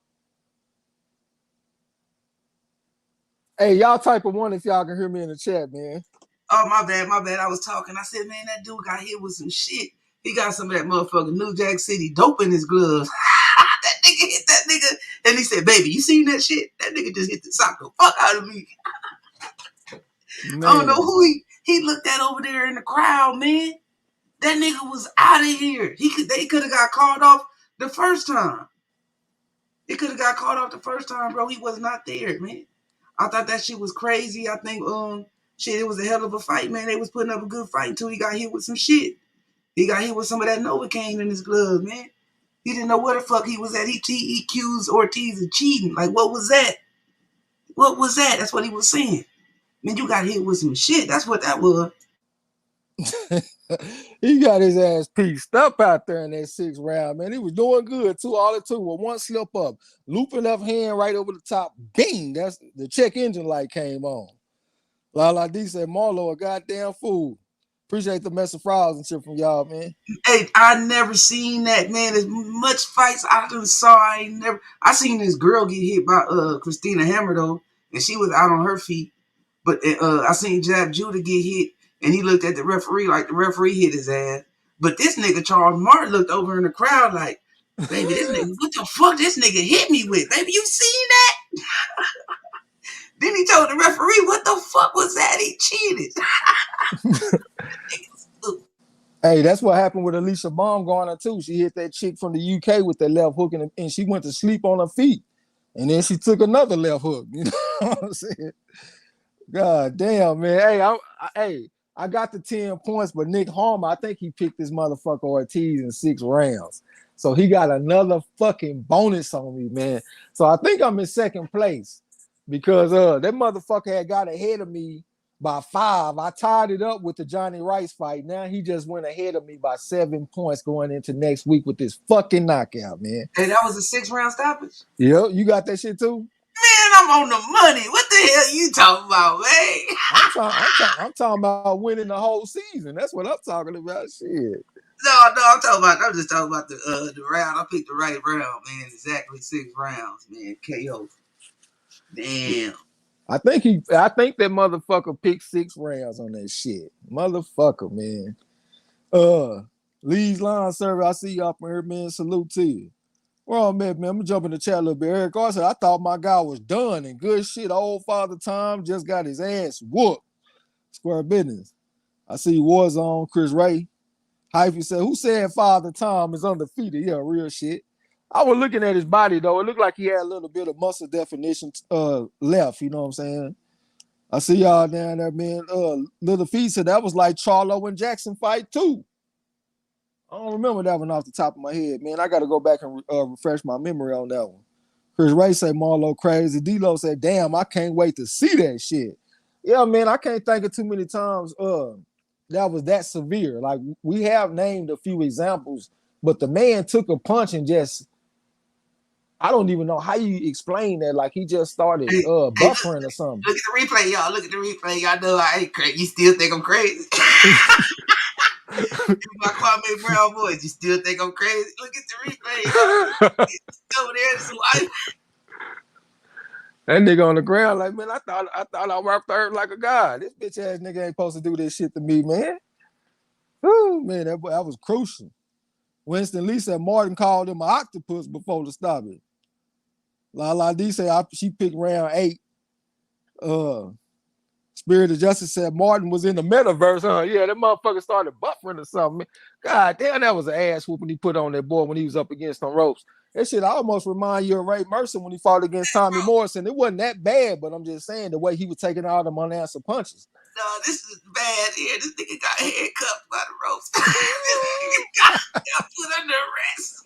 Hey, y'all type of one if y'all can hear me in the chat, man. Oh, my bad. I was talking. I said, man, that dude got hit with some shit. He got some of that motherfucking New Jack City dope in his gloves. That nigga hit that nigga. And he said, baby, you seen that shit? That nigga just hit the sock the fuck out of me. Man. I don't know who he looked at over there in the crowd, man. That nigga was out of here. They could have got called off the first time. They could have got called off the first time, bro. He was not there, man. I thought that shit was crazy. I think it was a hell of a fight, man. They was putting up a good fight until he got hit with some shit. He got hit with some of that Novocaine in his glove, man. He didn't know where the fuck he was at. He accused Ortiz of cheating. Like, what was that? What was that? That's what he was saying. Man, you got hit with some shit. That's what that was. He got his ass pieced up out there in that sixth round, man. He was doing good, 2-2 with one slip up. Looping left hand right over the top. Bing! That's the check engine light came on. La D said, Marlo a goddamn fool. Appreciate the mess of frauds and shit from y'all, man. Hey, I never seen that, man. As much fights I done saw, I seen this girl get hit by Christina Hammer, though, and she was out on her feet. But I seen Jab Judah get hit, and he looked at the referee like the referee hit his ass. But this nigga, Charles Martin, looked over in the crowd like, Baby, this nigga, what the fuck this nigga hit me with? Baby, you seen that? Then he told the referee, what the fuck was that? He cheated. Hey, that's what happened with Alicia Baumgartner too. She hit that chick from the UK with that left hook, and she went to sleep on her feet, and then she took another left hook. You know what I'm saying? God damn, man. Hey, I got the 10 points, but Nick Harmer, I think he picked this motherfucker Ortiz in 6 rounds. So he got another fucking bonus on me, man. So I think I'm in second place because that motherfucker had got ahead of me by 5. I tied it up with the Johnny Rice fight. Now he just went ahead of me by 7 points going into next week with this fucking knockout, man. Hey, that was a 6-round stoppage? Yep, you got that shit too? Man, I'm on the money. What the hell you talking about, man? I'm talking about winning the whole season. That's what I'm talking about. Shit. No, I'm just talking about the round. I picked the right round, man. Exactly 6 rounds, man. KO. Damn. I think that motherfucker picked 6 rounds on that shit. Motherfucker, man. Lee's Line Server, I see y'all up here, man. Salute to you. Well, man, I'm gonna jump in the chat a little bit. Eric Carson, I thought my guy was done and good shit. Old Father Tom just got his ass whooped. Square business. I see Warzone, Chris Ray. Hyphy said, who said Father Tom is undefeated? Yeah, real shit. I was looking at his body, though. It looked like he had a little bit of muscle definition left, you know what I'm saying? I see y'all down there, man. Little Feet said that was like Charlo and Jackson fight, too. I don't remember that one off the top of my head, man. I got to go back and refresh my memory on that one. Chris Ray said Marlo crazy. D-Lo said, damn, I can't wait to see that shit. Yeah, man, I can't think of too many times that was that severe. Like, we have named a few examples, but the man took a punch and just, I don't even know how you explain that. Like, he just started buffering or something. Look at the replay, y'all. Look at the replay. Y'all know I ain't crazy. You still think I'm crazy? My Kwame Brown voice. You still think I'm crazy? Look at the replay. Over there, that nigga on the ground, like, man, I thought I worked third like a god. This bitch ass nigga ain't supposed to do this shit to me, man. Ooh, man, that was crucial. Winston Lee said Martin called him an octopus before the stoppage. La D said she picked round 8. Spirit of Justice said Martin was in the metaverse, huh? Yeah, that motherfucker started buffering or something. God damn, that was an ass whooping he put on that boy when he was up against them ropes. That shit almost remind you of Ray Mercer when he fought against Tommy Morrison. It wasn't that bad, but I'm just saying the way he was taking all them unanswered punches. No, this is bad here. This nigga got handcuffed by the ropes. This nigga got put under arrest.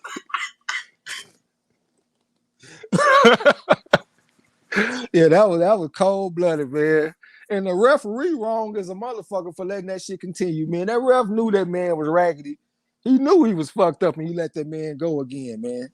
Yeah, that was cold-blooded, man. And the referee wrong as a motherfucker for letting that shit continue, man. That ref knew that man was raggedy. He knew he was fucked up and he let that man go again, man.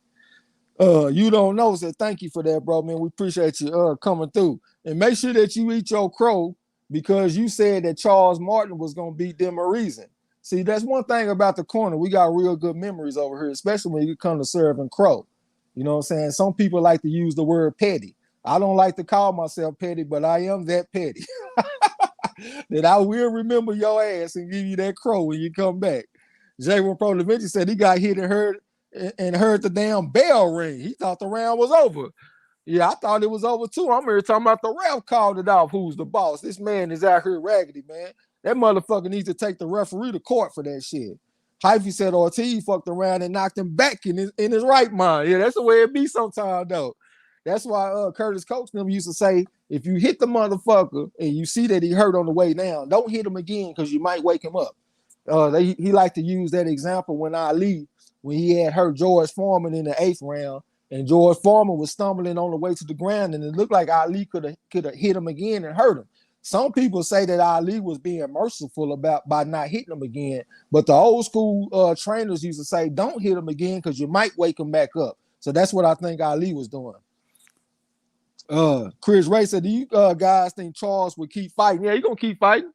You don't know, so thank you for that, bro, man. We appreciate you coming through. And make sure that you eat your crow because you said that Charles Martin was going to beat Demarizen. See, that's one thing about the corner. We got real good memories over here, especially when you come to serving crow. You know what I'm saying? Some people like to use the word petty. I don't like to call myself petty, but I am that petty. That I will remember your ass and give you that crow when you come back. J1 Pro Da Vinci said he got hit and heard the damn bell ring. He thought the round was over. Yeah, I thought it was over too. I'm here talking about the ref called it off. Who's the boss? This man is out here raggedy, man. That motherfucker needs to take the referee to court for that shit. Hyphy said Ortiz fucked around and knocked him back in his right mind. Yeah, that's the way it be sometimes, though. That's why Curtis Coates them used to say, if you hit the motherfucker and you see that he hurt on the way down, don't hit him again because you might wake him up. He liked to use that example when he had hurt George Foreman in the 8th round, and George Foreman was stumbling on the way to the ground, and it looked like Ali could have hit him again and hurt him. Some people say that Ali was being merciful by not hitting him again, but the old school trainers used to say, don't hit him again because you might wake him back up. So that's what I think Ali was doing. Chris Ray said, do you guys think Charles would keep fighting? Yeah, he's going to keep fighting.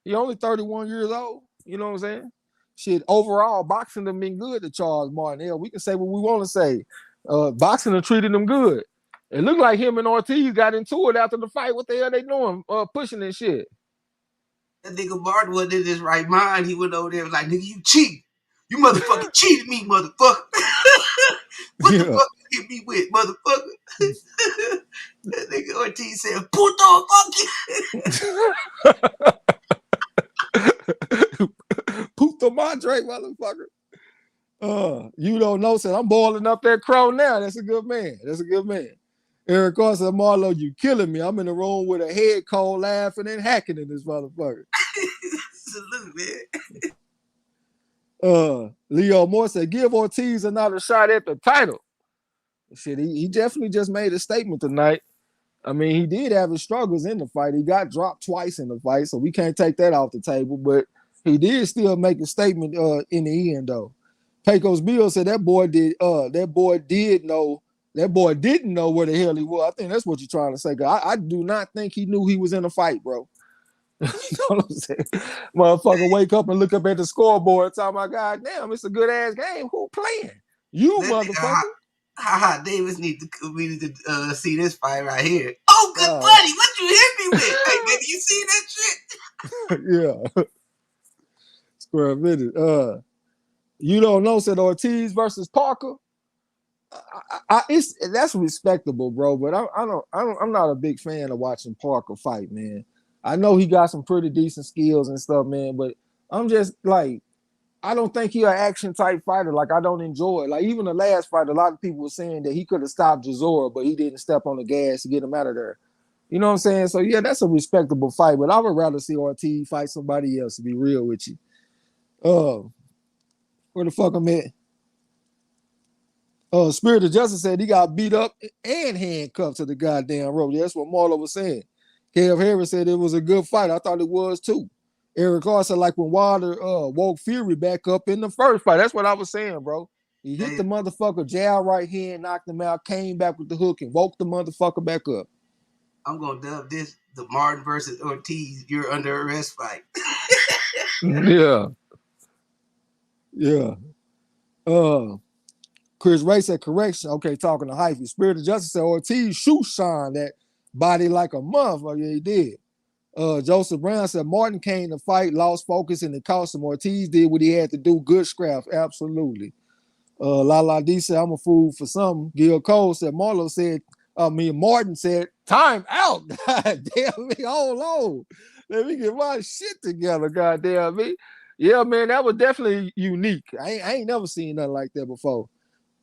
He's only 31 years old. You know what I'm saying? Shit, overall, boxing have been good to Charles Martin. Yeah, we can say what we want to say. Boxing have treated him good. It looked like him and Ortiz got into it after the fight. What the hell they doing? Pushing and shit. That nigga Martin wasn't in his right mind. He went over there and was like, nigga, you cheated. You motherfucking cheated me, motherfucker. What the Yeah. fuck you hit me with, motherfucker? That nigga Ortiz said, puto, fuck Puto Madre, motherfucker. You don't know, said I'm boiling up that crow now. That's a good man. That's a good man. Eric Carr said, Marlo, you killing me. I'm in the room with a head cold laughing and hacking in this motherfucker. Salute, man. Leo Moore said, give Ortiz another shot at the title. Shit, he definitely just made a statement tonight. I mean, he did have his struggles in the fight. He got dropped twice in the fight, so we can't take that off the table. But he did still make a statement in the end, though. Pecos Bill said that boy didn't know where the hell he was. I think that's what you're trying to say. I do not think he knew he was in a fight, bro. You know what I'm saying? Motherfucker wake up and look up at the scoreboard talking about, God damn, it's a good ass game. Who playing? You That motherfucker. nigga, haha, Davis we need to see this fight right here. Oh, good buddy, what you hit me with? Hey, baby, you see that shit? Yeah. Square minute. You don't know, said Ortiz versus Parker. That's respectable, bro. But I'm not a big fan of watching Parker fight, man. I know he got some pretty decent skills and stuff, man. But I'm just like, I don't think he an action type fighter. Like I don't enjoy it. Like even the last fight, a lot of people were saying that he could have stopped Chisora, but he didn't step on the gas to get him out of there. You know what I'm saying? So yeah, that's a respectable fight. But I would rather see Ortiz fight somebody else. To be real with you. Where the fuck I'm at? Spirit of Justice said he got beat up and handcuffed to the goddamn rope. That's what Marlo was saying. Kev Harris said it was a good fight. I thought it was too. Eric Carr said like when Wilder woke Fury back up in the first fight. That's what I was saying, bro. He hit the motherfucker, jab right hand, knocked him out, came back with the hook and woke the motherfucker back up. I'm gonna dub this the Martin versus Ortiz, you're under arrest fight. Yeah. Yeah. Chris Ray said correction. Okay, talking to Hyphy. Spirit of Justice said Ortiz shoe shine that body like a motherfucker. Yeah, he did. Joseph Brown said Martin came to fight, lost focus, and it cost him. Ortiz did what he had to do. Good scraps. Absolutely. Lala D said, I'm a fool for something. Gil Cole said, Martin said, time out. God damn me, hold on. Let me get my shit together, god damn me. Yeah, man, that was definitely unique. I ain't never seen nothing like that before.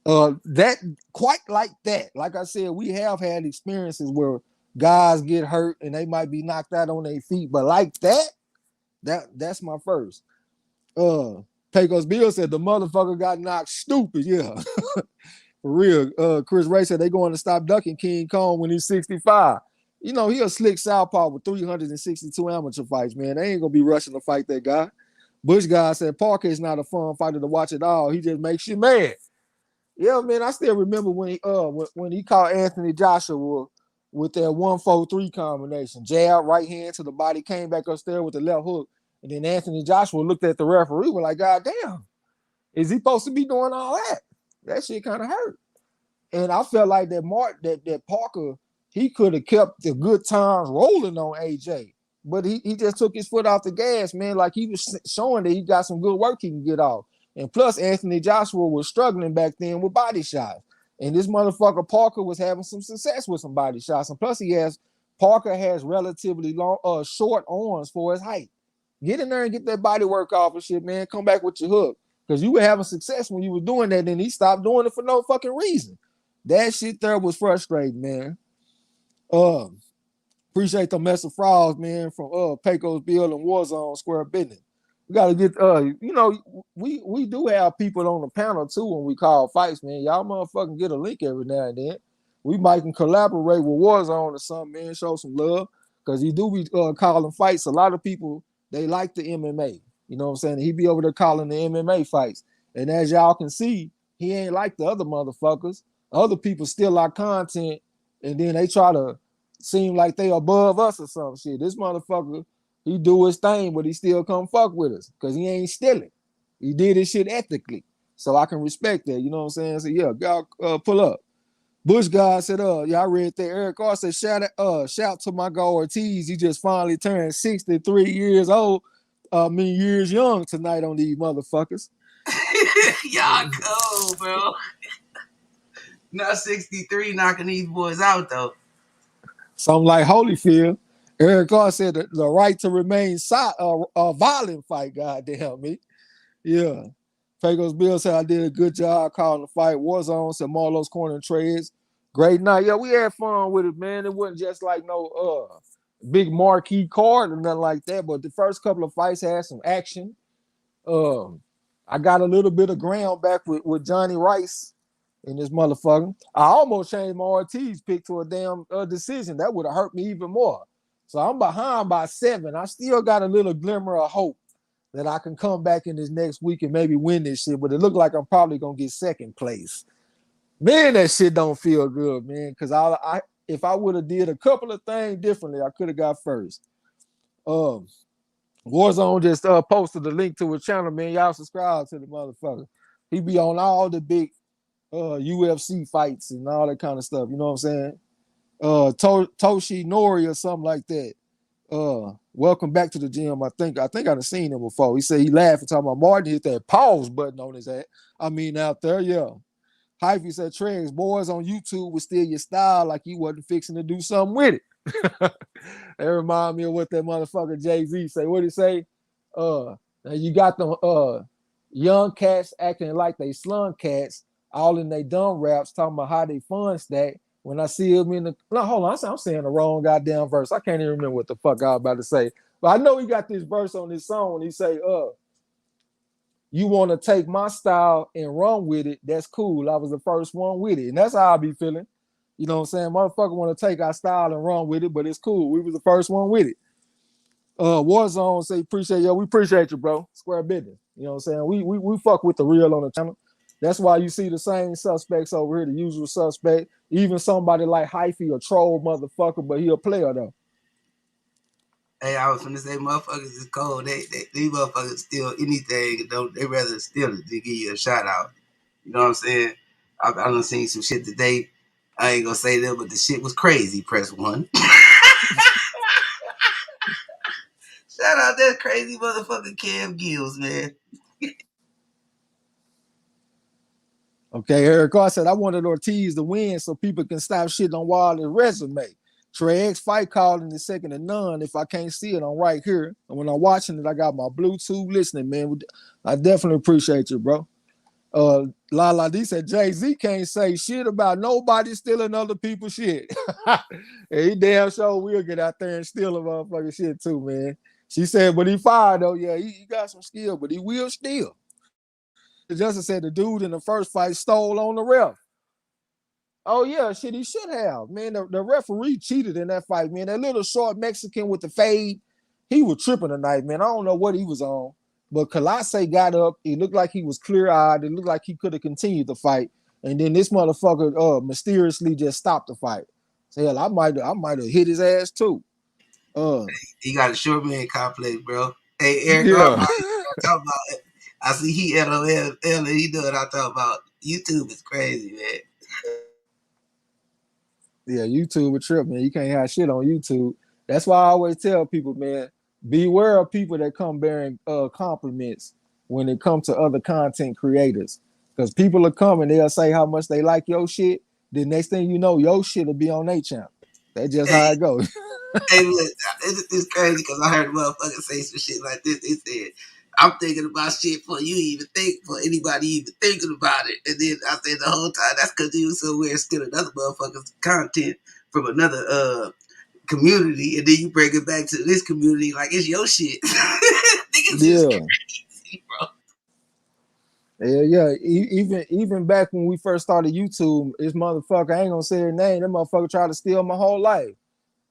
That quite like that. Like I said, we have had experiences where guys get hurt and they might be knocked out on their feet, but like that's my first. Pecos Bill said the motherfucker got knocked stupid. Yeah. For real. Chris Ray said they going to stop ducking King Kong when he's 65. You know, he a slick southpaw with 362 amateur fights, man. They ain't gonna be rushing to fight that guy. Bush guy said Parker is not a fun fighter to watch at all. He just makes you mad. Yeah, man, I still remember when he caught Anthony Joshua with that 1-4-3 combination. Jab, right hand to the body, came back upstairs with the left hook. And then Anthony Joshua looked at the referee, was like, God damn, is he supposed to be doing all that? That shit kind of hurt. And I felt like that Parker, he could have kept the good times rolling on AJ. But he just took his foot off the gas, man. Like he was showing that he got some good work he can get off. And plus, Anthony Joshua was struggling back then with body shots. And this motherfucker Parker was having some success with some body shots. And plus, Parker has relatively long, short arms for his height. Get in there and get that body work off and shit, man. Come back with your hook. Because you were having success when you were doing that, and he stopped doing it for no fucking reason. That shit there was frustrating, man. Appreciate the mess of frauds, man, from Pecos Bill and Warzone Square Business. We gotta get we do have people on the panel too when we call fights, man. Y'all motherfucking get a link every now and then. We might can collaborate with Warzone or something, man. Show some love. Because he do be calling fights. A lot of people, they like the MMA. You know what I'm saying? He be over there calling the MMA fights. And as y'all can see, he ain't like the other motherfuckers. Other people steal our content and then they try to seem like they above us or some shit. This motherfucker, he do his thing, but he still come fuck with us because he ain't stealing. He did his shit ethically. So I can respect that. You know what I'm saying? So yeah, y'all pull up. Bush guy said, yeah, I read that. Eric Carr said, shout to my guy Ortiz. He just finally turned 63 years old. Years young tonight on these motherfuckers. Y'all cold, bro. Not 63 knocking these boys out though. Something like Holyfield. Eric Carr said the right to remain violent fight. Goddamn me. Yeah. Pecos Bill said I did a good job calling the fight. Warzone said MARLO'S corner trades. Great night. Yeah, we had fun with it, man. It wasn't just like no big marquee card or nothing like that. But the first couple of fights had some action. I got a little bit of ground back with Johnny Rice in this motherfucker. I almost changed my Ortiz pick to a damn decision. That would have hurt me even more. So I'm behind by 7. I still got a little glimmer of hope that I can come back in this next week and maybe win this shit. But it looked like I'm probably gonna get second place. Man, that shit don't feel good, man. Cause I if I would have did a couple of things differently, I could have got first. Warzone just posted the link to his channel, man. Y'all subscribe to the motherfucker. He be on all the big UFC fights and all that kind of stuff. You know what I'm saying? Toshi Nori or something like that. Welcome back to the gym. I think I've seen him before. He said he laughed and talking about Martin hit that pause button on his head. I mean, out there, yeah. Hyphy said, Tregs, boys on YouTube would steal your style like you wasn't fixing to do something with it. That remind me of what that motherfucker Jay-Z say. What he say? You got them young cats acting like they slum cats, all in they dumb raps, talking about how they fun stack. When I see him in the no, hold on, I'm saying the wrong goddamn verse. I can't even remember what the fuck I was about to say. But I know he got this verse on this song when he say, you want to take my style and run with it, that's cool. I was the first one with it. And that's how I be feeling. You know what I'm saying? Motherfucker want to take our style and run with it, but it's cool. We was the first one with it. Warzone say, we appreciate you, bro. Square business. You know what I'm saying? We fuck with the real on the channel. That's why you see the same suspects over here, the usual suspect. Even somebody like Hyphy, a troll motherfucker, but he a player though. Hey, I was finna say, motherfuckers is cold. These motherfuckers steal anything. They rather steal it to give you a shout out. You know what I'm saying? I done seen some shit today. I ain't gonna say that, but the shit was crazy. Press 1. Shout out that crazy motherfucker Cam Gills, man. Okay, Eric Carr said, I wanted Ortiz to win so people can stop shitting on Wilder's resume. Trey X fight called in the second to none. If I can't see it, I'm right here. And when I'm watching it, I got my Bluetooth listening, man. I definitely appreciate you, bro. Lala D said, Jay-Z can't say shit about nobody stealing other people's shit. He damn sure will get out there and steal a motherfucking shit too, man. She said, but he fired though. Yeah, he got some skill, but he will steal. The justice said the dude in the first fight stole on the ref. Oh, yeah, shit, he should have. Man, the referee cheated in that fight, man. That little short Mexican with the fade, he was tripping tonight, man. I don't know what he was on. But Colossus got up. He looked like he was clear-eyed. It looked like he could have continued the fight. And then this motherfucker mysteriously just stopped the fight. So, hell, I might have hit his ass, too. He got a short man complex, bro. Hey, Eric, yeah. I'm talking about it. I see he LOL and he doing I talk about. YouTube is crazy, man. Yeah, YouTube a trip, man. You can't have shit on YouTube. That's why I always tell people, man, beware of people that come bearing compliments when it comes to other content creators. Because people will come and they'll say how much they like your shit. The next thing you know, your shit will be on their channel. That's just how it goes. Hey, look, it's crazy because I heard a motherfucker say some shit like this. He said, I'm thinking about shit for you even think, for anybody even thinking about it. And then I said the whole time, that's because you was somewhere stealing other motherfuckers' content from another community, and then you bring it back to this community like it's your shit. Niggas just crazy, bro. Yeah. Even back when we first started YouTube, this motherfucker, I ain't gonna say her name, that motherfucker tried to steal my whole life.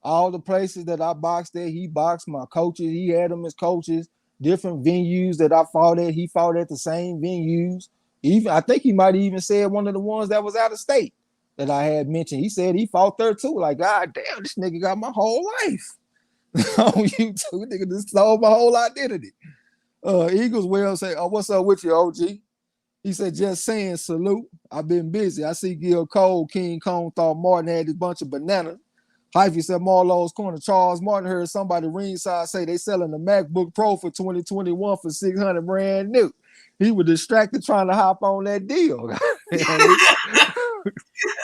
All the places that I boxed at, he boxed my coaches. He had them as coaches. Different venues that I fought at, he fought at the same venues. Even I think he might have even said one of the ones that was out of state that I had mentioned. He said he fought there too. Like, God damn, this nigga got my whole life on YouTube. Nigga just stole my whole identity. Eagles will say, oh, what's up with you, OG? He said, just saying salute. I've been busy. I see Gil Cole, King Kong thought Martin had this bunch of bananas. Hyphy said MARLO'S corner. Charles Martin heard somebody ringside say they selling the MacBook Pro for 2021 for 600 brand new. He was distracted trying to hop on that deal.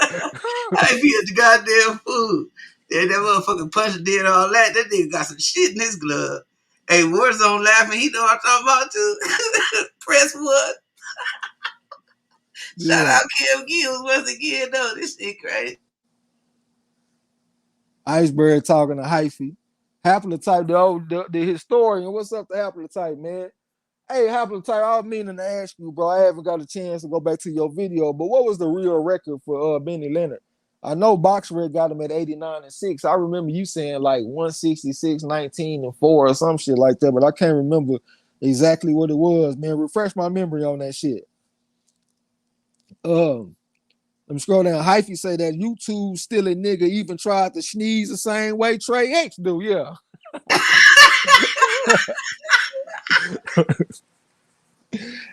I ain't be at the goddamn food. Then that motherfucking puncher did all that. That nigga got some shit in his glove. Hey, Warzone laughing. He know what I'm talking about too. Press wood. Shout Yeah. out Kim Gills once again though. This shit crazy. Iceberg talking to Hyphy. Haplotype, the historian. What's up to Haplotype, man? Hey, Haplotype, I was meaning to ask you, bro. I haven't got a chance to go back to your video, but what was the real record for Benny Leonard? I know BoxRec got him at 89-6. I remember you saying like 166, 19 and 4 or some shit like that, but I can't remember exactly what it was, man. Refresh my memory on that shit. Let me scroll down. Hyphy say that YouTube still a nigga even tried to sneeze the same way Trey X do. Yeah.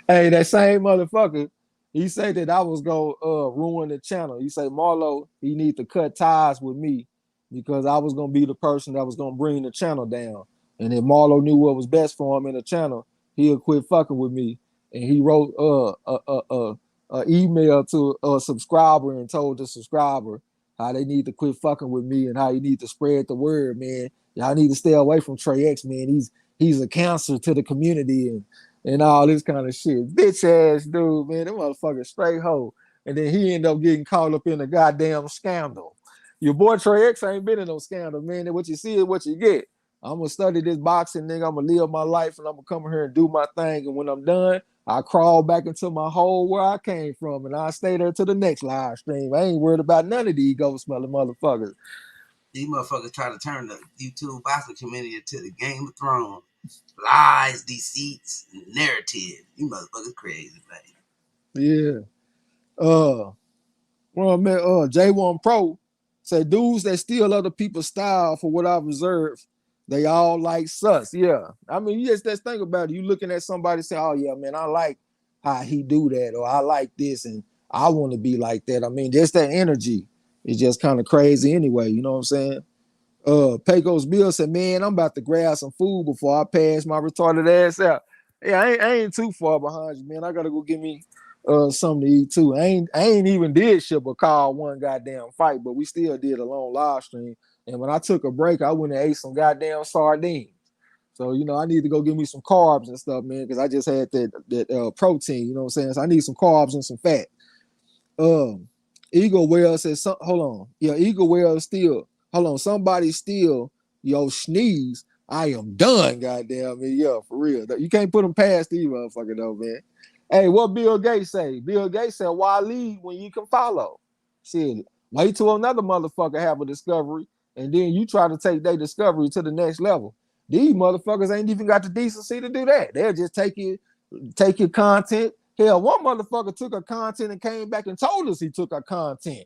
Hey, that same motherfucker, he said that I was gonna ruin the channel. He said Marlo, he need to cut ties with me because I was gonna be the person that was gonna bring the channel down. And if Marlo knew what was best for him in the channel, he'll quit fucking with me. And he wrote a email to a subscriber and told the subscriber how they need to quit fucking with me and how you need to spread the word, man. Y'all need to stay away from Trey X, man. He's a cancer to the community and all this kind of shit. Bitch ass dude, man. That motherfucker straight hoe. And then he ended up getting caught up in a goddamn scandal. Your boy Trey X ain't been in no scandal, man. And what you see is what you get. I'm gonna study this boxing, nigga. I'm gonna live my life and I'm gonna come here and do my thing. And when I'm done, I crawl back into my hole where I came from and I stay there to the next live stream. I ain't worried about none of these ghost smelling motherfuckers. These motherfuckers try to turn the YouTube boxing community into the Game of Thrones. Lies, deceits, narrative. You motherfuckers crazy, man. Yeah. Well, man, J1 Pro say dudes that steal other people's style for what I've observed, they all like sus. Yeah. I mean, you just think about it. You looking at somebody say, oh yeah, man, I like how he do that, or I like this, and I want to be like that. I mean, just that energy is just kind of crazy anyway. You know what I'm saying? Pecos Bill said, man, I'm about to grab some food before I pass my retarded ass out. Yeah, I ain't too far behind you, man. I gotta go get me something to eat too. I ain't even did ship a call one goddamn fight, but we still did a long live stream. And when I took a break, I went and ate some goddamn sardines. So, you know, I need to go get me some carbs and stuff, man, because I just had that protein, you know what I'm saying? So I need some carbs and some fat. Eagle Wells says, hold on. Yeah, Eagle Wells still, hold on. Somebody steal your sneeze. I am done, goddamn. Yeah, for real. You can't put them past these motherfuckers, though, man. Hey, what Bill Gates say? Bill Gates said, why lead when you can follow? Shit, wait till another motherfucker have a discovery, and then you try to take their discovery to the next level. These motherfuckers ain't even got the decency to do that. They'll just take your content. Hell, one motherfucker took our content and came back and told us he took our content.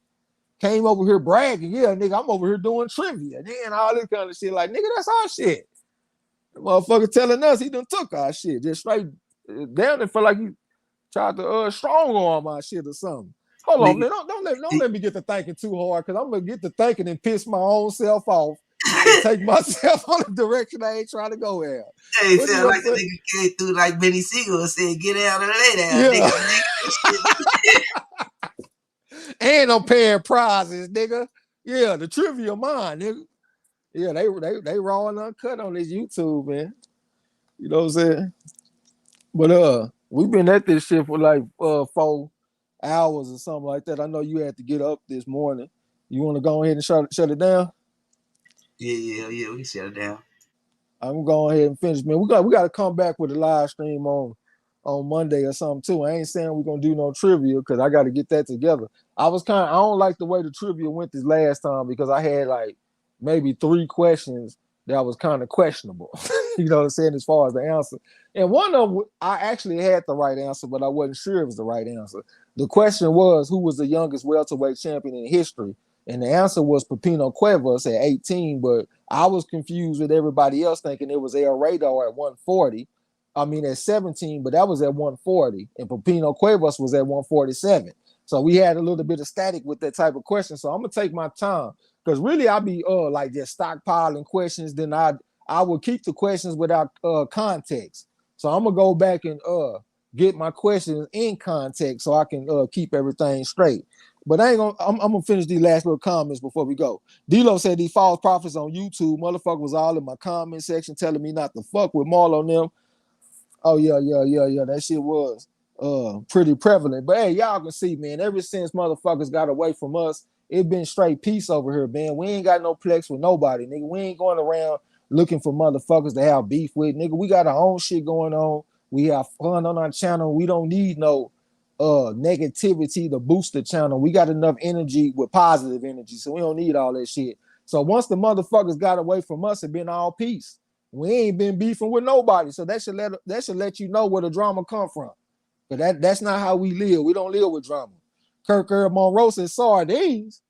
Came over here bragging, yeah, nigga, I'm over here doing trivia. And all this kind of shit. Like, nigga, that's our shit. The motherfucker telling us he done took our shit. Just straight down and felt like he tried to strong arm our shit or something. Hold on, Nigga, man. Don't let me get to thinking too hard, because I'm gonna get to thinking and piss my own self off and take myself on a direction I ain't trying to go at. hey, What you sound gonna like a say? nigga came through like Benny Siegel and said, get out and lay down, Yeah. nigga. And I'm paying prizes, nigga. Yeah, the trivia mine, nigga. Yeah, they raw and uncut on this YouTube, man. You know what I'm saying? But we've been at this shit for like 4 hours or something like that. I know you had to get up this morning. You want to go ahead and shut it down? Yeah, we can shut it down. I'm going ahead and finish, man. We got to come back with a live stream on Monday or something too. I ain't saying we're gonna do no trivia because I got to get that together. I don't like the way the trivia went this last time because I had like maybe 3 questions that was kind of questionable. You know what I'm saying, as far as the answer. And one of them, I actually had the right answer, but I wasn't sure it was the right answer. The question was, who was the youngest welterweight champion in history? And the answer was Pepino Cuevas at 18, but I was confused with everybody else thinking it was El Radar at 140. I mean, at 17, but that was at 140. And Pepino Cuevas was at 147. So we had a little bit of static with that type of question. So I'm going to take my time because really I'll be like just stockpiling questions. Then I will keep the questions without context. So I'm going to go back and get my questions in context so I can keep everything straight. But I ain't gonna. I'm gonna finish these last little comments before we go. D-Lo said these false prophets on YouTube. Motherfucker was all in my comment section telling me not to fuck with Marlo and them. Oh yeah. That shit was pretty prevalent. But hey, y'all can see, man, ever since motherfuckers got away from us, it been straight peace over here, man. We ain't got no plex with nobody, nigga. We ain't going around looking for motherfuckers to have beef with, nigga. We got our own shit going on. We have fun on our channel. We don't need no negativity to boost the channel. We got enough energy with positive energy, so we don't need all that shit. So once the motherfuckers got away from us, it been all peace. We ain't been beefing with nobody, so that should let you know where the drama come from. But that's not how we live. We don't live with drama. Kirk Monroe said sardines.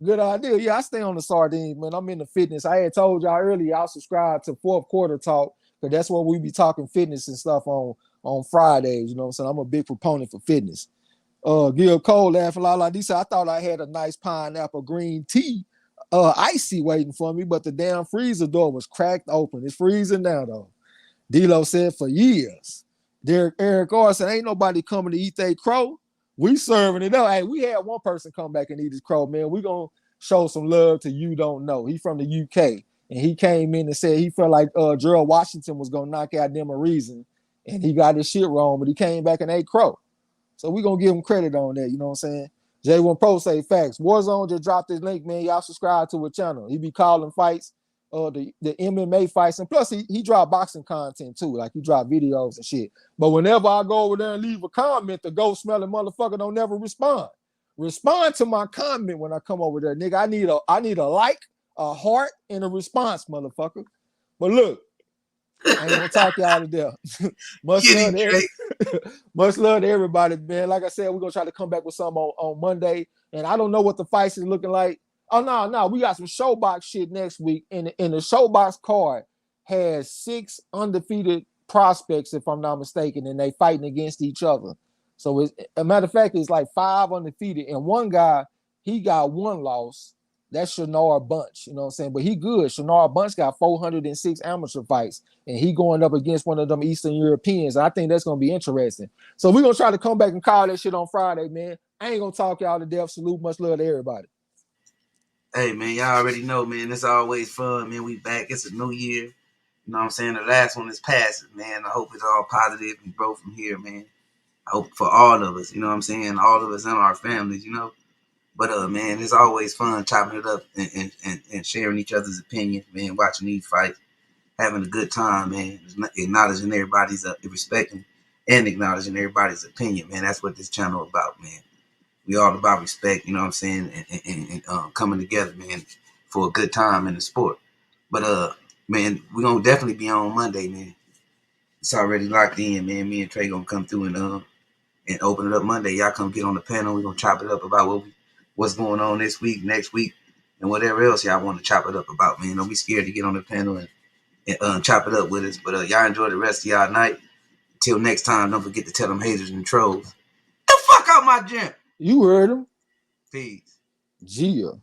Good idea. Yeah, I stay on the sardines, man. I'm into fitness. I had told y'all earlier, I'll subscribe to Fourth Quarter Talk, because that's where we be talking fitness and stuff on Fridays. You know what I'm saying? I'm a big proponent for fitness. Gil Cole laughing loud like this. I thought I had a nice pineapple green tea, icy waiting for me, but the damn freezer door was cracked open. It's freezing now though. D-Lo said for years. Eric R said, ain't nobody coming to eat they crow. We serving it up. Hey, we had one person come back and eat his crow, man. We gonna show some love to You Don't Know. He from the UK. And he came in and said he felt like Gerald Washington was gonna knock out them a reason. And he got his shit wrong, but he came back and ate crow. So we gonna give him credit on that, you know what I'm saying? J1 Pro say facts. Warzone just dropped his link, man. Y'all subscribe to a channel. He be calling fights, the MMA fights, and plus he drop boxing content too. Like he drop videos and shit. But whenever I go over there and leave a comment, the ghost smelling motherfucker don't never respond. Respond to my comment when I come over there, nigga. I need a like, a heart, and a response, motherfucker. But look, I ain't gonna talk y'all to death. Much love to everybody, man. Like I said, we're gonna try to come back with something on Monday. And I don't know what the fights is looking like. Oh no, we got some showbox shit next week. And the showbox card has 6 undefeated prospects, if I'm not mistaken, and they fighting against each other. So it's, a matter of fact, it's like 5 undefeated, and one guy, he got 1 loss. That's Shanar Bunch, you know what I'm saying? But he good. Shanar Bunch got 406 amateur fights, and he going up against one of them Eastern Europeans. I think that's going to be interesting. So we're going to try to come back and call that shit on Friday, man. I ain't going to talk y'all to death. Salute, much love to everybody. Hey, man, y'all already know, man. It's always fun, man. We back. It's a new year. You know what I'm saying? The last one is past, man. I hope it's all positive and grow from here, man. I hope for all of us, you know what I'm saying? All of us and our families, you know? But, man, it's always fun chopping it up and sharing each other's opinions, man, watching these fights, having a good time, man, acknowledging everybody's, respecting and acknowledging everybody's opinion, man. That's what this channel is about, man. We all about respect, you know what I'm saying, and coming together, man, for a good time in the sport. But, man, we're going to definitely be on Monday, man. It's already locked in, man. Me and Trey going to come through and open it up Monday. Y'all come get on the panel. We're going to chop it up about what's going on this week, next week, and whatever else y'all want to chop it up about, man. Don't be scared to get on the panel and chop it up with us. But y'all enjoy the rest of y'all night. Until next time, don't forget to tell them haters and trolls, the fuck out my gym. You heard him. Peace. Gia.